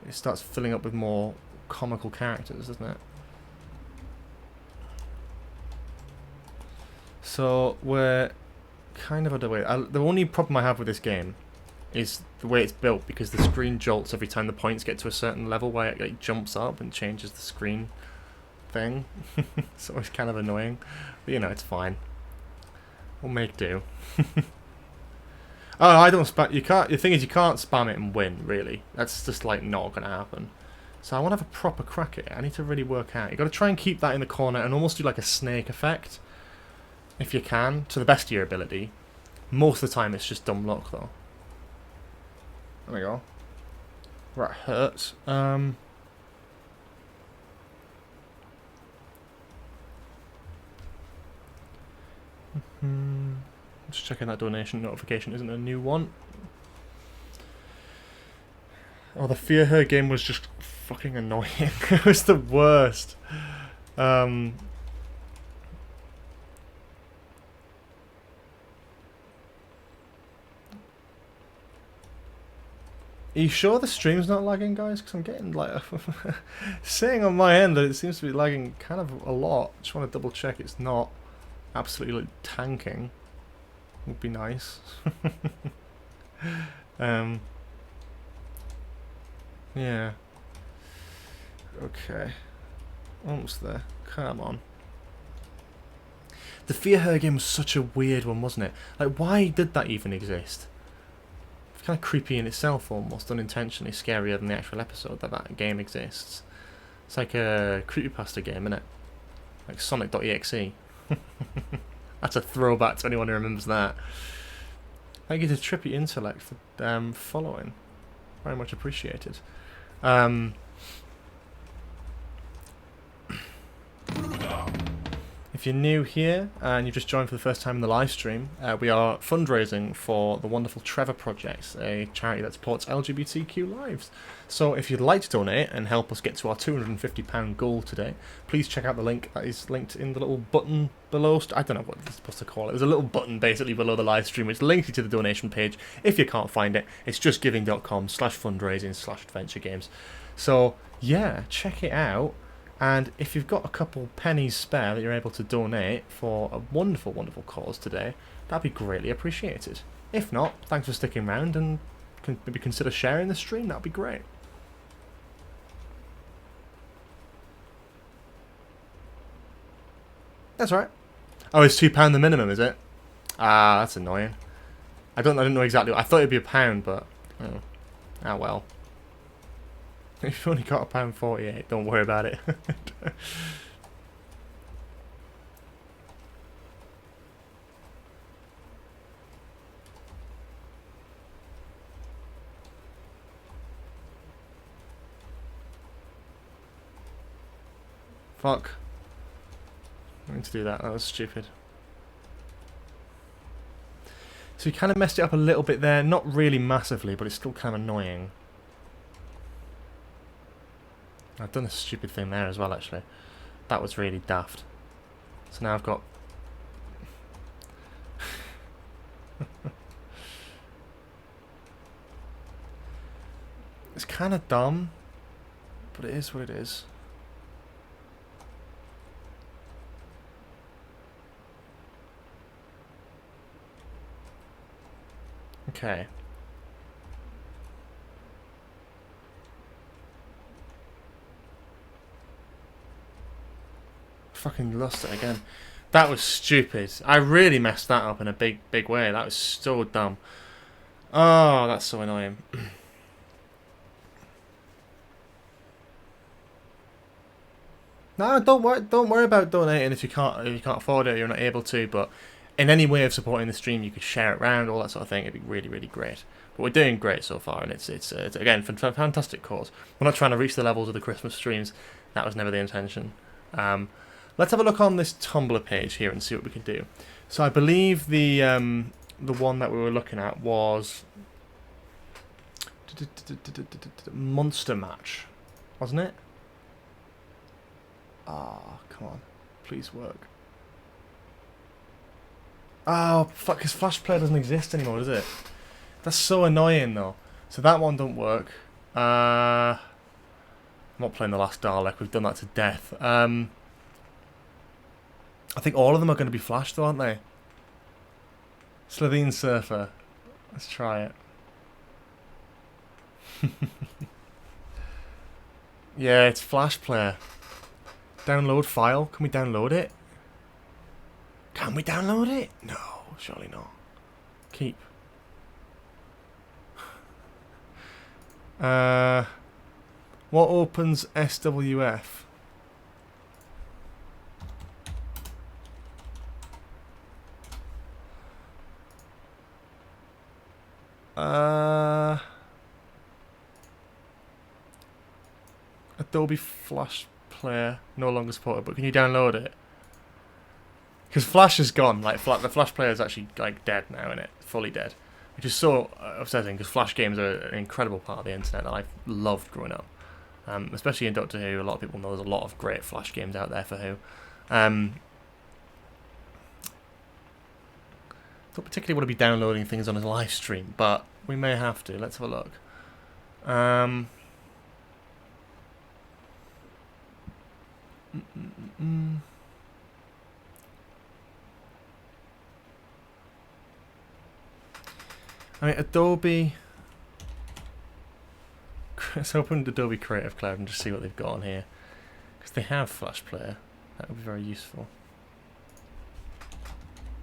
it starts filling up with more comical characters, doesn't it? So we're kind of underway. The only problem I have with this game is the way it's built, because the screen jolts every time the points get to a certain level where it like, jumps up and changes the screen thing. It's always kind of annoying, but you know, it's fine. We'll make do. Oh, I don't spam. You can't. The thing is, you can't spam it and win. Really, that's just like not gonna happen. So I want to have a proper crack at it. I need to really work out. You got to try and keep that in the corner and almost do like a snake effect, if you can, to the best of your ability. Most of the time, it's just dumb luck, though. There we go. Right, hurts. Just checking that donation notification isn't a new one. Oh, the Fear Her game was just fucking annoying. It was the worst. Are you sure the stream's not lagging, guys? Because I'm getting like saying on my end that it seems to be lagging kind of a lot. Just want to double check it's not absolutely like tanking. Would be nice. Yeah. Okay. Almost there. Come on. The Fear Her game was such a weird one, wasn't it? Like, why did that even exist? It's kind of creepy in itself, almost unintentionally scarier than the actual episode that game exists. It's like a creepypasta game, isn't it? Like Sonic.exe. That's a throwback to anyone who remembers that. Thank you to Trippy Intellect for following. Very much appreciated. If you're new here and you've just joined for the first time in the live stream, we are fundraising for the wonderful Trevor Project, a charity that supports LGBTQ lives. So if you'd like to donate and help us get to our £250 goal today, please check out the link that is linked in the little button below. I don't know what it's supposed to call it. There's a little button basically below the live stream which links you to the donation page. If you can't find it, it's justgiving.com/fundraising/adventure-games. So yeah, check it out. And if you've got a couple pennies spare that you're able to donate for a wonderful, wonderful cause today, that'd be greatly appreciated. If not, thanks for sticking around and maybe consider sharing the stream. That'd be great. That's right. Oh, it's £2 the minimum, is it? Ah, that's annoying. I didn't know exactly. I thought it'd be £1, but oh, ah well. If you've only got £1.48, don't worry about it. Fuck. I meant to do that. That was stupid. So you kind of messed it up a little bit there. Not really massively, but it's still kind of annoying. I've done a stupid thing there as well, actually. That was really daft. So now I've got... It's kind of dumb, but it is what it is. Okay. Fucking lost it again. That was stupid. I really messed that up in a big way. That was so dumb. Oh, that's so annoying. No, don't worry about donating if you can't afford it or you're not able to, but in any way of supporting the stream, you could share it around, all that sort of thing. It'd be really, really great. But we're doing great so far, and it's again a fantastic cause. We're not trying to reach the levels of the Christmas streams. That was never the intention. Let's have a look on this Tumblr page here and see what we can do. So I believe the one that we were looking at was Monster Match, wasn't it? Ah, come on, please work. Oh fuck! Because Flash Player doesn't exist anymore, does it? That's so annoying though. So that one don't work. I'm not playing the last Dalek. We've done that to death. I think all of them are going to be flashed, though, aren't they? Slovene Surfer. Let's try it. Yeah, it's Flash Player. Download file. Can we download it? Can we download it? No, surely not. Keep. What opens SWF? Adobe Flash Player no longer supported, but can you download it? Because Flash is gone. Like the Flash Player is actually like dead now, isn't it? Fully dead, which is so upsetting because Flash games are an incredible part of the internet that I loved growing up. Especially in Doctor Who, a lot of people know there's a lot of great Flash games out there for Who. Don't particularly want to be downloading things on a live stream, but we may have to. Let's have a look. I mean, Adobe. Let's open Adobe Creative Cloud and just see what they've got on here, because they have Flash Player. That would be very useful.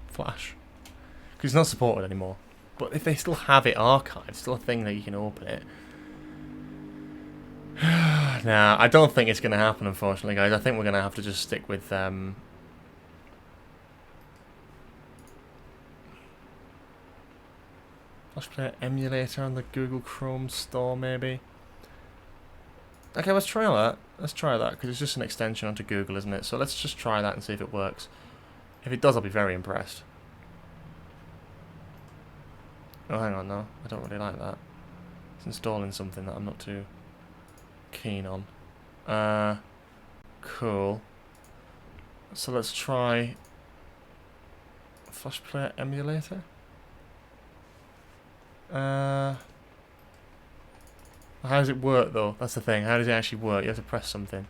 Flash, because it's not supported anymore. But if they still have it archived, still a thing that you can open it. Nah, I don't think it's going to happen, unfortunately, guys. I think we're going to have to just stick with Flash Player emulator on the Google Chrome store, maybe. Okay, let's try that. Let's try that, because it's just an extension onto Google, isn't it? So let's just try that and see if it works. If it does, I'll be very impressed. Oh, hang on, no. I don't really like that. It's installing something that I'm not too keen on. Cool. So let's try Flash Player emulator. How does it work though? That's the thing. How does it actually work? You have to press something.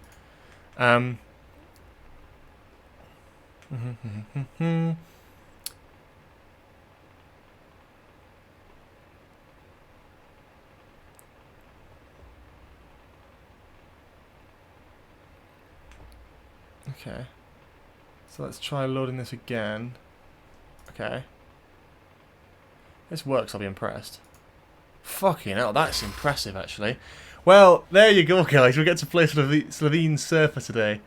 Okay. So let's try loading this again. Okay. This works, I'll be impressed. Fucking hell, that's impressive, actually. Well, there you go, guys. We get to play Slovene Surfer today.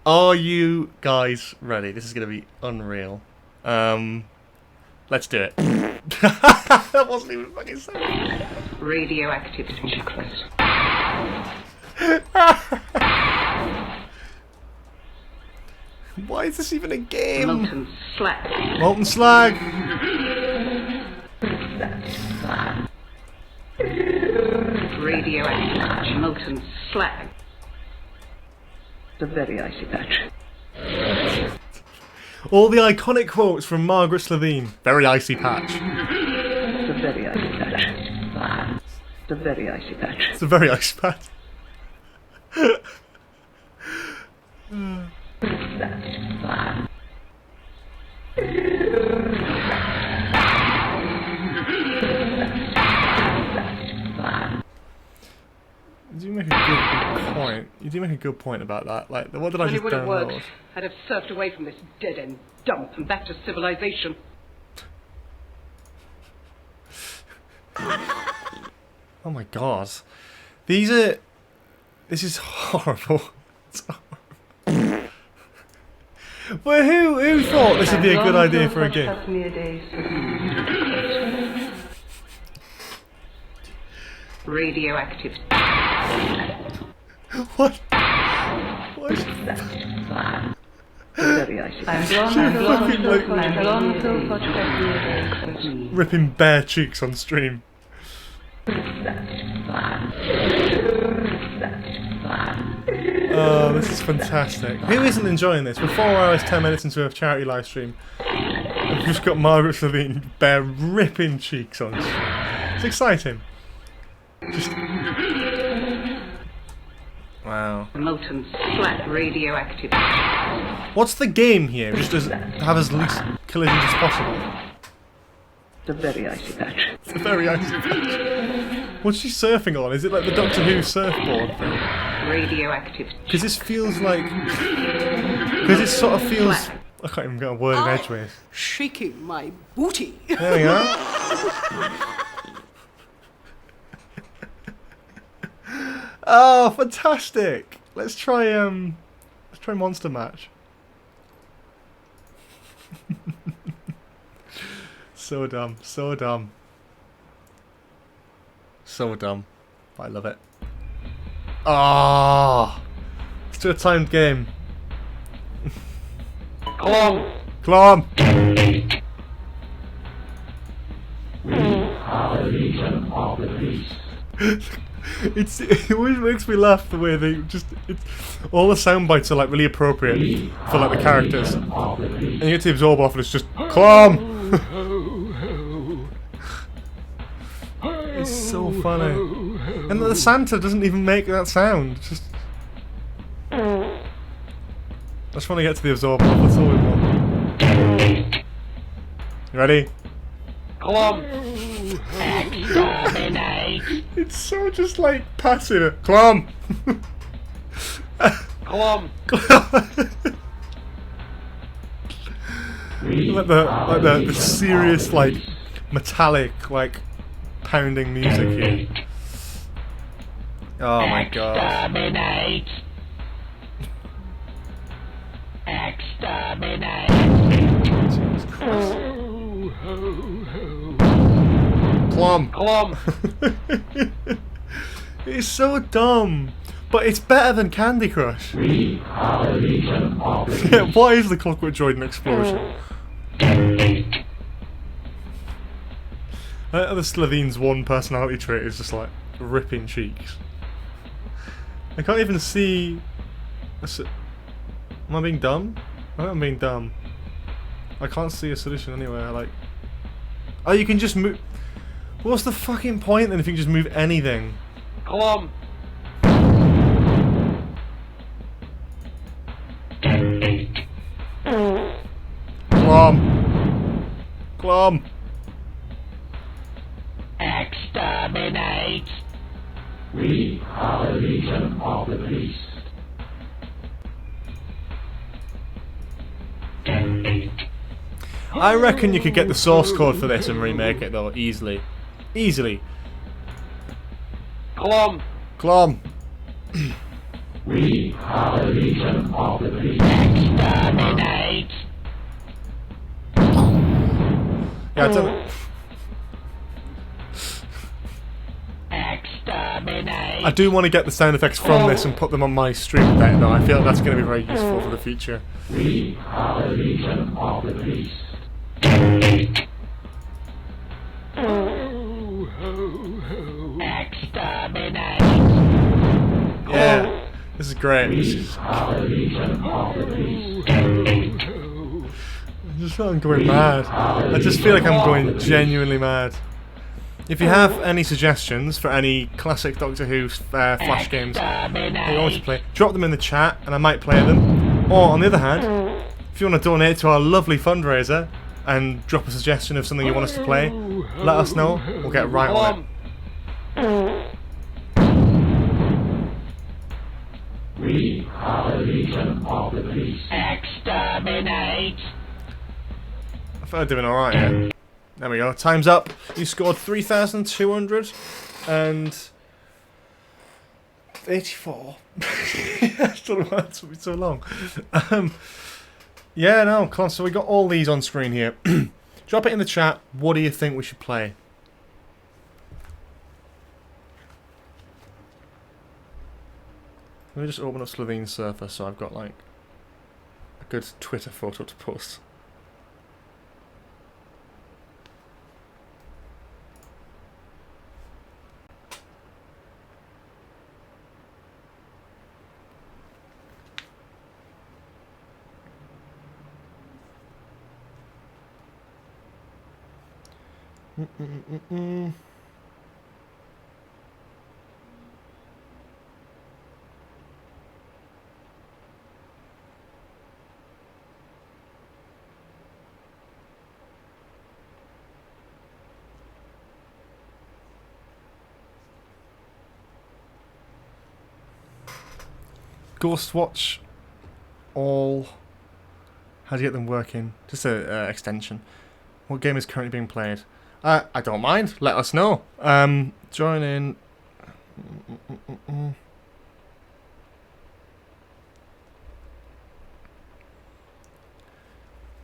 Are you guys ready? This is going to be unreal. Let's do it. That wasn't even fucking sad.
Radioactive checklist.
Why is this even a game?
Molten slag.
Molten slag.
Radioactive molten slag. The very icy patch.
All the iconic quotes from Margaret Slovene. Very icy patch.
The very icy patch. The very icy patch.
It's a very icy patch. You do make a good point. You do make a good point about that. Like, what did I just download?
I'd have surfed away from this dead-end dump and back to civilization.
Oh my god. These are... This is horrible. It's horrible. But who thought this would be a good idea for a game?
Radioactive.
What? What? Ripping bare cheeks on stream. Oh, this is fantastic. Who isn't enjoying this? We're 4 hours, 10 minutes into a charity live stream. We've just got Margaret Slovene bare ripping cheeks on stream. It's exciting. Just... Wow.
Molten slag radioactive.
What's the game here? Just to have as least collisions as possible.
The very icy patch.
The very icy patch. What's she surfing on? Is it like the Doctor Who surfboard thing?
Radioactive.
Because this feels like... Because it sort of feels... I can't even get a word in edgeways.
Shaking my booty.
There we are. Oh, fantastic! Let's try Monster Match. So dumb, so dumb. So dumb. I love it. Ah, let's do a timed game.
Clom.
Clom.
We are the Legion of the Beast.
It always makes me laugh the way they just all the sound bites are like really appropriate for like the characters, and you get to absorb off and it's just Clom. It's so funny, and the Santa doesn't even make that sound. It's just I just want to get to the absorb off. That's all we want. You ready?
Clom. Exterminate.
It's so just like passive. Clom.
Clom.
like the serious like metallic like pounding music here. Oh my god.
Exterminate. Exterminate.
Jesus Christ. Clom.
Clom.
It's so dumb, but it's better than Candy Crush.
We are the Legion of the Beast.
Yeah, what is the Clockwork Jordan explosion? The Slavine's one personality trait is just like ripping cheeks. I can't even see. Am I being dumb? I think I'm being dumb. I can't see a solution anywhere. Like, oh, you can just move. What's the fucking point then if you can just move anything?
Clom.
Clom. Clom.
Exterminate. We are the Legion of the Beast.
I reckon you could get the source code for this and remake it though, easily. Easily.
Clom.
Clom.
We are the Legion of the Beast. Exterminate.
Yeah, I don't...
Exterminate.
I do want to get the sound effects from this and put them on my stream deck though. I feel like that's going to be very useful for the future.
We are the Legion of the Beast. Exterminate.
Yeah, this is great. I just feel like I'm going mad. I just feel like I'm going genuinely mad. If you have any suggestions for any classic Doctor Who Flash games that you want to play, drop them in the chat and I might play them. Or on the other hand, if you want to donate to our lovely fundraiser and drop a suggestion of something you want us to play, let us know. We'll get right on it.
We are the Legion of the Beast. Exterminate.
I thought I was doing alright here. There we go. Time's up. You scored 3,284. I don't know why it took me so long. Yeah, no, class. So we got all these on screen here. Drop it in the chat. What do you think we should play? Let me just open up Slavine's Surfer so I've got like a good Twitter photo to post. Ghost Watch all. How do you get them working? Just a extension. What game is currently being played? I don't mind. Let us know. Join in.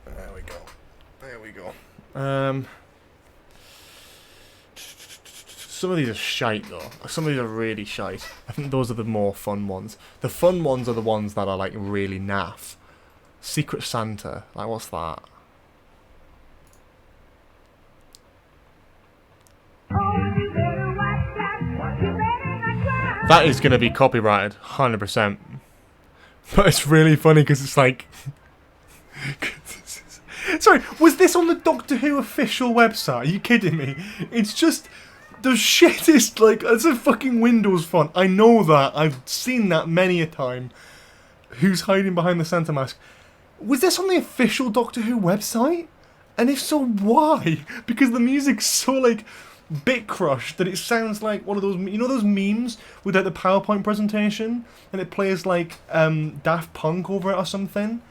There we go. There we go. Some of these are shite though. Some of these are really shite. I think those are the more fun ones. The fun ones are the ones that are like really naff. Secret Santa. Like, what's that? That is going to be copyrighted, 100%. But it's really funny because it's like... Sorry, was this on the Doctor Who official website? Are you kidding me? It's just the shittest, like, it's a fucking Windows font. I know that. I've seen that many a time. Who's hiding behind the Santa mask? Was this on the official Doctor Who website? And if so, why? Because the music's so, like, bit crushed that it sounds like one of those, you know those memes with, like, the PowerPoint presentation? And it plays, like, Daft Punk over it or something?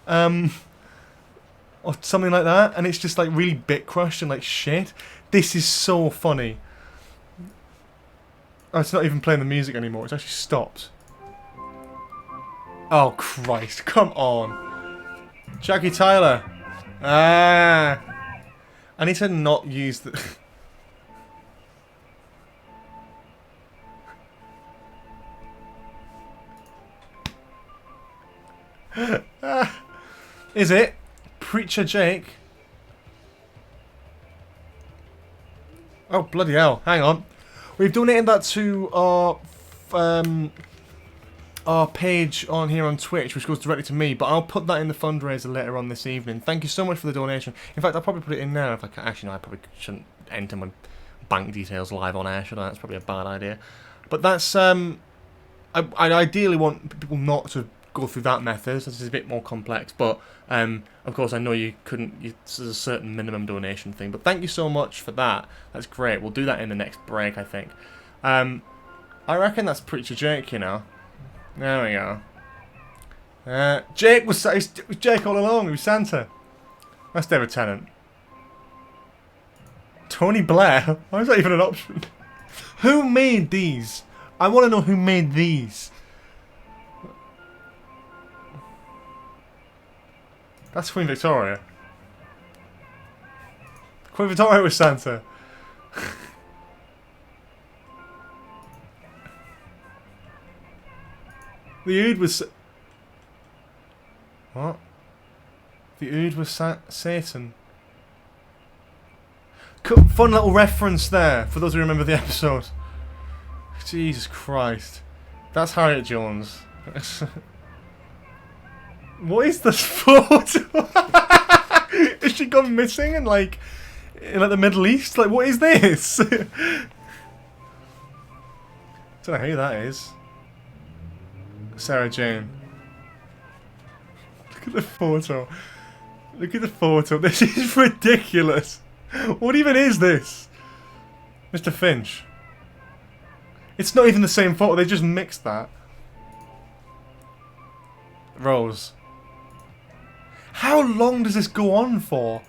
Or something like that. And it's just, like, really bit crushed and, like, shit. This is so funny. Oh, it's not even playing the music anymore. It's actually stopped. Oh, Christ. Come on. Jackie Tyler. I need to not use the... Is it? Preacher Jake? Oh, bloody hell. Hang on. We've donated that to our page on here on Twitch, which goes directly to me, but I'll put that in the fundraiser later on this evening. Thank you so much for the donation. In fact, I'll probably put it in now if I can. Actually, no, I probably shouldn't enter my bank details live on air, should I? That's probably a bad idea. But that's, I ideally want people not to go through that method. This is a bit more complex, but of course I know you couldn't, there's a certain minimum donation thing, but thank you so much for that. That's great. We'll do that in the next break, I think. I reckon that's Preacher Jake, you know. There we go. Jake it was Jake all along. It was Santa. That's David Tennant. Tony Blair? Why is that even an option? Who made these? I want to know who made these. That's Queen Victoria. Queen Victoria was Santa. The Ood was... What? The Ood was Satan. Fun little reference there, for those who remember the episode. Jesus Christ. That's Harriet Jones. What is this photo? Has she gone missing in like the Middle East? Like, what is this? Don't know who that is. Sarah Jane. Look at the photo. Look at the photo. This is ridiculous. What even is this? Mr. Finch. It's not even the same photo. They just mixed that. Rose. How long does this go on for?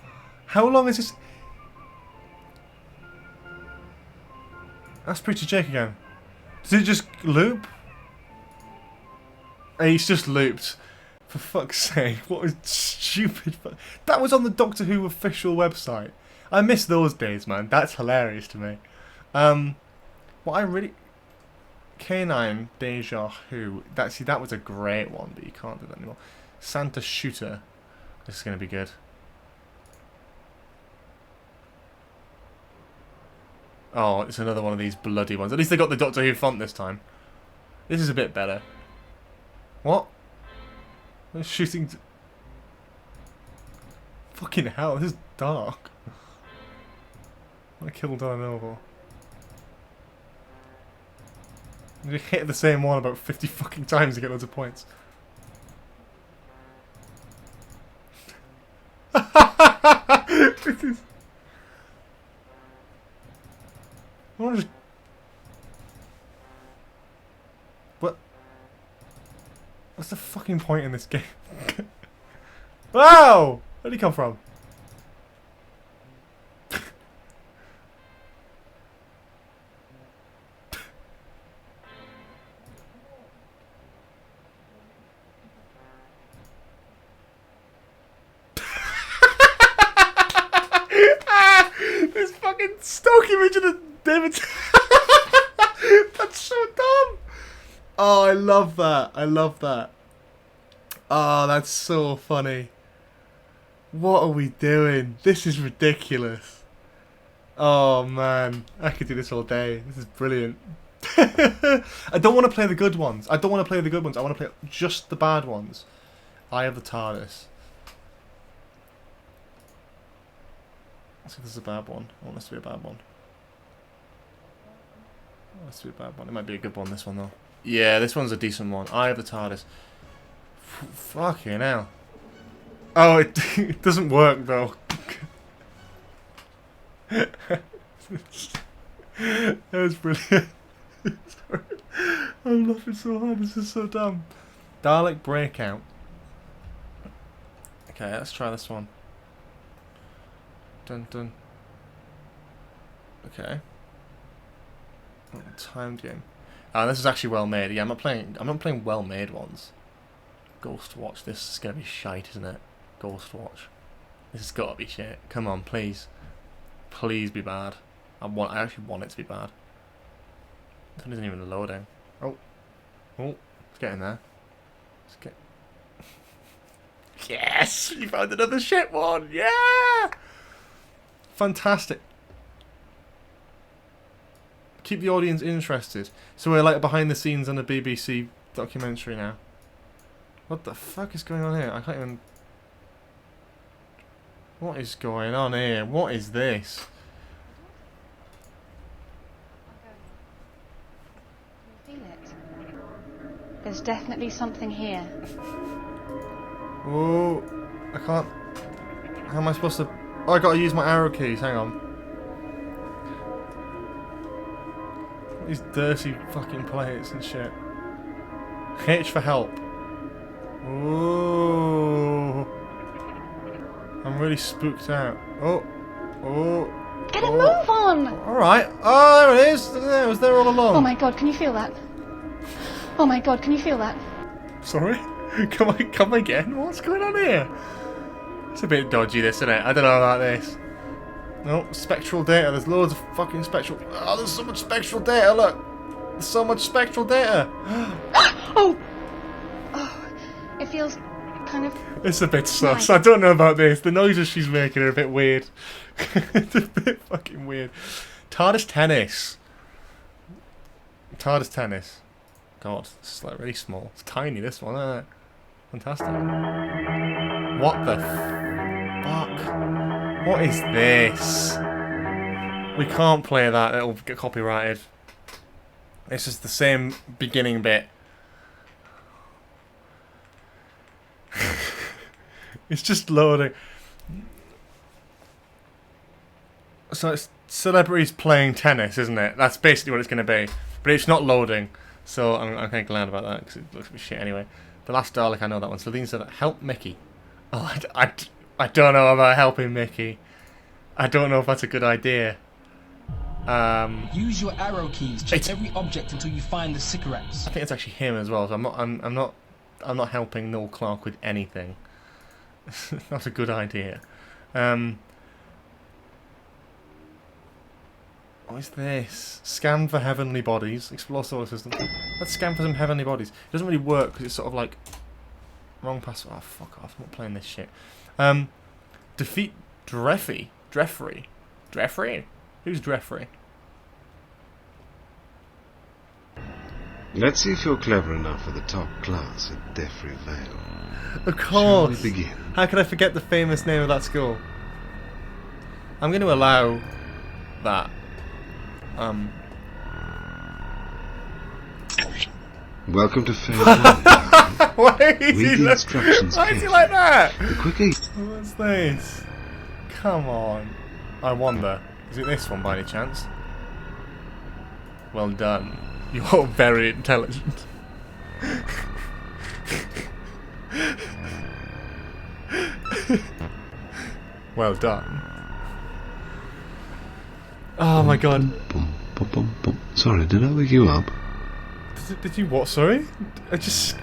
How long is this? That's Preacher Jake again. Does it just loop? He's just looped. For fuck's sake, what a stupid... That was on the Doctor Who official website. I miss those days, man. That's hilarious to me. What I really... K9 Deja Who. That was a great one, but you can't do that anymore. Santa Shooter. This is going to be good. Oh, it's another one of these bloody ones. At least they got the Doctor Who font this time. This is a bit better. What? They're shooting... Fucking hell, this is dark. I killed Dylan. You hit the same one about 50 fucking times to get loads of points. This is... I want to just... What? What's the fucking point in this game? Wow! Where'd he come from? This fucking stock image of the David. That's so dumb. Oh, I love that. I love that. Oh, that's so funny. What are we doing? This is ridiculous. Oh man, I could do this all day. This is brilliant. I don't want to play the good ones. I don't want to play the good ones. I want to play just the bad ones. Eye of the Tardis. Let's see if this is a bad one. I want this to be a bad one. I want this to be a bad one. It might be a good one, this one though. Yeah, this one's a decent one. Eye of the Tardis. Fucking hell. Oh, it doesn't work though. That was brilliant. I'm laughing so hard. This is so dumb. Dalek Breakout. Okay, let's try this one. Dun dun. Okay. Oh, timed game. Oh, this is actually well made. Yeah, I'm not playing well made ones. Ghost Watch. This is gonna be shite, isn't it? Ghost Watch. This has got to be shit. Come on, please. Please be bad. I actually want it to be bad. This one isn't even loading. Oh. Oh, it's getting there. Let's get. Yes! You found another shit one! Yeah! Fantastic. Keep the audience interested. So we're like behind the scenes on a BBC documentary now. What the fuck is going on here? I can't even... What is going on here? What is this?
Feel it. There's definitely something here.
Oh, I can't... How am I supposed to... Oh, I gotta use my arrow keys. Hang on. These dirty fucking plates and shit. H for help. Oh, I'm really spooked out. Oh, oh.
Get a move on!
Alright. Oh, there it is. It was there all along.
Oh my god, can you feel that? Oh my god, can you feel that?
Sorry? Come again? What's going on here? It's a bit dodgy, this, isn't it? I don't know about this. No, spectral data. There's loads of fucking spectral... Oh, there's so much spectral data, look! There's so much spectral data!
Oh! Oh, it feels kind of...
It's a bit sus. I don't know about this. The noises she's making are a bit weird. It's a bit fucking weird. Tardis tennis. Tardis tennis. God, this is like really small. It's tiny, this one, isn't it? Fantastic. What the fuck? What is this? We can't play that, it'll get copyrighted. It's just the same beginning bit. It's just loading. So it's celebrities playing tennis, isn't it? That's basically what it's going to be. But it's not loading. So I'm kind of glad about that, because it looks like shit anyway. The Last Dalek, I know that one. So these said, help Mickey. Oh, I don't know about helping Mickey. I don't know if that's a good idea.
Use your arrow keys. Check every object until you find the cigarettes.
I think it's actually him as well. So I'm not helping Noel Clarke with anything. Not a good idea. What is this? Scan for heavenly bodies. Explore solar system. Let's scan for some heavenly bodies. It doesn't really work because it's sort of like wrong password. Oh fuck off! I'm not playing this shit. Defeat Dreffy. Dreffrey? Who's Dreffrey?
Let's see if you're clever enough for the top class at Defrey Vale.
Of course.
Shall we begin?
How could I forget the famous name of that school? I'm going to allow that.
Welcome to Fairfield.
Why is
Read the instructions
Why is he like that?
The quicker.
What's this? Come on. I wonder. Is it this one by any chance? Well done. You're very intelligent. Well done. Oh my god.
Sorry, did I wake you up?
Did you what, sorry? I just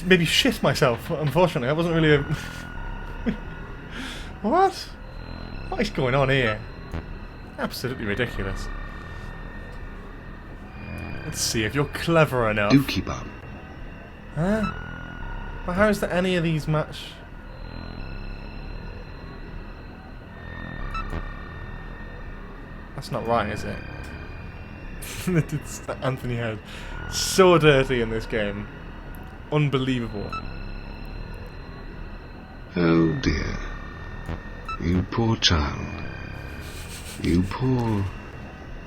maybe shit myself, unfortunately. That wasn't really a... What? What is going on here? Absolutely ridiculous. Let's see if you're clever enough.
Do keep up.
Huh? But how is there any of these match? That's not right, is it? It's Anthony Head. So dirty in this game. Unbelievable.
Oh dear. You poor child. You poor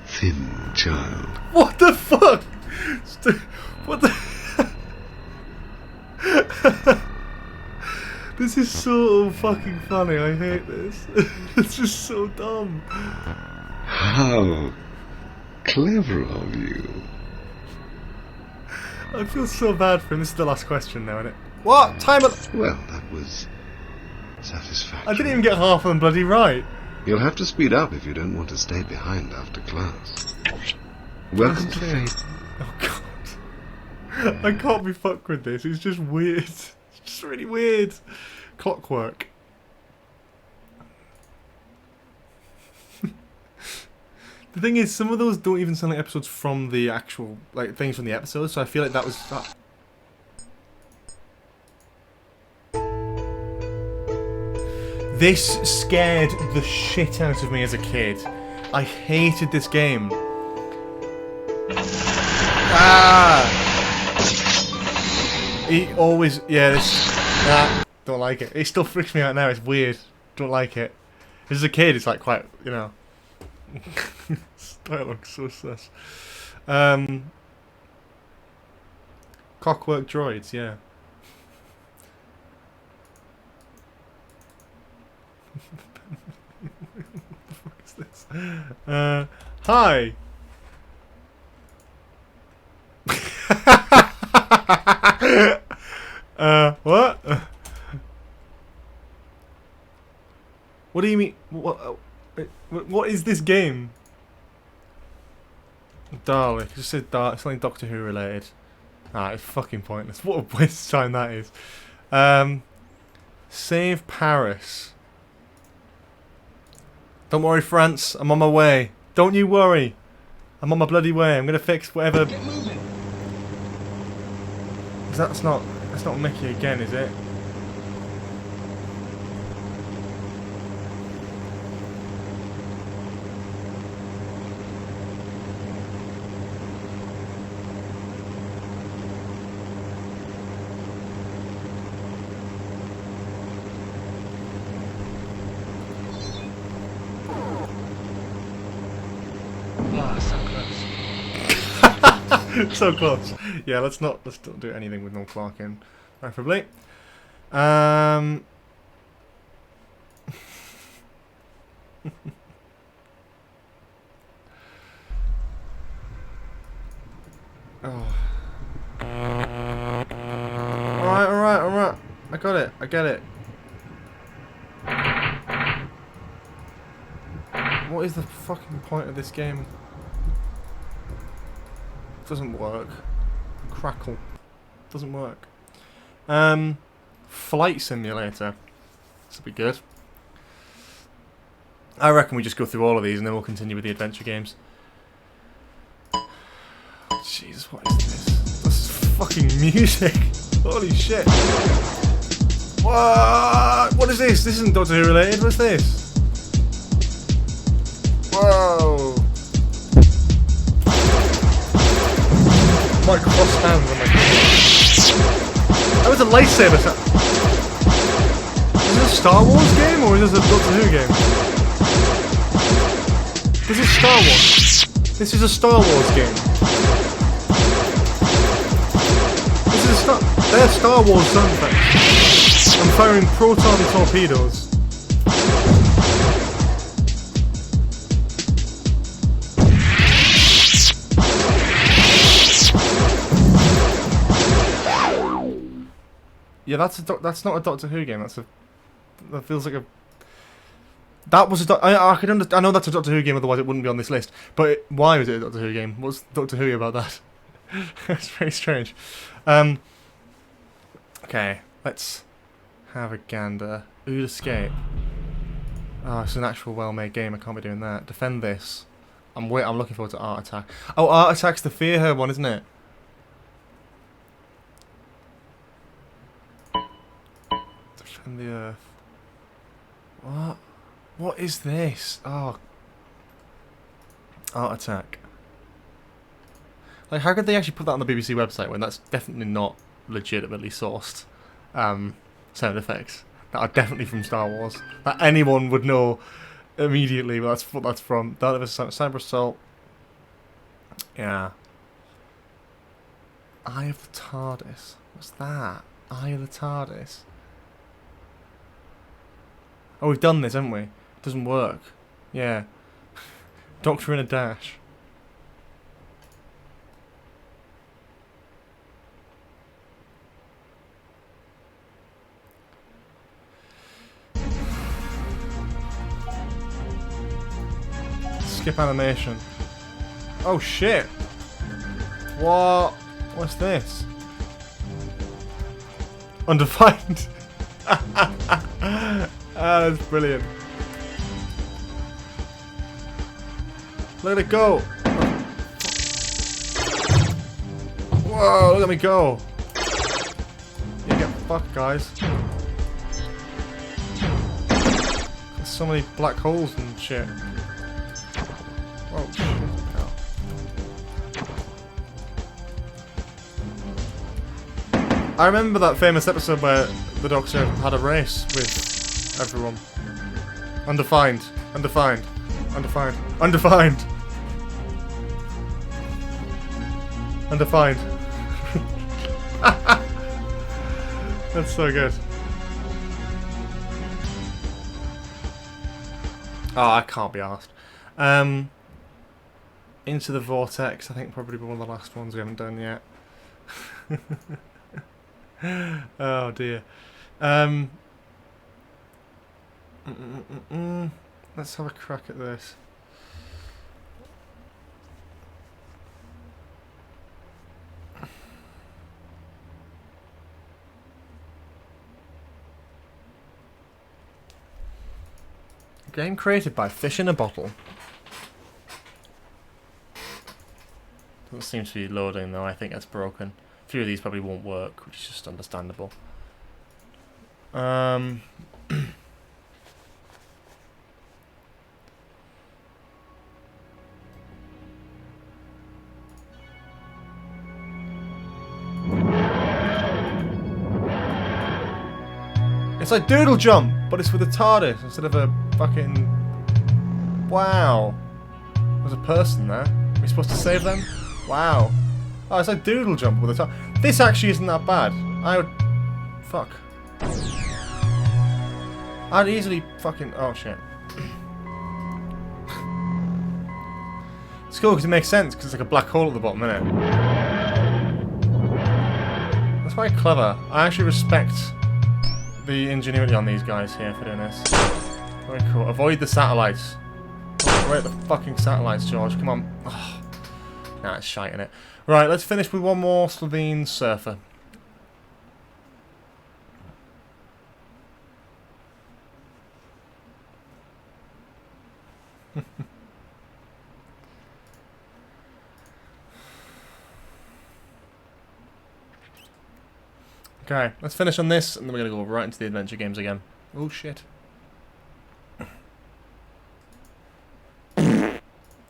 thin child.
What the fuck? What the... This is so fucking funny. I hate this. It's just so dumb.
How clever of you.
I feel so bad for him. This is the last question now, isn't it? What? Time of...
Well, that was satisfactory.
I didn't even get half of them bloody right.
You'll have to speed up if you don't want to stay behind after class. Welcome to Fate.
Oh god. I can't be fucked with this. It's just weird. It's just really weird. Clockwork. The thing is, some of those don't even sound like episodes from the actual, like, things from the episodes, so I feel like that was... This scared the shit out of me as a kid. I hated this game. Ah! He always... Yeah, this... Nah, don't like it. It still freaks me out now, it's weird. Don't like it. As a kid, it's like quite, you know... Dialogue so sus. Clockwork droids, yeah. What the fuck is this? Hi. What? What do you mean? What is this game? Dalek. It just said Dalek. Something Doctor Who related. Ah, it's fucking pointless. What a waste of time that is. Save Paris. Don't worry, France. I'm on my way. Don't you worry. I'm on my bloody way. I'm gonna fix whatever. That's not Mickey again, is it? So close. Yeah, let's not do anything with no Clark in, preferably. Oh. Alright. I got it. I get it. What is the fucking point of this game? Doesn't work. Crackle. Doesn't work. Flight simulator. This will be good. I reckon we just go through all of these and then we'll continue with the adventure games. Jesus, what is this? This is fucking music. Holy shit. What is this? This isn't Doctor Who related. What's this? Whoa. Might cross hands on my god. That was a lightsaber set. Is this a Star Wars game or is this a Doctor Who game? This is Star Wars. This is a Star Wars game. This is they're Star Wars sound effects. I'm firing proton torpedoes. Yeah, that's not a Doctor Who game. That feels like a. That was a. I could understand. I know that's a Doctor Who game. Otherwise, it wouldn't be on this list. But why was it a Doctor Who game? What's Doctor Who about that? It's very strange. Okay, let's have a gander. Ood Escape. Oh, it's an actual well-made game. I can't be doing that. Defend this. I'm looking forward to Art Attack. Oh, Art Attack's the Fear Her one, isn't it? Defend the Earth. What? What is this? Oh. Art Attack. Like, how could they actually put that on the BBC website when that's definitely not legitimately sourced sound effects that are definitely from Star Wars? That anyone would know immediately. Well, that's what that's from. Dalek Cyber Assault. Yeah. Eye of the Tardis. What's that? Eye of the Tardis. Oh, we've done this, haven't we? It doesn't work. Yeah. Doctor in a Dash. Skip animation. Oh shit! What? What's this? Undefined. That's brilliant. Let it go. Whoa! Look at me go. You get fucked, guys. There's so many black holes and shit. Oh shit. No. I remember that famous episode where the Doctor had a race with everyone. Undefined. Undefined. Undefined. Undefined. Undefined. That's so good. Oh, I can't be asked. Into the Vortex, I think probably one of the last ones we haven't done yet. Oh dear. Let's have a crack at this. Game created by Fish in a Bottle. Doesn't seem to be loading though. I think that's broken. A few of these probably won't work, which is just understandable. It's like Doodle Jump, but it's with a TARDIS instead of a fucking... Wow. There's a person there. Are we supposed to save them? Wow. Oh, it's like Doodle Jump with a TARDIS. This actually isn't that bad. I would... Fuck. I'd easily fucking... Oh, shit. It's cool because it makes sense because it's like a black hole at the bottom, isn't it? That's very clever. I actually respect the ingenuity on these guys here for doing this. Very cool. Avoid the satellites. Avoid the fucking satellites, George. Come on. Oh. Nah, it's shite in it. Right, let's finish with one more Slovene surfer. Okay, let's finish on this, and then we're going to go right into the adventure games again. Oh, shit.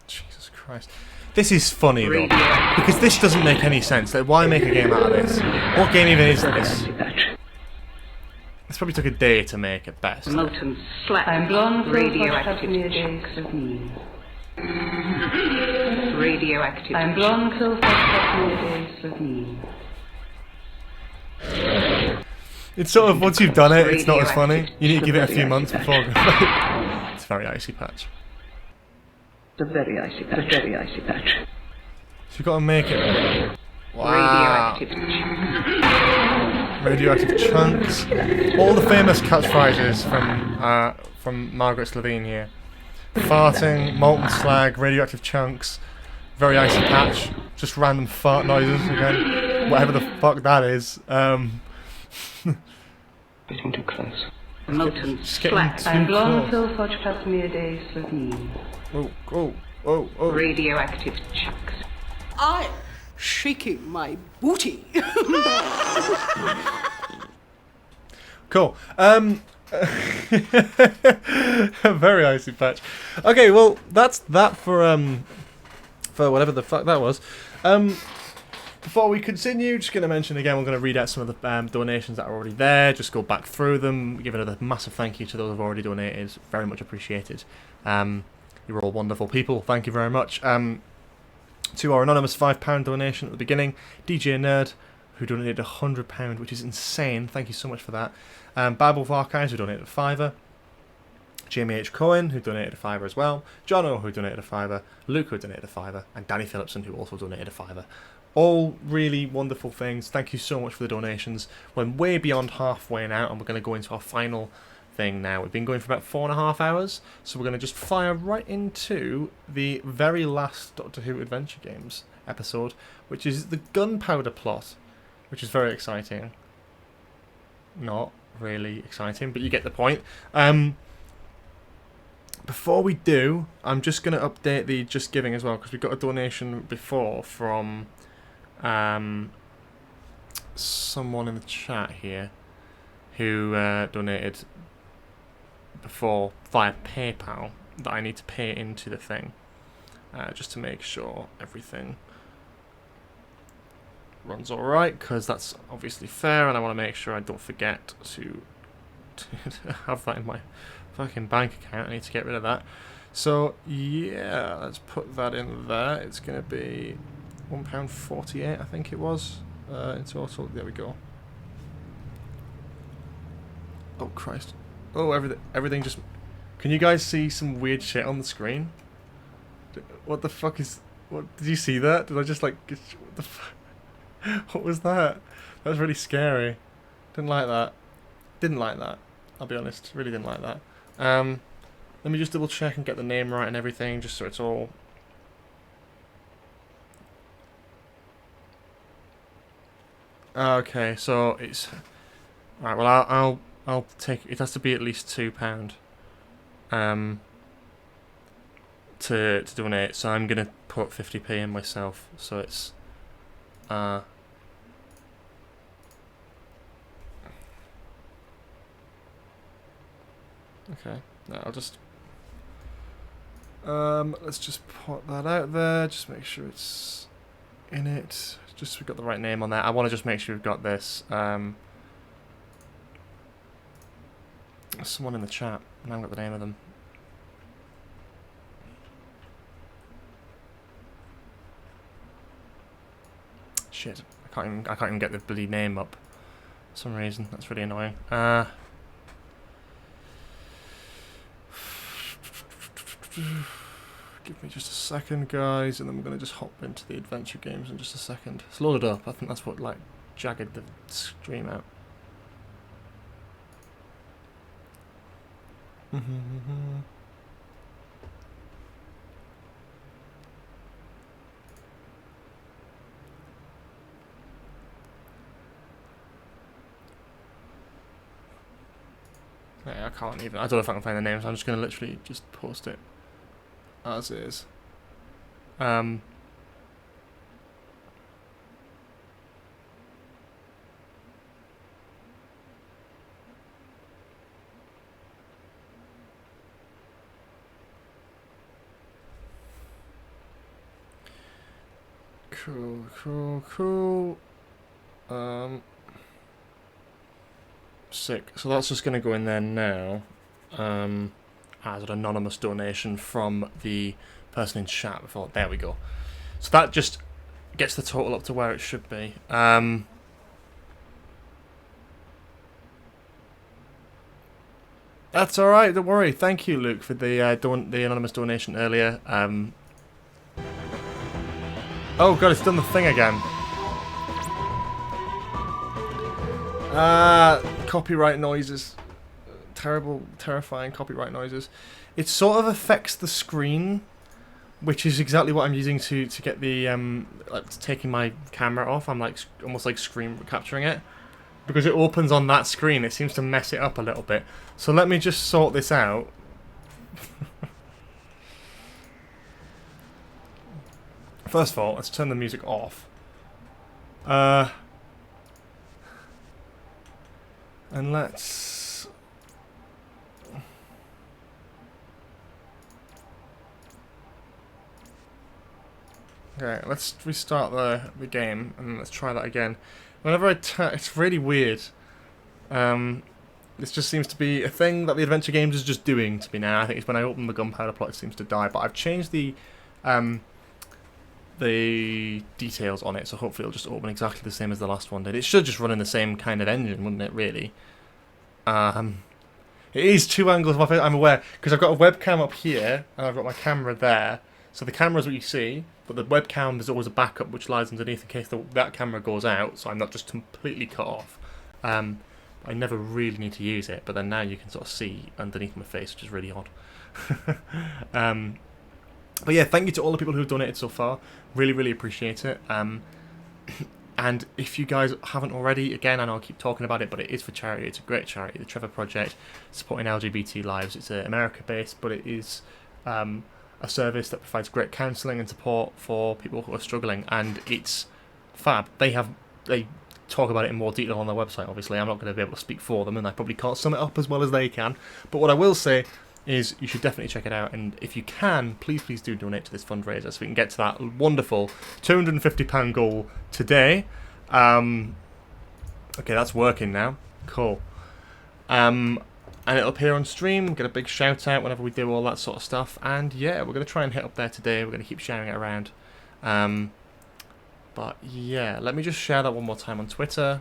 Jesus Christ. This is funny, though, because this doesn't make any sense. Like, why make a game out of this? What game even is this? This probably took a day to make at best.
Molten slap. I'm blonde. Radioactive chunks of me. Radioactive. I'm blonde. Days of me.
It's sort of, once you've done it, it's not as funny. You need to give it a few months before. It's very icy patch.
The very icy patch. The very icy patch.
So you've got to make it. Wow. Radioactive chunks. All the famous catchphrases from Margaret Slovene here. Farting, molten slag, radioactive chunks, very icy patch, just random fart noises again. Whatever the fuck that is.
Getting too close.
Molten
Slack and Blonfil Fudge Plasmia de Slovene.
Oh.
Radioactive chunks.
I'm shaking my booty.
Cool. Very icy patch. Okay, well that's that for whatever the fuck that was. Before we continue, just going to mention again, we're going to read out some of the donations that are already there. Just go back through them. Give another massive thank you to those who've already donated. Very much appreciated. You're all wonderful people. Thank you very much. To our anonymous £5 donation at the beginning, DJ Nerd, who donated £100, which is insane. Thank you so much for that. Bible of Archives, who donated a £5. Jamie H. Cohen, who donated a £5 as well. John O, who donated a £5. Luke, who donated a £5. And Danny Phillipson, who also donated a £5. All really wonderful things. Thank you so much for the donations. We're way beyond halfway now, and we're going to go into our final thing now. We've been going for about 4.5 hours, so we're going to just fire right into the very last Doctor Who Adventure Games episode, which is the gunpowder plot, which is very exciting. Not really exciting, but you get the point. Before we do, I'm just going to update the Just Giving as well, because we got a donation before from someone in the chat here who donated before via PayPal that I need to pay into the thing just to make sure everything runs alright, because that's obviously fair, and I want to make sure I don't forget to have that in my fucking bank account. I need to get rid of that. So yeah, let's put that in there. It's going to be £1.48, I think it was, in total. There we go. Oh Christ. Oh, everything just... Can you guys see some weird shit on the screen? What the fuck is... What, did you see that? Did I just like... What the fuck? What was that? That was really scary. Didn't like that. Didn't like that. I'll be honest. Really didn't like that. Let me just double check and get the name right and everything, just so it's all... Okay, so it's... Alright, well I'll take... It has to be at least £2 to donate, so I'm gonna put 50p in myself, so it's... Okay, no, I'll just... let's just put that out there, just make sure it's in it. Just so we've got the right name on there. I want to just make sure we've got this. Someone in the chat, and I haven't got the name of them. Shit, I can't even get the bloody name up for some reason. That's really annoying. Give me just a second, guys, and then we're going to just hop into the adventure games in just a second. It's loaded up. I think that's what, like, jagged the stream out. Yeah, I can't even... I don't know if I can find the names. I'm just going to literally just post it as is. Cool. Sick. So that's just going to go in there now. As an anonymous donation from the person in chat before. There we go. So that just gets the total up to where it should be. That's all right. Don't worry. Thank you, Luke, for the anonymous donation earlier. Oh god, it's done the thing again. Copyright noises. Terrible, terrifying copyright noises. It sort of affects the screen, which is exactly what I'm using to get the like taking my camera off. I'm like almost like screen capturing it because it opens on that screen. It seems to mess it up a little bit. So let me just sort this out. First of all, let's turn the music off. And let's. Okay, let's restart the game and let's try that again. Whenever it's really weird. This just seems to be a thing that the Adventure Games is just doing to me now. I think it's when I open the gunpowder plot it seems to die, but I've changed the details on it, so hopefully it'll just open exactly the same as the last one did. It should just run in the same kind of engine, wouldn't it, really? It is 2 angles of my face, I'm aware, because I've got a webcam up here, and I've got my camera there. So the camera is what you see, but the webcam is always a backup which lies underneath in case that camera goes out, so I'm not just completely cut off. I never really need to use it, but then now you can sort of see underneath my face, which is really odd. But yeah, thank you to all the people who've donated so far. Really, really appreciate it. And if you guys haven't already, again, I know I keep talking about it, but it is for charity. It's a great charity, the Trevor Project, supporting LGBT lives. It's America-based, but it is a service that provides great counselling and support for people who are struggling, and it's fab. They talk about it in more detail on their website, obviously. I'm not going to be able to speak for them, and I probably can't sum it up as well as they can. But what I will say is you should definitely check it out, and if you can, please do donate to this fundraiser so we can get to that wonderful £250 goal today. Okay, that's working now. Cool. And it'll appear on stream, get a big shout out whenever we do all that sort of stuff, and yeah, we're going to try and hit up there today. We're going to keep sharing it around. But yeah, let me just share that one more time on Twitter.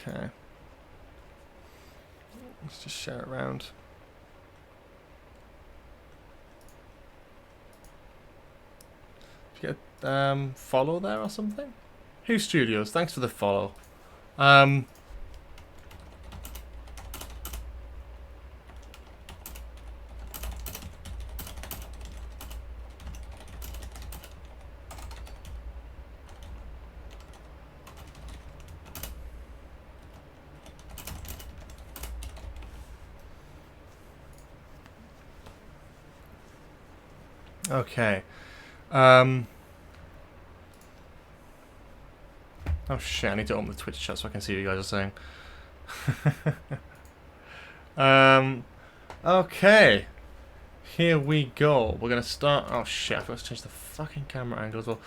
Okay. Let's just share it around. Did you get follow there or something? Who Studios? Thanks for the follow. Okay. Oh shit, I need to open the Twitch chat so I can see what you guys are saying. Okay. Here we go. We're gonna start. Oh shit, I forgot to change the fucking camera angle as well.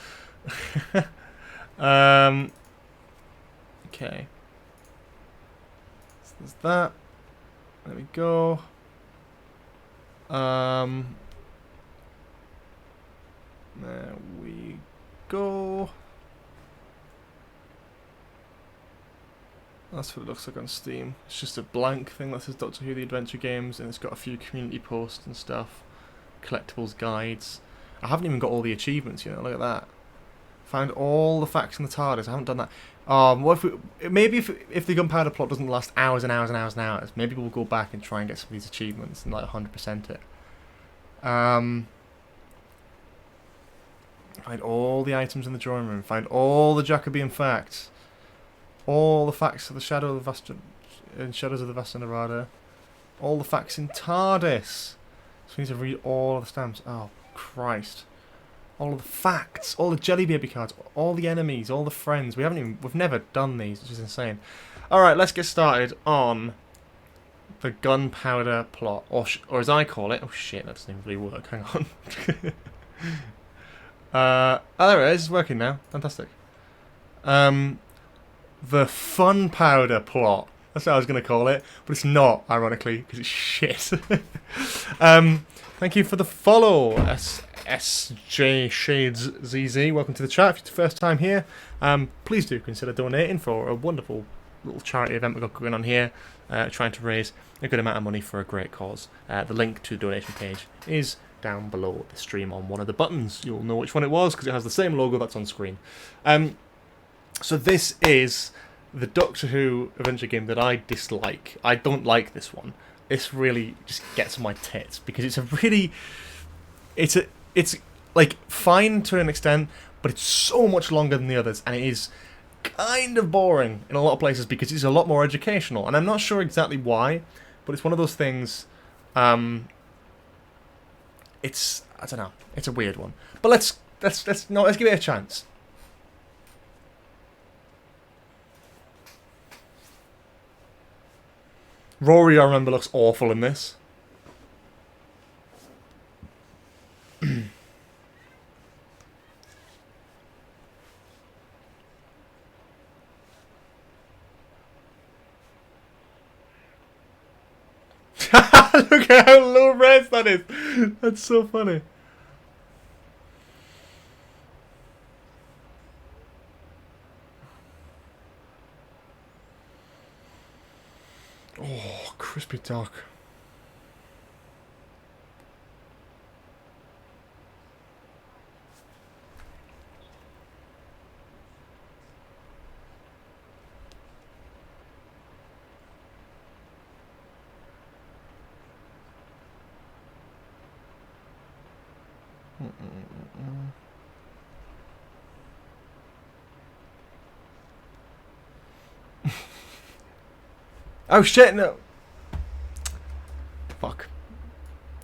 Okay. So there's that. There we go. There we go. That's what it looks like on Steam. It's just a blank thing that says Doctor Who The Adventure Games, and it's got a few community posts and stuff. Collectibles, guides. I haven't even got all the achievements, you know, look at that. Found all the facts in the TARDIS. I haven't done that. What if maybe if the gunpowder plot doesn't last hours and hours and hours and hours, maybe we'll go back and try and get some of these achievements and like 100% it. Find all the items in the drawing room. Find all the Jacobean facts. All the facts of the Shadows of the Vasta Nerada. All the facts in TARDIS. So we need to read all of the stamps. Oh, Christ. All of the facts. All the Jelly Baby cards. All the enemies. All the friends. We've never done these, which is insane. Alright, let's get started on the gunpowder plot. Or as I call it. Oh shit, that doesn't even really work. Hang on. Oh, there it is. It's working now. Fantastic. The Funpowder plot. That's what I was going to call it. But it's not, ironically, because it's shit. Thank you for the follow, SJ Shades ZZ. Welcome to the chat. If it's your first time here, please do consider donating for a wonderful little charity event we've got going on here, trying to raise a good amount of money for a great cause. The link to the donation page is down below the stream on one of the buttons. You'll know which one it was because it has the same logo that's on screen. So this is the Doctor Who adventure game that I dislike. I don't like this one. This really just gets on my tits because it's like fine to an extent, but it's so much longer than the others, and it is kind of boring in a lot of places because it's a lot more educational, and I'm not sure exactly why, but it's one of those things. It's, I don't know, it's a weird one, but let's give it a chance. Rory, I remember, looks awful in this. Look at how low res that is. That's so funny. Oh, crispy duck. Oh shit, no! Fuck.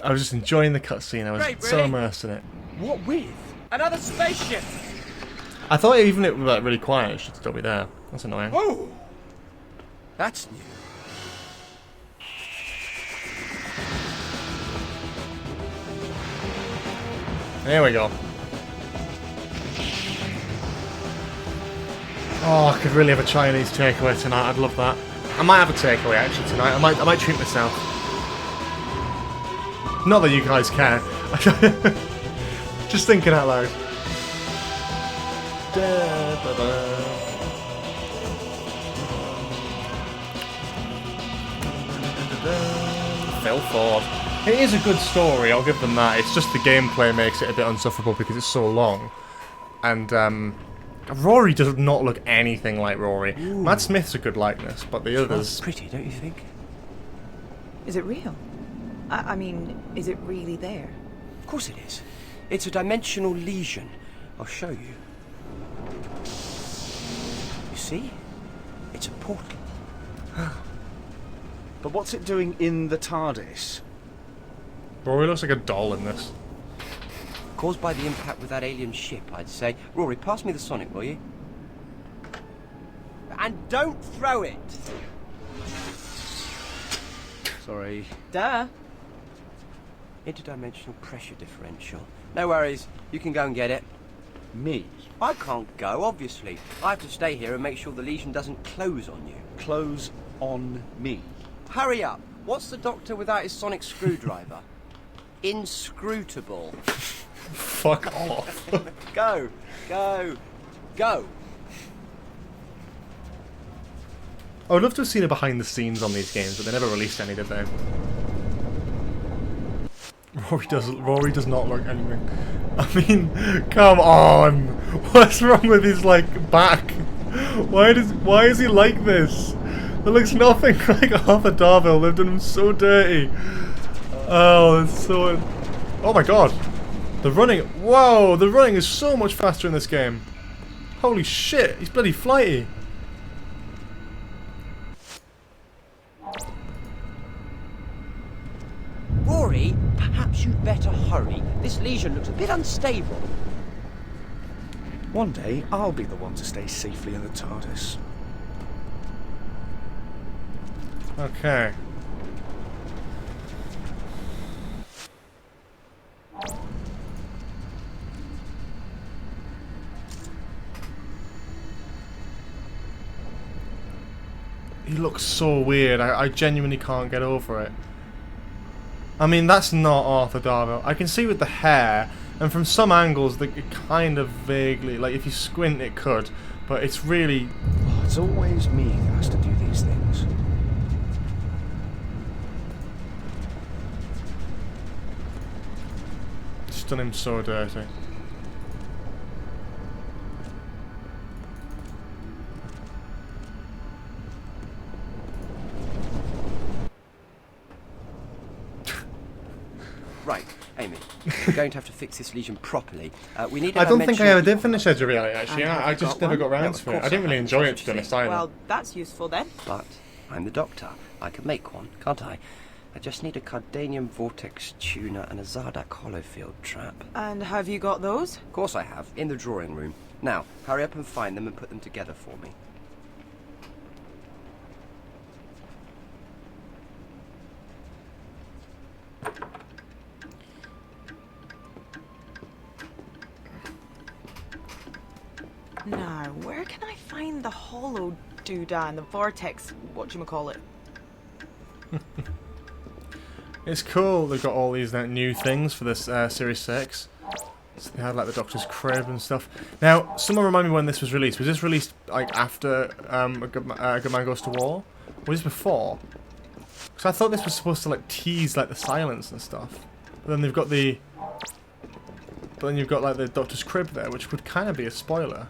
I was just enjoying the cutscene, I was so immersed in it.
What with? Another spaceship!
I thought even it was like really quiet, it should still be there. That's annoying.
Oh! That's new.
There we go. Oh, I could really have a Chinese takeaway tonight, I'd love that. I might have a takeaway actually tonight. I might treat myself. Not that you guys care. Just thinking out loud. Phil Ford. It is a good story, I'll give them that. It's just the gameplay makes it a bit unsufferable because it's so long. And Rory does not look anything like Rory. Ooh. Matt Smith's a good likeness, but the others...
That's pretty, don't you think?
Is it real? I mean, is it really there?
Of course it is. It's a dimensional lesion. I'll show you. You see? It's a portal.
But what's it doing in the TARDIS?
Rory looks like a doll in this.
Caused by the impact with that alien ship, I'd say. Rory, pass me the Sonic, will you? And don't throw it! Sorry.
Duh.
Interdimensional pressure differential. No worries, you can go and get it.
Me?
I can't go, obviously. I have to stay here and make sure the lesion doesn't close on you.
Close on me?
Hurry up! What's the Doctor without his sonic screwdriver? Inscrutable.
Fuck off.
Go! Go! Go!
I would love to have seen a behind the scenes on these games, but they never released any, did they? Rory does not look anything. I mean, come on! What's wrong with his, like, back? Why is he like this? It looks nothing like Arthur Darvill. They've done him so dirty. Oh, it's so... Oh my god. The running... Whoa, the running is so much faster in this game. Holy shit, he's bloody flighty.
Rory, perhaps you'd better hurry. This lesion looks a bit unstable.
One day, I'll be the one to stay safely in the TARDIS.
Okay. He looks so weird. I genuinely can't get over it. I mean, that's not Arthur Darvill. I can see with the hair, and from some angles, it kind of vaguely, like if you squint, it could, but it's really.
Oh, It's always me that has to do these things.
Just done him so dirty.
Right, Amy, we're going to have to fix this lesion properly. We need.
I don't think I ever did finish Edge of Reality, actually. I just never got round to it. I didn't really enjoy it, to be honest, either.
Well, that's useful then.
But I'm the doctor. I can make one, can't I? I just need a Cardanium Vortex tuner and a Zardak Holofield trap.
And have you got those?
Of course I have, in the drawing room. Now, hurry up and find them and put them together for me.
Now, where can I find the holo doodah and the vortex, whatchamacallit?
It's cool. They've got all these new things for this Series 6. So they had like the Doctor's crib and stuff. Now, someone remind me when this was released. Was this released like after A Good Man Goes to War? Or was this before? Because I thought this was supposed to like tease like the silence and stuff. But then they've got the... But then you've got like the Doctor's crib there, which would kind of be a spoiler.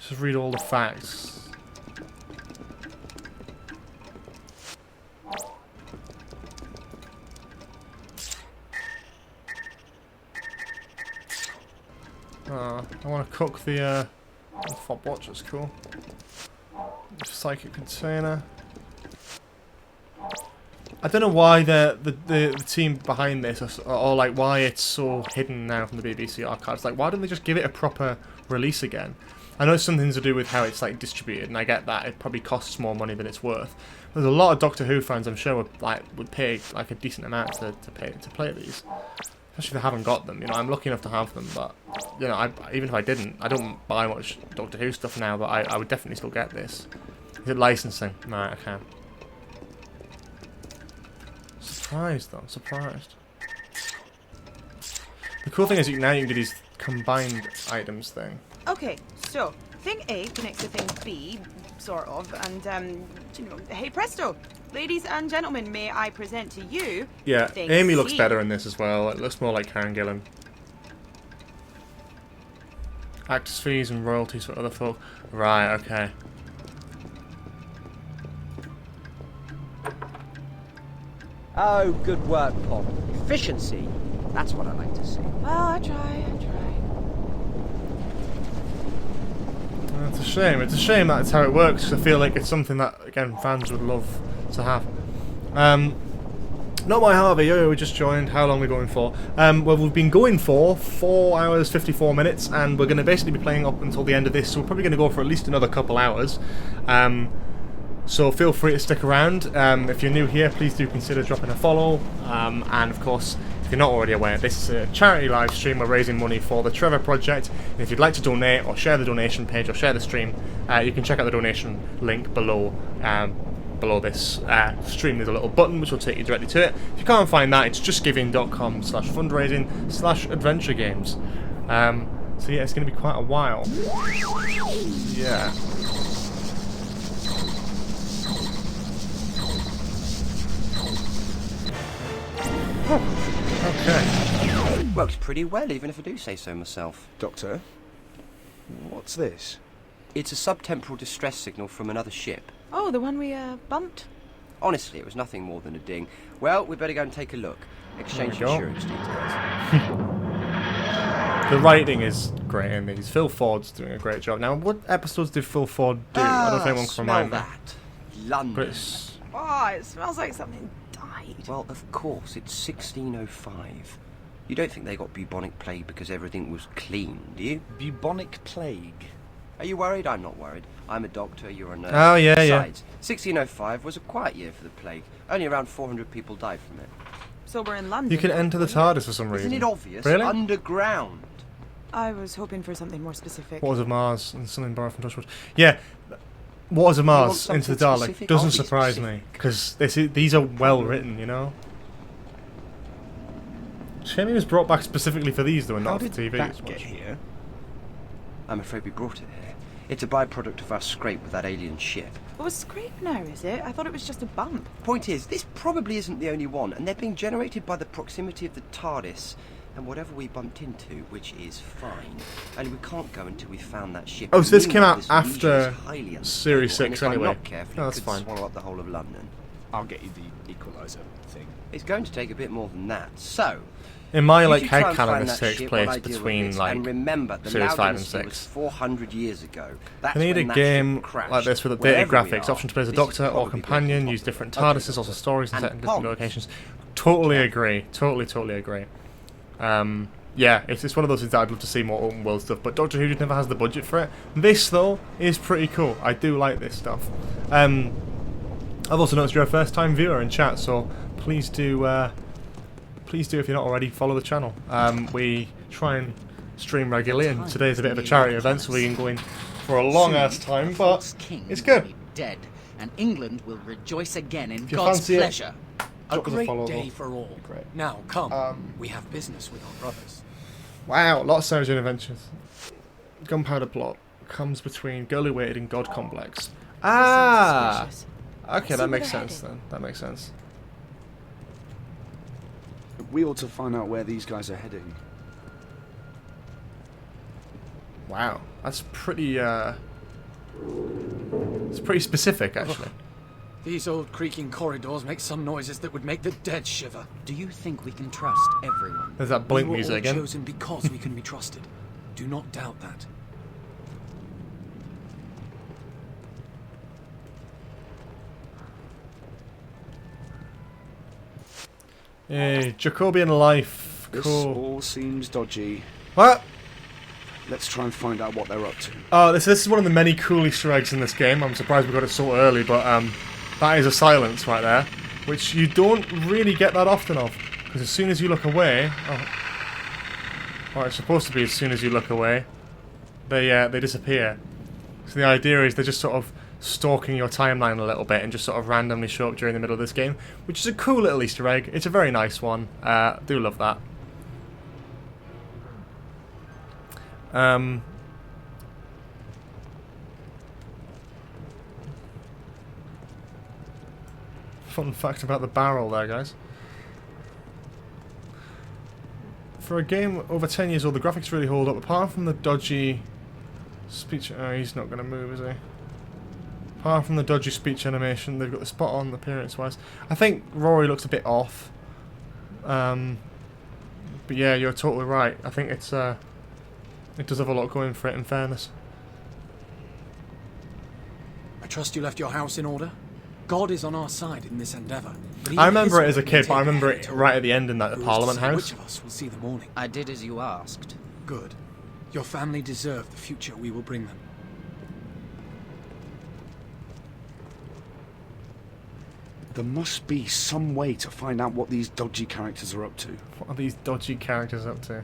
Just read all the facts. I want to cook the fob watch, that's cool. Psychic container. I don't know why the team behind this, or like why it's so hidden now from the BBC archives. Like, why don't they just give it a proper release again? I know it's something to do with how it's like distributed, and I get that it probably costs more money than it's worth. There's a lot of Doctor Who fans, I'm sure, would pay like a decent amount to play these, especially if they haven't got them. You know, I'm lucky enough to have them, but you know, even if I didn't, I don't buy much Doctor Who stuff now, but I would definitely still get this. Is it licensing? Right, okay. Surprised though, I'm surprised. The cool thing is now you can do these combined items thing.
Okay, so thing A connects to thing B, sort of, and you know, hey presto, ladies and gentlemen, may I present to you?
Yeah,
thing
Amy looks
C.
better in this as well. It looks more like Karen Gillan. Actors' fees and royalties for other folk. Right, okay.
Oh, good work, Pop. Efficiency. That's what I like to see.
Well, I try.
It's a shame. It's a shame that's how it works, because I feel like it's something that, again, fans would love to have. Not my Harvey, we just joined. How long are we going for? Well, we've been going for 4 hours, 54 minutes, and we're going to basically be playing up until the end of this, so we're probably going to go for at least another couple hours. So feel free to stick around. If you're new here, please do consider dropping a follow. And of course, if you're not already aware, this is a charity live stream. We're raising money for the Trevor Project. And if you'd like to donate or share the donation page or share the stream, you can check out the donation link below. Below this stream, there's a little button which will take you directly to it. If you can't find that, it's justgiving.com/fundraising/adventure-games. So yeah, it's going to be quite a while. Yeah. Okay.
Works pretty well, even if I do say so myself.
Doctor, what's this?
It's a subtemporal distress signal from another ship.
Oh, the one we bumped?
Honestly, it was nothing more than a ding. Well, we'd better go and take a look. Exchange
There we go.
insurance details.
The writing is great in these. Phil Ford's doing a great job. Now, what episodes did Phil Ford do? I don't know if anyone can remind me.
that. London.
But it's...
Oh, it smells like something died.
Well, of course, it's 1605. You don't think they got bubonic plague because everything was clean, do you?
Bubonic plague?
Are you worried? I'm not worried. I'm a doctor, you're a nurse.
Oh, yeah,
Besides, 1605 was a quiet year for the plague. Only around 400 people died from it.
So we're in London.
You can enter the TARDIS for some reason.
Isn't it obvious?
Really?
Underground.
I was hoping for something more specific.
Waters of Mars and something borrowed from Touchwood. Yeah, Waters of Mars into the Dalek
specific?
doesn't
I'll be
surprise me, because these are well written, you know? Shame he was brought back specifically for these, though, and
How
not for
did
TV.
that get here? I'm afraid we brought it here. It's a byproduct of our scrape with that alien ship.
Oh, a scrape now, is it? I thought it was just a bump.
Point is, this probably isn't the only one, and they're being generated by the proximity of the Tardis and whatever we bumped into, which is fine. Only we can't go until we've found that ship.
Oh, so this came out
This
after
legion is highly
Series
unstable,
6
and if
anyway.
I'm not careful,
No,
it
that's
could
fine.
swallow up the whole of London.
I'll get you the equalizer thing.
It's going to take a bit more than that. So,
In my
you
like
two try and
headcanon,
find
this
that
takes
ship
place
while I deal with
between
this.
like
And remember, the
Series
Lau
5 and
dynasty was
6.
400 years ago. That's
I need a
when that
game
ship crashed.
like this with updated
Wherever we
graphics,
are,
option to play as a
this is
doctor or
probably
companion,
working
use different
properly.
TARDISes, also stories and set in different
bombs.
locations. Totally agree. Totally agree. Yeah, it's one of those things that I'd love to see more open world stuff, but Doctor Who just never has the budget for it. This, though, is pretty cool. I do like this stuff. I've also noticed you're a first-time viewer in chat, so please do, if you're not already, follow the channel. We try and stream regularly, and today's a bit of a charity event, so we can go in for a long-ass time, but it's good.
Dead, and England will rejoice again in
If you
God's
fancy it,
pleasure.
A
drop us a
great
follow,
day
though.
for all.
Great.
Now, come. We have business with our brothers.
Wow, lots of Cybermen adventures. Gunpowder plot comes between Girl Who Waited and God Complex. Ah! Okay, that makes sense then. That makes sense.
We ought to find out where these guys are heading.
Wow, that's pretty, it's pretty specific, actually.
These old creaking corridors make some noises that would make the dead shiver.
Do you think we can trust everyone?
There's that blink
We were
music
all
again.
chosen because we can be trusted. Do not doubt that.
Hey, Jacobian life.
This
Cool.
all seems dodgy.
What?
Let's try and find out what they're up to.
Oh, this is one of the many cool Easter eggs in this game. I'm surprised we got it so early, but that is a silence right there, which you don't really get that often of. Because as soon as you look away, or it's supposed to be as soon as you look away, they disappear. So the idea is they're just sort of stalking your timeline a little bit and just sort of randomly show up during the middle of this game, which is a cool little Easter egg. It's a very nice one. Do love that. Fun fact about the barrel there, guys. For a game over 10 years old, the graphics really hold up, apart from the dodgy speech... Oh, he's not going to move, is he? Apart from the dodgy speech animation, they've got the spot on appearance-wise. I think Rory looks a bit off. But yeah, you're totally right. I think it's... it does have a lot going for it, in fairness.
I trust you left your house in order. God is on our side in this endeavour.
I remember it as a kid, but I remember it right at the end in that Parliament House.
Which of us will see the morning?
I did as you asked.
Good. Your family deserve the future we will bring them.
There must be some way to find out what these dodgy characters are up to.
What are these dodgy characters up to?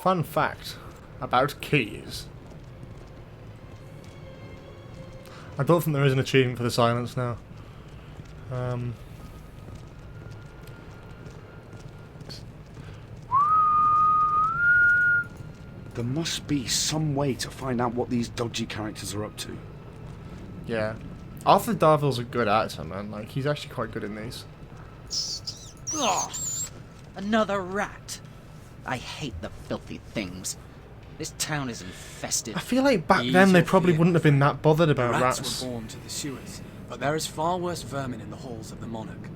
Fun fact about keys. I don't think there is an achievement for the silence now.
There must be some way to find out what these dodgy characters are up to.
Yeah. Arthur Darville's a good actor, man. Like, he's actually quite good in these.
Ugh, another rat. I hate the filthy things. This town is infested.
I feel like back then they probably wouldn't have been that bothered about
Rats
rats.
were born to the sewers, but there is far worse vermin in the halls of the monarch.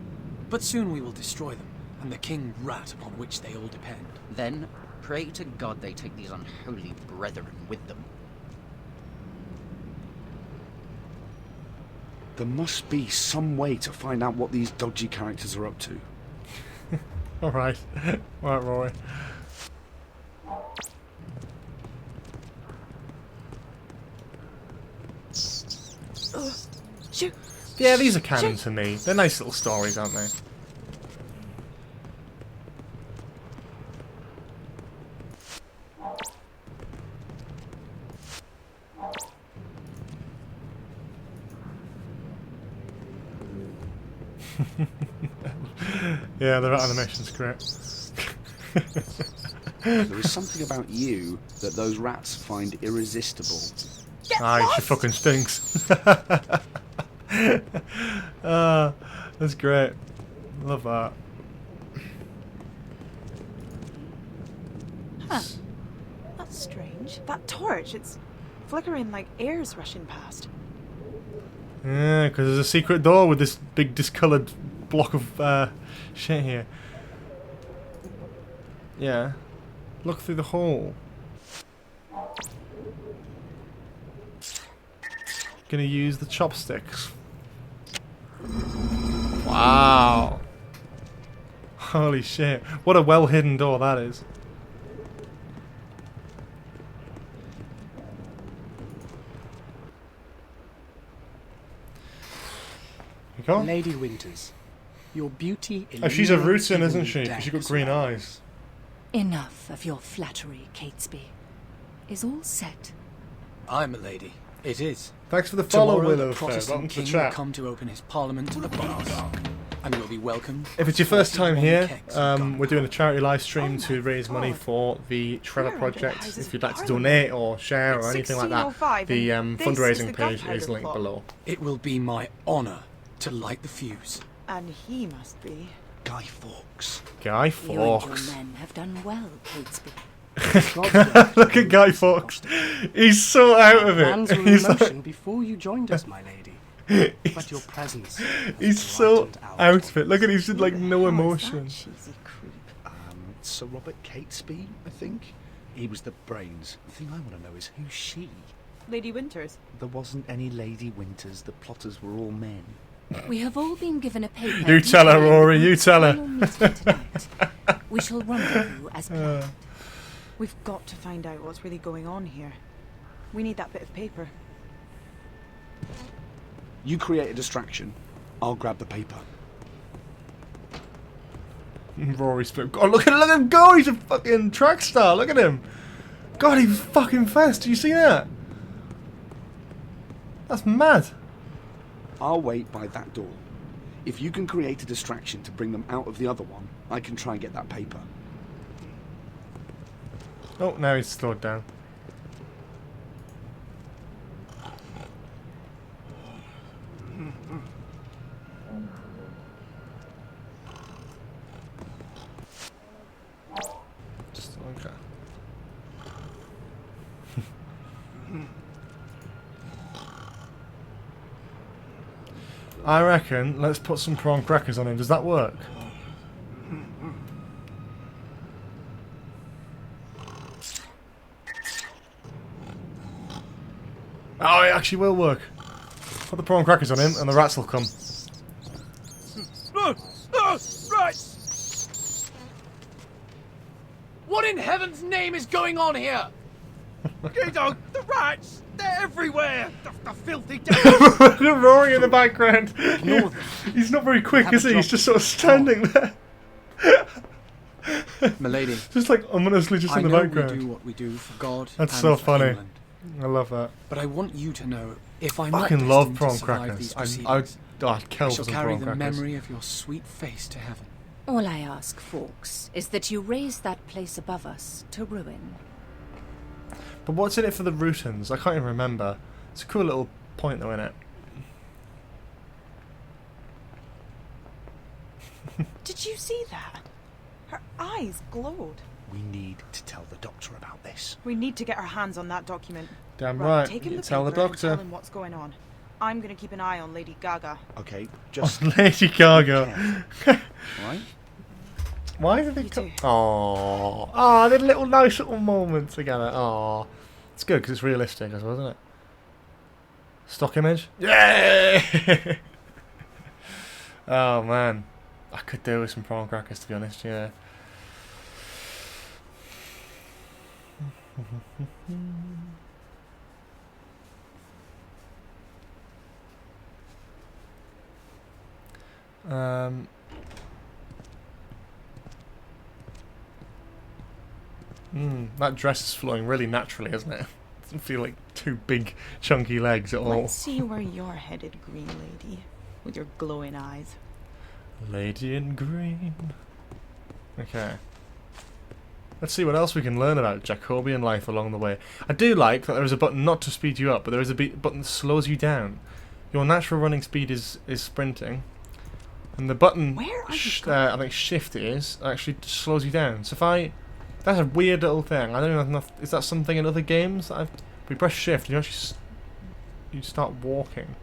But soon we will destroy them, and the king rat upon which they all depend.
Then pray to God they take these unholy brethren with them.
There must be some way to find out what these dodgy characters are up to.
Alright. Right, Rory.
Shoot.
Yeah, these are canon to me. They're nice little stories, aren't they? Yeah, the rat animation's great.
There is something about you that those rats find irresistible.
She fucking stinks. That's great. Love that.
Huh. That's strange. That torch, it's flickering like air's rushing past.
Yeah, because there's a secret door with this big discoloured block of shit here. Yeah. Look through the hole. Gonna use the chopsticks. Wow. Holy shit. What a well hidden door that is.
Lady Winters, your beauty.
Oh, she's a Rutan, isn't she? Because she's got green eyes.
Enough of your flattery, Catesby. Is all set?
I'm a lady. It is.
Thanks for the follow,
Tomorrow,
Willow.
the Protestant
Welcome to the
king will
chat.
come to open his parliament to the public, and will be welcomed.
If it's your first time here, we're doing a charity live stream to raise money for the Trevor Project. If you'd like to donate or share or anything like that, the fundraising page is linked below.
It will be my honour to light the fuse.
And he must be
Guy Fawkes.
Guy
You and
Fawkes.
your men have done well, Catesby.
Look at Guy Fawkes. He's so out of
Plans
it.
were
He's
in motion
like,
before you joined us, my lady. But your presence.
he's so out of it. Look at him, he's just like no emotion.
Sir Robert Catesby, I think. He was the brains. The thing I want to know is who's she?
Lady Winters.
There wasn't any Lady Winters. The plotters were all men.
We have all been given a paper.
You tell her, Rory, you tell her.
We shall rendezvous as planned.
We've got to find out what's really going on here. We need that bit of paper.
You create a distraction. I'll grab the paper.
Rory's flip. God, look at him go! He's a fucking track star. Look at him. God, he's fucking fast. Do you see that? That's mad.
I'll wait by that door. If you can create a distraction to bring them out of the other one, I can try and get that paper.
Oh, now he's slowed down. Just okay. I reckon let's put some prawn crackers on him. Does that work? Oh, it actually will work. Put the prawn crackers on him and the rats will come.
Right! What in heaven's name is going on here?
Dog, the rats! They're everywhere! The filthy devils!
Roaring in the background. He's not very quick, is he? He's just sort of standing there.
Milady.
Just like ominously just in the background.
We do what we do for God.
That's
and
so
for
funny.
England.
I love that.
But I want you to know, if I'm
Fucking
not
love
destined
prawn
to survive
crackers.
these
I'd kill
I
for
shall
some
carry
prawn
the
crackers.
memory of your sweet face to heaven.
All I ask, Fawkes, is that you raise that place above us to ruin.
But what's in it for the Rutans? I can't even remember. It's a cool little point though, isn't it?
Did you see that? Her eyes glowed.
We need to tell the doctor about this.
We need to get our hands on that document.
Damn right.
Take him
You
the
tell the
paper and
doctor.
Tell him what's going on. I'm gonna keep an eye on Lady Gaga.
Okay, just
Lady Gaga.
right?
Why did they come? Oh, they had little nice little moments together. Oh, it's good because it's realistic, I suppose, isn't it? Stock image. Yay! Oh man, I could do with some prawn crackers to be honest. Yeah. That dress is flowing really naturally, isn't it? Doesn't feel like two big, chunky legs at all.
Let's see where you're headed, Green Lady, with your glowing eyes.
Lady in green. Okay. Let's see what else we can learn about Jacobian life along the way. I do like that there is a button not to speed you up, but there is a button that slows you down. Your natural running speed is sprinting. And the button, I think shift actually slows you down. So if that's a weird little thing. I don't know if is that something in other games? If we press shift, you actually you start walking.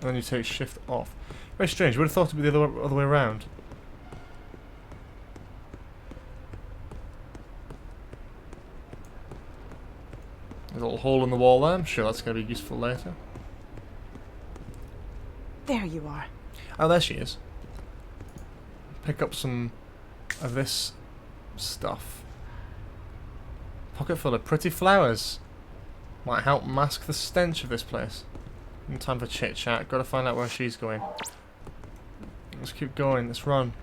And then you take shift off. Very strange. You would have thought it would be the other way around. There's a little hole in the wall there. I'm sure that's going to be useful later.
There you are.
Oh, there she is. Pick up some of this stuff. Pocket full of pretty flowers. Might help mask the stench of this place. In time for chit chat. Gotta find out where she's going. Let's keep going. Let's run.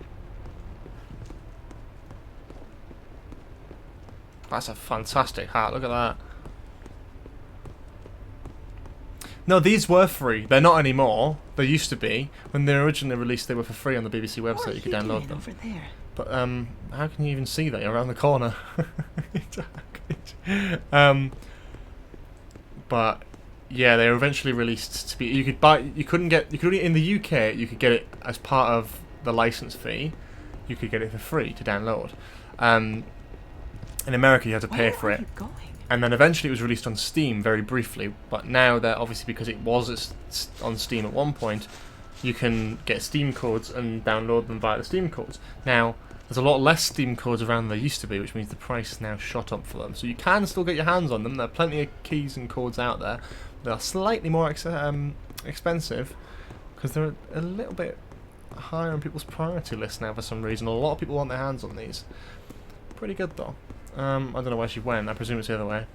That's a fantastic hat. Look at that. No, these were free. They're not anymore. They used to be. When they were originally released, they were for free on the BBC website. You could download them.
Over there?
But how can you even see that? You're around the corner. But yeah, they were eventually released to be. You could buy. You couldn't get. You could only in the UK. You could get it as part of the license fee. You could get it for free to download. In America, you had to pay for it. And then eventually it was released on Steam very briefly. But now that obviously because it was on Steam at one point, you can get Steam codes and download them via the Steam codes. Now there's a lot less Steam codes around than there used to be, which means the price is now shot up for them. So you can still get your hands on them. There are plenty of keys and codes out there. They are slightly more expensive because they're a little bit higher on people's priority list now for some reason. A lot of people want their hands on these. Pretty good though. I don't know where she went. I presume it's the other way.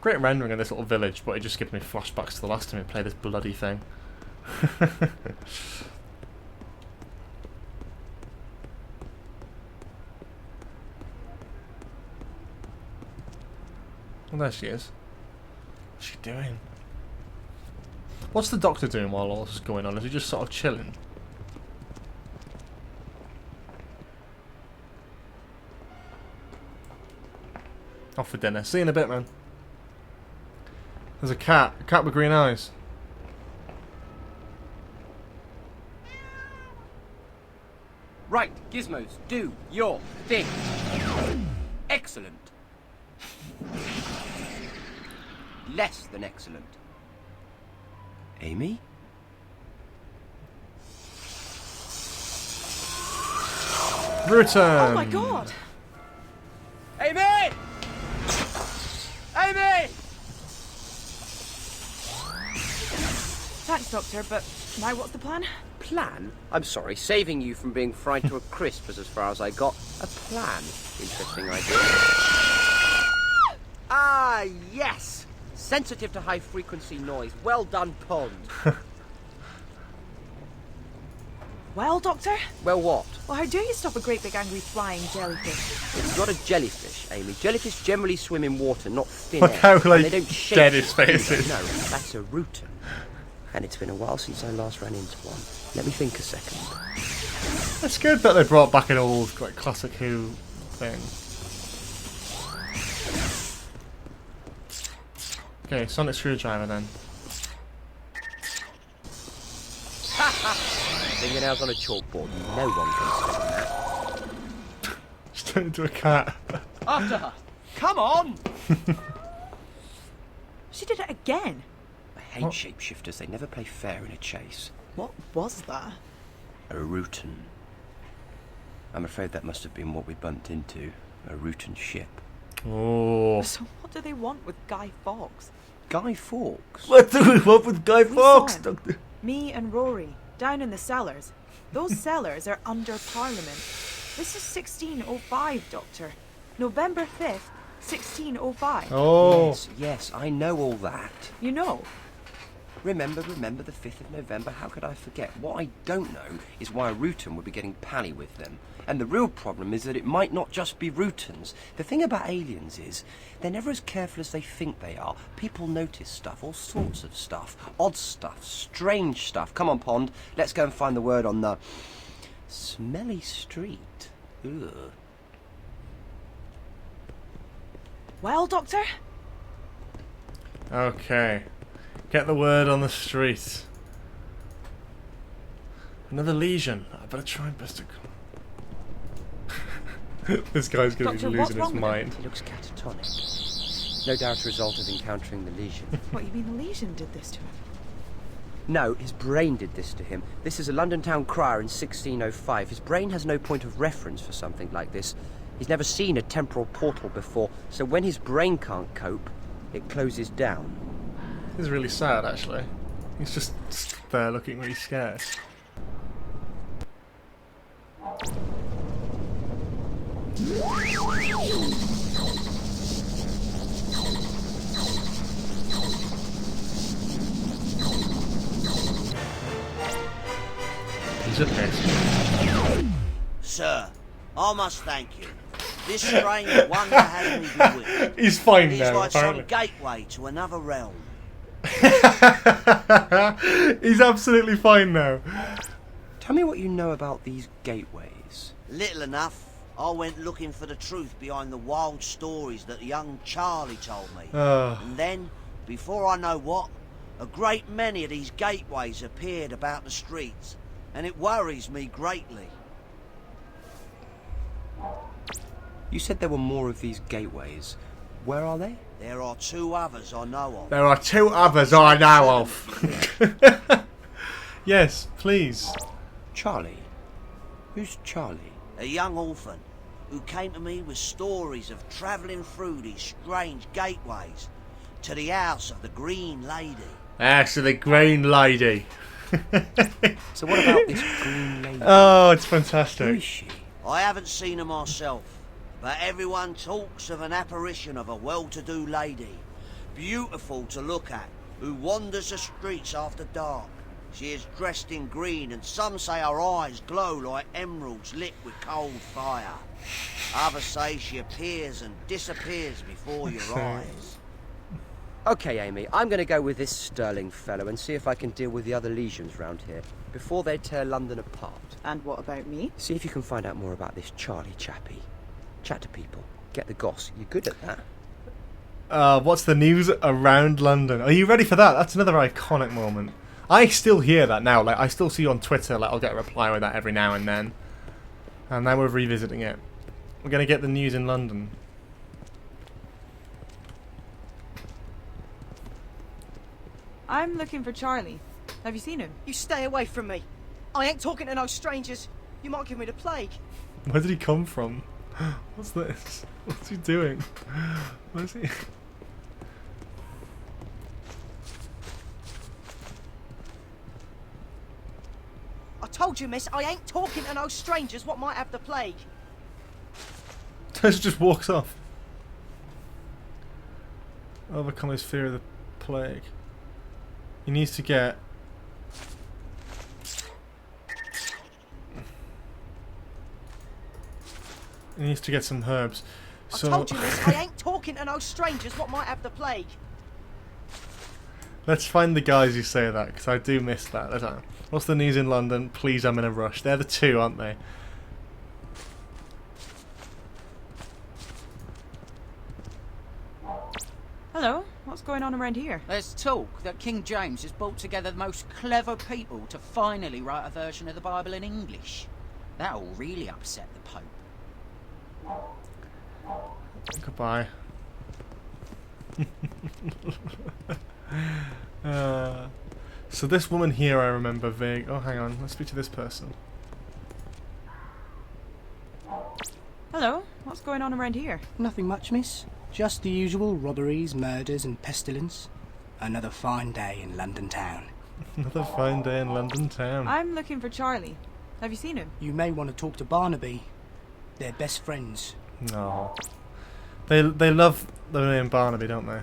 Great rendering of this little village, but it just gives me flashbacks to the last time we played this bloody thing. Well, there she is. What's she doing? What's the doctor doing while all this is going on? Is he just sort of chilling? Off for dinner. See you in a bit, man. There's a cat with green eyes.
Right, Gizmos, do your thing. Excellent. Less than excellent. Amy?
Return.
Oh my god!
Amy! Amy!
Thanks, Doctor, but now what's the plan?
Plan? I'm sorry, saving you from being fried to a crisp was as far as I got. A plan. Interesting idea. Ah, yes! Sensitive to high-frequency noise. Well done, Pond.
Well, Doctor?
Well, what?
Well, how do you stop a great big angry flying jellyfish?
It's not a jellyfish, Amy. Jellyfish generally swim in water, not thin
Look
air.
how,
And they don't shake.
dead his face is.
No, that's a rutan. And it's been a while since I last ran into one. Let me think a second.
It's good that they brought back an old, like, classic Who thing. Okay, sonic screwdriver then.
Fingernails on a chalkboard. No one can stop that.
Just turned into a cat.
After her! Come on!
She did it again.
I hate shapeshifters. They never play fair in a chase.
What was that?
A rutan. I'm afraid that must have been what we bumped into. A rutan ship.
Oh.
So what do they want with Guy Fawkes?
Guy Fawkes?
What do we want with Guy Fawkes, Doctor?
Me and Rory, down in the cellars. Those cellars are under Parliament. This is 1605, Doctor. November 5th, 1605.
Oh.
Yes, I know all that.
You know?
Remember the 5th of November, how could I forget? What I don't know is why a Rutan would be getting pally with them. And the real problem is that it might not just be Rutans. The thing about aliens is, they're never as careful as they think they are. People notice stuff, all sorts of stuff. Odd stuff, strange stuff. Come on, Pond, let's go and find the word on the smelly street. Ugh.
Well, Doctor?
Okay. Get the word on the street. Another lesion. I better try and best to come. This guy's going to be losing his mind.
He looks catatonic. No doubt a result of encountering the lesion.
What, you mean the lesion did this to him?
No, his brain did this to him. This is a London town crier in 1605. His brain has no point of reference for something like this. He's never seen a temporal portal before, so when his brain can't cope, it closes down.
This is really sad, actually. He's just there looking really scared. He's a pest.
Sir, I must thank you. This strange wonder has me bewitched.
He's fine
He's
now,
like
apparently.
some gateway to another realm.
He's absolutely fine now.
Tell me what you know about these gateways.
Little enough. I went looking for the truth behind the wild stories that young Charlie told me. And then, before I know what, a great many of these gateways appeared about the streets, and it worries me greatly.
You said there were more of these gateways. Where are they?
There are 2 others I know of.
There are 2 others I know of. Yes, please.
Charlie? Who's Charlie?
A young orphan who came to me with stories of travelling through these strange gateways to the house of the Green Lady.
House of the Green Lady.
So what about this Green Lady?
Oh, it's fantastic.
Who is she?
I haven't seen her myself, but everyone talks of an apparition of a well-to-do lady, beautiful to look at, who wanders the streets after dark. She is dressed in green, and some say her eyes glow like emeralds lit with cold fire. Others say she appears and disappears before your eyes.
Okay, Amy, I'm going to go with this Sterling fellow and see if I can deal with the other legions round here before they tear London apart.
And what about me?
See if you can find out more about this Charlie chappie. Chat to people. Get the goss. You're good at that.
What's the news around London? Are you ready for that? That's another iconic moment. I still hear that now. Like, I still see on Twitter, like, I'll get a reply with that every now and then. And now we're revisiting it. We're going to get the news in London.
I'm looking for Charlie. Have you seen him?
You stay away from me. I ain't talking to no strangers. You might give me the plague.
Where did he come from? What's this? What's he doing? Where is he?
I told you, miss, I ain't talking to no strangers what might have the plague.
Tess just walks off. Overcome his fear of the plague. He needs to get... He needs to get some herbs. So...
I told you, miss, I ain't talking to no strangers what might have the plague.
Let's find the guys who say that, because I do miss that. Let's, what's the news in London? Please, I'm in a rush. They're the 2, aren't they?
Hello, what's going on around here?
There's talk that King James has brought together the most clever people to finally write a version of the Bible in English. That'll really upset the Pope.
Goodbye. So this woman here I remember vague. Oh, hang on. Let's speak to this person.
Hello, what's going on around here?
Nothing much, miss. Just the usual robberies, murders and pestilence. Another fine day in London town.
Another fine day in London town.
I'm looking for Charlie. Have you seen him?
You may want to talk to Barnaby. They're best friends.
No. They love the name Barnaby, don't they?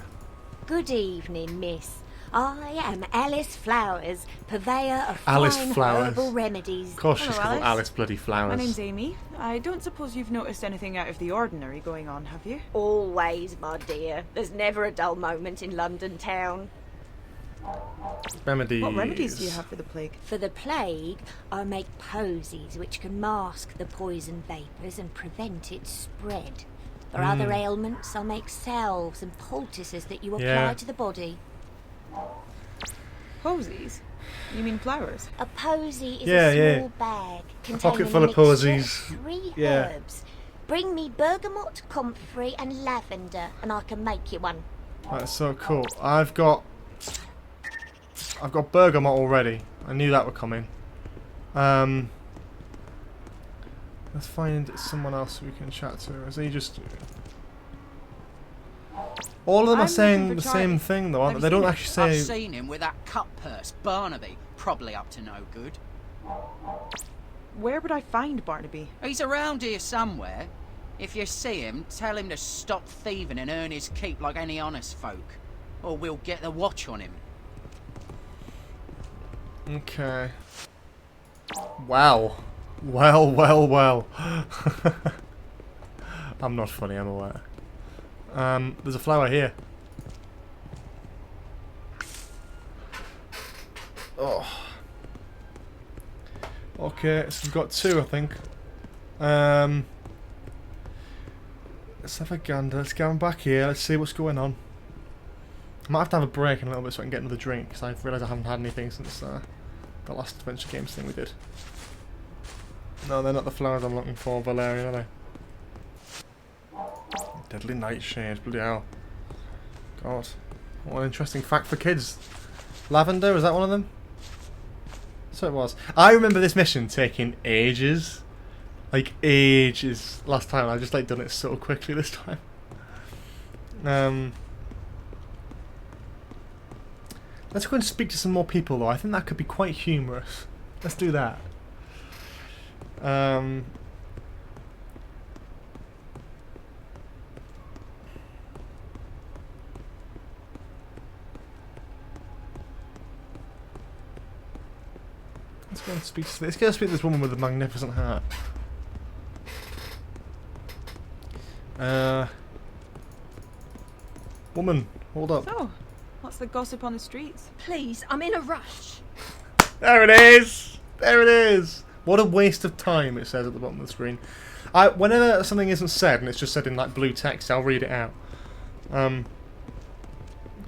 Good evening, miss.
I am Alice Flowers, purveyor of
Alice
fine
Flowers.
herbal remedies.
Of course she's
Hello,
called Alice bloody Flowers.
My name's Amy. I don't suppose you've noticed anything out of the ordinary going on, have you?
Always, my dear. There's never a dull moment in London town.
Remedies.
What remedies do you have for the plague?
For the plague, I make posies which can mask the poison vapours and prevent its spread. For other ailments, I'll make salves and poultices that you apply to the body.
Posies? You mean flowers?
A posy is a small bag
A pocket
containing
full
a
of
mixture
posies.
3
Yeah.
herbs. Bring me bergamot, comfrey and lavender and I can make you one.
That's so cool. I've got bergamot already. I knew that would come in. Let's find someone else we can chat to. Is he just... All of them are saying the same thing though, aren't they? They don't actually say...
I've seen him with that cut purse, Barnaby. Probably up to no good.
Where would I find Barnaby?
He's around here somewhere. If you see him, tell him to stop thieving and earn his keep like any honest folk. Or we'll get the watch on him.
Okay. Wow. Well. I'm not funny, I'm aware. There's a flower here. Oh. Okay, so we've got 2, I think. Let's have a gander. Let's go back here. Let's see what's going on. I might have to have a break in a little bit so I can get another drink, because I've realised I haven't had anything since the last Adventure Games thing we did. No, they're not the flowers I'm looking for, Valerian, are they? Deadly nightshade, bloody hell. God. What an interesting fact for kids. Lavender, is that one of them? So it was. I remember this mission taking ages. Like, ages last time. I just, like, done it so quickly this time. Let's go and speak to some more people, though. I think that could be quite humorous. Let's do that. Let's go and speak to this woman with the magnificent hat. Woman, hold up.
So, what's the gossip on the streets?
Please, I'm in a rush.
There it is! There it is! What a waste of time, it says at the bottom of the screen. Whenever something isn't said and it's just said in like blue text, I'll read it out. Because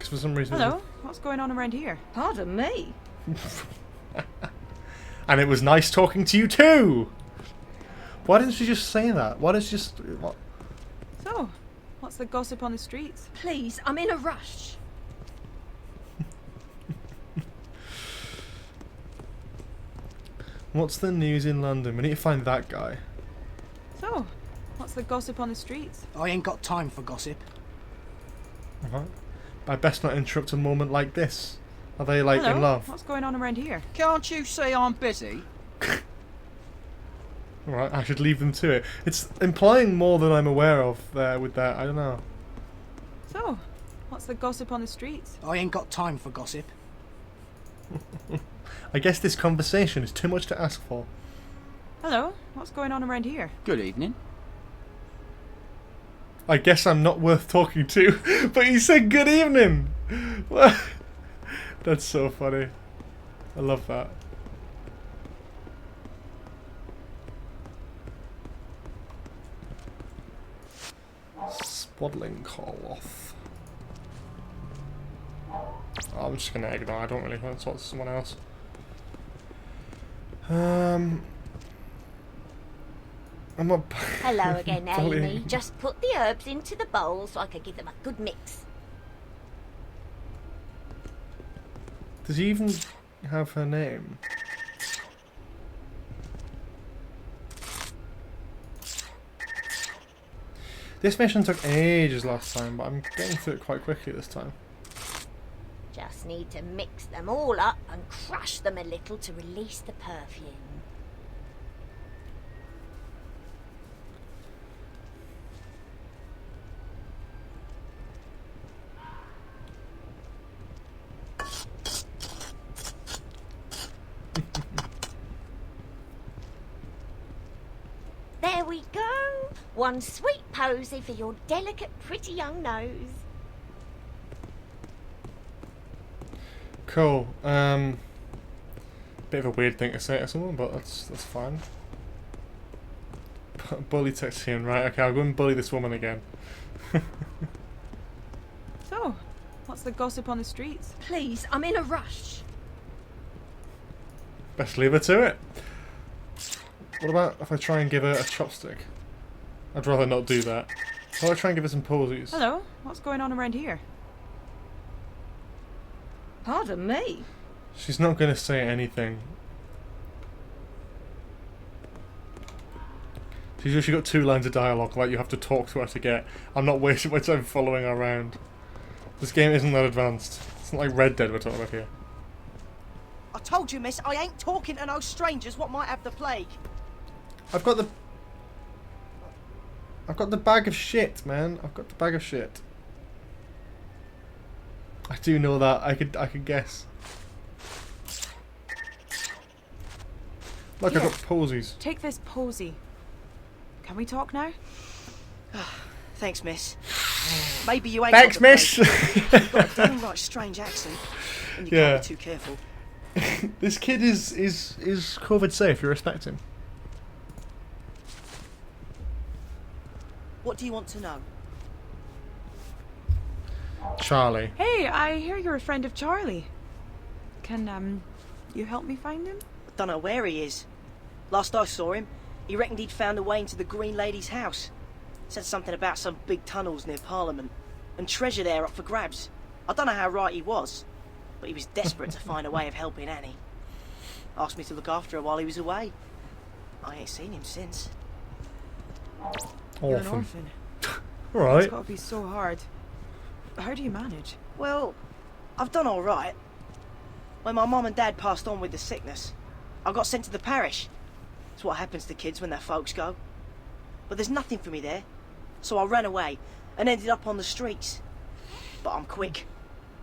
for some reason...
Hello, what's going on around here?
Pardon me.
And it was nice talking to you too! Why didn't she just say that? Why didn't she just... What?
So, what's the gossip on the streets?
Please, I'm in a rush.
What's the news in London? We need to find that guy.
So, what's the gossip on the streets?
I ain't got time for gossip.
I best not interrupt a moment like this. Are they like
Hello,
in love?
what's going on around here?
Can't you see I'm busy?
Alright, I should leave them to it. It's implying more than I'm aware of there with that. I don't know.
So, what's the gossip on the streets?
I ain't got time for gossip.
I guess this conversation is too much to ask for.
Hello, what's going on around here?
Good evening.
I guess I'm not worth talking to, but you said good evening! That's so funny. I love that. Swaddling call-off. Oh, I'm just gonna ignore. I don't really want to talk to someone else. I'm not.
Hello again, Amy. Just put the herbs into the bowl so I can give them a good mix.
Does he even have her name? This mission took ages last time, but I'm getting through it quite quickly this time.
Just need to mix them all up and crush them a little to release the perfume. One sweet posy for your delicate, pretty young nose.
Cool. Bit of a weird thing to say to someone, but that's fine. Bully text him, right? Okay, I'll go and bully this woman again.
So, what's the gossip on the streets?
Please, I'm in a rush.
Best leave her to it. What about if I try and give her a chopstick? I'd rather not do that. How about I try and give her some posies?
Hello, what's going on around here?
Pardon me?
She's not going to say anything. She's usually got 2 lines of dialogue, like you have to talk to her to get. I'm not wasting my time following her around. This game isn't that advanced. It's not like Red Dead we're talking about here.
I told you, miss, I ain't talking to no strangers what might have the plague.
I've got the bag of shit, man. I've got the bag of shit. I do know that. I could guess. Look, I've got posies.
Take this posy. Can we talk now?
Thanks, miss. Maybe you ain't.
Thanks, miss.
You've got a downright strange accent, and you can't be too careful.
This kid is COVID safe. You respect him.
What do you want to know?
Charlie.
Hey, I hear you're a friend of Charlie. Can you help me find him?
I don't know where he is. Last I saw him, he reckoned he'd found a way into the Green Lady's house. Said something about some big tunnels near Parliament, and treasure there up for grabs. I don't know how right he was, but he was desperate to find a way of helping Annie. Asked me to look after her while he was away. I ain't seen him since.
You're an orphan.
Alright.
It's got to be so hard. How do you manage?
Well, I've done all right. When my mum and dad passed on with the sickness, I got sent to the parish. It's what happens to kids when their folks go. But there's nothing for me there, so I ran away and ended up on the streets. But I'm quick.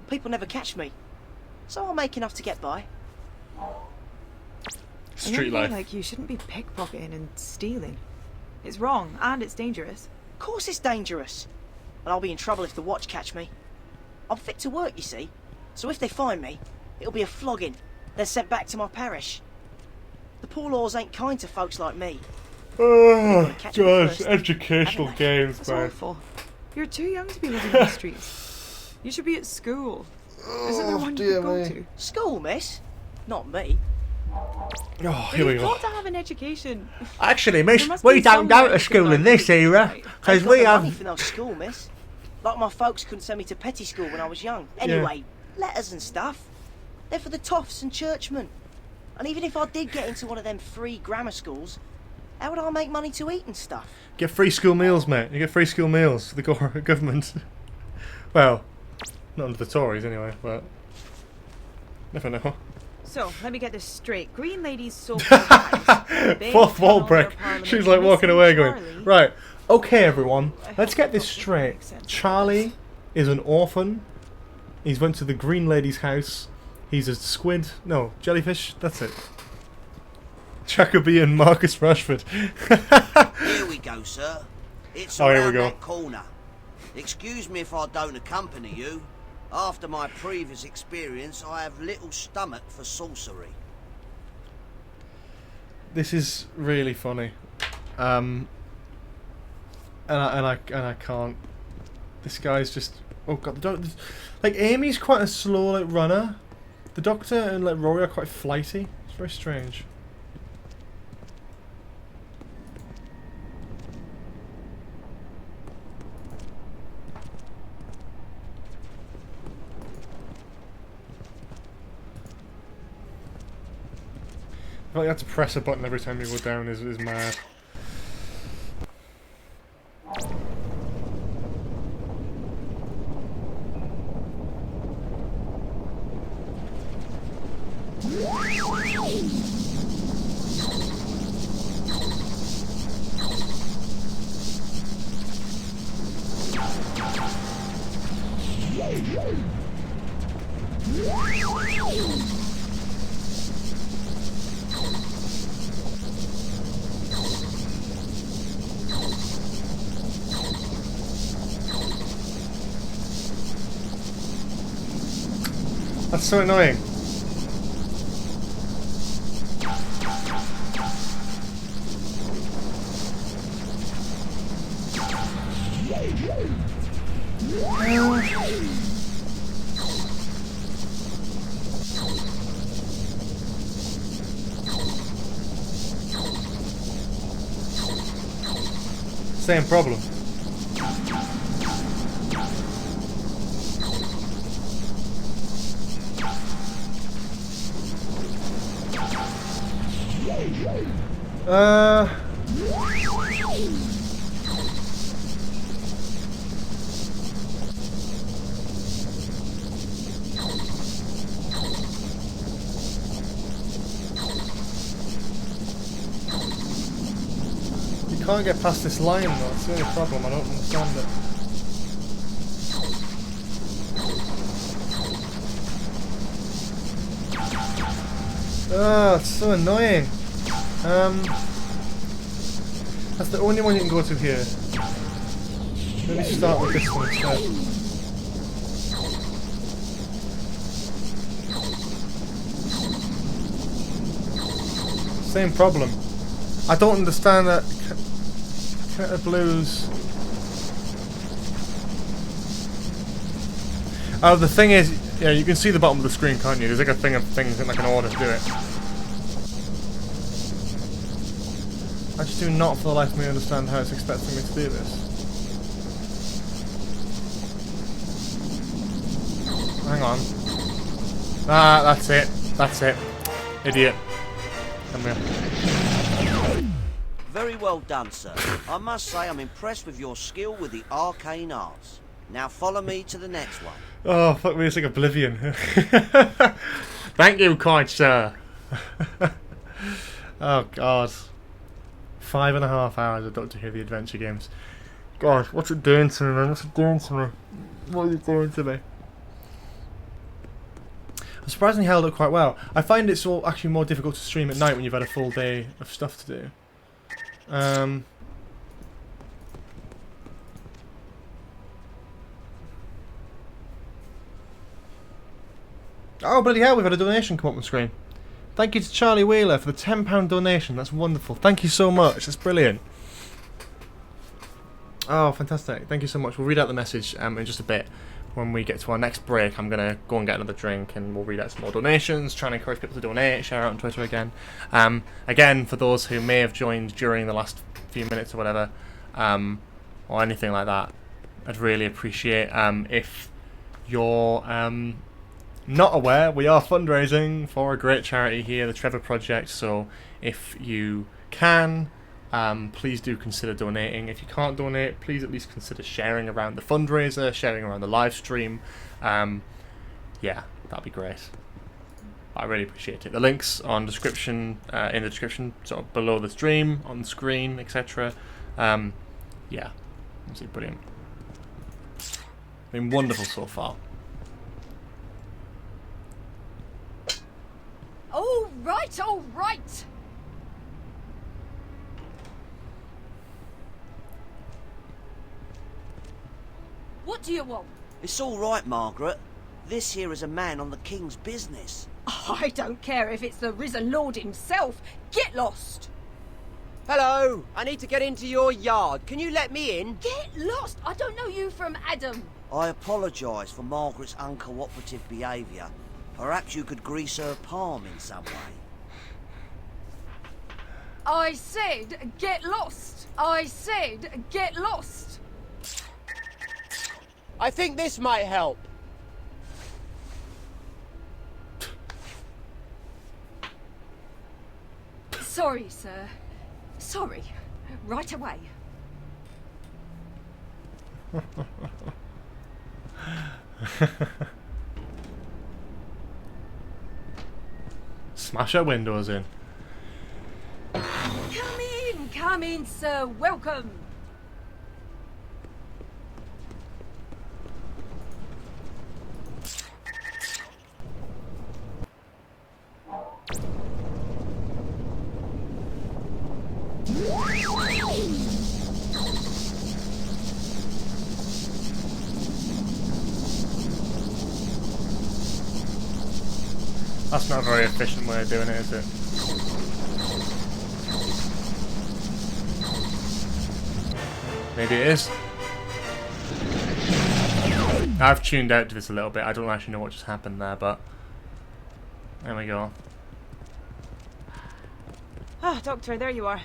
People never catch me, so I'll make enough to get by.
Street life.
Like you shouldn't be pickpocketing and stealing. It's wrong and it's dangerous.
Of course it's dangerous. And I'll be in trouble if the watch catch me. I'm fit to work, you see. So if they find me, it'll be a flogging, then sent back to my parish. The poor laws ain't kind to folks like me.
Oh gosh, educational games,
That's
man.
awful. You're too young to be living in the streets. You should be at school. Isn't there one you could go to?
School, miss? Not me.
Oh, here we
You've
go.
got to have an education.
Actually, miss,
There must
we
be
don't
some
go
way
to
to
school in
provide
this era, because
Ain't
we
got the money
have...
for no school, miss. Like my folks couldn't send me to petty school when I was young. Anyway, letters and stuff. They're for the toffs and churchmen. And even if I did get into one of them free grammar schools, how would I make money to eat and stuff?
Get free school meals, mate. You get free school meals for the government. Well, not under the Tories anyway, but... Never know.
So, let me get this straight. Green Lady's so
Fourth wall break. She's like walking away going, right, okay everyone, let's get this straight. Charlie is an orphan. He's went to the Green Lady's house. He's a squid. No, jellyfish. That's it. Jacoby and Marcus Rashford.
Here we go, sir. It's
Oh, here we
around
go.
that corner. Excuse me if I don't accompany you. After my previous experience, I have little stomach for sorcery.
This is really funny. And I can't. This guy's just... Oh god, the doctor... Like, Amy's quite a slow, like, runner. The Doctor and, like, Rory are quite flighty. It's very strange. I feel like you have to press a button every time you go down is mad. That's so annoying. Same problem. You can't get past this line though, that's the only problem, I don't understand it. It's so annoying. That's the only one you can go to here. Let me start with this one instead. Same problem. I don't understand that. Cat Blues. Oh, the thing is, yeah, you can see the bottom of the screen, can't you? There's like a thing of things in like an order to do it. I just do not for the life of me understand how it's expecting me to do this. Hang on. Ah, that's it. That's it. Idiot. Come here.
Very well done, sir. I must say I'm impressed with your skill with the arcane arts. Now follow me to the next one.
Oh, fuck me, it's like Oblivion. Thank you, kind sir. Oh, God. 5.5 hours of Doctor Who The Adventure Games. God, what's it doing to me, man? What's it doing to me? What is it doing to me? I'm surprisingly held up quite well. I find it's all actually more difficult to stream at night when you've had a full day of stuff to do. Oh, bloody hell, we've had a donation come up on the screen. Thank you to Charlie Wheeler for the £10 donation. That's wonderful. Thank you so much. That's brilliant. Oh, fantastic. Thank you so much. We'll read out the message in just a bit. When we get to our next break, I'm going to go and get another drink and we'll read out some more donations, try and encourage people to donate, share out on Twitter again. Again, for those who may have joined during the last few minutes or whatever, or anything like that, I'd really appreciate if you're not aware, we are fundraising for a great charity here, the Trevor Project, so if you can, please do consider donating. If you can't donate, please at least consider sharing around the fundraiser, sharing around the live stream. Yeah, that'd be great. I really appreciate it. The links on description, in the description, sort of below the stream, on the screen, etc. Yeah, absolutely brilliant. Been wonderful so far.
All right, all right. What do you want?
It's all right, Margaret. This here is a man on the King's business.
I don't care if it's the risen Lord himself. Get lost.
Hello, I need to get into your yard. Can you let me in?
Get lost. I don't know you from Adam.
I apologise for Margaret's uncooperative behaviour. Perhaps you could grease her palm in some way.
I said get lost. I said get lost.
I think this might help.
Sorry, sir. Sorry. Right away.
Smash our windows in.
Come in, sir. Welcome.
That's not a very efficient way of doing it, is it? Maybe it is. I've tuned out to this a little bit. I don't actually know what just happened there, but there we go.
Ah, Doctor, there you are.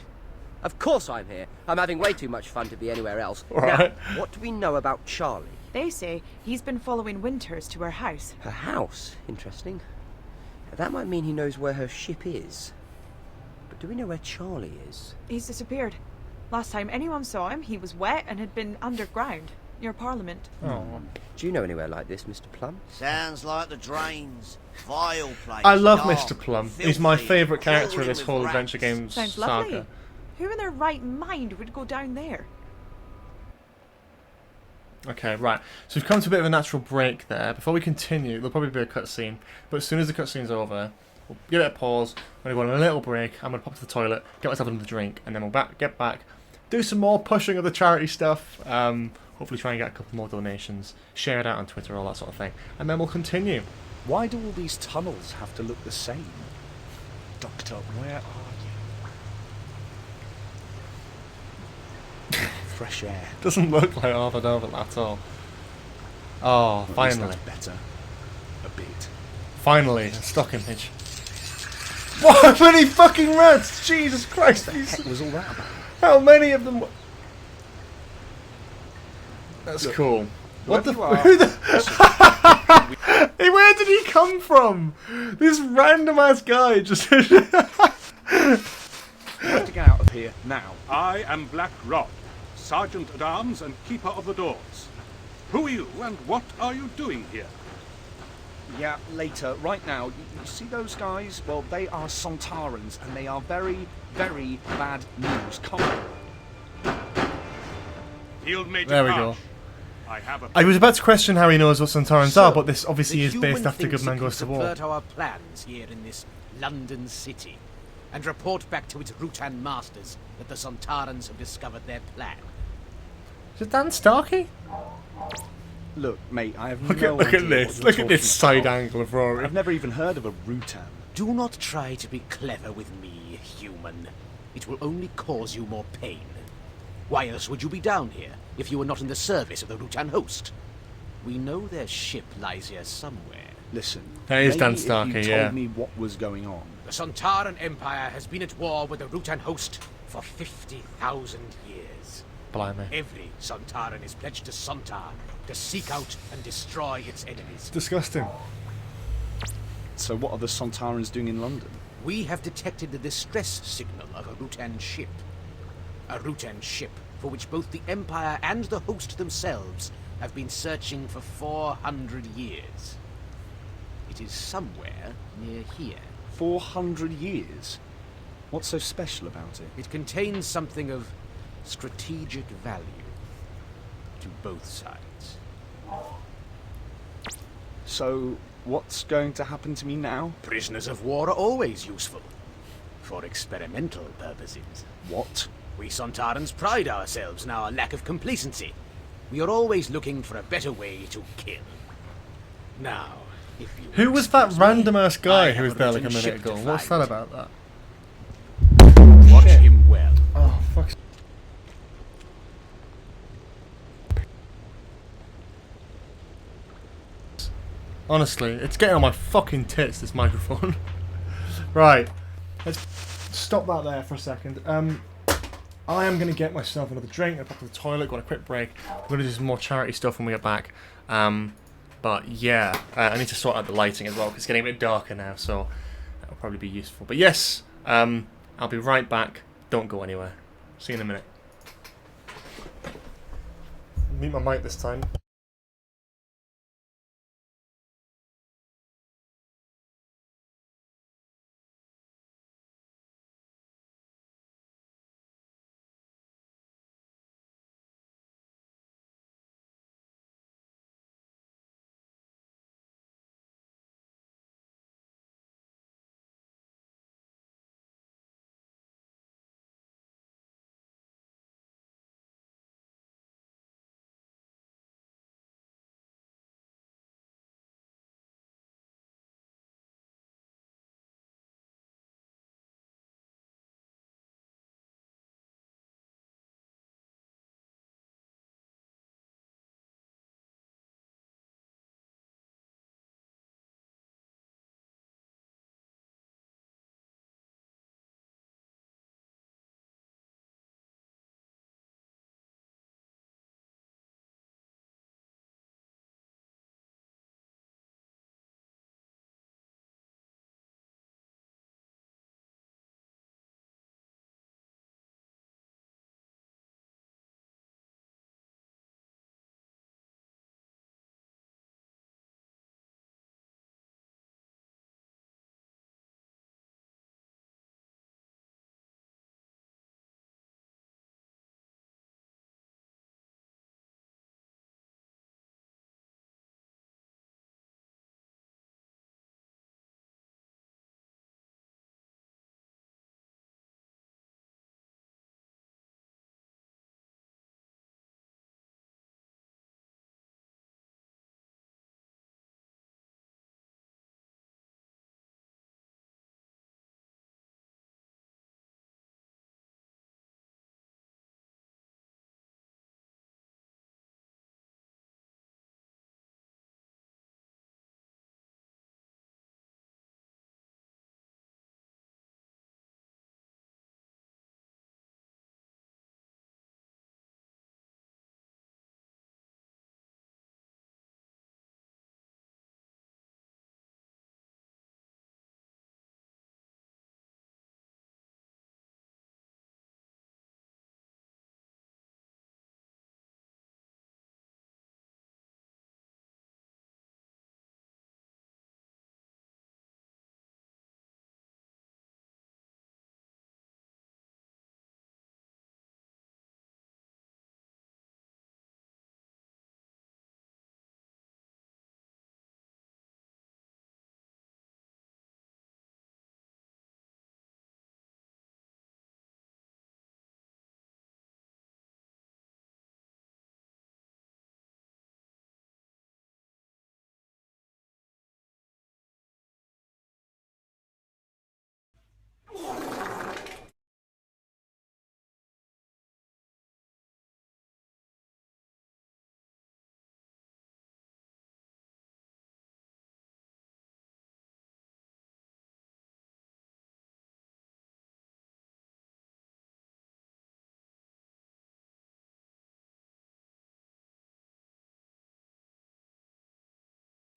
Of course I'm here. I'm having way too much fun to be anywhere else.
Right.
Now, what do we know about Charlie?
They say he's been following Winters to her house.
Her house? Interesting. That might mean he knows where her ship is. But do we know where Charlie is?
He's disappeared. Last time anyone saw him, he was wet and had been underground, near Parliament.
Oh.
Do you know anywhere like this, Mr. Plum?
Sounds like the drains. Vile place.
I love
dark,
Mr. Plum.
filthy,
He's my favourite character in
crawling
this
with
whole
rats.
Adventure Games
Sounds
saga.
lovely. Who in their right mind would go down there?
Okay, right. So we've come to a bit of a natural break there. Before we continue, there'll probably be a cutscene. But as soon as the cutscene's over, we'll give it a pause. We're going to go on a little break. I'm going to pop to the toilet, get myself another drink, and then we'll get back, do some more pushing of the charity stuff. Hopefully try and get a couple more donations, share it out on Twitter, all that sort of thing. And then we'll continue.
Why do all these tunnels have to look the same? Doctor, where are you? Fresh air.
Doesn't look like Arthur Darvill at all. Oh,
At
finally.
least that's better. A bit.
Finally, a stock image. What? How many fucking rats? Jesus Christ.
What the heck was all that about?
How many of them? That's
Look,
cool. What the?
you are-
Who the? Hey, where did he come from? This random ass guy just.
We have to get out of here now.
I am Black Rod, Sergeant at Arms and Keeper of the Doors. Who are you and what are you doing here?
Yeah, later. Right now, you see those guys? Well, they are Sontarans, and they are very, very bad news. Come on.
Field Major
There we
Marsh.
go.
I have a...
I was about to question how he knows what Sontarans are, but this obviously
The
is based
human
after
thinks
Good Man
it
Goes to
can
War.
subvert our plans here in this London city, and report back to its Rutan masters that the Sontarans have discovered their plan.
Is it Dan Starkey?
Look, mate, I have
Look
no
at
idea
this.
what
Look
you're
at this
talking
side
about.
angle of Rory.
I've never even heard of a Rutan.
Do not try to be clever with me, human. It will only cause you more pain. Why else would you be down here if you were not in the service of the Rutan host? We know their ship lies here somewhere.
Listen,
That is Dan
maybe
Starkey,
if you
yeah.
told me what was going on.
The Sontaran Empire has been at war with the Rutan host for 50,000 years.
Blimey.
Every Sontaran is pledged to Sontar to seek out and destroy its enemies.
Disgusting.
So what are the Sontarans doing in London?
We have detected the distress signal of a Rutan ship. A Rutan ship for which both the Empire and the host themselves have been searching for 400 years. It is somewhere near here.
400 years? What's so special about it?
It contains something of strategic value to both sides.
So, what's going to happen to me now?
Prisoners of war are always useful. For experimental purposes.
What?
We Sontarans pride ourselves in our lack of complacency. We are always looking for a better way to kill. Now, if you...
Who was that
excuse me,
random ass guy
I
who was
have a
there like a
written
minute
ship to
ago? What's that
find.
about that?
Watch
Shit.
him well.
Oh, fuck. Honestly, it's getting on my fucking tits, this microphone. Right. Let's stop that there for a second. I am going to get myself another drink, I'll pop to the toilet, go on a quick break. We're going to do some more charity stuff when we get back. But yeah, I need to sort out the lighting as well, because it's getting a bit darker now, so that'll probably be useful. But yes, I'll be right back. Don't go anywhere. See you in a minute. Mute my mic this time.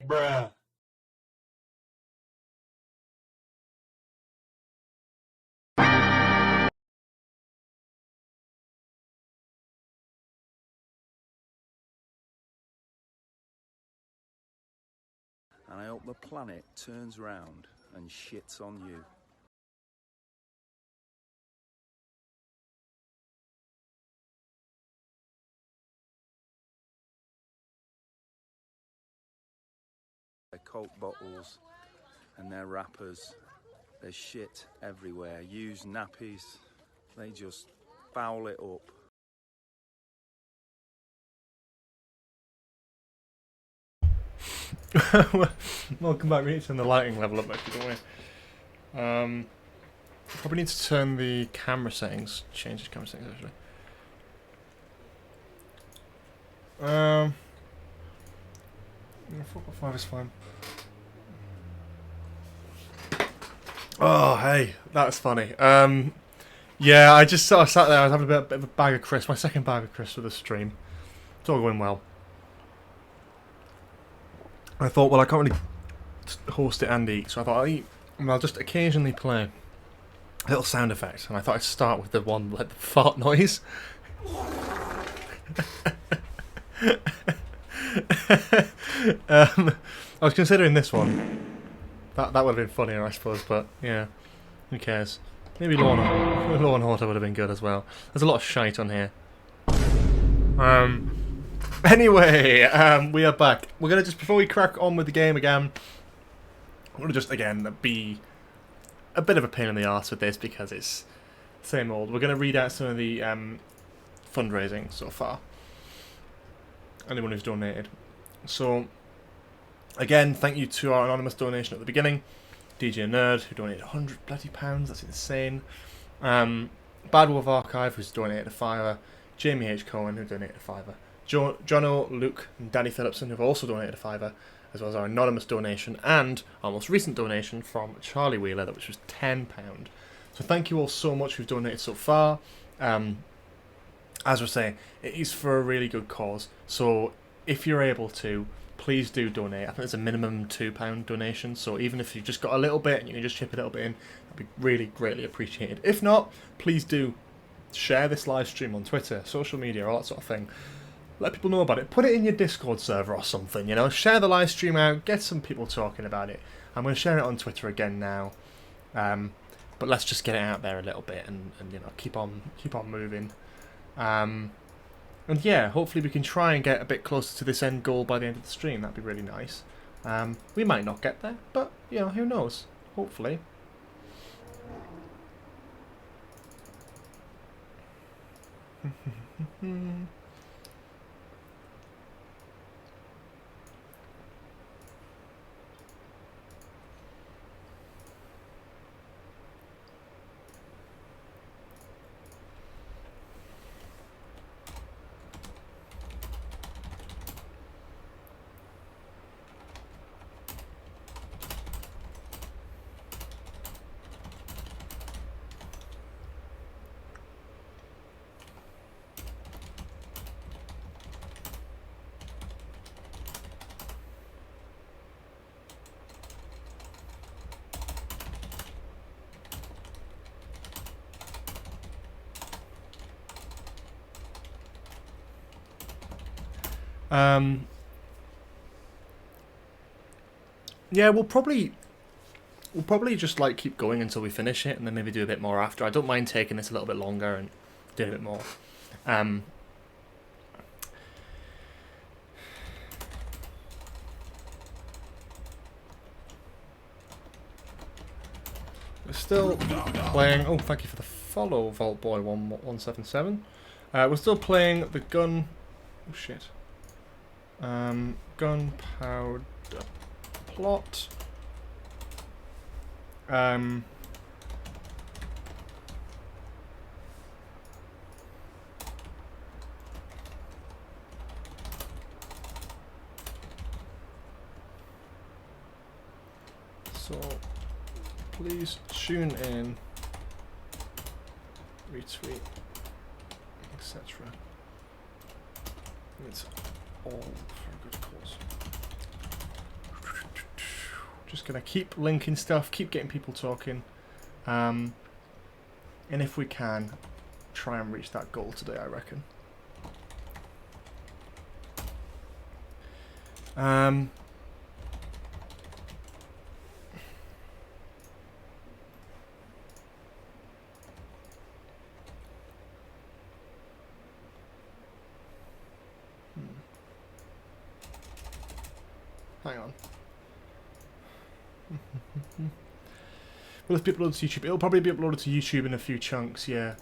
Bruh.
And I hope the planet turns round and shits on you. Their Coke bottles and their wrappers, there's shit everywhere. Used nappies, they just foul it up.
Welcome back. We need to turn the lighting level up, actually, don't we? Probably need to turn the camera settings, change the camera settings, actually. 4.5 is fine. Oh, hey, that's funny. Yeah, I just sort of sat there. I was having a bit of a bag of crisps, my second bag of crisps for the stream. It's all going well. I thought, well, I can't really host it and eat, so I thought I'll just occasionally play a little sound effect, and I thought I'd start with the one like the fart noise. I was considering this one. That would have been funnier, I suppose, but yeah, who cares? Maybe Law and Order would have been good as well. There's a lot of shite on here. Anyway, we are back. We're gonna just, before we crack on with the game again, I'm gonna just again be a bit of a pain in the arse with this because it's same old. We're gonna read out some of the fundraising so far. Anyone who's donated. So again, thank you to our anonymous donation at the beginning. DJ Nerd, who donated £100 bloody pounds. That's insane. Bad Wolf Archive, who's donated a £5. Jamie H. Cohen, who donated a £5. Jono, Luke, and Danny Phillipson, who've also donated a £5, as well as our anonymous donation and our most recent donation from Charlie Wheeler, which was £10. So thank you all so much who've donated so far. As we're saying, it is for a really good cause. So if you're able to, please do donate. I think there's a minimum £2 donation. So even if you've just got a little bit and you can just chip a little bit in, that'd be really greatly appreciated. If not, please do share this live stream on Twitter, social media, all that sort of thing. Let people know about it. Put it in your Discord server or something, you know. Share the live stream out. Get some people talking about it. I'm going to share it on Twitter again now. But let's just get it out there a little bit and you know, keep on moving. And yeah, hopefully we can try and get a bit closer to this end goal by the end of the stream. That'd be really nice. We might not get there, but you know, who knows? Hopefully. Yeah, we'll probably just like keep going until we finish it, and then maybe do a bit more after. I don't mind taking this a little bit longer and doing a bit more. We're still playing. Oh, thank you for the follow, Vault Boy 177. We're still playing the gun. Oh shit. Gunpowder plot. So please tune in, retweet, etc. It's all for a good cause. Just gonna keep linking stuff, keep getting people talking, and if we can, try and reach that goal today, I reckon. Hang on. Will this be uploaded to YouTube? It'll probably be uploaded to YouTube in a few chunks, yeah.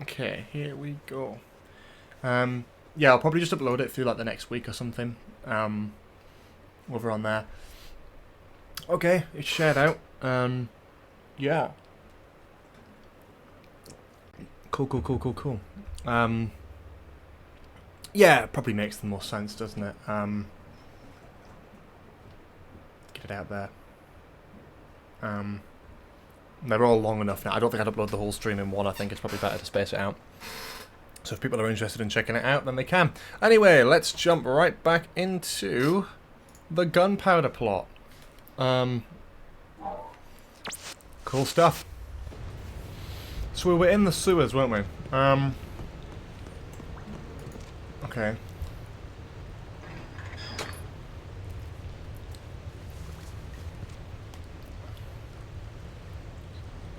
Okay, here we go. Yeah, I'll probably just upload it through like the next week or something. Over on there. Okay, it's shared out. Yeah. Cool. Yeah, it probably makes the most sense, doesn't it? Get it out there. They're all long enough now. I don't think I'd upload the whole stream in one. I think it's probably better to space it out. So if people are interested in checking it out, then they can. Anyway, let's jump right back into the gunpowder plot. Cool stuff. So we were in the sewers, weren't we? Okay.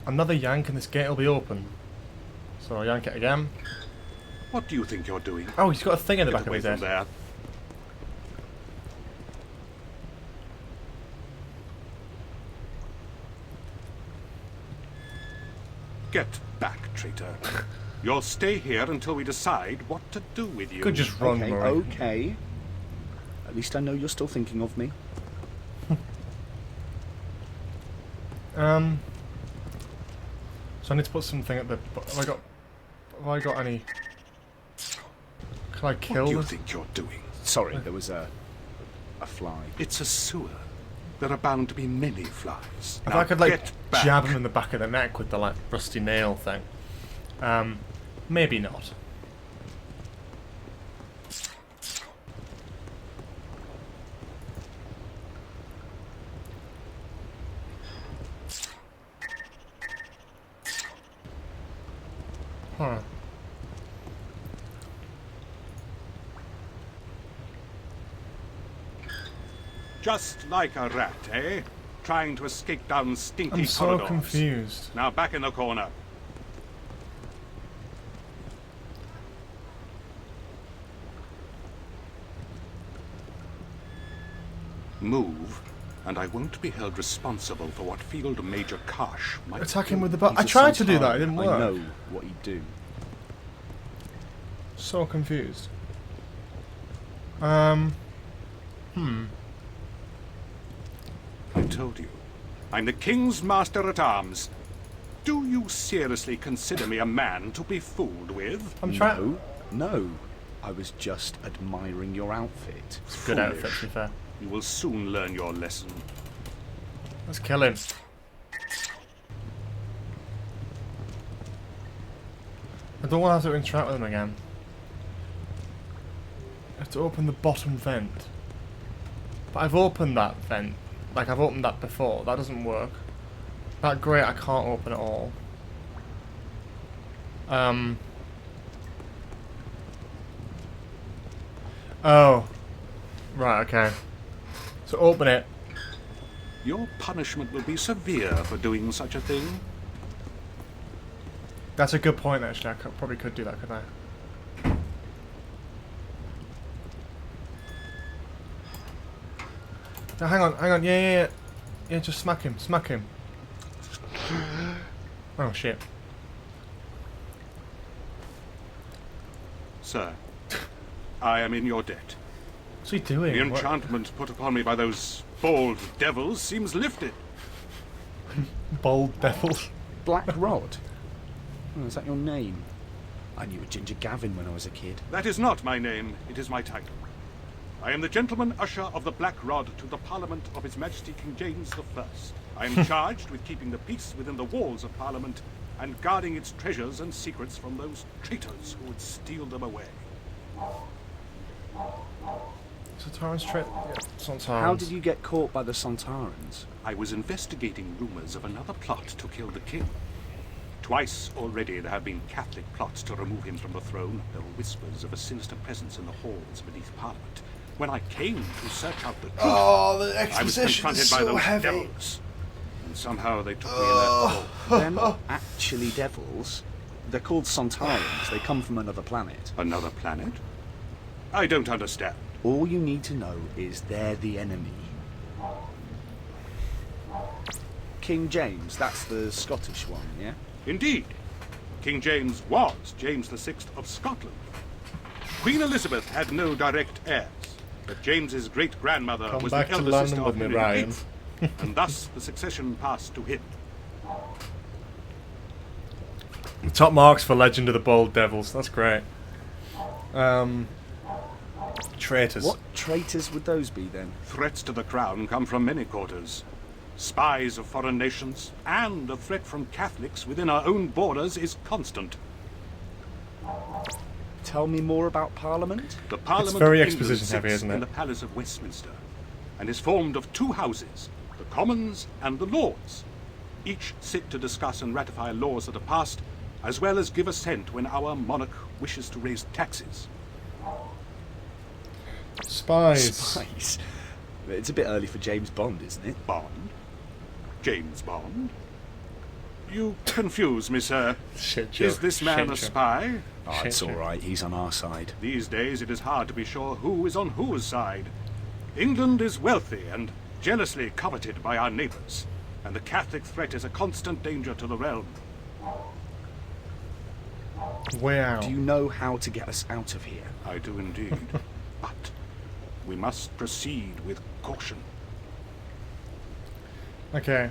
Another yank and this gate will be open. So I'll yank it again.
What do you think you're doing?
Oh, he's got a thing in the back of his head.
There. Get back, traitor. You'll stay here until we decide what to do with you.
Could just run,
okay,
Murray.
Okay. At least I know you're still thinking of me.
So I need to put something at the... Have I got any... Can I kill
What do you
this?
think you're doing?
Sorry, there was a fly.
It's a sewer. There are bound to be many flies.
If
Now
I could, like,
get back.
jab him in the back of the neck with the, like, rusty nail thing. Maybe not. Huh.
Just like a rat, eh? Trying to escape down stinky
I'm so
corridors.
confused.
Now back in the corner. Move, and I won't be held responsible for what Field Major Karsh might
Attack him
do.
with the I
He's a
tried to do
Santaran.
that, it didn't work.
I know what he'd do.
So confused.
I told you. I'm the King's Master-at-Arms. Do you seriously consider me a man to be fooled with?
I'm trying.
No. I was just admiring your outfit.
It's a good outfit, to be fair.
You will soon learn your lesson.
Let's kill him. I don't want to have to interact with him again. I have to open the bottom vent. But I've opened that vent. Like, I've opened that before. That doesn't work. That grate I can't open at all. Oh. Right, okay. So open it.
Your punishment will be severe for doing such a thing.
That's a good point, actually. I probably could do that, couldn't I? No, hang on. Yeah, just smack him. Oh, shit.
Sir, I am in your debt.
What's he doing?
The enchantment put upon me by those bold devils seems lifted.
Bold devils?
Black Rod? Oh, is that your name? I knew a Ginger Gavin when I was a kid.
That is not my name, it is my title. I am the Gentleman Usher of the Black Rod to the Parliament of His Majesty King James I. I am charged with keeping the peace within the walls of Parliament and guarding its treasures and secrets from those traitors who would steal them away.
Sontarans Sontarans.
How did you get caught by the Sontarans?
I was investigating rumors of another plot to kill the king. Twice already there have been Catholic plots to remove him from the throne. There were whispers of a sinister presence in the halls beneath Parliament. When I came to search out the truth,
the
I was confronted
is
by
so
those
heavy.
devils. And somehow they took me in their claw.
They're not actually devils. They're called Sontarans. They come from another planet.
Another planet? I don't understand.
All you need to know is they're the enemy. King James, that's the Scottish one, yeah?
Indeed. King James was James VI of Scotland. Queen Elizabeth had no direct heirs, but James's great-grandmother
Come
was
back
the
to
elder
London
sister
with
of
me,
Henry
Ryan.
VIII, and thus the succession passed to him.
Top marks for Legend of the Bold Devils. That's great. Traitors.
What traitors would those be then?
Threats to the crown come from many quarters. Spies of foreign nations, and the threat from Catholics within our own borders is constant.
Tell me more about Parliament.
The Parliament
It's very
of England
exposition heavy,
sits
isn't it?
in the Palace of Westminster, and is formed of two houses, the Commons and the Lords. Each sit to discuss and ratify laws that are passed, as well as give assent when our monarch wishes to raise taxes.
Spies.
Spies? It's a bit early for James Bond, isn't it?
Bond? James Bond? You confuse me, sir.
Shit joke.
Is this man
Shit
a
joke.
spy?
Oh, it's all right. He's on our side.
These days it is hard to be sure who is on whose side. England is wealthy and jealously coveted by our neighbours, and the Catholic threat is a constant danger to the realm.
Wow.
Do you know how to get us out of here?
I do indeed. But we must proceed with caution.
Okay.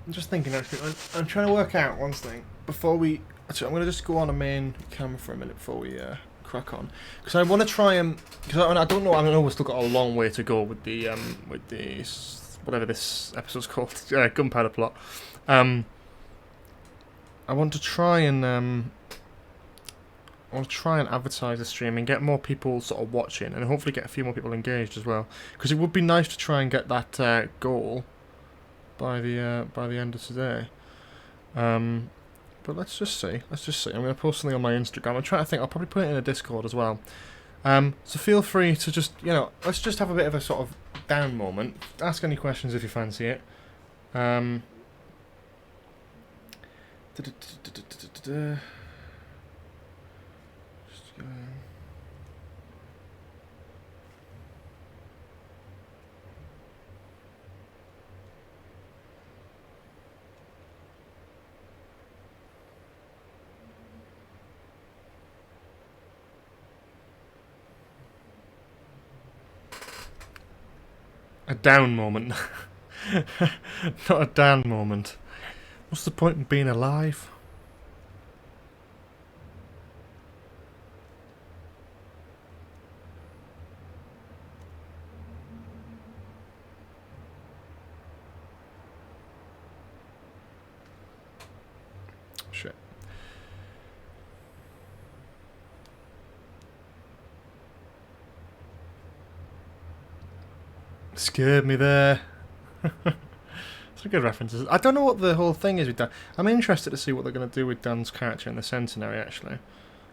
I'm just thinking, actually, I'm trying to work out one thing before we. Actually, I'm going to just go on a main camera for a minute before we crack on, because I want to try and. Because I don't know. I know we've still got a long way to go with the whatever this episode's called, gunpowder plot. I want to try and advertise the stream and get more people sort of watching, and hopefully get a few more people engaged as well. Because it would be nice to try and get that goal by the end of today. But let's just see. I'm going to post something on my Instagram. I'm trying to think. I'll probably put it in a Discord as well. So feel free to just, let's just have a bit of a sort of down moment. Ask any questions if you fancy it. Just go. A down moment. Not a down moment. What's the point in being alive? Shit. Scared me there. Some good references. I don't know what the whole thing is with Dan. I'm interested to see what they're going to do with Dan's character in the Centenary, actually.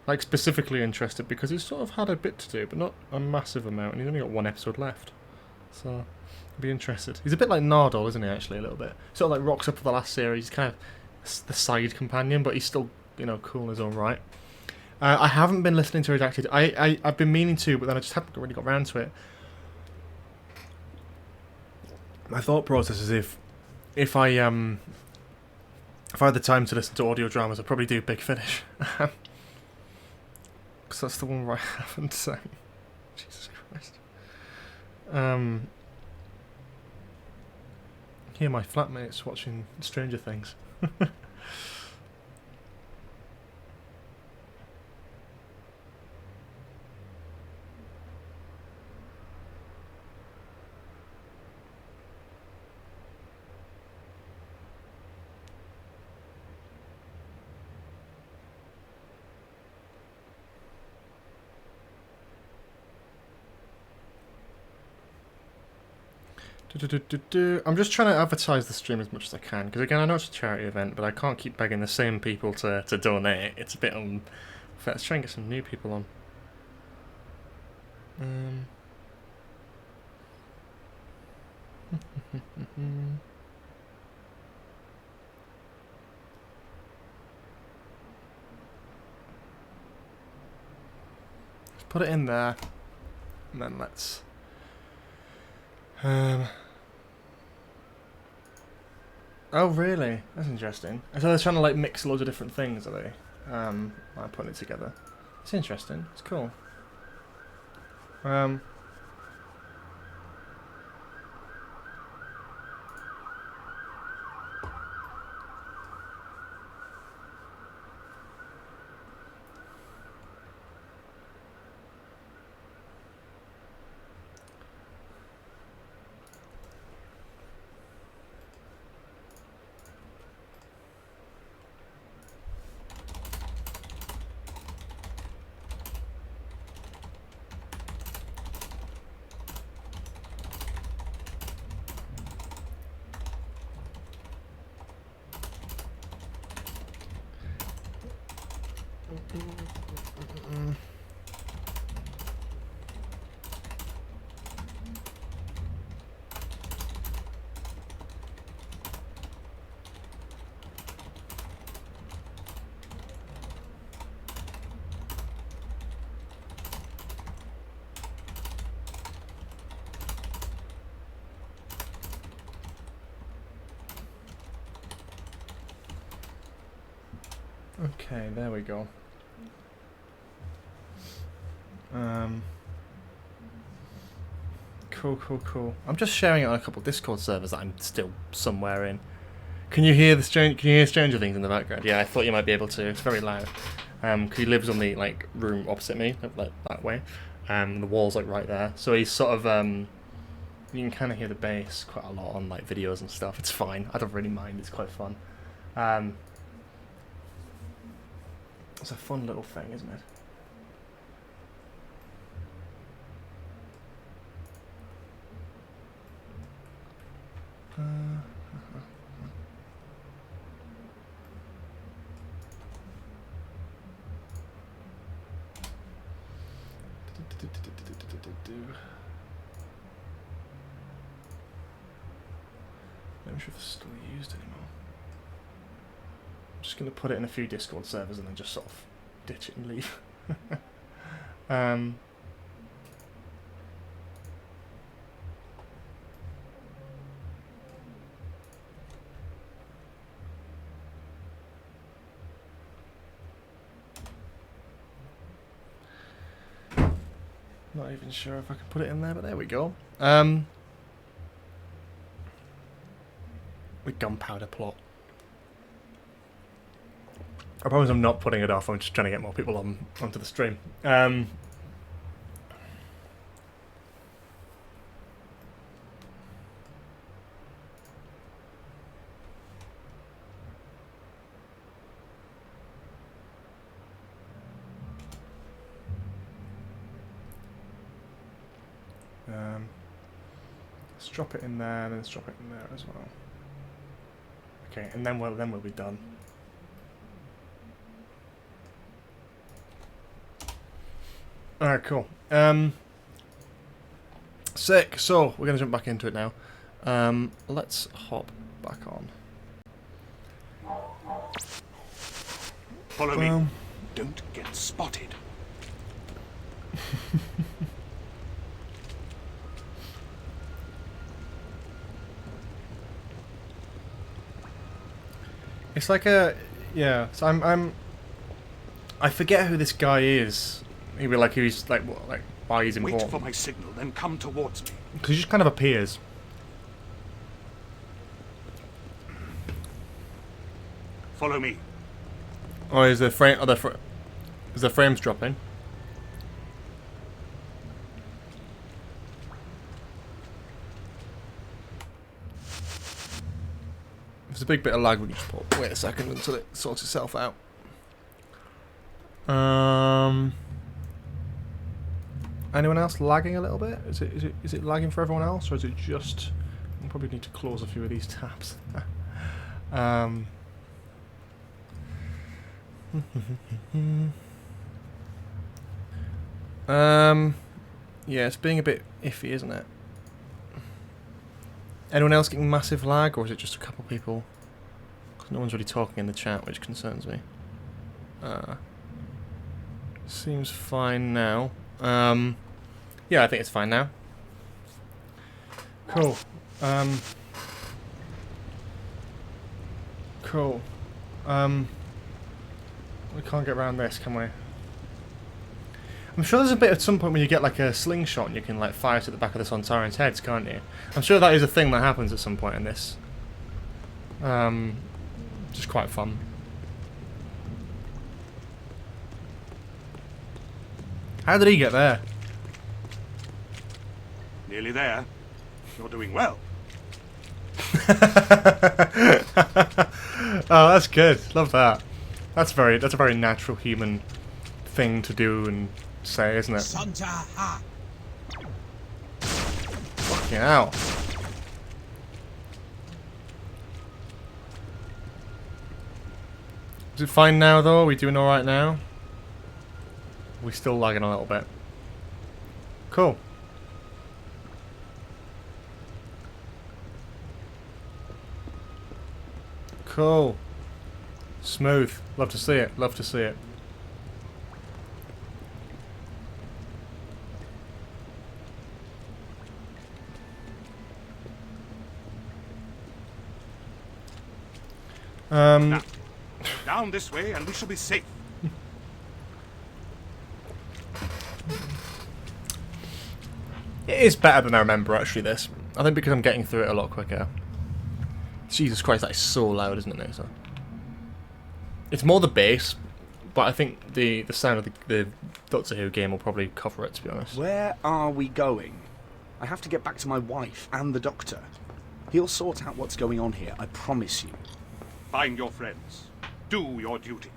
Like, specifically interested, because he's sort of had a bit to do, but not a massive amount, and he's only got one episode left. So, I'd be interested. He's a bit like Nardole, isn't he, actually, a little bit? Sort of like rocks up for the last series, he's kind of the side companion, but he's still, cool in his own right. I haven't been listening to Redacted. I've been meaning to, but then I just haven't really got round to it. My thought process is if I had the time to listen to audio dramas, I'd probably do Big Finish. Because that's the one where I haven't. Jesus Christ. Christ. Here, my flatmate's watching Stranger Things. I'm just trying to advertise the stream as much as I can, because again, I know it's a charity event, but I can't keep begging the same people to donate. It's a bit unfair. Let's try and get some new people on. Let's put it in there, and then let's... Oh really? That's interesting. So they're trying to like mix loads of different things, are they? Like putting it together. It's interesting. It's cool. Okay, there we go. Cool. I'm just sharing it on a couple of Discord servers that I'm still somewhere in. Can you hear Stranger Things in the background? Yeah, I thought you might be able to. It's very loud. 'Cause he lives on the like room opposite me, like that way. The wall's like right there, so he's sort of you can kind of hear the bass quite a lot on like videos and stuff. It's fine. I don't really mind. It's quite fun. It's a fun little thing, isn't it? Not sure if it's still used anymore. I'm just going to put it in a few Discord servers and then just sort of ditch it and leave. Not even sure if I can put it in there, but there we go. With gunpowder plot. I promise I'm not putting it off, I'm just trying to get more people onto the stream. Let's drop it in there, and then let's drop it in there as well. Okay, and then we'll be done. Alright, cool. Sick. So we're gonna jump back into it now. Let's hop back on.
Follow me. Don't get spotted.
It's like a so I forget who this guy is. He's like what, like why he's
Wait
important.
for my signal, then come towards me.
Because he just kind of appears.
Follow me.
Oh, is the frame? Is the frames dropping? There's a big bit of lag. We can just wait a second until it sorts itself out. Anyone else lagging a little bit? Is it lagging for everyone else, or is it just? I probably need to close a few of these tabs. Yeah, it's being a bit iffy, isn't it? Anyone else getting massive lag, or is it just a couple people? 'Cause no one's really talking in the chat, which concerns me. Seems fine now. Yeah, I think it's fine now. Cool. Cool. We can't get around this, can we? I'm sure there's a bit at some point when you get like a slingshot and you can like fire it at the back of the Sontaran's heads, can't you? I'm sure that is a thing that happens at some point in this. Just quite fun. How did he get there?
Nearly there. You're doing well.
Oh, that's good. Love that. That's a very natural human thing to do and say, isn't it? Fucking hell. Is it fine now though? Are we doing alright now? We're still lagging a little bit. Cool. Cool. Smooth. Love to see it. Love to see it.
Now, down this way and we shall be safe.
It is better than I remember, actually, this. I think because I'm getting through it a lot quicker. Jesus Christ, that is so loud, isn't it, Nasa? It's more the bass, but I think the sound of the Doctor Who game will probably cover it, to be honest.
Where are we going? I have to get back to my wife and the Doctor. He'll sort out what's going on here, I promise you.
Find your friends. Do your duty.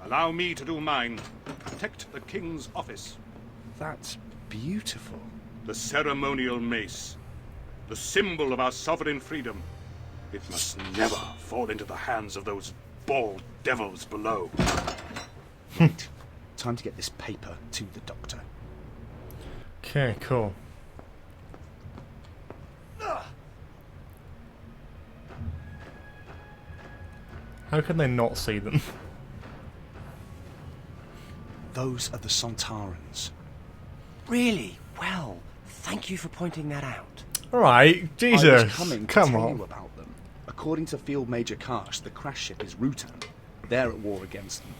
Allow me to do mine. Protect the King's office.
That's beautiful.
The ceremonial mace. The symbol of our sovereign freedom. It must never fall into the hands of those bald devils below.
Right. Time to get this paper to the Doctor.
Okay, cool. How can they not see them?
Those are the Sontarans.
Really? Well, thank you for pointing that out.
Alright, Jesus.
I was coming to
Come
tell
on.
you about them. According to Field Major Karsh, the crash ship is Rutan. They're at war against them.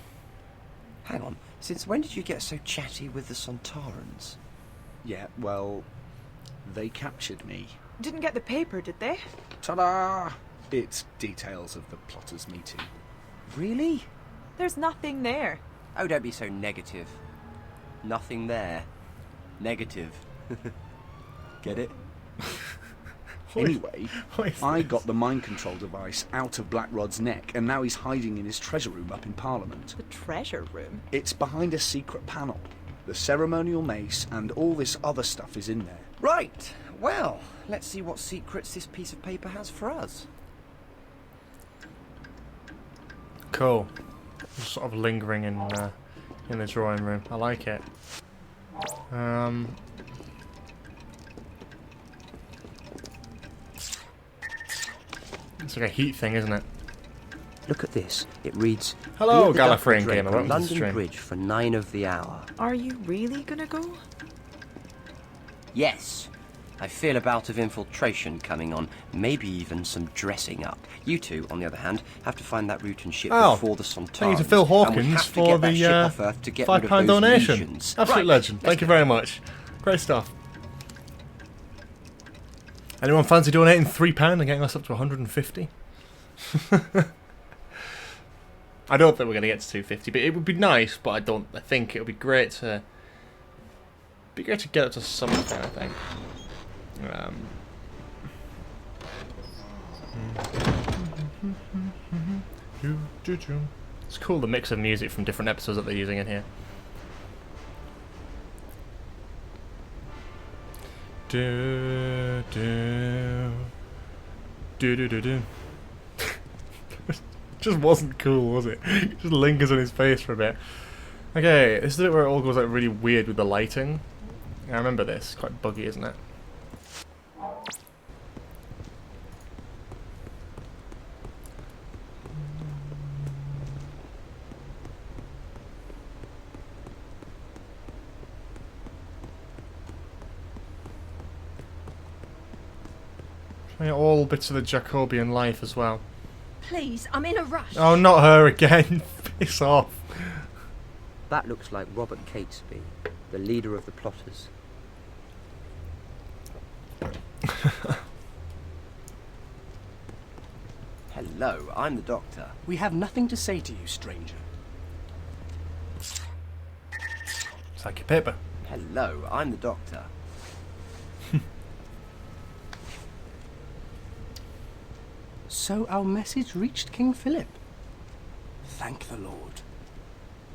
Hang on, since when did you get so chatty with the Sontarans?
Yeah, well, they captured me.
Didn't get the paper, did they?
Ta-da! It's details of the plotters' meeting.
Really?
There's nothing there.
Oh, don't be so negative. Nothing there. Negative. Get it?
Anyway, I got the mind control device out of Blackrod's neck, and now he's hiding in his treasure room up in Parliament.
The treasure room?
It's behind a secret panel. The ceremonial mace and all this other stuff is in there.
Right. Well, let's see what secrets this piece of paper has for us.
Cool. Just sort of lingering in the drawing room. I like it. It's like a heat thing, isn't it?
Look at this. It reads,
Hello,
"Via the
Gallifreyan
Duckwood
gamer.
Draper,
Welcome to the
London
stream."
Bridge for 9 of the hour."
Are you really gonna go?
Yes. I feel a bout of infiltration coming on. Maybe even some dressing up. You two, on the other hand, have to find that Rutan ship before the Sontarans.
Thank you to Phil
and we
Hawkins
have to
for
get that ship
the
off Earth to get rid of
£5
those
donation.
legions.
Absolute
Right,
legend.
let's
Thank you
go.
very much. Great stuff. Anyone fancy donating £3 and getting us up to 150? I don't think we're going to get to 250, but it would be nice. But I think it would be great to. Get up to something. I think. It's cool the mix of music from different episodes that they're using in here. Do do do do do do. Just wasn't cool, was it? Just lingers on his face for a bit. Okay, this is the bit where it all goes like really weird with the lighting. I remember this. Quite buggy, isn't it? All bits of the Jacobian life as well.
Please, I'm in a rush.
Oh, not her again. Piss off.
That looks like Robert Catesby, the leader of the plotters. Hello, I'm the doctor.
We have nothing to say to you, stranger.
It's like your paper.
Hello, I'm the doctor.
So our message reached King Philip. Thank the Lord.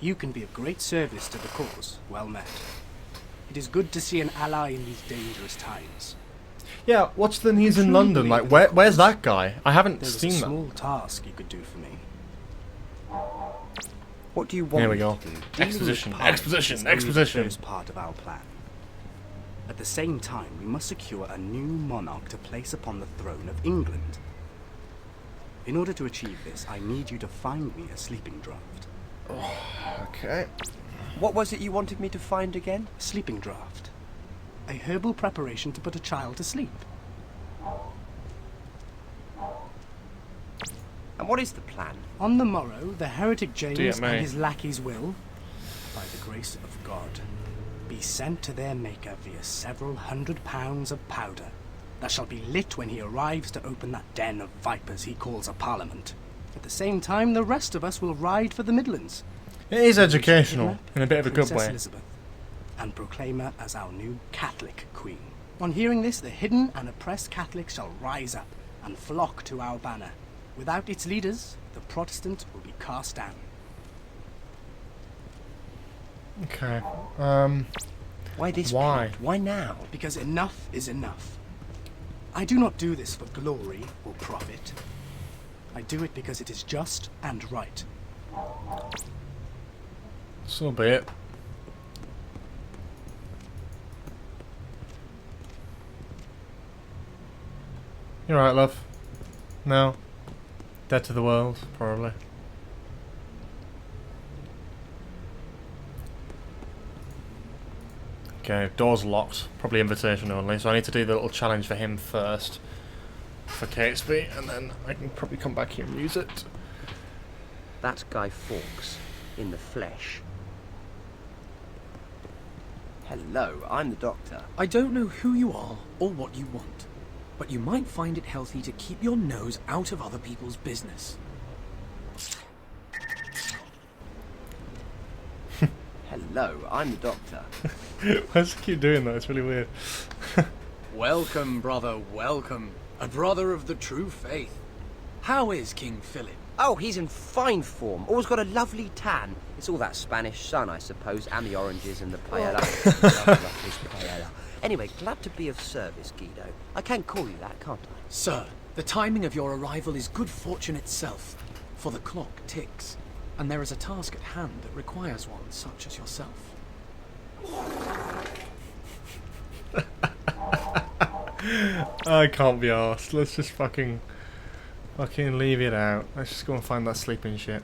You can be of great service to the cause. Well met. It is good to see an ally in these dangerous times.
Yeah, what's the news in London? Like, where's that guy? I haven't seen that.
There's a small task you could do for me.
What do you want?
Here we go.
To do?
Exposition.
Exposition.
Exposition.
Is part of our plan. At the same time, we must secure a new monarch to place upon the throne of England. In order to achieve this, I need you to find me a sleeping draught.
Oh, okay.
What was it you wanted me to find again?
Sleeping draught. A herbal preparation to put a child to sleep.
And what is the plan?
On the morrow, the heretic James
DMA.
and his lackeys will, by the grace of God, be sent to their maker via several £100 of powder that shall be lit when he arrives to open that den of vipers he calls a parliament. At the same time, the rest of us will ride for the Midlands.
It is educational, in a bit of a good
Princess
way.
Elizabeth, and proclaim her as our new Catholic queen. On hearing this, the hidden and oppressed Catholics shall rise up and flock to our banner. Without its leaders, the Protestant will be cast down.
Okay.
Why this?
Why?
Plot? Why now?
Because enough is enough. I do not do this for glory or profit. I do it because it is just and right.
So be it. You're right, love. No. Dead to the world, probably. Okay, door's locked. Probably invitation only, so I need to do the little challenge for him first. For Catesby, and then I can probably come back here and use it.
That's Guy Fawkes, in the flesh. Hello, I'm the doctor.
I don't know who you are or what you want, but you might find it healthy to keep your nose out of other people's business.
Hello, I'm the doctor.
Why does he keep doing that? It's really weird.
Welcome, brother, welcome. A brother of the true faith. How is King Philip?
Oh, he's in fine form. Always got a lovely tan. It's all that Spanish sun, I suppose, and the oranges and the paella. Love his paella. Anyway, glad to be of service, Guido. I can call you that, can't I?
Sir, the timing of your arrival is good fortune itself, for the clock ticks, and there is a task at hand that requires one such as yourself.
I can't be arsed. Let's just fucking leave it out. Let's just go and find that sleeping shit.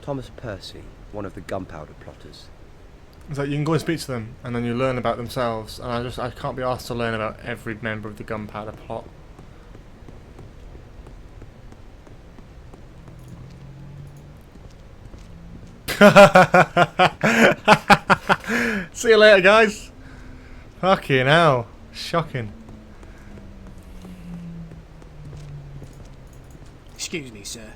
Thomas Percy, one of the gunpowder plotters.
It's like you can go and speak to them, and then you learn about themselves. And I can't be asked to learn about every member of the gunpowder plot. See you later, guys. Fucking hell. Shocking.
Excuse me, sir.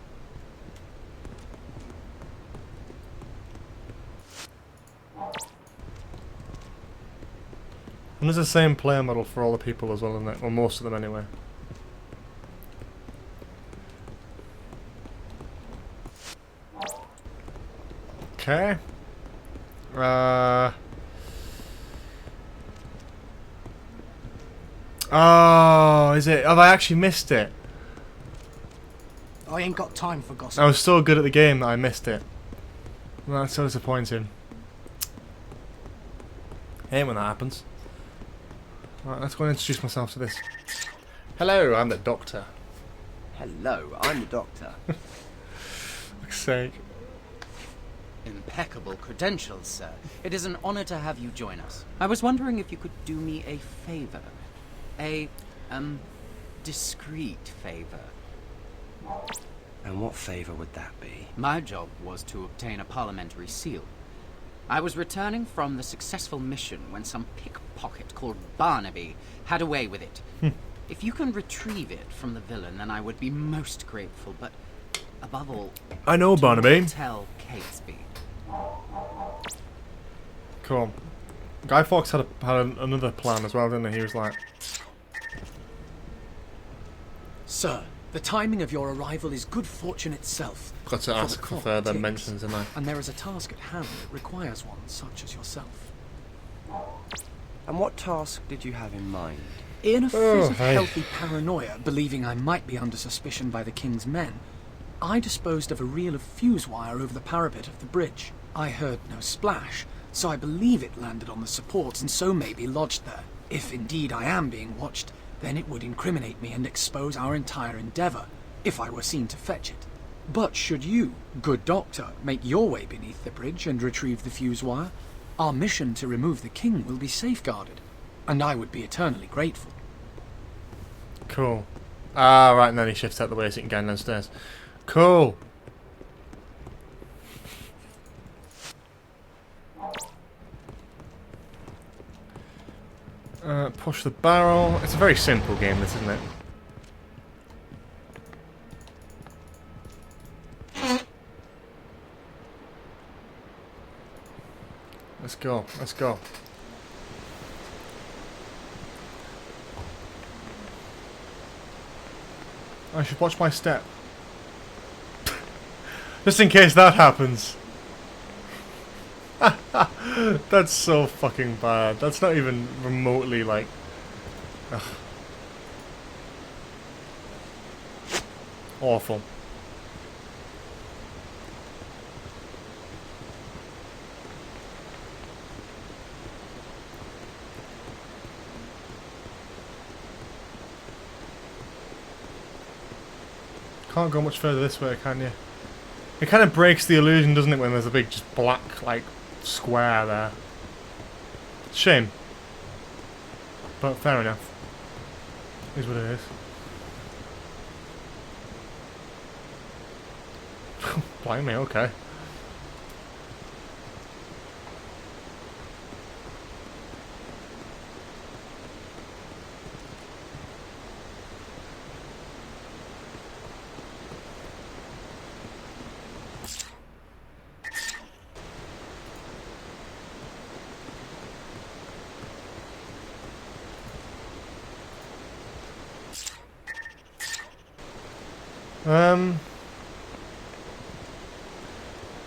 And there's the same player model for all the people as well, isn't it? Well, most of them anyway. Okay. Oh, is it? Have I actually missed it?
I ain't got time for gossip.
I was so good at the game that I missed it. Well, that's so disappointing. Hate when that happens. Right, let's go and introduce myself to this. Hello, I'm the Doctor.
Hello, I'm the Doctor.
Fuck's sake.
Impeccable credentials, sir. It is an honor to have you join us. I was wondering if you could do me a favor. A, discreet favor.
And what favour would that be?
My job was to obtain a parliamentary seal. I was returning from the successful mission when some pickpocket called Barnaby had a way with it. If you can retrieve it from the villain, then I would be most grateful, but above all,
I know Barnaby.
Tell Catesby.
Cool. Guy Fawkes had another plan as well, didn't he? He was like...
Sir, the timing of your arrival is good fortune itself.
Got to ask for further mentions, didn't I?
And there is a task at hand that requires one such as yourself.
And what task did you have in mind?
In a fit of healthy paranoia, believing I might be under suspicion by the King's men, I disposed of a reel of fuse wire over the parapet of the bridge. I heard no splash, so I believe it landed on the supports and so may be lodged there. If indeed I am being watched, then it would incriminate me and expose our entire endeavour, if I were seen to fetch it. But should you, good Doctor, make your way beneath the bridge and retrieve the fuse wire, our mission to remove the King will be safeguarded, and I would be eternally grateful.
Cool. Ah, right, and then he shifts out the way so he can get downstairs. Cool. Push the barrel. It's a very simple game, this, isn't it? Let's go. Let's go. I should watch my step. Just in case that happens. That's so fucking bad. That's not even remotely like... Ugh. Awful. Can't go much further this way, can you? It kind of breaks the illusion, doesn't it, when there's a big, just black, like, square there. Shame. But fair enough. Is what it is. Blimey, okay.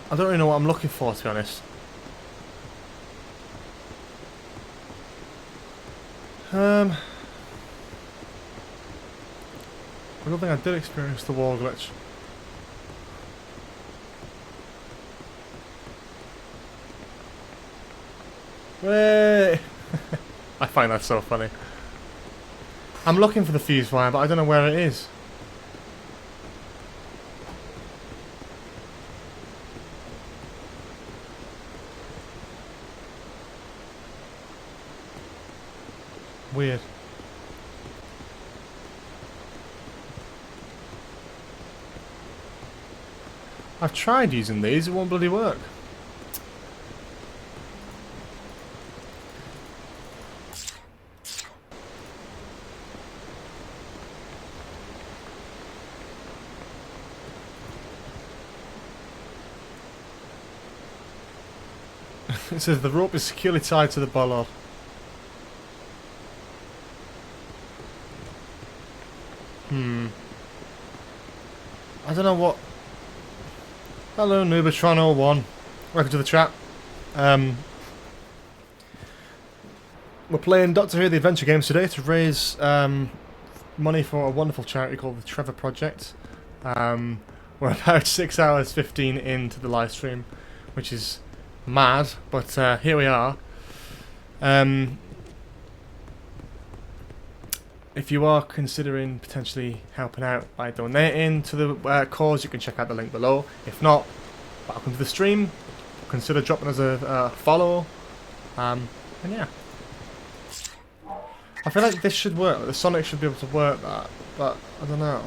I don't really know what I'm looking for, to be honest. I don't think I did experience the wall glitch. Wait! I find that so funny. I'm looking for the fuse wire, but I don't know where it is. Weird. I've tried using these, it won't bloody work. It says the rope is securely tied to the bollard. I don't know what... Hello, Noobatron01. Welcome to the chat. We're playing Doctor Who The Adventure Games today to raise money for a wonderful charity called the Trevor Project. We're about 6 hours 15 into the live stream, which is mad, but here we are. If you are considering potentially helping out by donating to the cause, you can check out the link below. If not, welcome to the stream. Consider dropping us a follow. And yeah. I feel like this should work. The Sonic should be able to work that, but I don't know.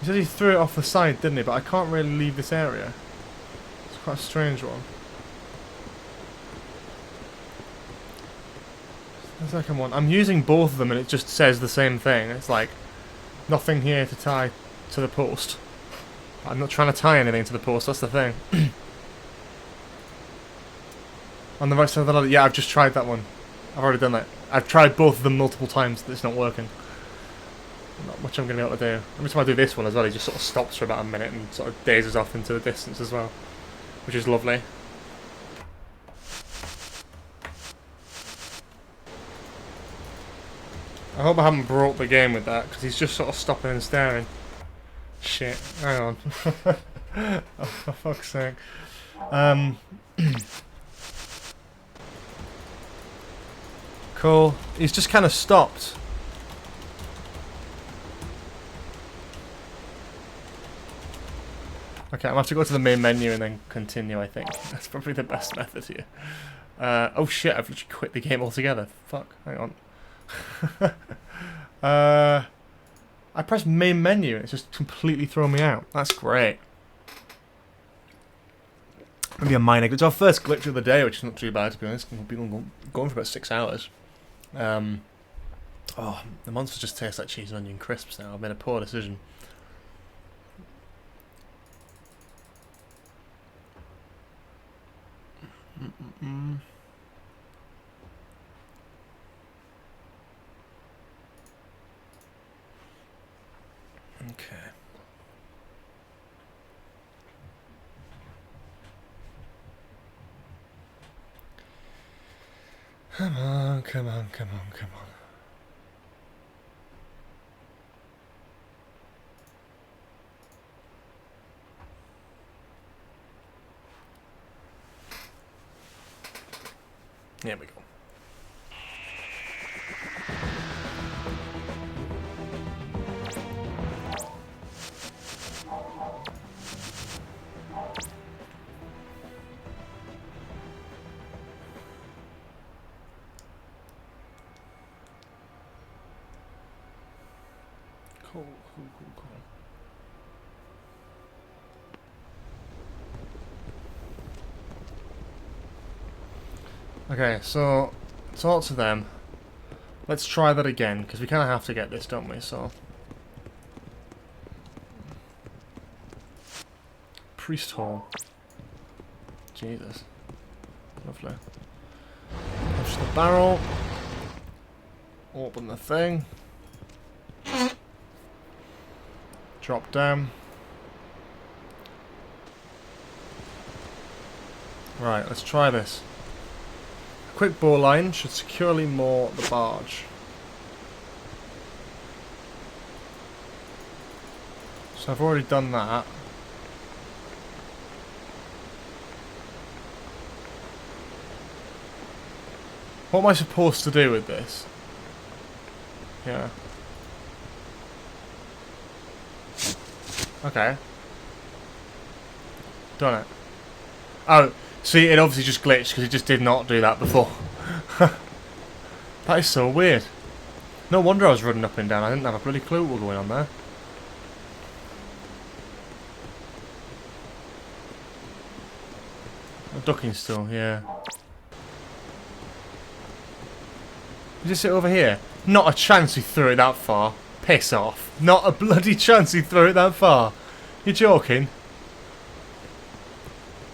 He said he threw it off the side, didn't he? But I can't really leave this area. It's quite a strange one. The second one. I'm using both of them and it just says the same thing. It's like, nothing here to tie to the post. I'm not trying to tie anything to the post, that's the thing. On the right side of the ladder, yeah, I've just tried that one. I've already done that. I've tried both of them multiple times, it's not working. Not much I'm going to be able to do. Every time I do this one as well, he just sort of stops for about a minute and sort of dazes off into the distance as well. Which is lovely. I hope I haven't broke the game with that, because he's just sort of stopping and staring. Shit, hang on. Oh, for fuck's sake. Cool. He's just kind of stopped. Okay, I'm going to have to go to the main menu and then continue, I think. That's probably the best method here. Oh shit, I've literally quit the game altogether. Fuck, hang on. I pressed main menu and it's just completely thrown me out. That's great. Maybe a minor glitch. It's our first glitch of the day, which is not too bad to be honest. We've been going for about 6 hours. Oh, the monster just tastes like cheese and onion crisps now. I've made a poor decision. Okay. Come on, come on, come on, come on. There we go. Cool. Okay, so talk to them. Let's try that again, because we kind of have to get this, don't we? So, Priest Hall. Jesus. Lovely. Push the barrel. Open the thing. Drop down. Right, let's try this. A quick bowline should securely moor the barge. So I've already done that. What am I supposed to do with this? Yeah. Okay. Done it. Oh, see, it obviously just glitched because it just did not do that before. That is so weird. No wonder I was running up and down. I didn't have a bloody clue what was going on there. A ducking stool, yeah. Is it over here? Not a chance he threw it that far. Piss off. Not a bloody chance he threw it that far. You're joking?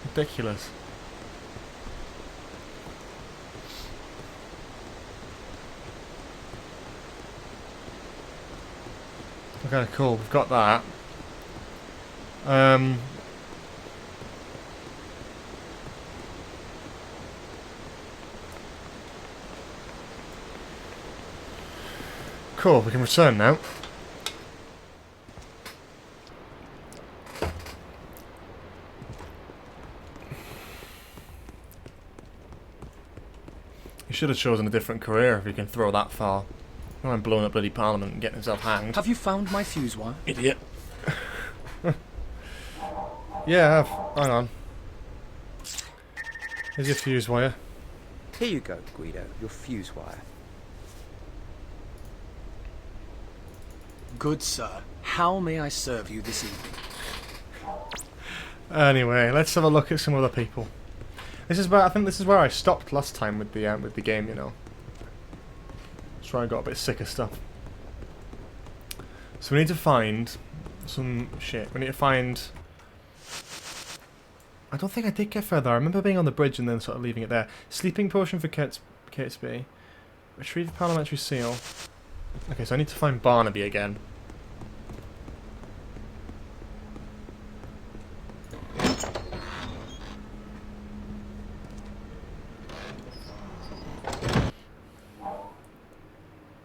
Ridiculous. Okay, cool. We've got that. Cool, we can return now. He should have chosen a different career if he can throw that far. No, I'm blowing up bloody Parliament and getting himself hanged.
Have you found my fuse wire?
Idiot. Yeah, I have. Hang on. Here's your fuse wire.
Here you go, Guido, your fuse wire.
Good sir, how may I serve you this evening?
Anyway, let's have a look at some other people. This is where I think this is where I stopped last time with the game, you know. That's where I got a bit sick of stuff. So we need to find some shit. We need to find. I don't think I did get further. I remember being on the bridge and then sort of leaving it there. Sleeping potion for Catesby. Retrieve parliamentary seal. Okay, so I need to find Barnaby again.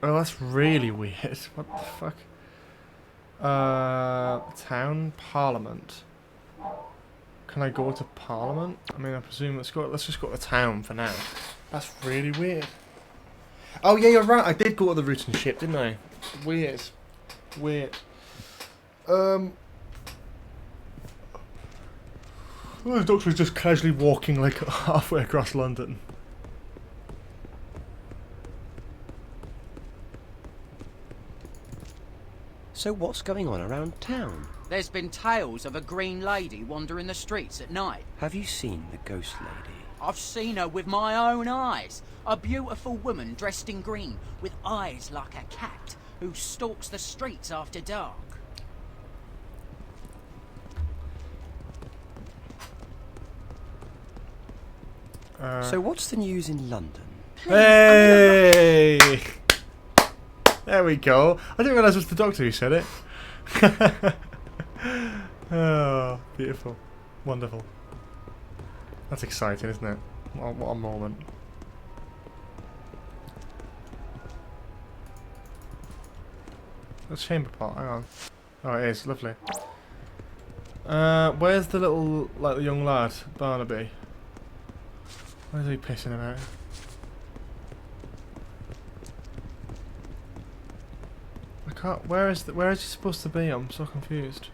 Oh, that's really weird. What the fuck? Town Parliament. Can I go to Parliament? I mean, I presume let's just go to town for now. That's really weird. Oh yeah, you're right. I did go to the routing ship, didn't I? Weird. Weird. Oh, the Doctor was just casually walking like halfway across London.
So what's going on around town?
There's been tales of a green lady wandering the streets at night.
Have you seen the ghost lady?
I've seen her with my own eyes. A beautiful woman dressed in green, with eyes like a cat, who stalks the streets after dark.
So what's the news in London?
Hey! There we go. I didn't realise it was the Doctor who said it. Oh, beautiful. Wonderful. That's exciting, isn't it? What a moment. That's chamber pot, hang on. Oh, it is, lovely. Where's the little, like, the young lad, Barnaby? Where's he pissing about? I can't, where is he supposed to be? I'm so confused.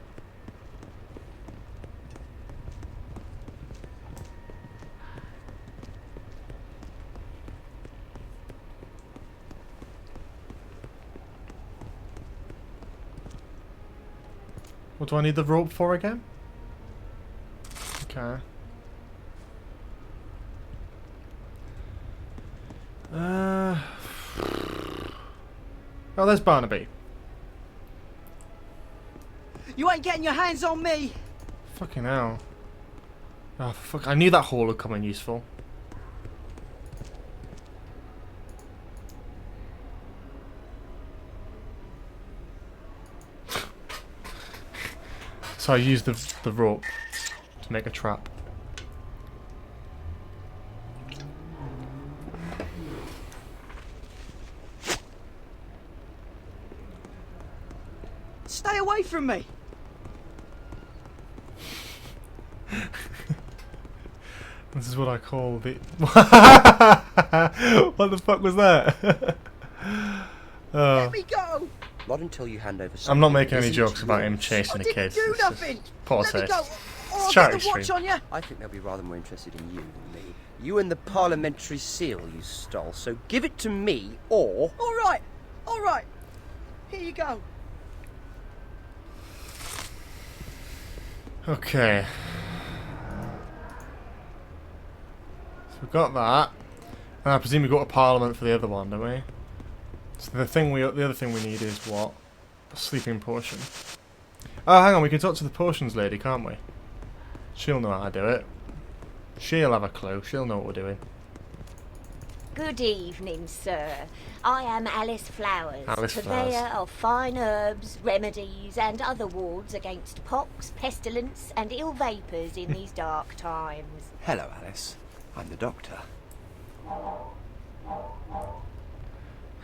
What do I need the rope for again? Okay. Oh, there's Barnaby.
You ain't getting your hands on me!
Fucking hell. Oh, fuck. I knew that hole would come in useful. So I used the rope to make a trap.
Stay away from me!
This is what I call the... What the fuck was that? Oh.
Let me go!
Not until you hand over something.
I'm not making any jokes about him chasing the kids.
Do nothing!
Poor
Let me
taste.
go! Or I'll get the watch on you!
I think they'll be rather more interested in you than me. You and the parliamentary seal you stole, so give it to me, or...
Alright! Alright! Here you go!
Okay. So we've got that. And I presume we go to Parliament for the other one, don't we? So the other thing we need is what? A sleeping potion. Oh, hang on, we can talk to the potions lady, can't we? She'll know how to do it. She'll have a clue. She'll know what we're doing.
Good evening, sir. I am Alice Flowers,
Alice
purveyor
Flowers.
of fine herbs, remedies, and other wards against pox, pestilence, and ill vapours in these dark times.
Hello, Alice. I'm the doctor.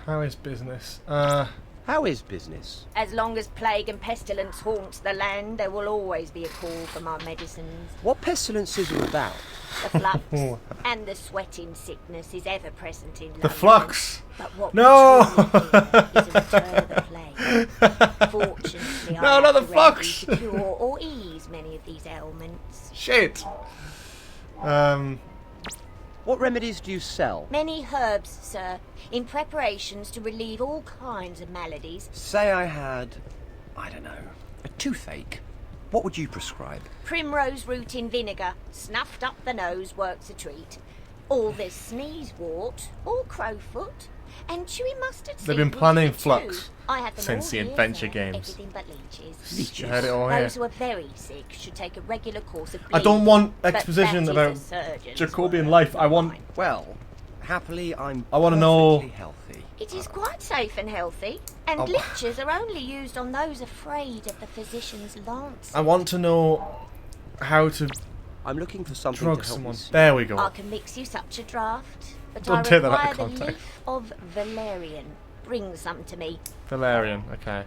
How is business?
How is business?
As long as plague and pestilence haunts the land, there will always be a call for my medicines.
What pestilences are about?
The flux and the sweating sickness is ever present in London.
The flux!
But what
No!
we truly fear is a return of the plague. Fortunately,
No,
I
not
have
the
the
flux!
remedy to cure or ease many of these ailments.
Shit!
What remedies do you sell?
Many herbs, sir, in preparations to relieve all kinds of maladies.
Say I had, I don't know, a toothache. What would you prescribe?
Primrose root in vinegar, snuffed up the nose works a treat. All this sneeze wart, or crowfoot, and chewy mustard seed.
They've been planning
root too.
Flux
I have them
since
all
the
here,
adventure
sir.
games.
Everything but leeches.
Leeches. You heard it all here.
Those who are very sick should take a regular course of
I don't
bleed,
want
but
exposition
that is
about
a surgeon's
Jacobian
work,
life. I
not
want.
mine.
Well, happily, I
want to know.
healthy.
It is quite safe and healthy, and
Oh.
leeches are only used on those afraid of the physician's lance.
I want to know how to.
I'm looking for something
drug
to help
someone.
me sleep.
There we go.
I can mix you such a draft, but
Don't
I
take that out of
require the
context.
leaf of valerian. Bring some to me.
Valerian, okay.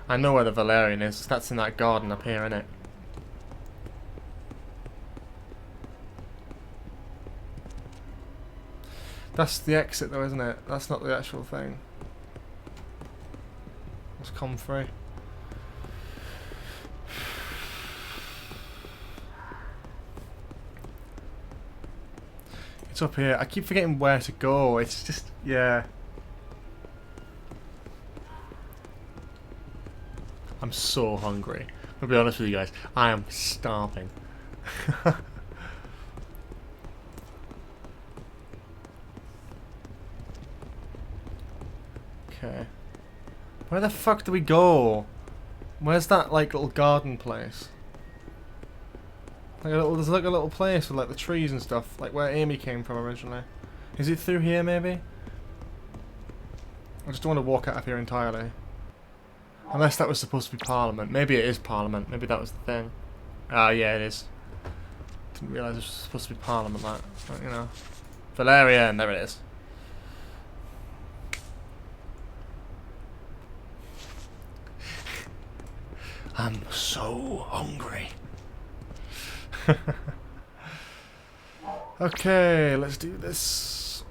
I know where the Valerian is. That's in that garden up here, isn't it? That's the exit though, isn't it? That's not the actual thing. Let's come through. It's up here. I keep forgetting where to go. It's just, yeah. I'm so hungry. I'll be honest with you guys. I am starving. Okay. Where the fuck do we go? Where's that like little garden place? Like there's like a little place with like the trees and stuff, like where Amy came from originally. Is it through here maybe? I just don't want to walk out of here entirely. Unless that was supposed to be Parliament. Maybe it is Parliament. Maybe that was the thing. Ah, yeah, it is. Didn't realise it was supposed to be Parliament, that. But, you know. Valerian, there it is. I'm so hungry. Okay, let's do this.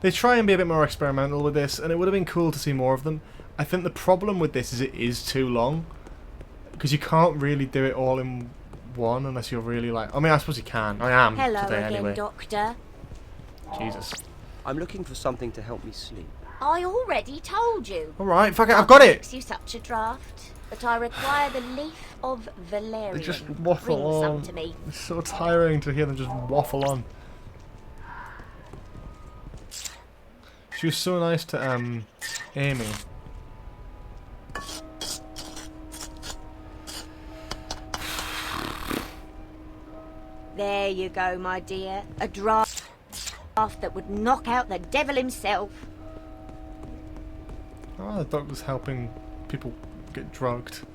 They try and be a bit more experimental with this, and it would have been cool to see more of them. I think the problem with this is it is too long, because you can't really do it all in one unless you're really like. I mean, I suppose you can. I am
Hello
today
again,
anyway.
Doctor.
Jesus.
I'm looking for something to help me sleep.
I already told you.
All right, fuck it, I've got it.
Mix you such a draft, but I require the leaf of valerian.
They just waffle
Bring
on.
some to me.
It's so tiring to hear them just waffle on. She was so nice to Amy.
There you go, my dear. A draft that would knock out the devil himself.
Oh, the doctor's helping people get drugged.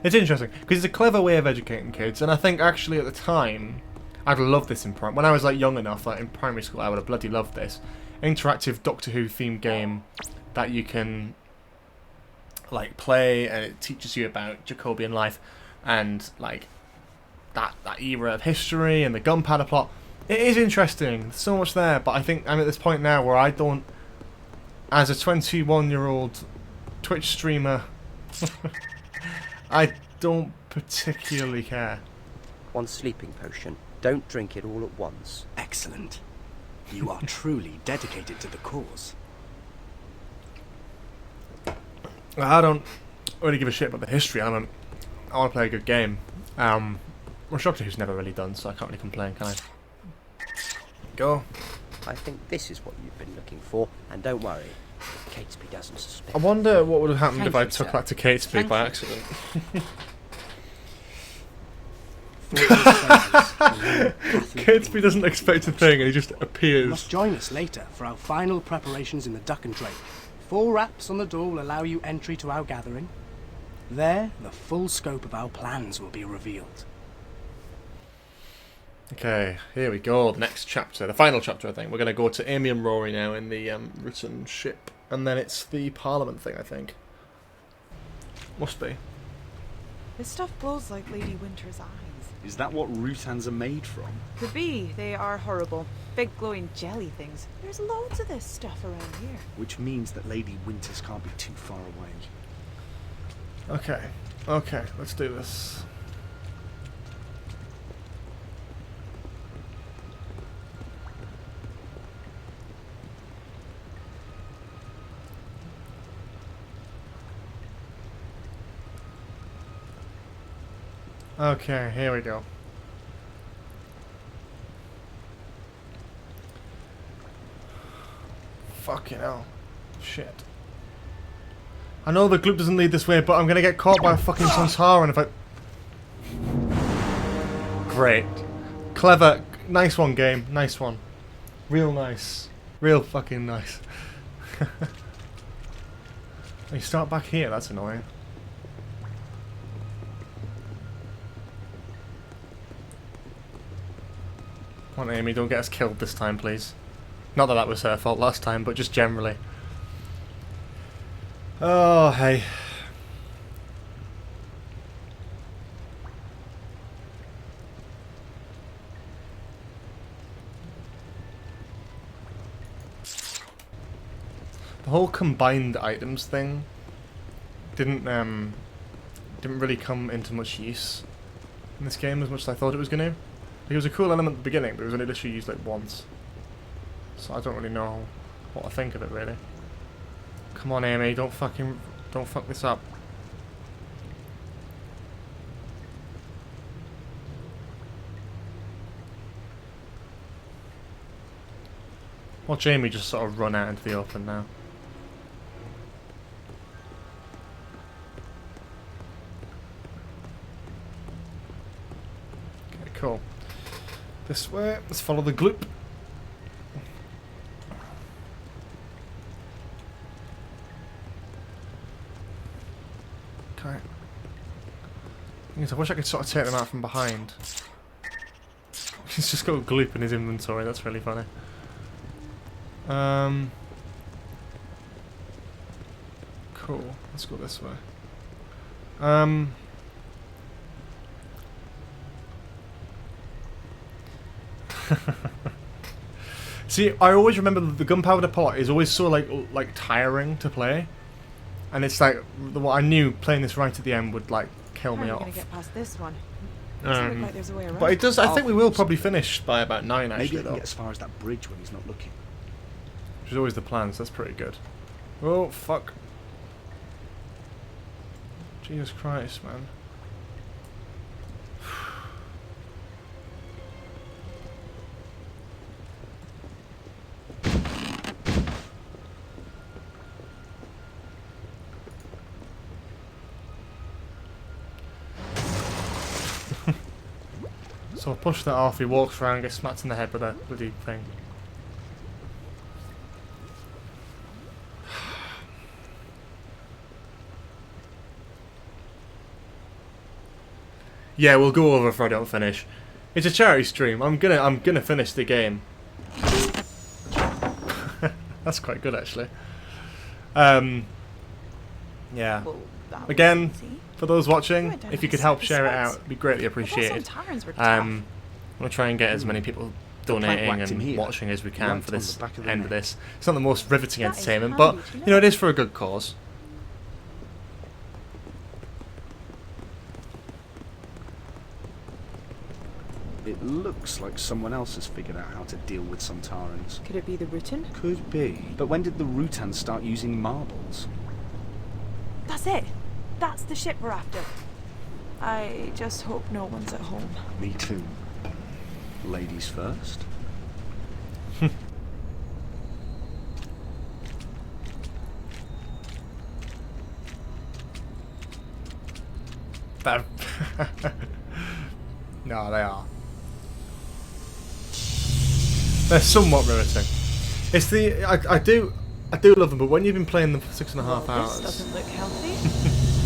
It's interesting because it's a clever way of educating kids, and I think actually at the time I'd love this in when I was like young enough, like in primary school, I would have bloody loved this interactive Doctor Who themed game that you can like play, and it teaches you about Jacobian life and like that era of history and the gunpowder plot. It is interesting. There's so much there, but I think I'm at this point now where I don't, as a 21-year-old Twitch streamer, I don't particularly care.
One sleeping potion. Don't drink it all at once.
Excellent. You are truly dedicated to the cause.
I don't really give a shit about the history element. I want to play a good game. Well, Doctor Who's never really done, so I can't really complain, can I? Go.
I think this is what you've been looking for, and don't worry, Catesby doesn't suspect.
I wonder what would have happened
Thank
if I
you,
took
sir.
that to Catesby
Thank
by
you.
accident. Catesby doesn't expect a thing and he just
You
appears.
must join us later for our final preparations in the Duck and Drake. 4 raps on the door will allow you entry to our gathering. There, the full scope of our plans will be revealed.
Okay, here we go. The next chapter, the final chapter, I think. We're going to go to Amy and Rory now in the Rutan ship. And then it's the Parliament thing, I think. Must be.
This stuff glows like Lady Winter's eyes.
Is that what Rutans are made from?
Could be. They are horrible. Big glowing jelly things. There's loads of this stuff around here.
Which means that Lady Winters can't be too far away.
Okay, okay, let's do this. Okay, here we go. Fucking hell. Shit. I know the gloop doesn't lead this way, but I'm gonna get caught by a fucking Sansaran if I... Great. Clever. Nice one, game. Nice one. Real nice. Real fucking nice. You start back here, that's annoying. Come on, Amy, don't get us killed this time, please. Not that that was her fault last time, but just generally. Oh, hey. The whole combined items thing didn't really come into much use in this game as much as I thought it was going to. It was a cool element at the beginning, but it was only literally used like once. So I don't really know what I think of it, really. Come on, Amy, don't fuck this up. Watch Amy just sort of run out into the open now. Okay, cool. This way, let's follow the gloop. Okay. I wish I could sort of take them out from behind. He's just got a gloop in his inventory, that's really funny. Cool, let's go this way. See, I always remember the gunpowder pot is always so like tiring to play, and it's like what I knew playing this right at the end would like kill me
How are
off.
we gonna get past this one? Doesn't look like there's a way around.
But it does. I think we will probably finish by about 9 actually.
Maybe I can
though.
get as far as that bridge when he's not looking.
Which is always the plan, so that's pretty good. Oh fuck! Jesus Christ, man. So I push that off, he walks around, gets smacked in the head with a bloody thing. Yeah, we'll go over if I don't finish. It's a charity stream. I'm gonna finish the game. That's quite good actually. Yeah. Again, for those watching, if you could help share it out, it'd be greatly appreciated. I want to try and get as many people donating and watching as we can for this end of this. It's not the most riveting entertainment, but you know it is for a good cause.
It looks like someone else has figured out how to deal with Sontarans.
Could it be the Rutan?
Could be. But when did the Rutans start using marbles?
That's it. That's the ship we're after. I just hope no one's at home.
Me too. Ladies first.
That No, they are. They're somewhat riveting. It's the I do love them, but when you've been playing them for 6.5 hours,
This doesn't look healthy.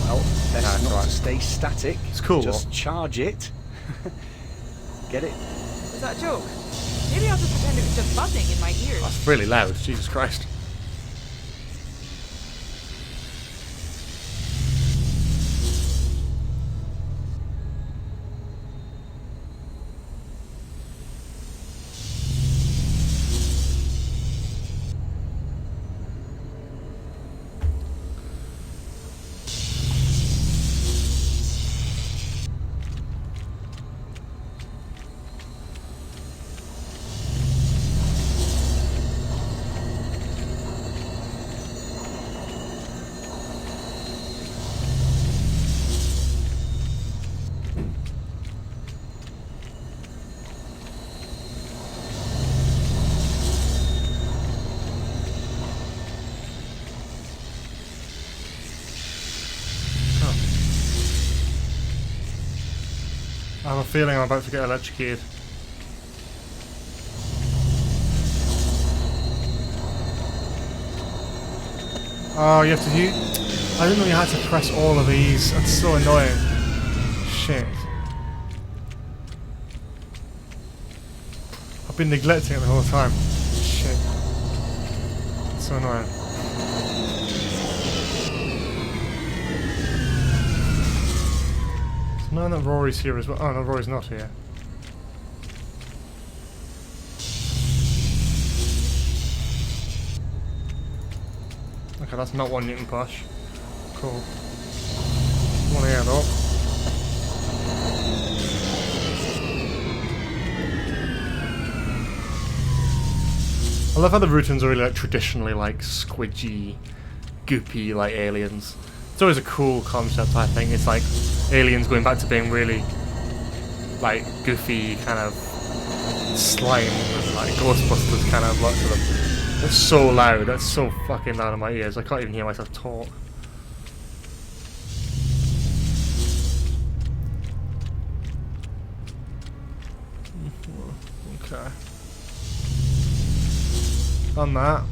Well, best
Nah,
not
right.
to stay static.
It's cool.
Just charge it. Get it?
Was that a joke? Maybe I'll just pretend it was just buzzing in my ears.
That's really loud. Jesus Christ. I have a feeling I'm about to get electrocuted. Oh, you have to use... I didn't know you had to press all of these. That's so annoying. Shit. I've been neglecting it the whole time. Shit. It's so annoying. It's annoying that Rory's here as well. Oh no, Rory's not here. Okay, that's not 1 Newton push. Cool. One here though. I love how the Rutans are really like traditionally like squidgy, goopy like aliens. It's always a cool concept, I think. It's like aliens going back to being really like goofy kind of slime and like Ghostbusters kind of look to them. That's so loud. That's so fucking loud in my ears. I can't even hear myself talk. Okay. Done that.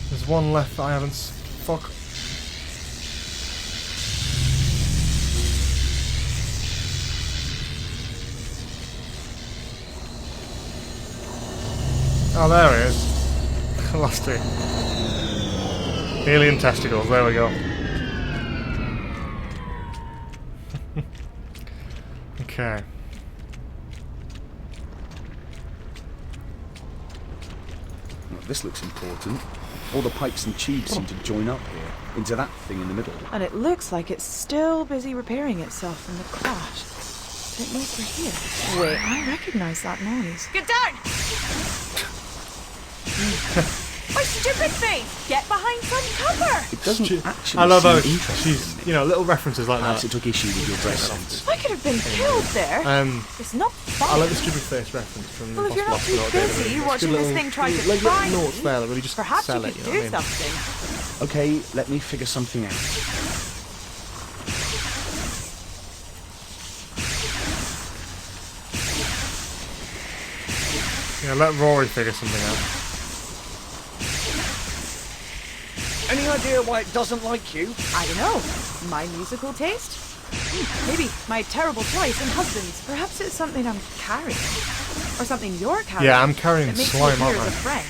There's one left that I haven't. Fuck. Oh, there he is. I lost it. Alien testicles, there we go. Okay.
Well, this looks important. All the pipes and tubes seem to join up here, into that thing in the middle.
And it looks like it's still busy repairing itself from the crash. But it knows we're here. Wait, I recognise that noise. Get down! My stupid face! Get behind some cover!
It doesn't actually
I love how
seem interesting
she's,
to me.
you know, little references like
Perhaps
that.
it took issue with your dress sense.
I could have been killed there. It's not fun.
I like the stupid face reference from
Well, if you're not too busy watching this thing try to
like
find
little notes
me,
there that really just
perhaps
sell
you
it,
could
you know
do
what I mean?
something.
Okay, let me figure something out.
Yeah, let Rory figure something out.
Any idea why it doesn't like you?
I don't know. My musical taste? Maybe my terrible choice in husbands. Perhaps it's something I'm carrying. Or something you're carrying.
Yeah, I'm carrying
that makes
slime,
me appear
aren't
as a
I?
friend.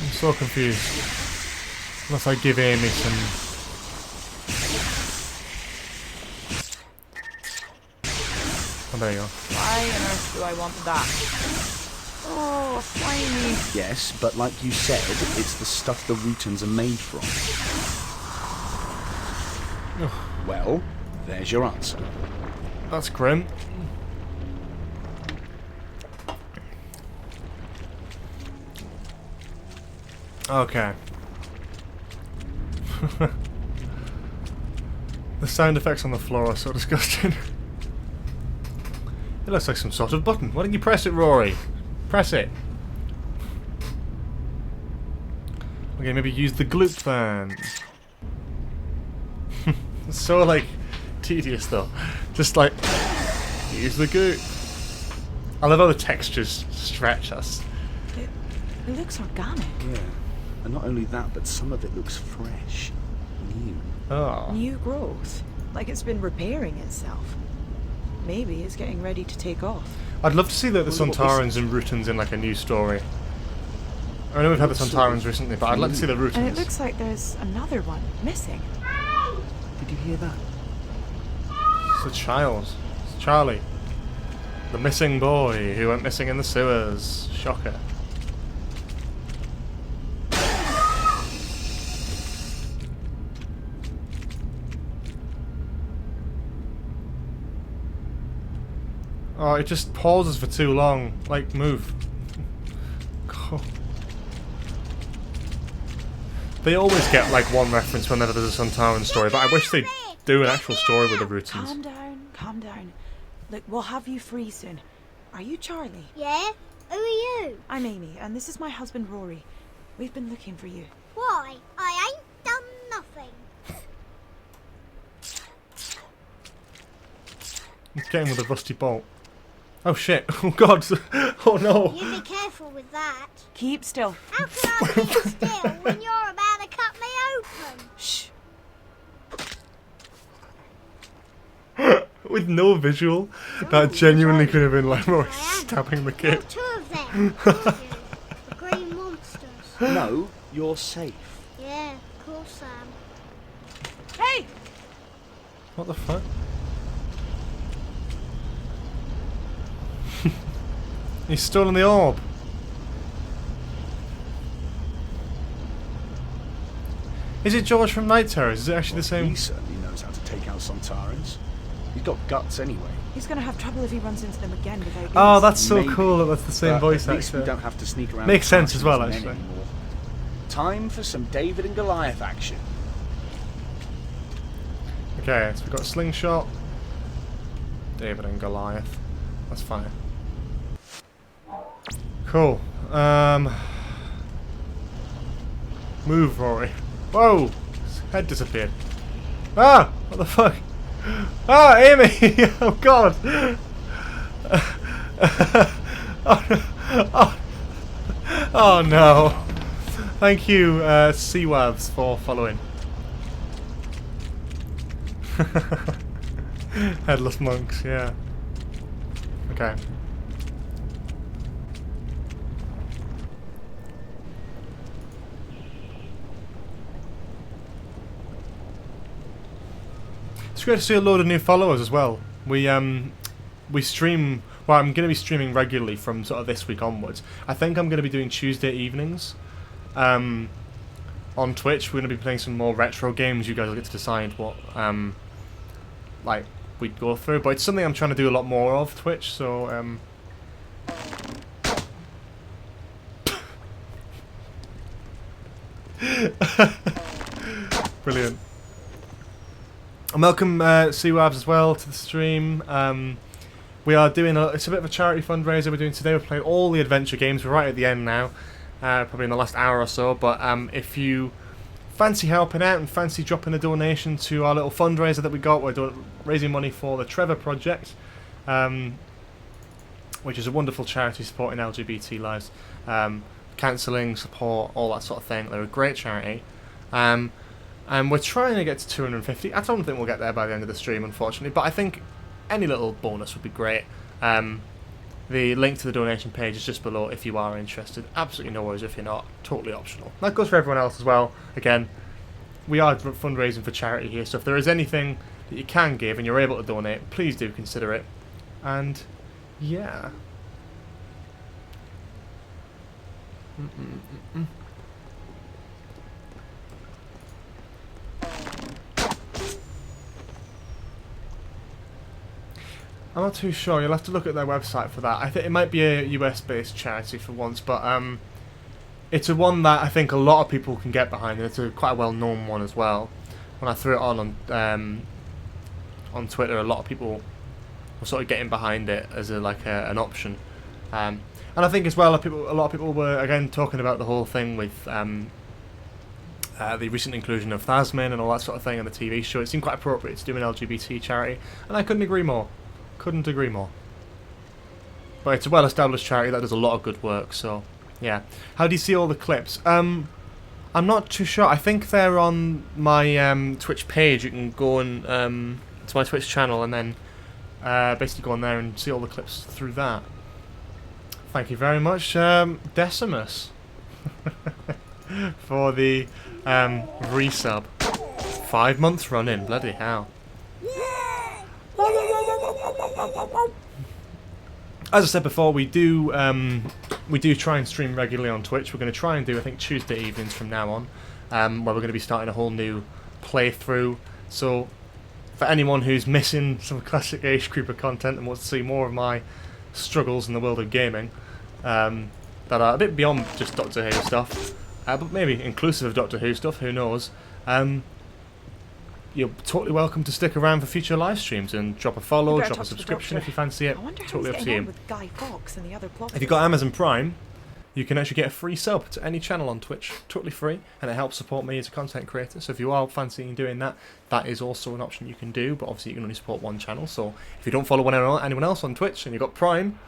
I'm so confused. Unless I give Amy some... Oh, there you go.
Why on earth do I want that? Oh, slimy.
Yes, but like you said, it's the stuff the Rutans are made from. Well, there's your answer.
That's grim. Okay. The sound effects on the floor are so disgusting. It looks like some sort of button. Why didn't you press it, Rory? Press it. Okay, maybe use the glute then. It's so, like, tedious though. Just like, use the glute. I love how the textures stretch us.
It looks organic.
Yeah. And not only that, but some of it looks fresh. New.
Oh.
New growth. Like it's been repairing itself. Maybe it's getting ready to take off.
I'd love to see the Sontarans and Rutans in like a new story. I know we've had the Sontarans recently, but I'd like to see the Rutans.
And it looks like there's another one missing.
Did you hear that?
It's a child. It's Charlie. The missing boy who went missing in the sewers. Shocker. Oh, it just pauses for too long. Like, move. God. They always get like one reference whenever there's a Sontaran story, but I wish they'd do an actual story with the Rutans.
Calm down, calm down. Look, we'll have you free soon. Are you Charlie?
Yeah? Who are you?
I'm Amy, and this is my husband Rory. We've been looking for you.
Why? I ain't done nothing.
He's getting with a rusty bolt. Oh shit. Oh god. Oh no.
You be careful with that.
Keep still.
How can I keep still when you're about to cut me open?
Shh.
With no visual, that genuinely could have been like more stabbing the kid.
Two of them. The green monsters.
No, you're safe.
Yeah, of course I am.
Hey!
What the fuck? He's stolen the orb. Is it George from Night Terrors? Is it actually the same?
He certainly knows how to take out Sontarans. He's got guts anyway.
He's gonna have trouble if he runs into them again without
Oh,
boots.
that's so
Maybe,
cool that that's the same
but
voice
at least
actor.
we don't have to sneak around.
Makes sense as well,
men
actually.
anymore. Time for some David and Goliath action.
Okay, so we've got Slingshot, David and Goliath. That's fine. Cool. Move, Rory. Whoa! His head disappeared. Ah! What the fuck? Ah, Amy! Oh god! Oh no! Thank you, Seawavs, for following. Headless monks, yeah. Okay. It's great to see a load of new followers as well. We stream. Well, I'm going to be streaming regularly from sort of this week onwards. I think I'm going to be doing Tuesday evenings on Twitch. We're going to be playing some more retro games. You guys will get to decide what like we'd go through. But it's something I'm trying to do a lot more of, Twitch. So brilliant. And welcome Seawabs as well to the stream. We are doing it's a bit of a charity fundraiser we're doing today. We're playing all the adventure games. We're right at the end now, probably in the last hour or so. But if you fancy helping out and fancy dropping a donation to our little fundraiser that we got, we're raising money for the Trevor Project, which is a wonderful charity supporting LGBT lives, counselling, support, all that sort of thing. They're a great charity. And we're trying to get to 250. I don't think we'll get there by the end of the stream, unfortunately, but I think any little bonus would be great. The link to the donation page is just below if you are interested. Absolutely no worries if you're not. Totally optional. That goes for everyone else as well. Again, we are fundraising for charity here, so if there is anything that you can give and you're able to donate, please do consider it. And yeah. I'm not too sure. You'll have to look at their website for that. I think it might be a US-based charity for once, but it's a one that I think a lot of people can get behind, and it's quite a well-known one as well. When I threw it on Twitter, a lot of people were sort of getting behind it as an option. And I think as well, a lot of people were again talking about the whole thing with the recent inclusion of Cybermen and all that sort of thing on the TV show. It seemed quite appropriate to do an LGBT charity, and I couldn't agree more. Couldn't agree more. But it's a well-established charity that does a lot of good work, so yeah. How do you see all the clips? I'm not too sure. I think they're on my Twitch page. You can go and to my Twitch channel and then basically go on there and see all the clips through that. Thank you very much, Decimus, for the resub. 5 months running, bloody hell. As I said before, we do try and stream regularly on Twitch. We're going to try and do, I think, Tuesday evenings from now on, where we're going to be starting a whole new playthrough. So, for anyone who's missing some classic Age Creeper content and wants to see more of my struggles in the world of gaming, that are a bit beyond just Doctor Who stuff, but maybe inclusive of Doctor Who stuff, who knows, you're totally welcome to stick around for future live streams and drop a follow, drop a subscription if you fancy it. Totally up to you.
With Guy Fawkes and the other
If you've got Amazon Prime, you can actually get a free sub to any channel on Twitch, totally free, and it helps support me as a content creator. So if you are fancying doing that, that is also an option you can do, but obviously you can only support one channel. So if you don't follow anyone else on Twitch and you've got Prime,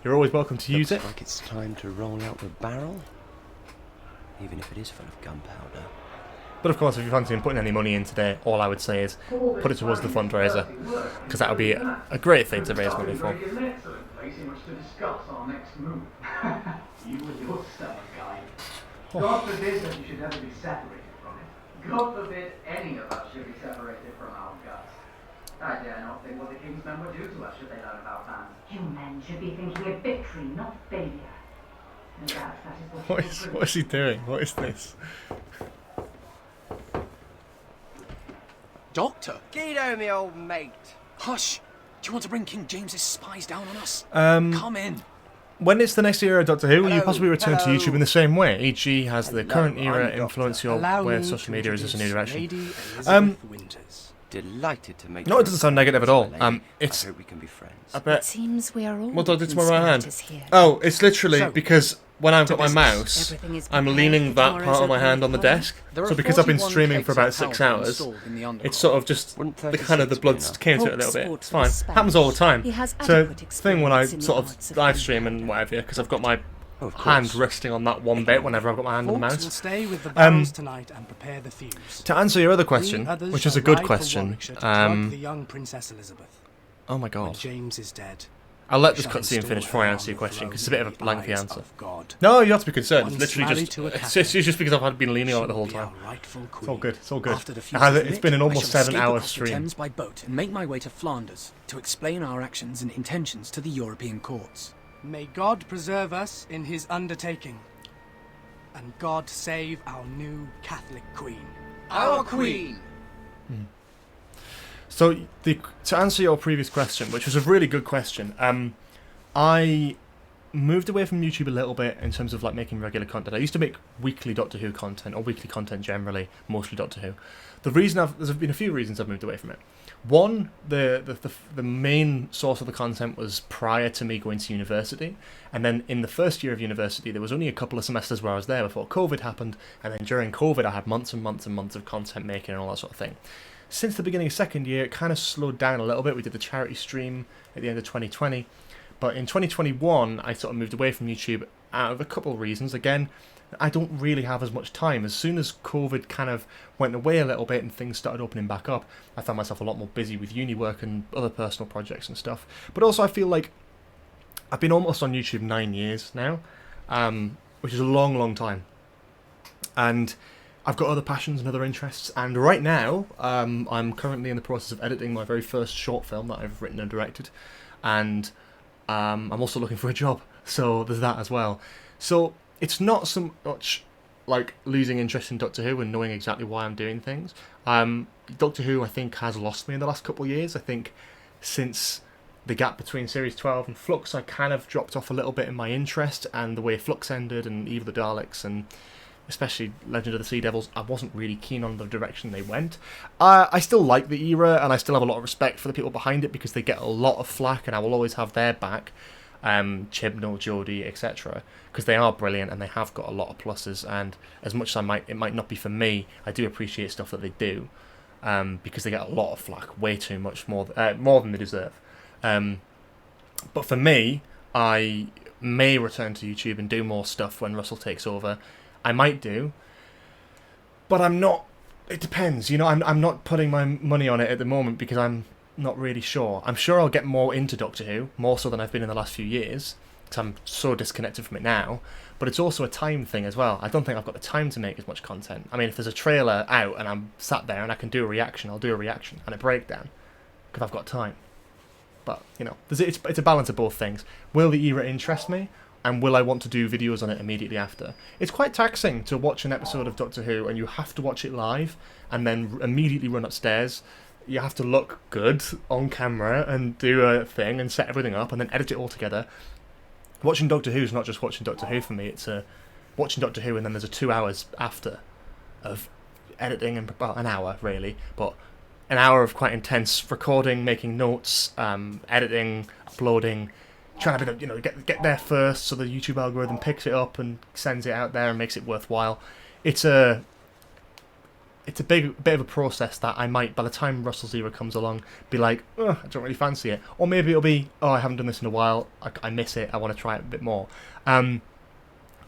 you're always welcome to use it.
Looks like it's time to roll out the barrel, even if it is full of gunpowder.
But of course, if you're fancying putting any money in today, all I would say is put it towards the fundraiser, because that would be a great thing to raise money for.
You and your stomach, Guy. God forbid that you should ever be separated from it. God forbid any of us should be separated from our guts. I dare not think what the King's men would do to us should they learn about that.
You men should be thinking of victory, not failure. No doubt that is
What is he doing? What is this?
Doctor?
Guido, me old mate.
Hush! Do you want to bring King James's spies down on us?
Come
in.
When it's the next era of Doctor Who, will you
Hello,
possibly return to
hello.
YouTube in the same way? E.g., has the current era
I'm
influence your
Allow
way of
me
social
to
media? Is this a new
introduce
direction?
Lady Elizabeth Winters. Delighted to make
No, it doesn't sound negative at all.
It's. I hope we can be friends.
I bet.
It seems we are all
What do I do to my right hand?
conspirators here.
Oh, it's literally
So,
because when I've
to
got my
business.
mouse,
Everything is
I'm
prepared
leaning
for
that
tomorrow's
part of my
opening
hand on the
column.
desk.
There
So
are
because I've been
41
streaming for about
kegs of
6
powder
hours,
installed in the underground.
it's sort of just
Wouldn't
the kind of the
36
blood
be enough?
came to it a little bit. It's fine. Happens all the time.
He has
So
adequate
it's the thing when I
experience in the
sort
arts
of
of
live stream and whatever, because I've got my
Of
hand
course.
resting on that one bit whenever I've got my hand on the
Fawkes will
mouse.
stay with the barrels tonight and prepare the fuse.
To answer your other
We
question,
others
which is
shall
a good
ride for
question,
Warwickshire to drug the young Princess Elizabeth.
oh my
When
god.
James is dead.
I'll let
we
this
shall
cutscene
install
finish before I
her
answer
on
your
the
question, because it's a
throne
bit of
in
a
the
lengthy
eyes
answer.
of God.
No, you have to be concerned. It's
Once
literally
married
just
to a
it's just because I've been leaning on it the whole
She will
time.
be our rightful
It's all
queen.
good. It's all good.
After the
It
fuse
has,
is
it's
lit,
been an
I
almost
shall
7
escape
hour
across the
stream.
Thames by boat and make my way to Flanders to explain our actions and intentions to the European courts.
May God preserve us in his undertaking. And God save our new Catholic queen.
Our queen!
So to answer your previous question, which was a really good question, I moved away from YouTube a little bit in terms of like making regular content. I used to make weekly Doctor Who content, or weekly content generally, mostly Doctor Who. There's been a few reasons I've moved away from it. One, the main source of the content was prior to me going to university, and then in the first year of university there was only a couple of semesters where I was there before COVID happened, and then during COVID I had months and months and months of content making and all that sort of thing. Since the beginning of second year, it kind of slowed down a little bit. We did the charity stream at the end of 2020. But in 2021, I sort of moved away from YouTube out of a couple of reasons. Again, I don't really have as much time. As soon as COVID kind of went away a little bit and things started opening back up, I found myself a lot more busy with uni work and other personal projects and stuff. But also I feel like I've been almost on YouTube 9 years now, which is a long, long time. And I've got other passions and other interests, and right now I'm currently in the process of editing my very first short film that I've written and directed, and I'm also looking for a job, so there's that as well. So it's not so much like losing interest in Doctor Who and knowing exactly why I'm doing things. Doctor Who, I think, has lost me in the last couple of years. I think since the gap between Series 12 and Flux, I kind of dropped off a little bit in my interest, and the way Flux ended, and Eve of the Daleks, and especially Legend of the Sea Devils, I wasn't really keen on the direction they went. I still like the era, and I still have a lot of respect for the people behind it, because they get a lot of flack, and I will always have their back. Chibnall, Jodie, etc., because they are brilliant, and they have got a lot of pluses, and as much as it might not be for me, I do appreciate stuff that they do, because they get a lot of flack, way too much, more than they deserve. But for me, I may return to YouTube and do more stuff when Russell takes over. I might do, but I'm not. It depends, you know. I'm not putting my money on it at the moment because I'm not really sure. I'm sure I'll get more into Doctor Who, more so than I've been in the last few years, because I'm so disconnected from it now. But it's also a time thing as well. I don't think I've got the time to make as much content. I mean, if there's a trailer out and I'm sat there and I can do a reaction, I'll do a reaction and a breakdown, because I've got time. But, you know, it's a balance of both things. Will the era interest me? And will I want to do videos on it immediately after? It's quite taxing to watch an episode of Doctor Who and you have to watch it live and then immediately run upstairs. You have to look good on camera and do a thing and set everything up and then edit it all together. Watching Doctor Who is not just watching Doctor Who for me. It's watching Doctor Who and then there's a 2 hours after of editing, and well, an hour really, but an hour of quite intense recording, making notes, editing, uploading, trying to get there first so the YouTube algorithm picks it up and sends it out there and makes it worthwhile. It's a bit of a process that I might, by the time Russell's era comes along, be like, I don't really fancy it. Or maybe it'll be, I haven't done this in a while, I miss it, I want to try it a bit more. I'll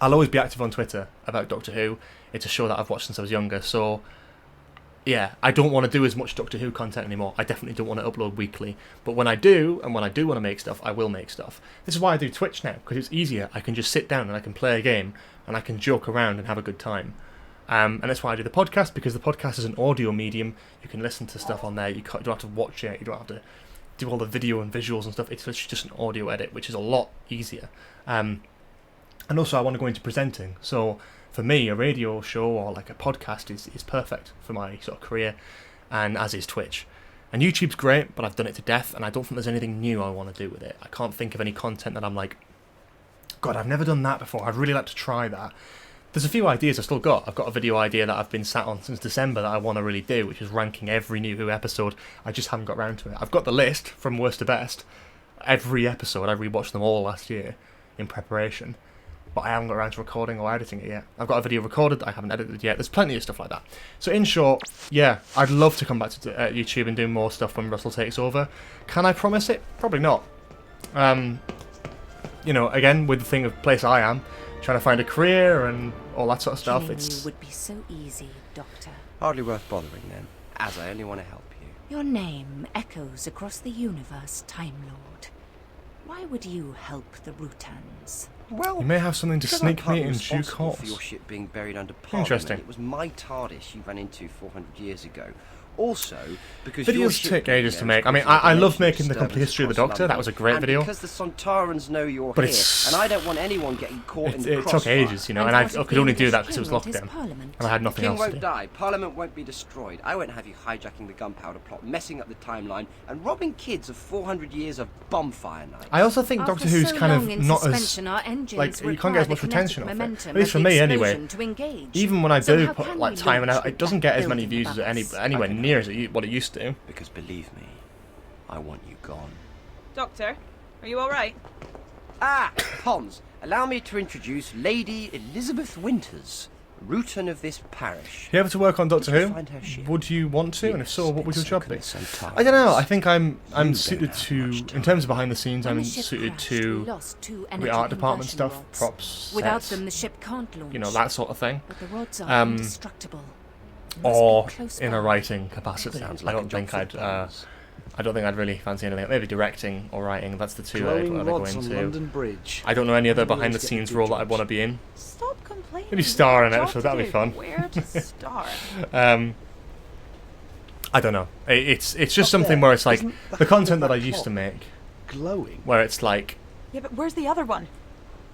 always be active on Twitter about Doctor Who. It's a show that I've watched since I was younger, so yeah, I don't want to do as much Doctor Who content anymore. I definitely don't want to upload weekly. But when I do, and when I do want to make stuff, I will make stuff. This is why I do Twitch now, because it's easier. I can just sit down and I can play a game, and I can joke around and have a good time. And that's why I do the podcast, because the podcast is an audio medium. You can listen to stuff on there. You don't have to watch it. You don't have to do all the video and visuals and stuff. It's literally just an audio edit, which is a lot easier. And also, I want to go into presenting. So for me, a radio show or like a podcast is perfect for my sort of career, and as is Twitch. And YouTube's great, but I've done it to death, and I don't think there's anything new I want to do with it. I can't think of any content that I'm like, God, I've never done that before. I'd really like to try that. There's a few ideas I've still got. I've got a video idea that I've been sat on since December that I want to really do, which is ranking every new Who episode. I just haven't got around to it. I've got the list from worst to best. Every episode, I rewatched them all last year in preparation. But I haven't got around to recording or editing it yet. I've got a video recorded that I haven't edited yet. There's plenty of stuff like that. So in short, yeah, I'd love to come back to YouTube and do more stuff when Russell takes over. Can I promise it? Probably not. You know, again, with the thing of place I am, trying to find a career and all that sort of stuff,
It would be so easy, Doctor.
Hardly worth bothering then, as I only want to help you.
Your name echoes across the universe, Time Lord. Why would you help the Rutans?
Well,
you may have something to sneak me in due course.
For your ship being buried under Parliament.
Interesting.
It was my Tardis you ran into 400 years ago. Also, because
videos take ages to make. I mean, I love making the complete history of the Doctor. That was a great video.
Because the Sontarans know you're
but
here, and I don't want anyone getting caught in the
crossfire. It took ages, you know, and I could only do that because it was lockdown, and I had nothing else to do.
King won't die. Parliament won't be destroyed. I won't have you hijacking the gunpowder plot, messing up the timeline, and robbing kids of 400 years of bonfire nights.
I also think Doctor Who's kind of not as like you can't get as much retention off it. At least for me, anyway. Even when I do put like time and out, it doesn't get as many views as anywhere near as what it used to.
Because believe me, I want you gone.
Doctor, are you alright?
Ah, Pons, allow me to introduce Lady Elizabeth Winters, Rutan of this parish.
If you ever to work on Doctor Who, would you want to? And if so, what would your job be? I don't know. I think I'm suited to, in terms of behind the scenes, I'm suited to the art department stuff, props,
Without
sets,
them, the ship can't launch.
You know, that sort of thing.
But the rods are indestructible.
Or in a writing capacity. I don't think I'd really fancy anything. Maybe directing or writing. That's the two I'd want to go into.
London Bridge.
I don't know any other behind the scenes role that I'd want to be in.
Stop complaining.
Maybe star in it, so that'd be fun.
Where to star?
I don't know. It's just something where it's like the content that I used to make,
glowing.
Where it's like,
yeah, but where's the other one?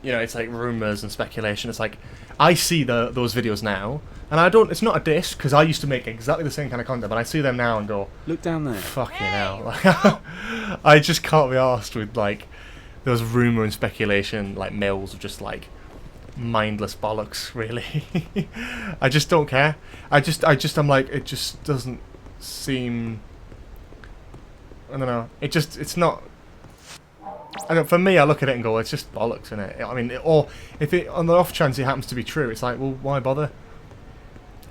You know, it's like rumors and speculation. It's like I see those videos now, And I don't. It's not a diss because I used to make exactly the same kind of content, but I see them now and go,
look down there.
Fucking hell! I just can't be arsed with like those rumor and speculation like mills of just like mindless bollocks. Really, I just don't care. I'm like, it just doesn't seem. I don't know. It's not. I don't. For me, I look at it and go, it's just bollocks, isn't it? I mean, or if it on the off chance it happens to be true, it's like, well, why bother?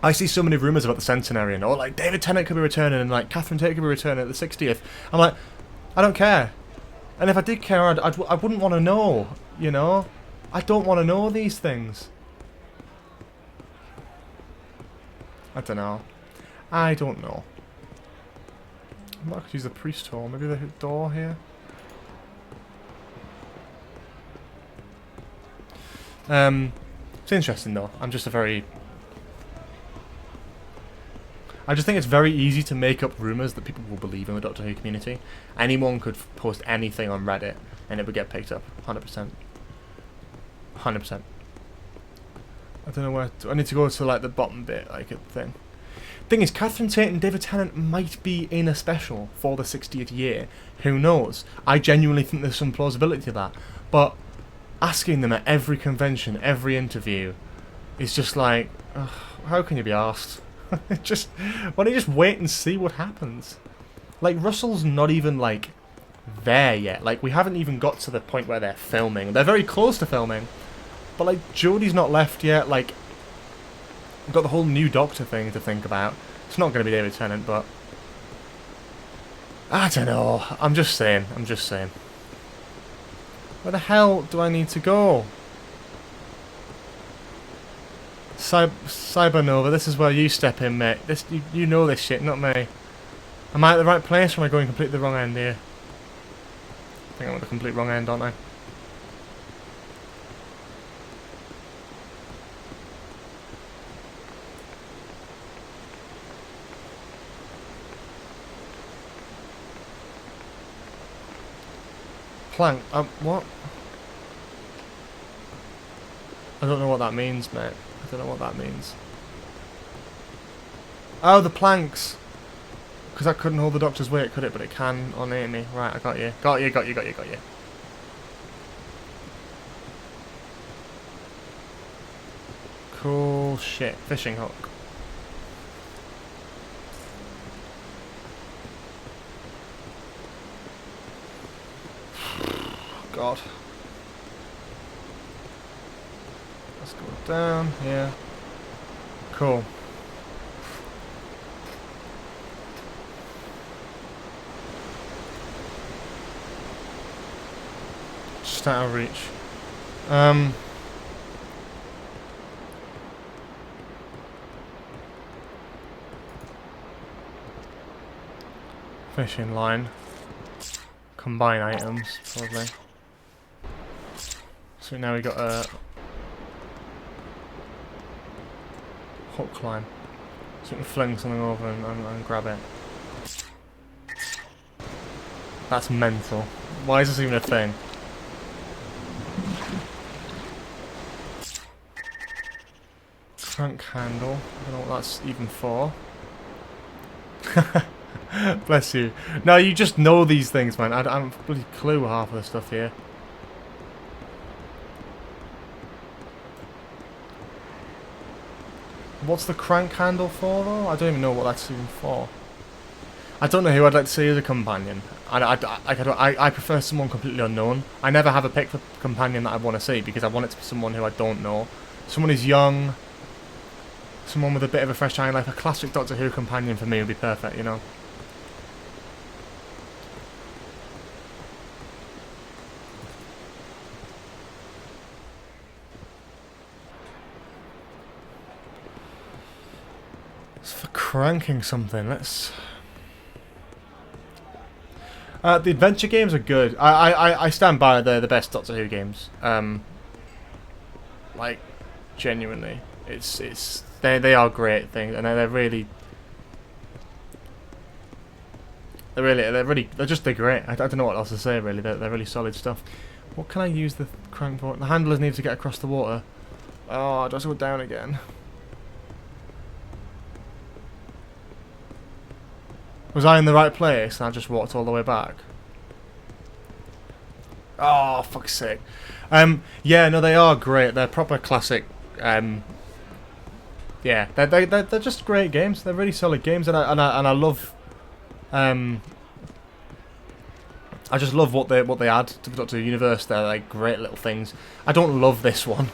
I see so many rumours about the Centenarian, or like David Tennant could be returning, and like Catherine Tate could be returning at the 60th. I'm like, I don't care. And if I did care, I wouldn't want to know, you know? I don't want to know these things. I don't know. I don't know. I might have to use the priest hole. Maybe the door here? It's interesting though. I just think it's very easy to make up rumours that people will believe in the Doctor Who community. Anyone could post anything on Reddit and it would get picked up. 100%. 100%. I don't know where I need to go to like the bottom bit, like a thing. Thing is, Catherine Tate and David Tennant might be in a special for the 60th year. Who knows? I genuinely think there's some plausibility to that. But asking them at every convention, every interview, is just like, ugh, how can you be asked? Just, why don't you just wait and see what happens? Like, Russell's not even, like, there yet. Like, we haven't even got to the point where they're filming. They're very close to filming. But, like, Jodie's not left yet. Like, we've got the whole new Doctor thing to think about. It's not going to be David Tennant, but I don't know. I'm just saying. Where the hell do I need to go? Cybernova, this is where you step in, mate. This you know this shit, not me. Am I at the right place or am I going completely the wrong end here? I think I'm at the complete wrong end, aren't I? Plank. What? I don't know what that means, mate. I don't know what that means. Oh, the planks. Because that couldn't hold the Doctor's weight, could it? But it can on Amy. Right, I got you. Got you. Cool shit. Fishing hook. God. Let's go down here. Cool. Just out of reach. Fishing line. Combine items, probably. So now we got a hook line. So we can fling something over and grab it. That's mental. Why is this even a thing? Crank handle. I don't know what that's even for. Bless you. No, you just know these things, man. I don't have a bloody clue half of the stuff here. What's the crank handle for, though? I don't even know what that's even for. I don't know who I'd like to see as a companion. I prefer someone completely unknown. I never have a pick for companion that I want to see because I want it to be someone who I don't know. Someone who's young. Someone with a bit of a fresh eye. Like a classic Doctor Who companion for me would be perfect, you know? For cranking something, let's... the adventure games are good. I stand by they're the best Doctor Who games. Like, genuinely. They are great things, and they're great. I don't know what else to say, really. They're really solid stuff. What can I use the crank for? The handlers need to get across the water. Oh, do I have to go down again? Was I in the right place and I just walked all the way back? Oh, fuck's sake. Yeah, no, they are great. They're proper classic. Yeah, they're just great games. They're really solid games, and I love. I just love what they add to the Doctor Who universe. They're like great little things. I don't love this one,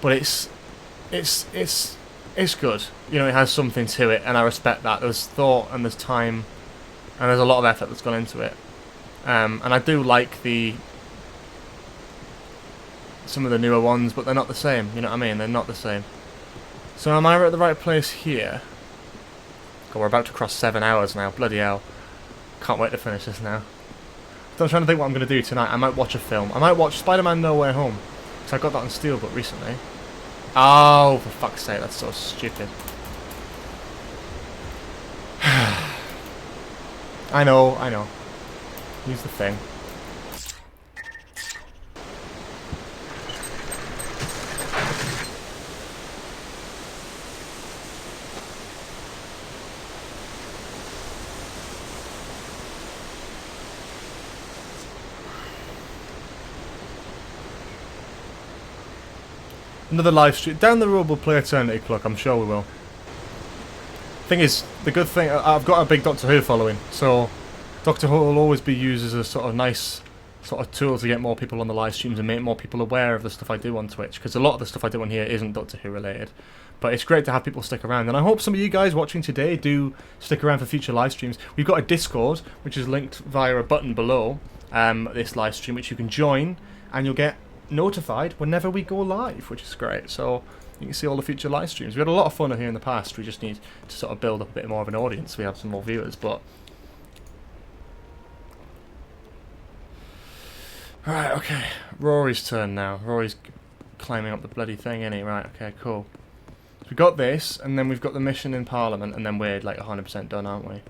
but it's good. You know, it has something to it, and I respect that. There's thought and there's time, and there's a lot of effort that's gone into it. And I do like some of the newer ones, but they're not the same. You know what I mean? They're not the same. So am I at the right place here? God, we're about to cross 7 hours now. Bloody hell. Can't wait to finish this now. So I'm trying to think what I'm going to do tonight. I might watch a film. I might watch Spider-Man No Way Home. Because I got that on Steelbook recently. Oh, for fuck's sake, that's so stupid. I know. Use the thing. Another live stream. Down the road we'll play Eternity Clock, I'm sure we will. Thing is, the good thing, I've got a big Doctor Who following, so Doctor Who will always be used as a sort of nice sort of tool to get more people on the live streams and make more people aware of the stuff I do on Twitch, because a lot of the stuff I do on here isn't Doctor Who related. But it's great to have people stick around, and I hope some of you guys watching today do stick around for future live streams. We've got a Discord, which is linked via a button below this live stream, which you can join, and you'll get notified whenever we go live, which is great. So you can see all the future live streams. We had a lot of fun here in the past. We just need to sort of build up a bit more of an audience. We have some more viewers, but right, okay. Rory's turn now. Rory's climbing up the bloody thing, isn't he? Right, okay, cool. So we got this, and then we've got the mission in Parliament, and then we're like 100% done, aren't we?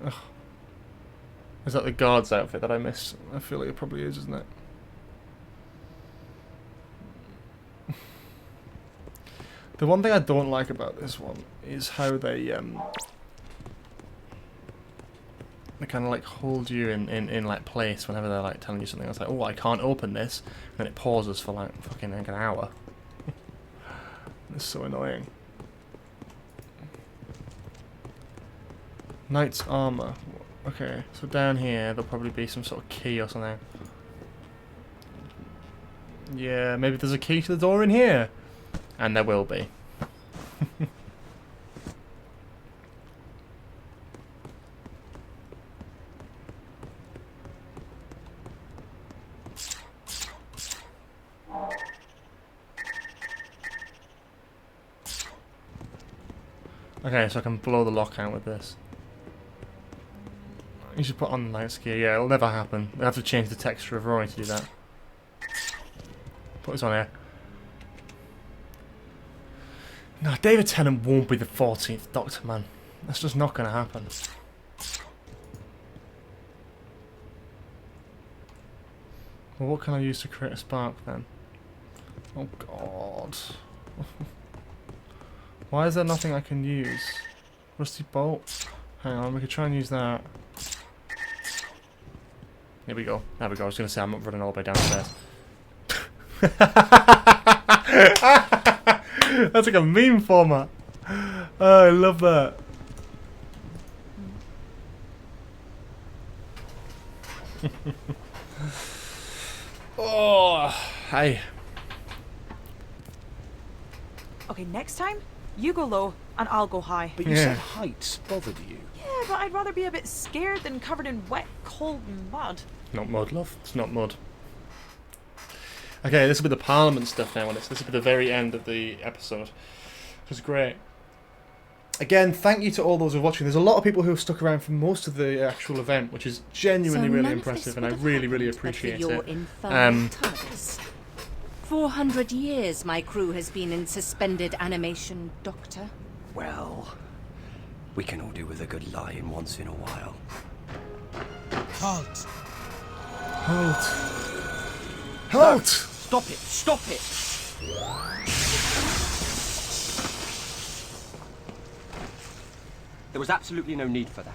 Ugh. Is that the guard's outfit that I missed? I feel like it probably is, isn't it? The one thing I don't like about this one is how they kind of like hold you in like place whenever they're like telling you something. I was like, oh, I can't open this, and then it pauses for like fucking like an hour. It's so annoying. Knight's armor. Okay, so down here there'll probably be some sort of key or something. Yeah, maybe there's a key to the door in here. And there will be. Okay, so I can blow the lock out with this. You should put on the night skier. Yeah, it'll never happen. They have to change the texture of Rory to do that. Put this on here. No, David Tennant won't be the 14th Doctor, man. That's just not going to happen. Well, what can I use to create a spark then? Oh god. Why is there nothing I can use? Rusty bolt? Hang on, we could try and use that. Here we go. There we go. I was going to say I'm not running all the way downstairs. That's like a meme format. Oh, I love that. Oh, hi.
Okay, next time, you go low and I'll go high.
But you said heights bothered you.
Yeah, but I'd rather be a bit scared than covered in wet, cold mud.
Not mud, love. It's not mud. Okay, this will be the Parliament stuff now, and this will be the very end of the episode, which is great. Again, thank you to all those who are watching. There's a lot of people who have stuck around for most of the actual event, which is genuinely really impressive, and I really, really appreciate it.
Tardis. 400 years my crew has been in suspended animation, Doctor.
Well, we can all do with a good lie-in once in a while.
Halt!
Halt! Halt!
No, stop it! Stop it! There was absolutely no need for that.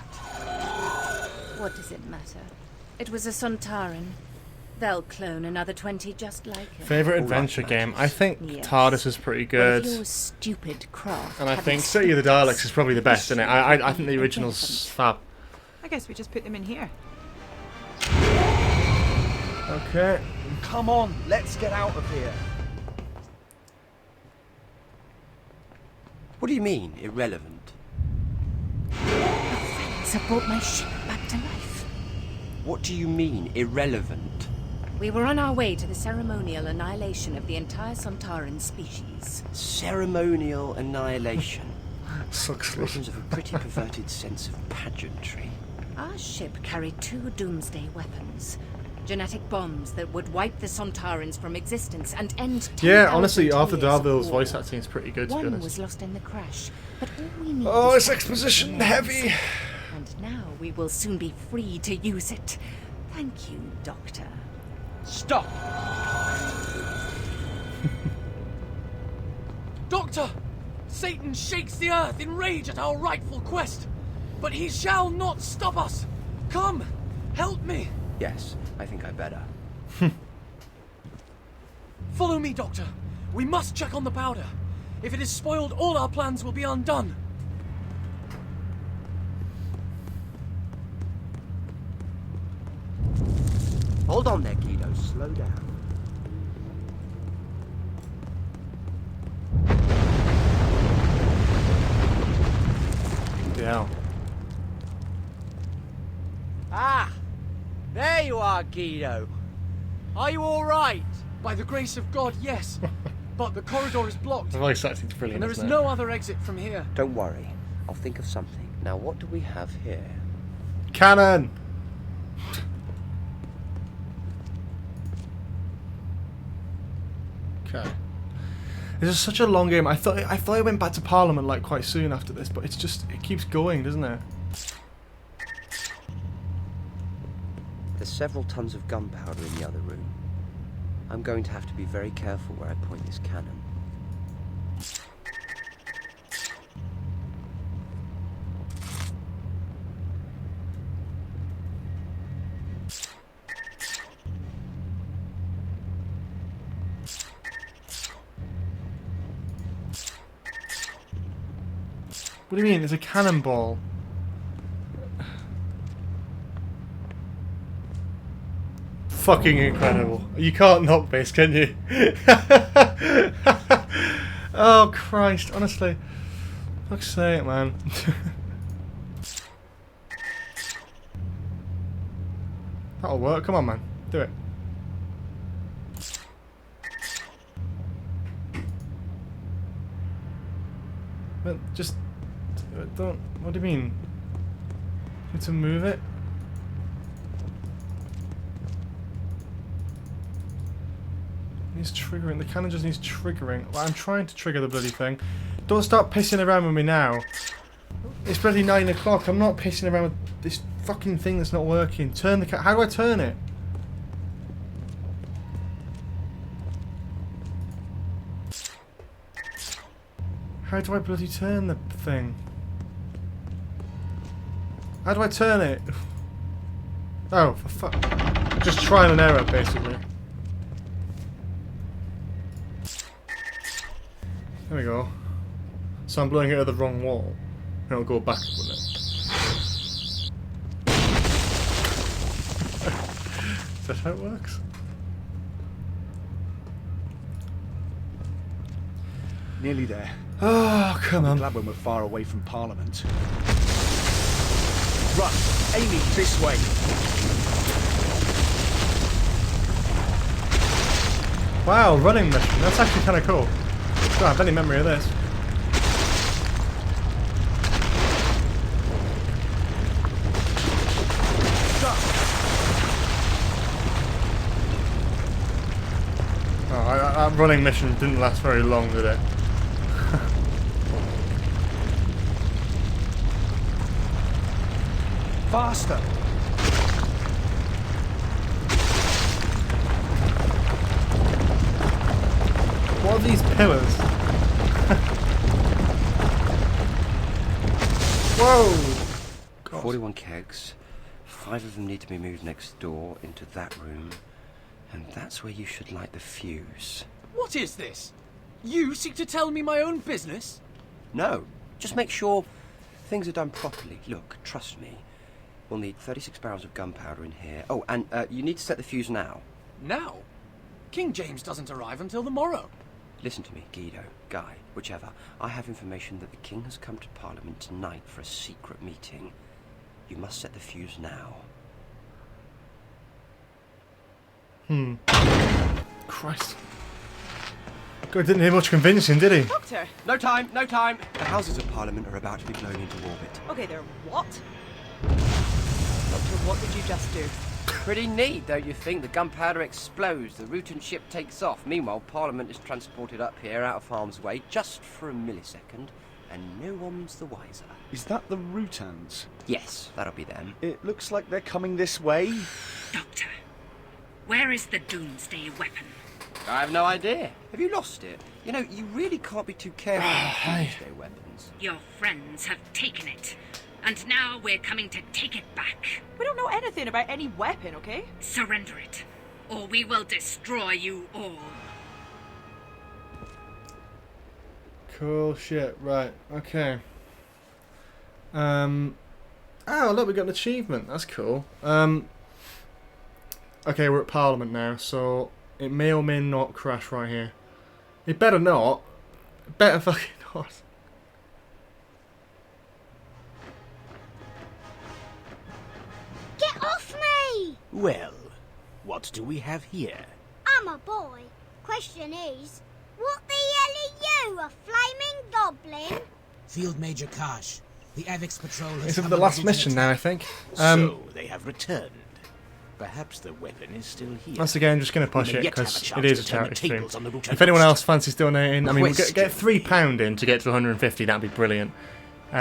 What does it matter? It was a Sontaran. They'll clone another 20 just like it.
Favourite adventure game? I think
Yes.
Tardis is pretty good.
Well, if your stupid craft
And I
hadn't
think City of the
stopped
Daleks is probably the best in it. I think the original's fab.
I guess we just put them in here.
Okay.
Come on, let's get out of here.
What do you mean, irrelevant?
Friends have brought my ship back to life.
What do you mean, irrelevant?
We were on our way to the ceremonial annihilation of the entire Sontaran species.
Ceremonial annihilation.
Sucks.
Visions of a pretty perverted sense of pageantry.
Our ship carried 2 doomsday weapons. Genetic bombs that would wipe the Sontarans from existence and end 10,000
Yeah, honestly, Arthur
years of
Darville's
war.
voice acting is pretty good, to be
One
honest.
was lost in the crash, but all we need
Oh,
is
it's exposition
the
heavy.
lens. And now we will soon be free to use it. Thank you, Doctor.
Stop!
Doctor! Satan shakes the earth in rage at our rightful quest, but he shall not stop us! Come! Help me!
Yes, I think I better.
Follow me, Doctor. We must check on the powder. If it is spoiled, all our plans will be undone.
Hold on there, Guido. Slow down.
Yeah.
Ah! There you are, Guido. Are you all right?
By the grace of God, yes. But the corridor is blocked.
The voice acting's brilliant,
And there is
isn't it?
no other exit from here.
Don't worry. I'll think of something. Now, what do we have here?
Cannon! Okay. This is such a long game. I thought I went back to Parliament like quite soon after this, but it's just it keeps going, doesn't it?
There's several tons of gunpowder in the other room. I'm going to have to be very careful where I point this cannon.
What do you mean? It's a cannonball. Fucking incredible. You can't knock this, can you? Oh Christ, honestly. Fuck's sake, man. That'll work. Come on, man. Do it. But just don't. What do you mean? You need to move it? Needs triggering. The cannon just needs triggering. Well, I'm trying to trigger the bloody thing. Don't start pissing around with me now. It's bloody 9 o'clock. I'm not pissing around with this fucking thing that's not working. Turn the cat. How do I turn it? How do I bloody turn the thing? How do I turn it? Oh, for fuck. Just trial and error, basically. There we go. So I'm blowing it at the wrong wall. And it'll go back with it. Is that how it works?
Nearly there.
Oh, come on.
I'm glad when we're far away from Parliament. Run! Amy, this way!
Wow, running mission. That's actually kind of cool. I don't have any memory of this. Oh, that running mission didn't last very long, did it?
Faster!
What are these pillars? Whoa! God.
41 kegs. 5 of them need to be moved next door into that room. And that's where you should light the fuse.
What is this? You seek to tell me my own business?
No, just make sure things are done properly. Look, trust me. We'll need 36 barrels of gunpowder in here. Oh, and you need to set the fuse now.
Now? King James doesn't arrive until the morrow.
Listen to me, Guido, Guy, whichever. I have information that the King has come to Parliament tonight for a secret meeting. You must set the fuse now.
Christ. God, didn't hear much convincing, did he?
Doctor!
No time, no time! The Houses of Parliament are about to be blown into orbit.
Okay, they're what? Doctor, what did you just do?
Pretty neat, don't you think? The gunpowder explodes, the Rutan ship takes off. Meanwhile, Parliament is transported up here out of harm's way just for a millisecond, and no one's the wiser.
Is that the Rutans?
Yes, that'll be them.
It looks like they're coming this way.
Doctor, where is the doomsday weapon?
I have no idea. Have you lost it? You know, you really can't be too careful with doomsday weapons.
Your friends have taken it, and now we're coming to take it back.
We don't know anything about any weapon, okay?
Surrender it, or we will destroy you all.
Cool shit, right, okay. Oh, look, we got an achievement, that's cool. Okay, we're at Parliament now, so it may or may not crash right here. It better not. It better fucking not.
Get off me!
Well, what do we have here?
I'm a boy. Question is, what the hell are you, a flaming goblin?
Field Major Kosh. The Avix patrol has
It's
come
the
on
last
a
mission now, I think.
So they have returned. Perhaps the weapon is still here.
Once again, I'm just going to push
We may
it
yet have
because
chance
it is
to
a
turn the
charity stream.
tables on the Rutan
If anyone
host.
else fancies donating, I mean, we'll get
Question.
£3 in to get to 150. That'd be brilliant. We're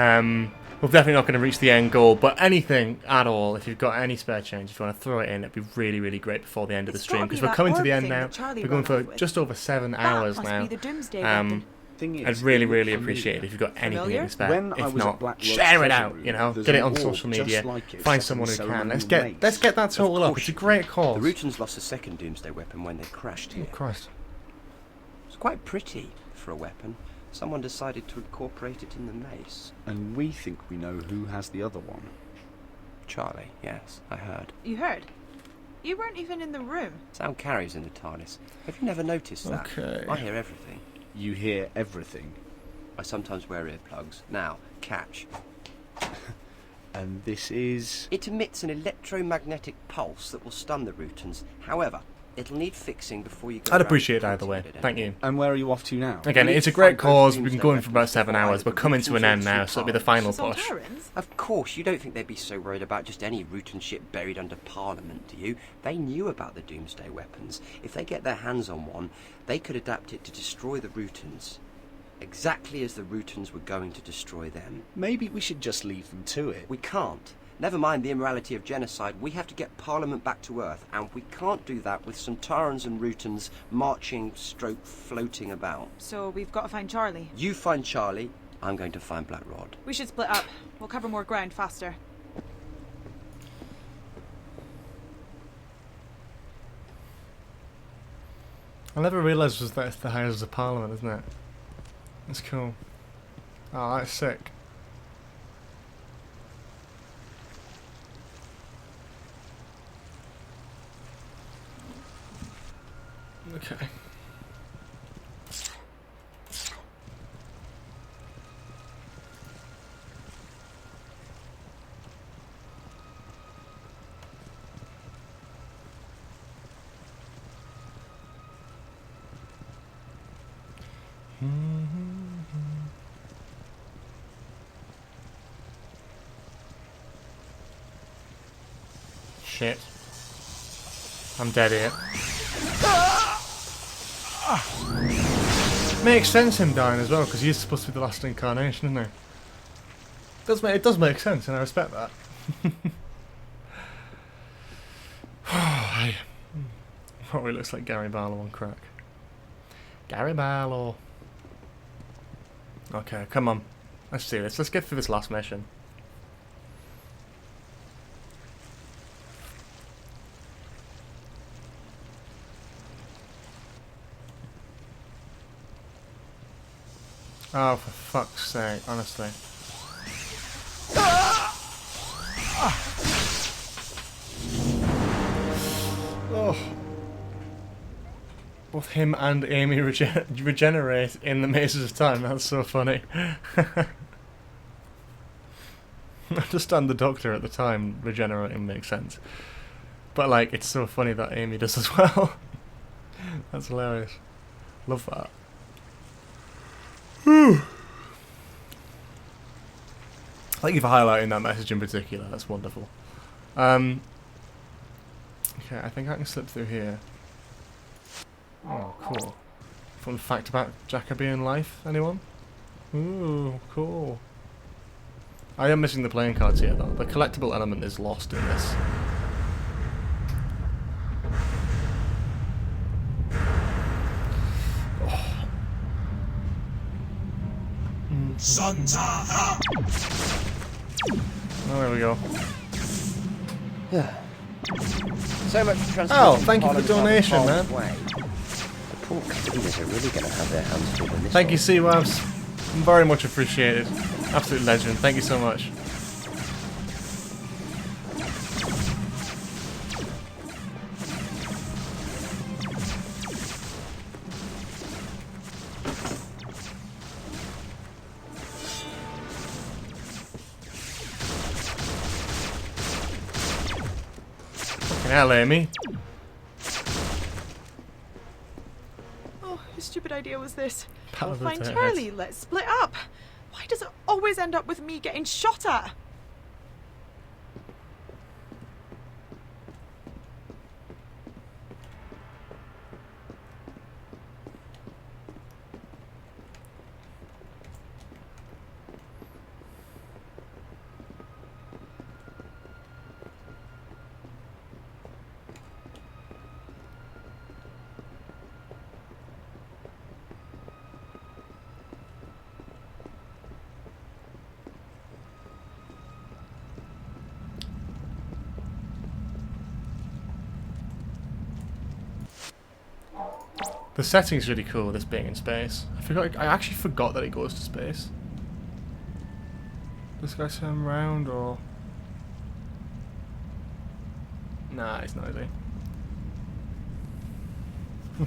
definitely not going to reach the end goal, but anything at all, if you've got any spare change, if you want to throw it in, it'd be really, really great before the end of the stream, because we're coming to the end now. We're going for just over 7 hours
must
now.
be the doomsday weapon.
I'd really, really appreciate it if you've got anything
Familiar?
in spare.
When I
If
was at
not,
Black Rock
share it out.
Treasury,
You know,
there's
get it
an
on
orb
social
just
media.
like it
Find
set
someone
in
who can.
ceremonial
Let's get that total up. It's a great cause.
The Rutans lost a second doomsday weapon when they crashed here.
Oh Christ!
It's quite pretty for a weapon. Someone decided to incorporate it in the mace.
And we think we know who has the other one.
Charlie, yes, I heard.
You heard? You weren't even in the room.
Sound carries in the Tardis. Have you never noticed that?
Okay.
I hear everything.
You hear everything.
I sometimes wear earplugs. Now, catch.
And this is...
It emits an electromagnetic pulse that will stun the Rutans. However, it'll need fixing before you go
I'd
around
appreciate it either way.
pointing it at
Thank
anyone.
you.
And where are you off to now?
Again, it's a great cause. We've been going for about 7 hours. We're coming to an end now, so it'll be the final push.
Of course, you don't think they'd be so worried about just any Rutan ship buried under Parliament, do you? They knew about the doomsday weapons. If they get their hands on one, they could adapt it to destroy the Rutans. Exactly as the Rutans were going to destroy them.
Maybe we should just leave them to it.
We can't. Never mind the immorality of genocide, we have to get Parliament back to Earth, and we can't do that with Sontarans and Rutans marching stroke floating about.
So we've got to find Charlie.
You find Charlie, I'm going to find Black Rod.
We should split up. We'll cover more ground faster.
I never realised was that it's the Houses of Parliament, isn't it? That's cool. Oh, that's sick. Okay. Shit. I'm dead here. Makes sense him dying as well, because he's supposed to be the last incarnation, isn't he? It does make sense, and I respect that. Probably looks like Gary Barlow on crack. Gary Barlow. Okay, come on. Let's do this. Let's get through this last mission. Oh, for fuck's sake, honestly. Oh. Both him and Amy regenerate in the mazes of time. That's so funny. I understand the Doctor at the time regenerating makes sense. But, like, it's so funny that Amy does as well. That's hilarious. Love that. Thank you for highlighting that message in particular. That's wonderful. Okay, I think I can slip through here. Oh, cool. Fun fact about Jacobean life, anyone? Ooh, cool. I am missing the playing cards here, though. The collectible element is lost in this. Oh, there we go.
Yeah. So much for transporting.
Oh, thank you for the donation, man.
The poor cleaners are really going to have their hands full in this.
Thank you, Seawabs. Very much appreciated. Absolute legend. Thank you so much. Hell, Amy.
Oh, whose stupid idea was this?
Power
I'll
of the
find
heads.
Charlie. Let's split up. Why does it always end up with me getting shot at?
The setting's really cool, this being in space. I actually forgot that it goes to space. This guy turn around or... Nah, he's not, is he?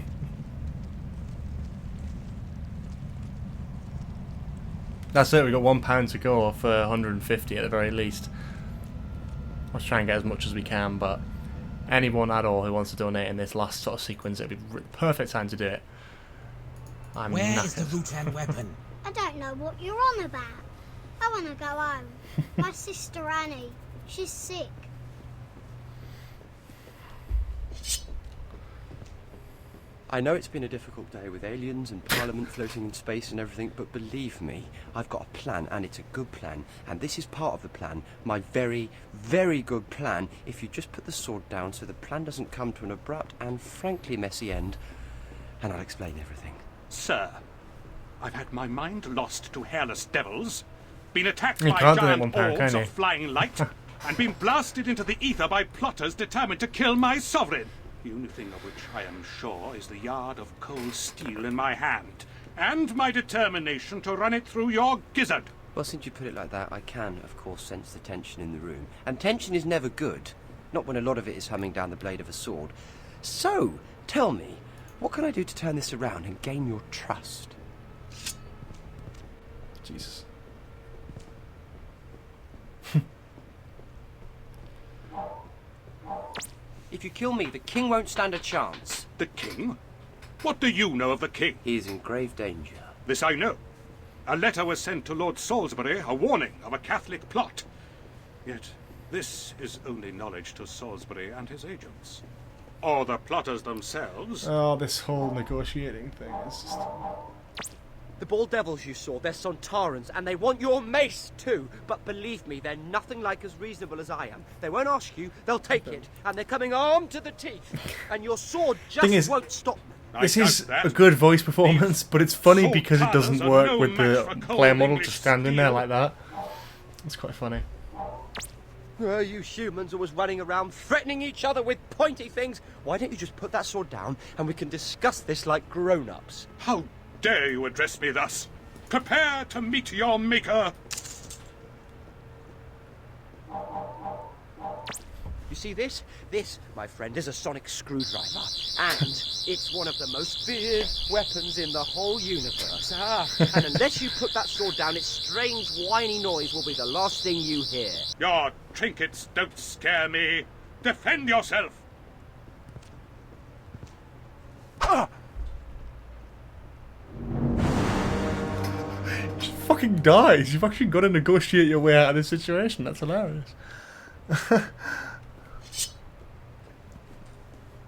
That's it, we got £1 to go for 150 at the very least. Let's try and get as much as we can, but anyone at all who wants to donate in this last sort of sequence, it'd be the perfect time to do it. I'm
Where
knackered.
is the Rutan weapon?
I don't know what you're on about. I want to go home. My sister Annie, she's sick.
I know it's been a difficult day with aliens and Parliament floating in space and everything, but believe me, I've got a plan, and it's a good plan. And this is part of the plan, my very, very good plan, if you just put the sword down so the plan doesn't come to an abrupt and frankly messy end. And I'll explain everything.
Sir, I've had my mind lost to hairless devils, been attacked
You
by
can't do it
giant
one pound,
orbs
can
of
you?
flying light, and been blasted into the ether by plotters determined to kill my sovereign. The only thing of which I am sure is the yard of cold steel in my hand, and my determination to run it through your gizzard.
Well, since you put it like that, I can, of course, sense the tension in the room. And tension is never good, not when a lot of it is humming down the blade of a sword. So, tell me, what can I do to turn this around and gain your trust?
Jesus.
If you kill me, the king won't stand a chance.
The king? What do you know of the king?
He is in grave danger.
This I know. A letter was sent to Lord Salisbury, a warning of a Catholic plot. Yet this is only knowledge to Salisbury and his agents. Or the plotters themselves.
Oh, this whole negotiating thing is just...
The bald devils you saw, they're Sontarans, and they want your mace too. But believe me, they're nothing like as reasonable as I am. They won't ask you, they'll take it. And they're coming armed to the teeth. And your sword just
Thing is,
won't stop them.
This is a good voice performance, but it's funny because it doesn't work with the player model just standing there like that. It's quite funny.
You humans always running around threatening each other with pointy things. Why don't you just put that sword down and we can discuss this like grown-ups?
How dare you address me thus? Prepare to meet your maker.
You see this? This, my friend, is a sonic screwdriver. And it's one of the most feared weapons in the whole universe. And unless you put that sword down, its strange, whiny noise will be the last thing you hear.
Your trinkets don't scare me. Defend yourself.
Just fucking dies. You've actually got to negotiate your way out of this situation. That's hilarious.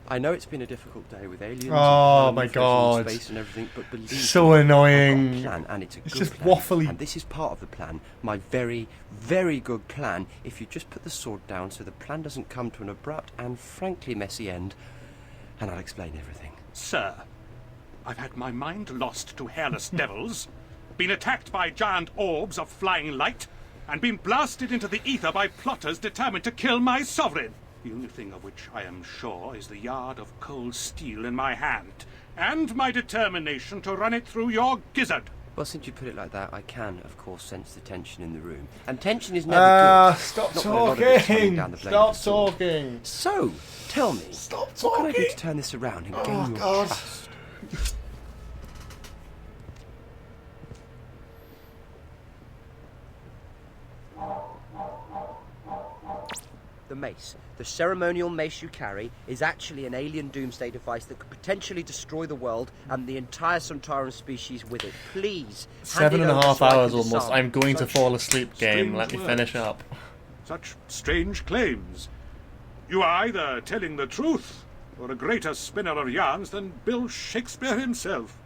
I know it's been a difficult day with aliens.
Oh my god!
Space and everything, but believe
so
me,
annoying.
I've got a plan, and it's a good
just
plan.
waffly.
And this is part of the plan. My very, very good plan. If you just put the sword down, so the plan doesn't come to an abrupt and frankly messy end, and I'll explain everything.
Sir, I've had my mind lost to hairless devils, been attacked by giant orbs of flying light, and been blasted into the ether by plotters determined to kill my sovereign. The only thing of which I am sure is the yard of cold steel in my hand, and my determination to run it through your gizzard.
Well, since you put it like that, I can, of course, sense the tension in the room. And tension is never good.
Stop
Not when a lot of it's coming
talking!
down the blade
Stop
of the sword.
talking!
So, tell me,
Stop
what can I do
talking!
to turn this around and gain your
God.
trust? The mace, the ceremonial mace you carry, is actually an alien doomsday device that could potentially destroy the world and the entire Sontaran species with it. Please, hand it over
7.5
so I can
hours almost.
disarm.
I'm going to
Such
fall asleep, game.
strange
Let me
words.
finish up.
Such strange claims. You are either telling the truth, or a greater spinner of yarns than Bill Shakespeare himself.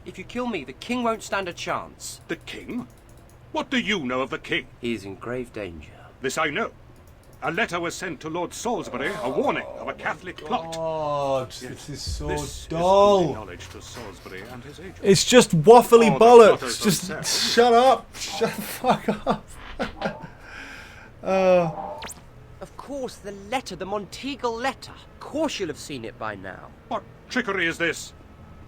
If you kill me, the king won't stand a chance.
The king? What do you know of the king?
He is in grave danger.
This I know. A letter was sent to Lord Salisbury, a warning of a Catholic plot.
God,
Yes,
this is so
this
dull.
Is only knowledge to Salisbury and his agents.
It's just waffly
Or the
bollocks.
plotters
Just
themselves.
shut up. Shut the fuck up.
Of course, the letter, the Monteagle letter. Of course you'll have seen it by now.
What trickery is this?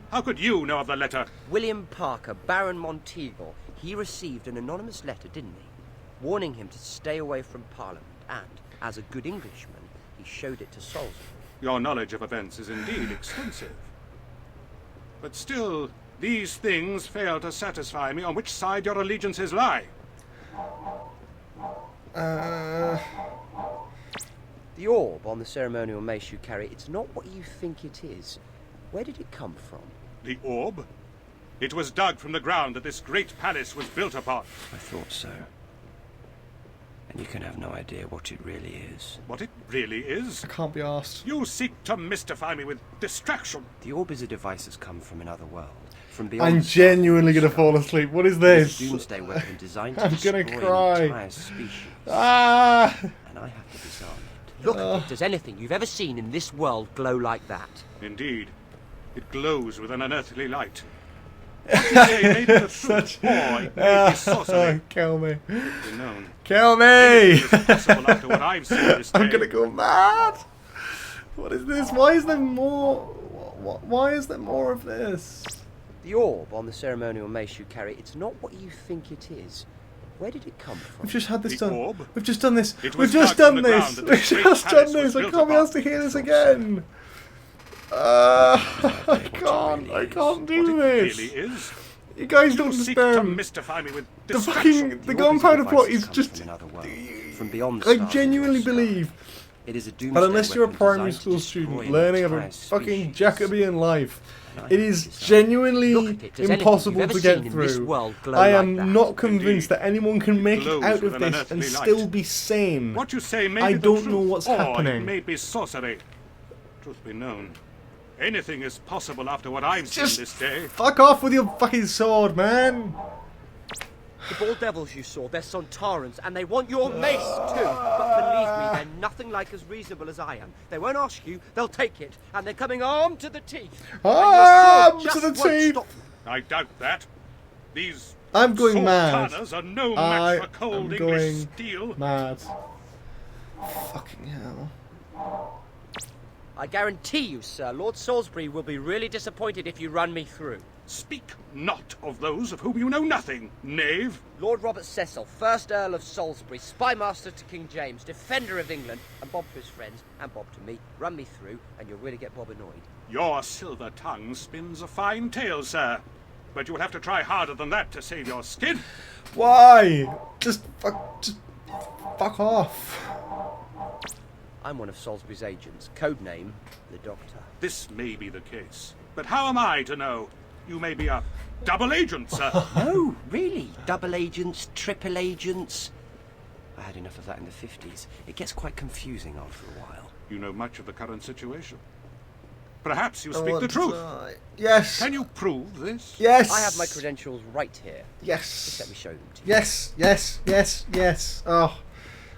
How could you know of the letter?
William Parker, Baron Monteagle. He received an anonymous letter, didn't he? Warning him to stay away from Parliament. And, as a good Englishman, he showed it to Salisbury.
Your knowledge of events is indeed extensive. But still, these things fail to satisfy me on which side your allegiances lie.
The orb on the ceremonial mace you carry, it's not what you think it is. Where did it come from?
The orb? It was dug from the ground that this great palace was built upon.
I thought so. And you can have no idea what it really is.
What it really is?
I can't be asked.
You seek to mystify me with distraction.
The orb is a device that's come from another world. From beyond.
I'm genuinely gonna fall asleep. What is
It's
this?
a doomsday weapon designed to
I'm
destroy
gonna
an
cry.
entire species.
Ah!
And I have to disarm it. Look at it. Does anything you've ever seen in this world glow like that?
Indeed. It glows with an unearthly light. What you say may be the truth, or it may be sorcery.
Kill me.
Be known.
Kill me!
Anything is possible after what I've seen this day.
I'm gonna go mad! What is this? Why is there more? Why is there more of this?
The orb on the ceremonial mace you carry, it's not what you think it is. Where did it come from?
We've just had this
The
done.
orb?
We've just done this.
It
We've
was
just
dug from
done
the ground
this.
that
We've
this great
just
palace
done
was
this. I
built
can't be
upon.
asked to hear this again. I can't do this.
Really is.
You guys don't
You seek to
understand.
mystify me with
The
distraction.
fucking the gunpowder plot is
Comes
just.
from another world, from beyond the
I
stars
genuinely
and your
believe.
star. It is a doomsday
But unless you're a
weapon
primary
designed to
school
destroy
student
an
learning
entire
about fucking
species.
Jacobean life,
And I
it
have
is
to disarm it.
genuinely
Look at it. Does anything
impossible
you've ever
to get
seen in this
through.
world glow
I
like
am
that?
not convinced that anyone can make it
glows
out
with
of
an
this and
unearthly
still
light.
be sane.
What you say may
I
be the
don't
truth,
know what's
or
happening.
It may be sorcery. Truth be known, anything is possible after what I've
Just
seen this day.
fuck off with your fucking sword, man.
The bald devils you saw, they're Sontarans, and they want your mace too. But believe me, they're nothing like as reasonable as I am. They won't ask you, they'll take it, and they're coming armed to the teeth.
Armed to the teeth!
I doubt that. These
I'm going mad.
sultanas are no match for cold English steel.
Mad. Fucking hell.
I guarantee you, sir, Lord Salisbury will be really disappointed if you run me through.
Speak not of those of whom you know nothing, knave.
Lord Robert Cecil, 1st Earl of Salisbury, spymaster to King James, defender of England, and Bob to his friends, and Bob to me. Run me through, and you'll really get Bob annoyed.
Your silver tongue spins a fine tale, sir. But you will have to try harder than that to save your skin.
Why? Just fuck off.
I'm one of Salisbury's agents. Codename, the Doctor.
This may be the case. But how am I to know? You may be a double agent, sir.
No, really. Double agents, triple agents. I had enough of that in the 50s. It gets quite confusing after a while.
You know much of the current situation. Perhaps you speak the truth.
Yes.
Can you prove this?
Yes.
I have my credentials right here.
Yes.
Just let me show them to you.
Yes, yes, yes, yes. Oh,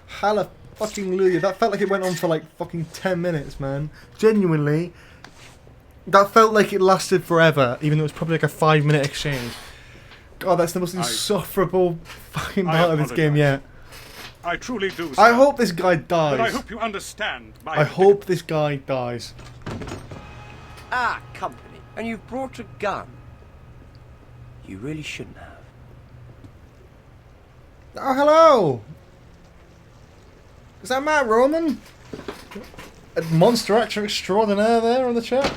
hallelujah. That felt like it went on for like fucking 10 minutes, man. Genuinely. That felt like it lasted forever, even though it was probably like a 5-minute exchange. God, that's the most insufferable fucking part of this game yet.
I truly do, sir.
I hope this guy dies.
But I hope you understand my...
I hope this guy dies.
Ah, company. And you've brought a gun. You really shouldn't have.
Oh, hello! Is that Matt Roman? A monster actor extraordinaire there on the chat?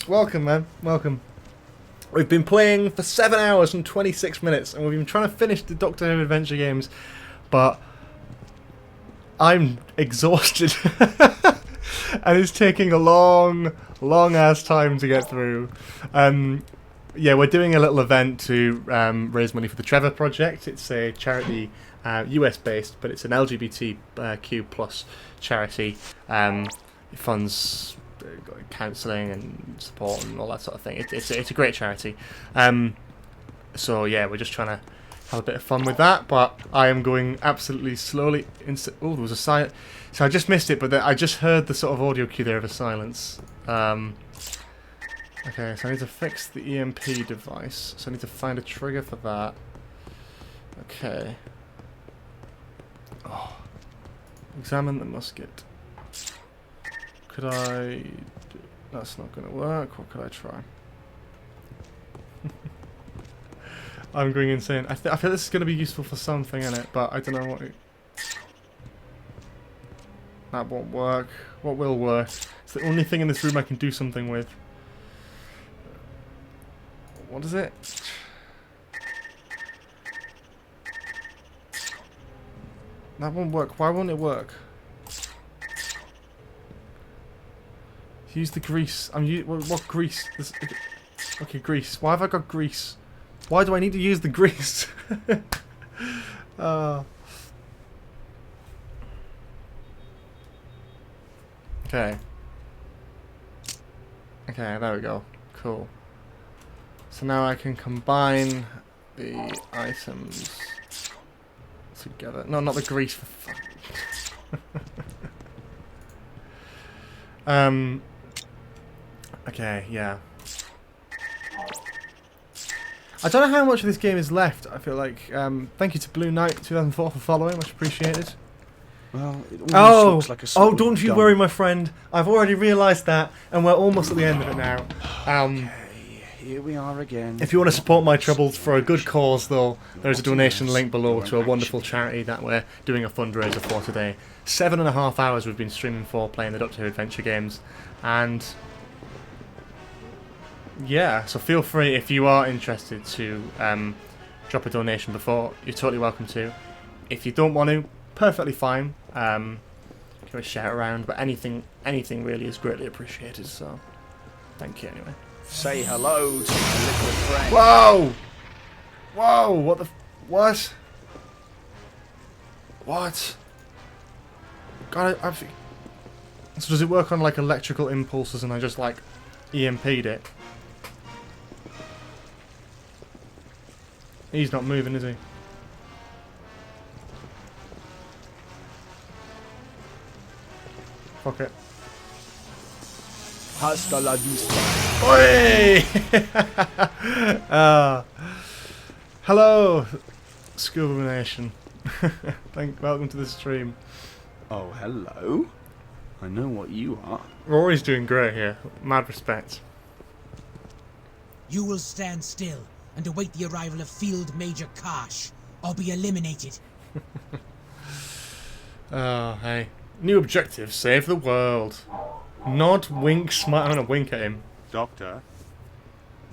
Welcome, man. Welcome. We've been playing for 7 hours and 26 minutes, and we've been trying to finish the Doctor Who adventure games, but I'm exhausted. And it's taking a long ass time to get through. Yeah, we're doing a little event to raise money for the Trevor Project. It's a charity, US based, but it's an LGBTQ plus charity. It funds counselling and support and all that sort of thing. It's a great charity. So yeah, we're just trying to have a bit of fun with that, but I am going absolutely slowly. Oh, there was a silence. So I just missed it, but I just heard the sort of audio cue there of a silence. Okay, so I need to fix the EMP device. So I need to find a trigger for that. Okay. Oh. Examine the musket. Could I... That's not going to work. What could I try? I'm going insane. I feel this is going to be useful for something, innit? But I don't know what... That won't work. What will work? It's the only thing in this room I can do something with. What is it? That won't work. Why won't it work? Use the grease. What grease? Okay, grease. Why have I got grease? Why do I need to use the grease? Okay. Okay, there we go. Cool. So now I can combine the items together. No, not the grease, for fuck. Okay, yeah. I don't know how much of this game is left, I feel like. Thank you to Blue Knight 2004 for following, much appreciated.
Well, it almost looks like a sort of
don't you
done.
worry, my friend. I've already realised that, and we're almost at the end of it now.
Okay, here we are again.
If you want to support my troubles for a good cause, though, there's a donation link below to a wonderful charity that we're doing a fundraiser for today. 7.5 hours we've been streaming for playing the Doctor Who adventure games, and yeah, so feel free if you are interested to drop a donation before. You're totally welcome to. If you don't want to, perfectly fine. Can we share it around? But anything really is greatly appreciated. So, thank you anyway.
Say hello to my little friend.
Whoa! Whoa! What the? What? What? God, so does it work on like electrical impulses, and I just like EMP'd it? He's not moving, is he? Fuck it.
Hasta la vista.
Oi! Hello, Scuba Nation. Welcome to the stream.
Oh, hello. I know what you are.
Rory's doing great here. Mad respect.
You will stand still and await the arrival of Field Major Karsh, or be eliminated.
Oh, hey. New objective, save the world. Nod, wink, smile. I'm gonna wink at him.
Doctor?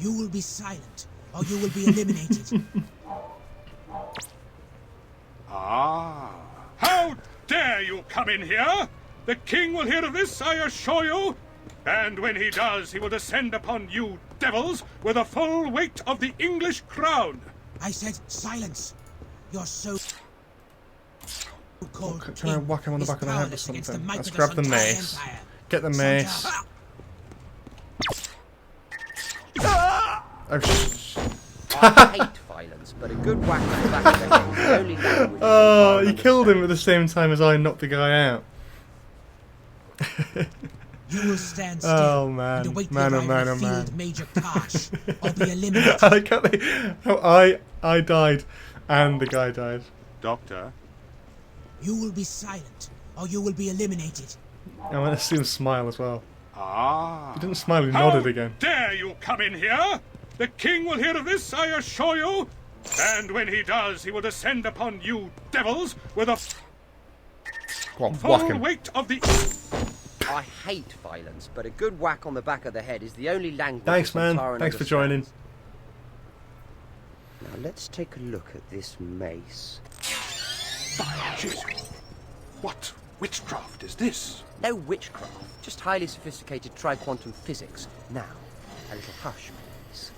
You will be silent, or you will be eliminated.
Ah! How dare you come in here? The king will hear of this, I assure you. And when he does, he will descend upon you devils with the full weight of the English crown.
I said silence. You're so...
Can I whack him on the back of the head or something? Let's grab the mace. Get the mace.
I hate violence, but a good whack on the back of the head is the only language.
Oh, you killed him at the same time as I knocked the guy out.
You will stand still.
Oh man,
and await the
man, oh
arrival
man, oh
of
man.
Field Major Karsh, or be eliminated.
I like how I died, and the guy died.
Doctor?
You will be silent, or you will be eliminated.
I want to see him smile as well.
Ah!
He didn't smile, he
How
nodded again.
Dare you come in here? The king will hear of this, I assure you. And when he does, he will descend upon you devils with a
Go on,
full
whack him.
weight of the...
I hate violence, but a good whack on the back of the head is the only language.
Thanks, man. Thanks for joining.
Now let's take a look at this mace.
Jesus. What witchcraft is this?
No witchcraft, just highly sophisticated tri-quantum physics. Now, a little hush, please.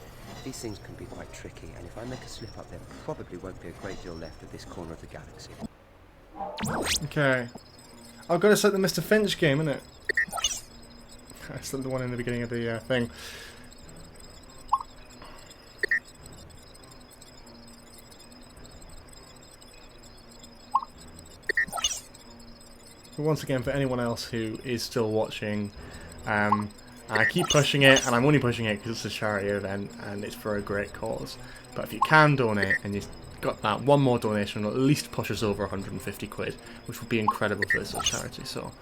These things can be quite tricky, and if I make a slip up, there probably won't be a great deal left of this corner of the galaxy.
Okay. I've got to set the Mr. Finch game, innit? I set the one in the beginning of the thing. But once again, for anyone else who is still watching, I keep pushing it, and I'm only pushing it because it's a charity event and it's for a great cause. But if you can donate and you've got that one more donation, it'll at least push us over 150 quid, which would be incredible for this little charity. So,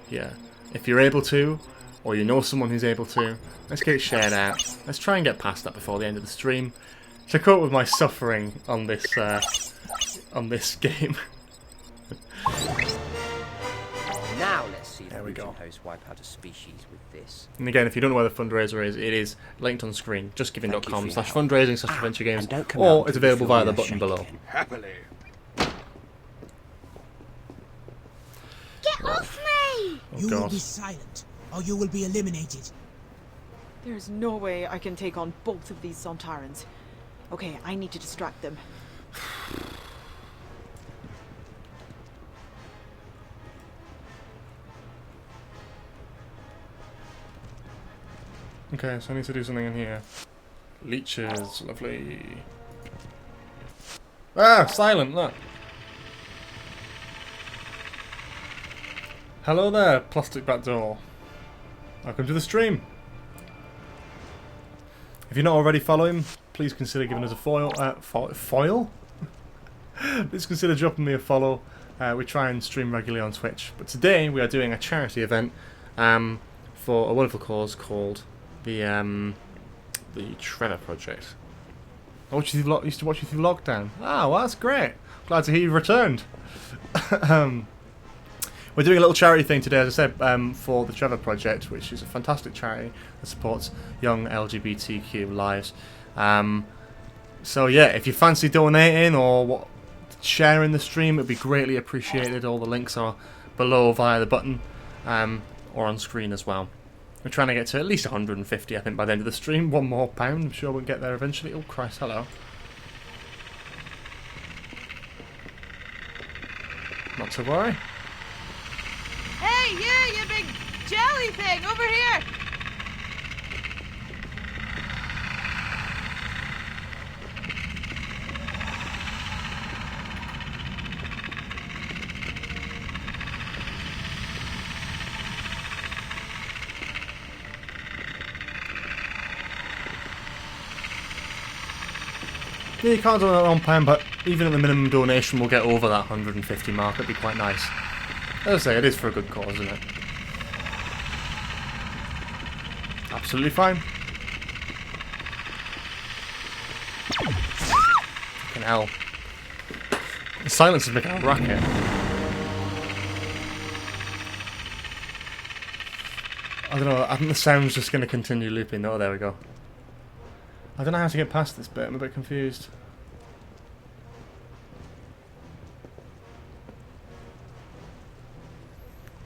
yeah, if you're able to, or you know someone who's able to, let's get it shared out. Let's try and get past that before the end of the stream to cope with my suffering on this game.
Now let's see the Legion host wipe out a species with this.
And again, if you don't know where the fundraiser is, it is linked on screen, justgiving.com/fundraising/adventuregames, or it's available via the button below.
Happily.
Get off me!
You will be silent, or you will be eliminated.
There's no way I can take on both of these Sontarans. Okay, I need to distract them.
Okay, so I need to do something in here. Leeches, lovely. Ah, silent, look. Hello there, plastic back door. Welcome to the stream. If you're not already following, please consider giving us a foil. Foil? Please consider dropping me a follow. We try and stream regularly on Twitch. But today we are doing a charity event for a wonderful cause called the Trevor Project. I used to watch you through lockdown. Ah, well, that's great. Glad to hear you've returned. We're doing a little charity thing today, as I said, for the Trevor Project, which is a fantastic charity that supports young LGBTQ lives. So yeah, if you fancy donating or sharing the stream, it'd be greatly appreciated. All the links are below via the button or on screen as well. We're trying to get to at least 150, I think, by the end of the stream. £1 more. I'm sure we'll get there eventually. Oh, Christ, hello. Not to worry.
Hey, you big jelly thing, over here!
Yeah, you can't do it on pen, but even at the minimum donation, we'll get over that 150 mark. It'd be quite nice. As I say, it is for a good cause, isn't it? Absolutely fine. Fucking hell. The silence is making a racket. I don't know, I think the sound's just going to continue looping. Oh, there we go. I don't know how to get past this bit, I'm a bit confused.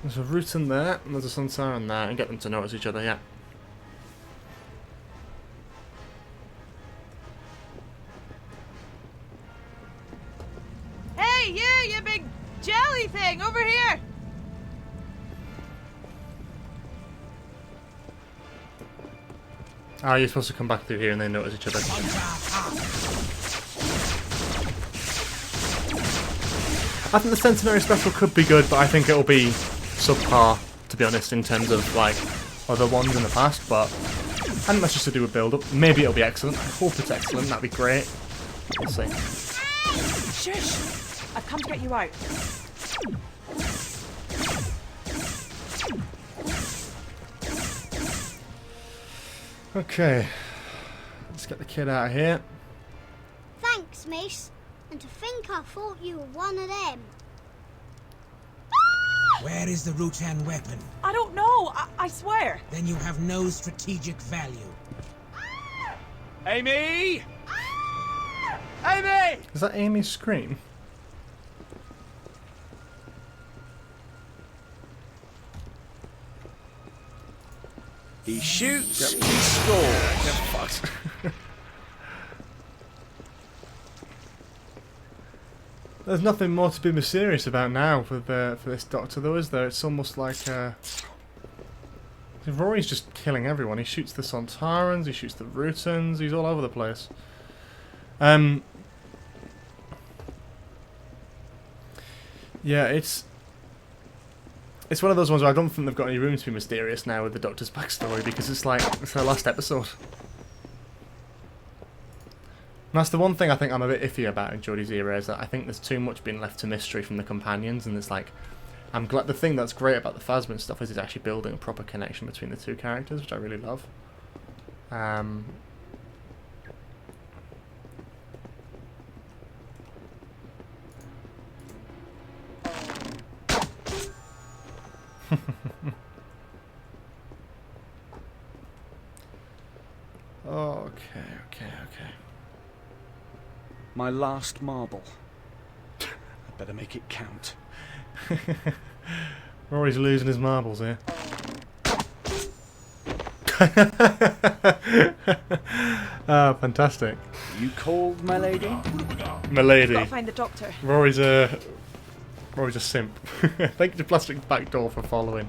There's a root in there, and there's a Sunsar in there, and get them to notice each other, yeah.
Hey, you big jelly thing, over here!
Ah, you're supposed to come back through here and they notice each other. I think the Centenary Special could be good, but I think it'll be subpar, to be honest, in terms of, like, other ones in the past, but I think that's just to do with build-up. Maybe it'll be excellent. I hope it's excellent. That'd be great. We'll see.
Shush! I've come to get you out.
Okay. Let's get the kid out of here.
Thanks, miss. And to think I thought you were one of them.
Where is the Rutan weapon?
I don't know, I swear.
Then you have no strategic value.
Amy! Amy!
Is that Amy's scream?
He shoots, he scores.
Get fucked. There's nothing more to be mysterious about now for this Doctor, though, is there? It's almost like Rory's just killing everyone. He shoots the Sontarans, he shoots the Rutans, he's all over the place. Yeah, it's one of those ones where I don't think they've got any room to be mysterious now with the Doctor's backstory, because it's like, it's their last episode. And that's the one thing I think I'm a bit iffy about in Jodie's era, is that I think there's too much being left to mystery from the companions, and it's like, I'm glad, the thing that's great about the Phasma stuff is it's actually building a proper connection between the two characters, which I really love. Okay.
My last marble. I'd better make it count.
Rory's losing his marbles here. Ah, fantastic.
You called, my lady?
My lady.
Gotta find the Doctor.
Rory's a simp. Thank you to Plastic Backdoor for following.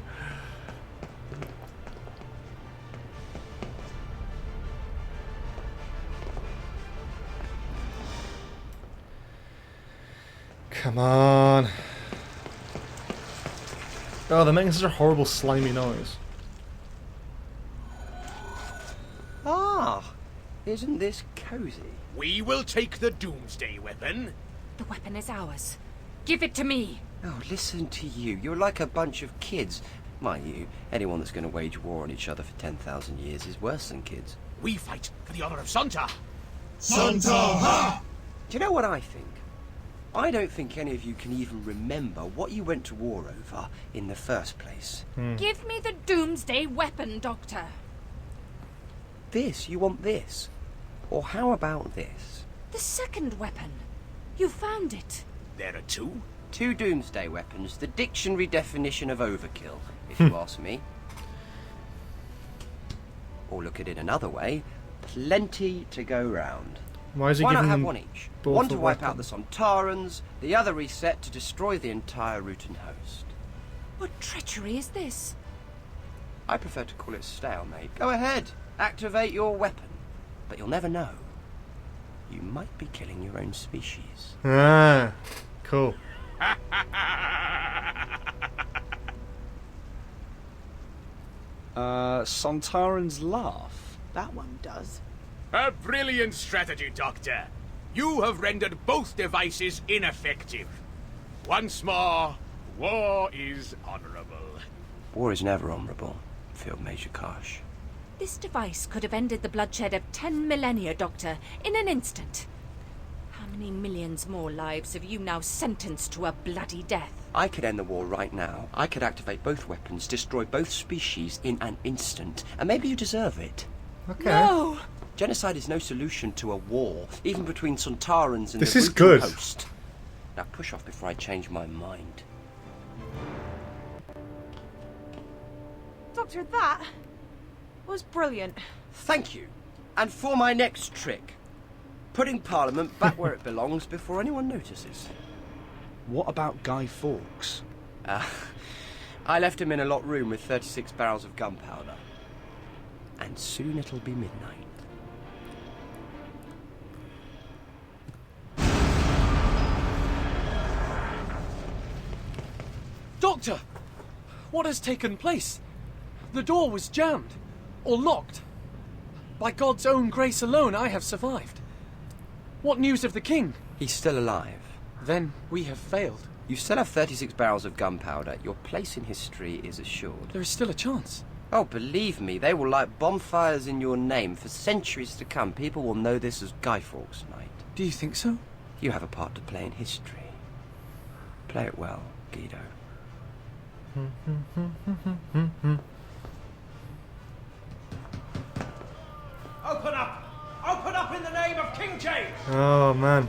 Come on. Oh, they're making such a horrible slimy noise.
Ah, isn't this cozy?
We will take the Doomsday weapon.
The weapon is ours. Give it to me.
Oh, listen to you. You're like a bunch of kids. Mind you, anyone that's going to wage war on each other for 10,000 years is worse than kids.
We fight for the honor of Santa.
Santa ha! Do you know what I think? I don't think any of you can even remember what you went to war over in the first place.
Give me the Doomsday weapon, Doctor.
This? You want this? Or how about this?
The second weapon. You found it.
There are two?
Two Doomsday weapons, the dictionary definition of overkill, if you ask me. Or look at it another way, plenty to go round.
Why is he
Why
giving
not have
them
one each?
both
One
a
to wipe
weapon?
out the Sontarans, the other reset to destroy the entire Rutan host.
What treachery is this?
I prefer to call it stalemate. Go ahead, activate your weapon. But you'll never know. You might be killing your own species.
Ah, cool.
Sontaran's laugh.
That one does.
A brilliant strategy, Doctor. You have rendered both devices ineffective. Once more, war is honorable.
War is never honorable, Field Major Karsh.
This device could have ended the bloodshed of 10 millennia, Doctor, in an instant. How many millions more lives have you now sentenced to a bloody death?
I could end the war right now. I could activate both weapons, destroy both species in an instant. And maybe you deserve it.
Okay.
No!
Genocide is no solution to a war, even between Sontarans and
this
the
is
brutal
good.
host. Now push off before I change my mind.
Doctor, that was brilliant.
Thank you. And for my next trick, putting Parliament back where it belongs before anyone notices.
What about Guy Fawkes?
I left him in a locked room with 36 barrels of gunpowder. And soon it'll be midnight.
Doctor! What has taken place? The door was jammed, or locked. By God's own grace alone, I have survived. What news of the king?
He's still alive.
Then we have failed.
You still have 36 barrels of gunpowder. Your place in history is assured.
There is still a chance.
Oh, believe me, they will light bonfires in your name for centuries to come. People will know this as Guy Fawkes Night.
Do you think so?
You have a part to play in history. Play it well, Guido.
Open up! Open up in the name of King James!
Oh, man.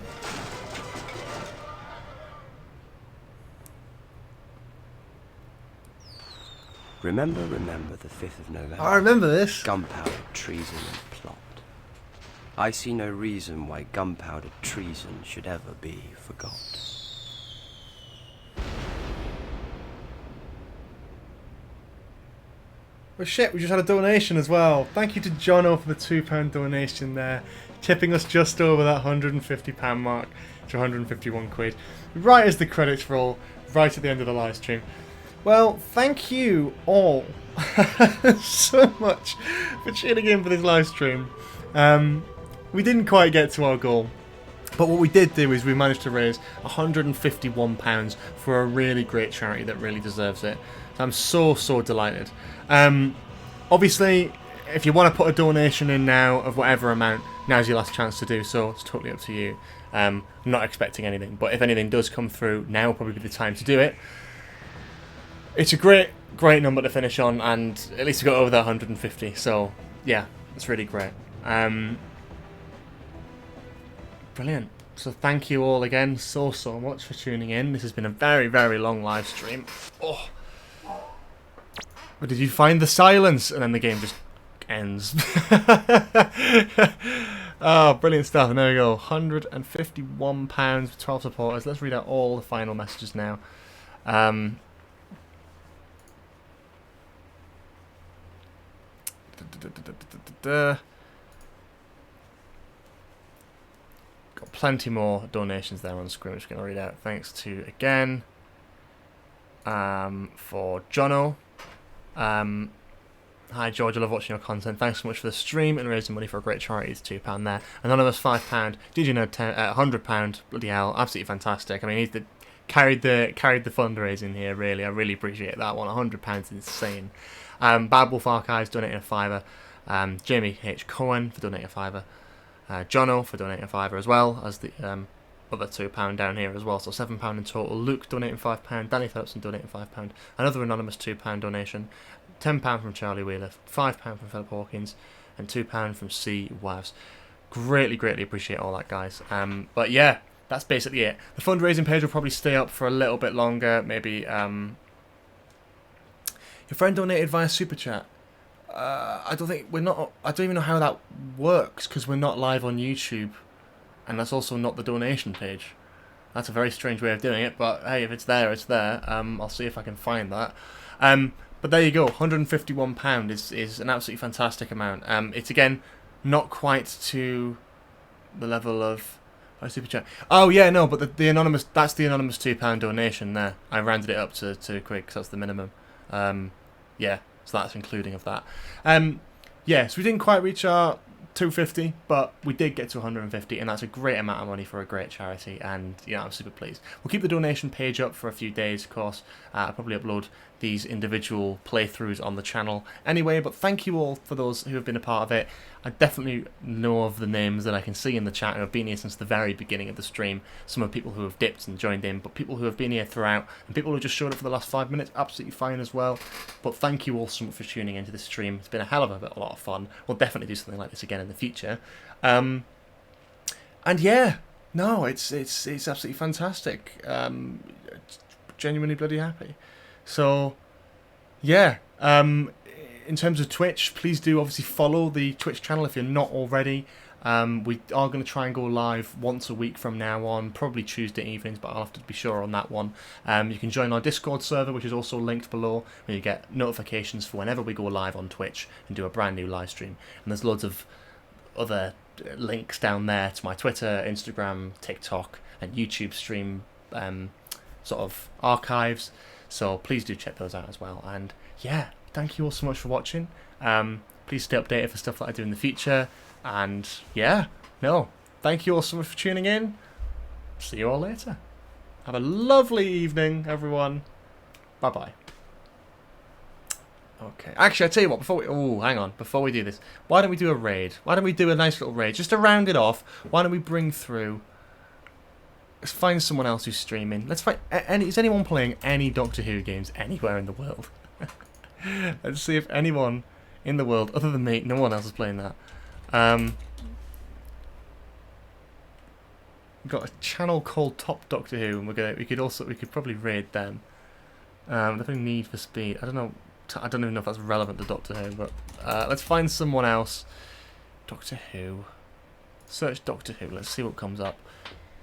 Remember the 5th of November.
I remember this.
Gunpowder, treason and plot. I see no reason why gunpowder treason should ever be forgot.
Well, shit, we just had a donation as well. Thank you to Jono for the £2 donation there, tipping us just over that £150 mark to 151 quid. Right as the credits roll, right at the end of the live stream. Well, thank you all so much for tuning in for this live stream. We didn't quite get to our goal, but what we did do is we managed to raise £151 for a really great charity that really deserves it. So I'm so delighted. Obviously, if you want to put a donation in now of whatever amount, now's your last chance to do so. It's totally up to you. I'm not expecting anything, but if anything does come through, now will probably be the time to do it. It's a great number to finish on, and at least we got over that 150. So yeah, it's really great. Brilliant. So thank you all again so much for tuning in. This has been a very long live stream. Oh. But did you find the silence? And then the game just ends. Oh, brilliant stuff. And there we go. £151 with 12 supporters. Let's read out all the final messages now. Got plenty more donations there on the screen, which I'm going to read out. Thanks to, again, for Jono. Hi George, I love watching your content. Thanks so much for the stream and raising money for a great charity. It's £2 there. Anonymous £5. Did you know £100? Bloody hell, absolutely fantastic. I mean, he's carried the fundraising here. Really, I really appreciate that one. £100 is insane. Bad Wolf Archives donating a £5. Jamie H Cohen for donating a £5. Jono for donating a £5 as well as the other £2 down here as well, so £7 in total. Luke donating £5, Danny Phillipson donating £5, another anonymous £2 donation, £10 from Charlie Wheeler, £5 from Philip Hawkins, and £2 from C Wavs. Greatly appreciate all that, guys. But yeah, that's basically it. The fundraising page will probably stay up for a little bit longer. Maybe your friend donated via Super Chat. I don't even know how that works because we're not live on YouTube. And that's also not the donation page. That's a very strange way of doing it, but hey, if it's there, it's there. I'll see if I can find that. But there you go, £151 is an absolutely fantastic amount. It's again not quite to the level of Super Chat. Oh yeah, no, but the anonymous, that's the anonymous £2 donation there. I rounded it up to £2 because that's the minimum. Yeah, so that's including of that. Yeah, so we didn't quite reach our 250, but we did get to 150, and that's a great amount of money for a great charity, and I'm super pleased. We'll keep the donation page up for a few days, of course. I'll probably upload these individual playthroughs on the channel anyway, but thank you all for those who have been a part of it. I definitely know of the names that I can see in the chat who have been here since the very beginning of the stream. Some of people who have dipped and joined in, but people who have been here throughout, and people who just showed up for the last 5 minutes, absolutely fine as well. But thank you all so much for tuning into this stream. It's been a hell of a lot of fun. We'll definitely do something like this again in the future. And yeah, no, it's absolutely fantastic. Genuinely bloody happy. So yeah, in terms of Twitch, please do obviously follow the Twitch channel if you're not already. We are going to try and go live once a week from now on, probably Tuesday evenings, but I'll have to be sure on that one. You can join our Discord server, which is also linked below, where you get notifications for whenever we go live on Twitch and do a brand new live stream. And there's loads of other links down there to my Twitter, Instagram, TikTok, and YouTube stream sort of archives. So please do check those out as well. And yeah, thank you all so much for watching. Please stay updated for stuff that I do in the future. And yeah, no, thank you all so much for tuning in. See you all later. Have a lovely evening, everyone. Bye-bye. Okay, actually, I tell you what, before we do this, why don't we do a raid? Why don't we do a nice little raid? Just to round it off, why don't we bring through... Let's find someone else who's streaming. Let's find... Is anyone playing any Doctor Who games anywhere in the world? Let's see if anyone in the world, other than me, no one else is playing that. We've got a channel called Top Doctor Who, and we could probably raid them. Definitely Need for Speed. I don't even know if that's relevant to Doctor Who, but let's find someone else. Doctor Who. Search Doctor Who. Let's see what comes up.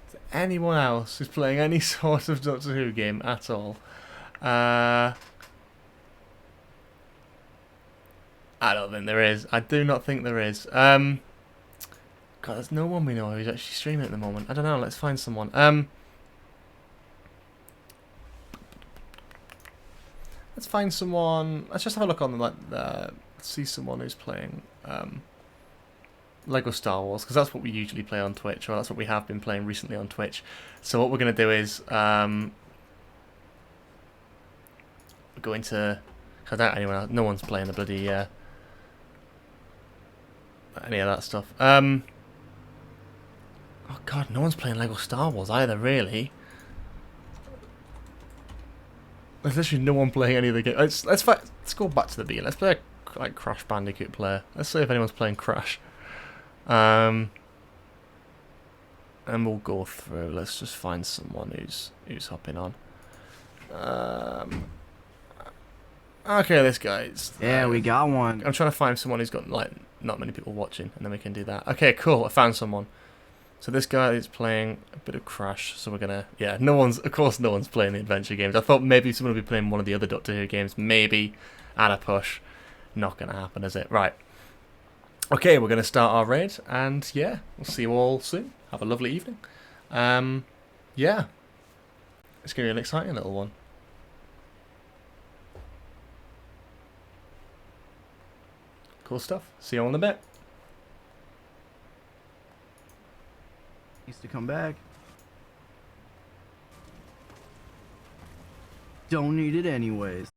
Is there anyone else who's playing any sort of Doctor Who game at all? I don't think there is. I do not think there is. God, there's no one we know who's actually streaming at the moment. I don't know. Let's find someone. Let's find someone. Let's just have a look on see someone who's playing Lego Star Wars, because that's what we usually play on Twitch, or that's what we have been playing recently on Twitch. So what we're going to do is go into... I doubt anyone else, no one's playing the bloody any of that stuff. Oh god, no one's playing Lego Star Wars either, really. There's literally no one playing any of the games. Let's go back to the beginning. Let's play a Crash Bandicoot player. Let's see if anyone's playing Crash. And we'll go through. Let's just find someone who's hopping on. Okay, this guy's...
Yeah, we got one.
I'm trying to find someone who's got not many people watching, and then we can do that. Okay, cool. I found someone. So this guy is playing a bit of Crash, so we're gonna... Yeah, of course no one's playing the adventure games. I thought maybe someone would be playing one of the other Doctor Who games, maybe, at a push. Not gonna happen, is it? Right. Okay, we're gonna start our raid, and yeah, we'll see you all soon. Have a lovely evening. Yeah. It's gonna be an exciting little one. Cool stuff. See you all in a bit.
Needs to come back. Don't need it anyways.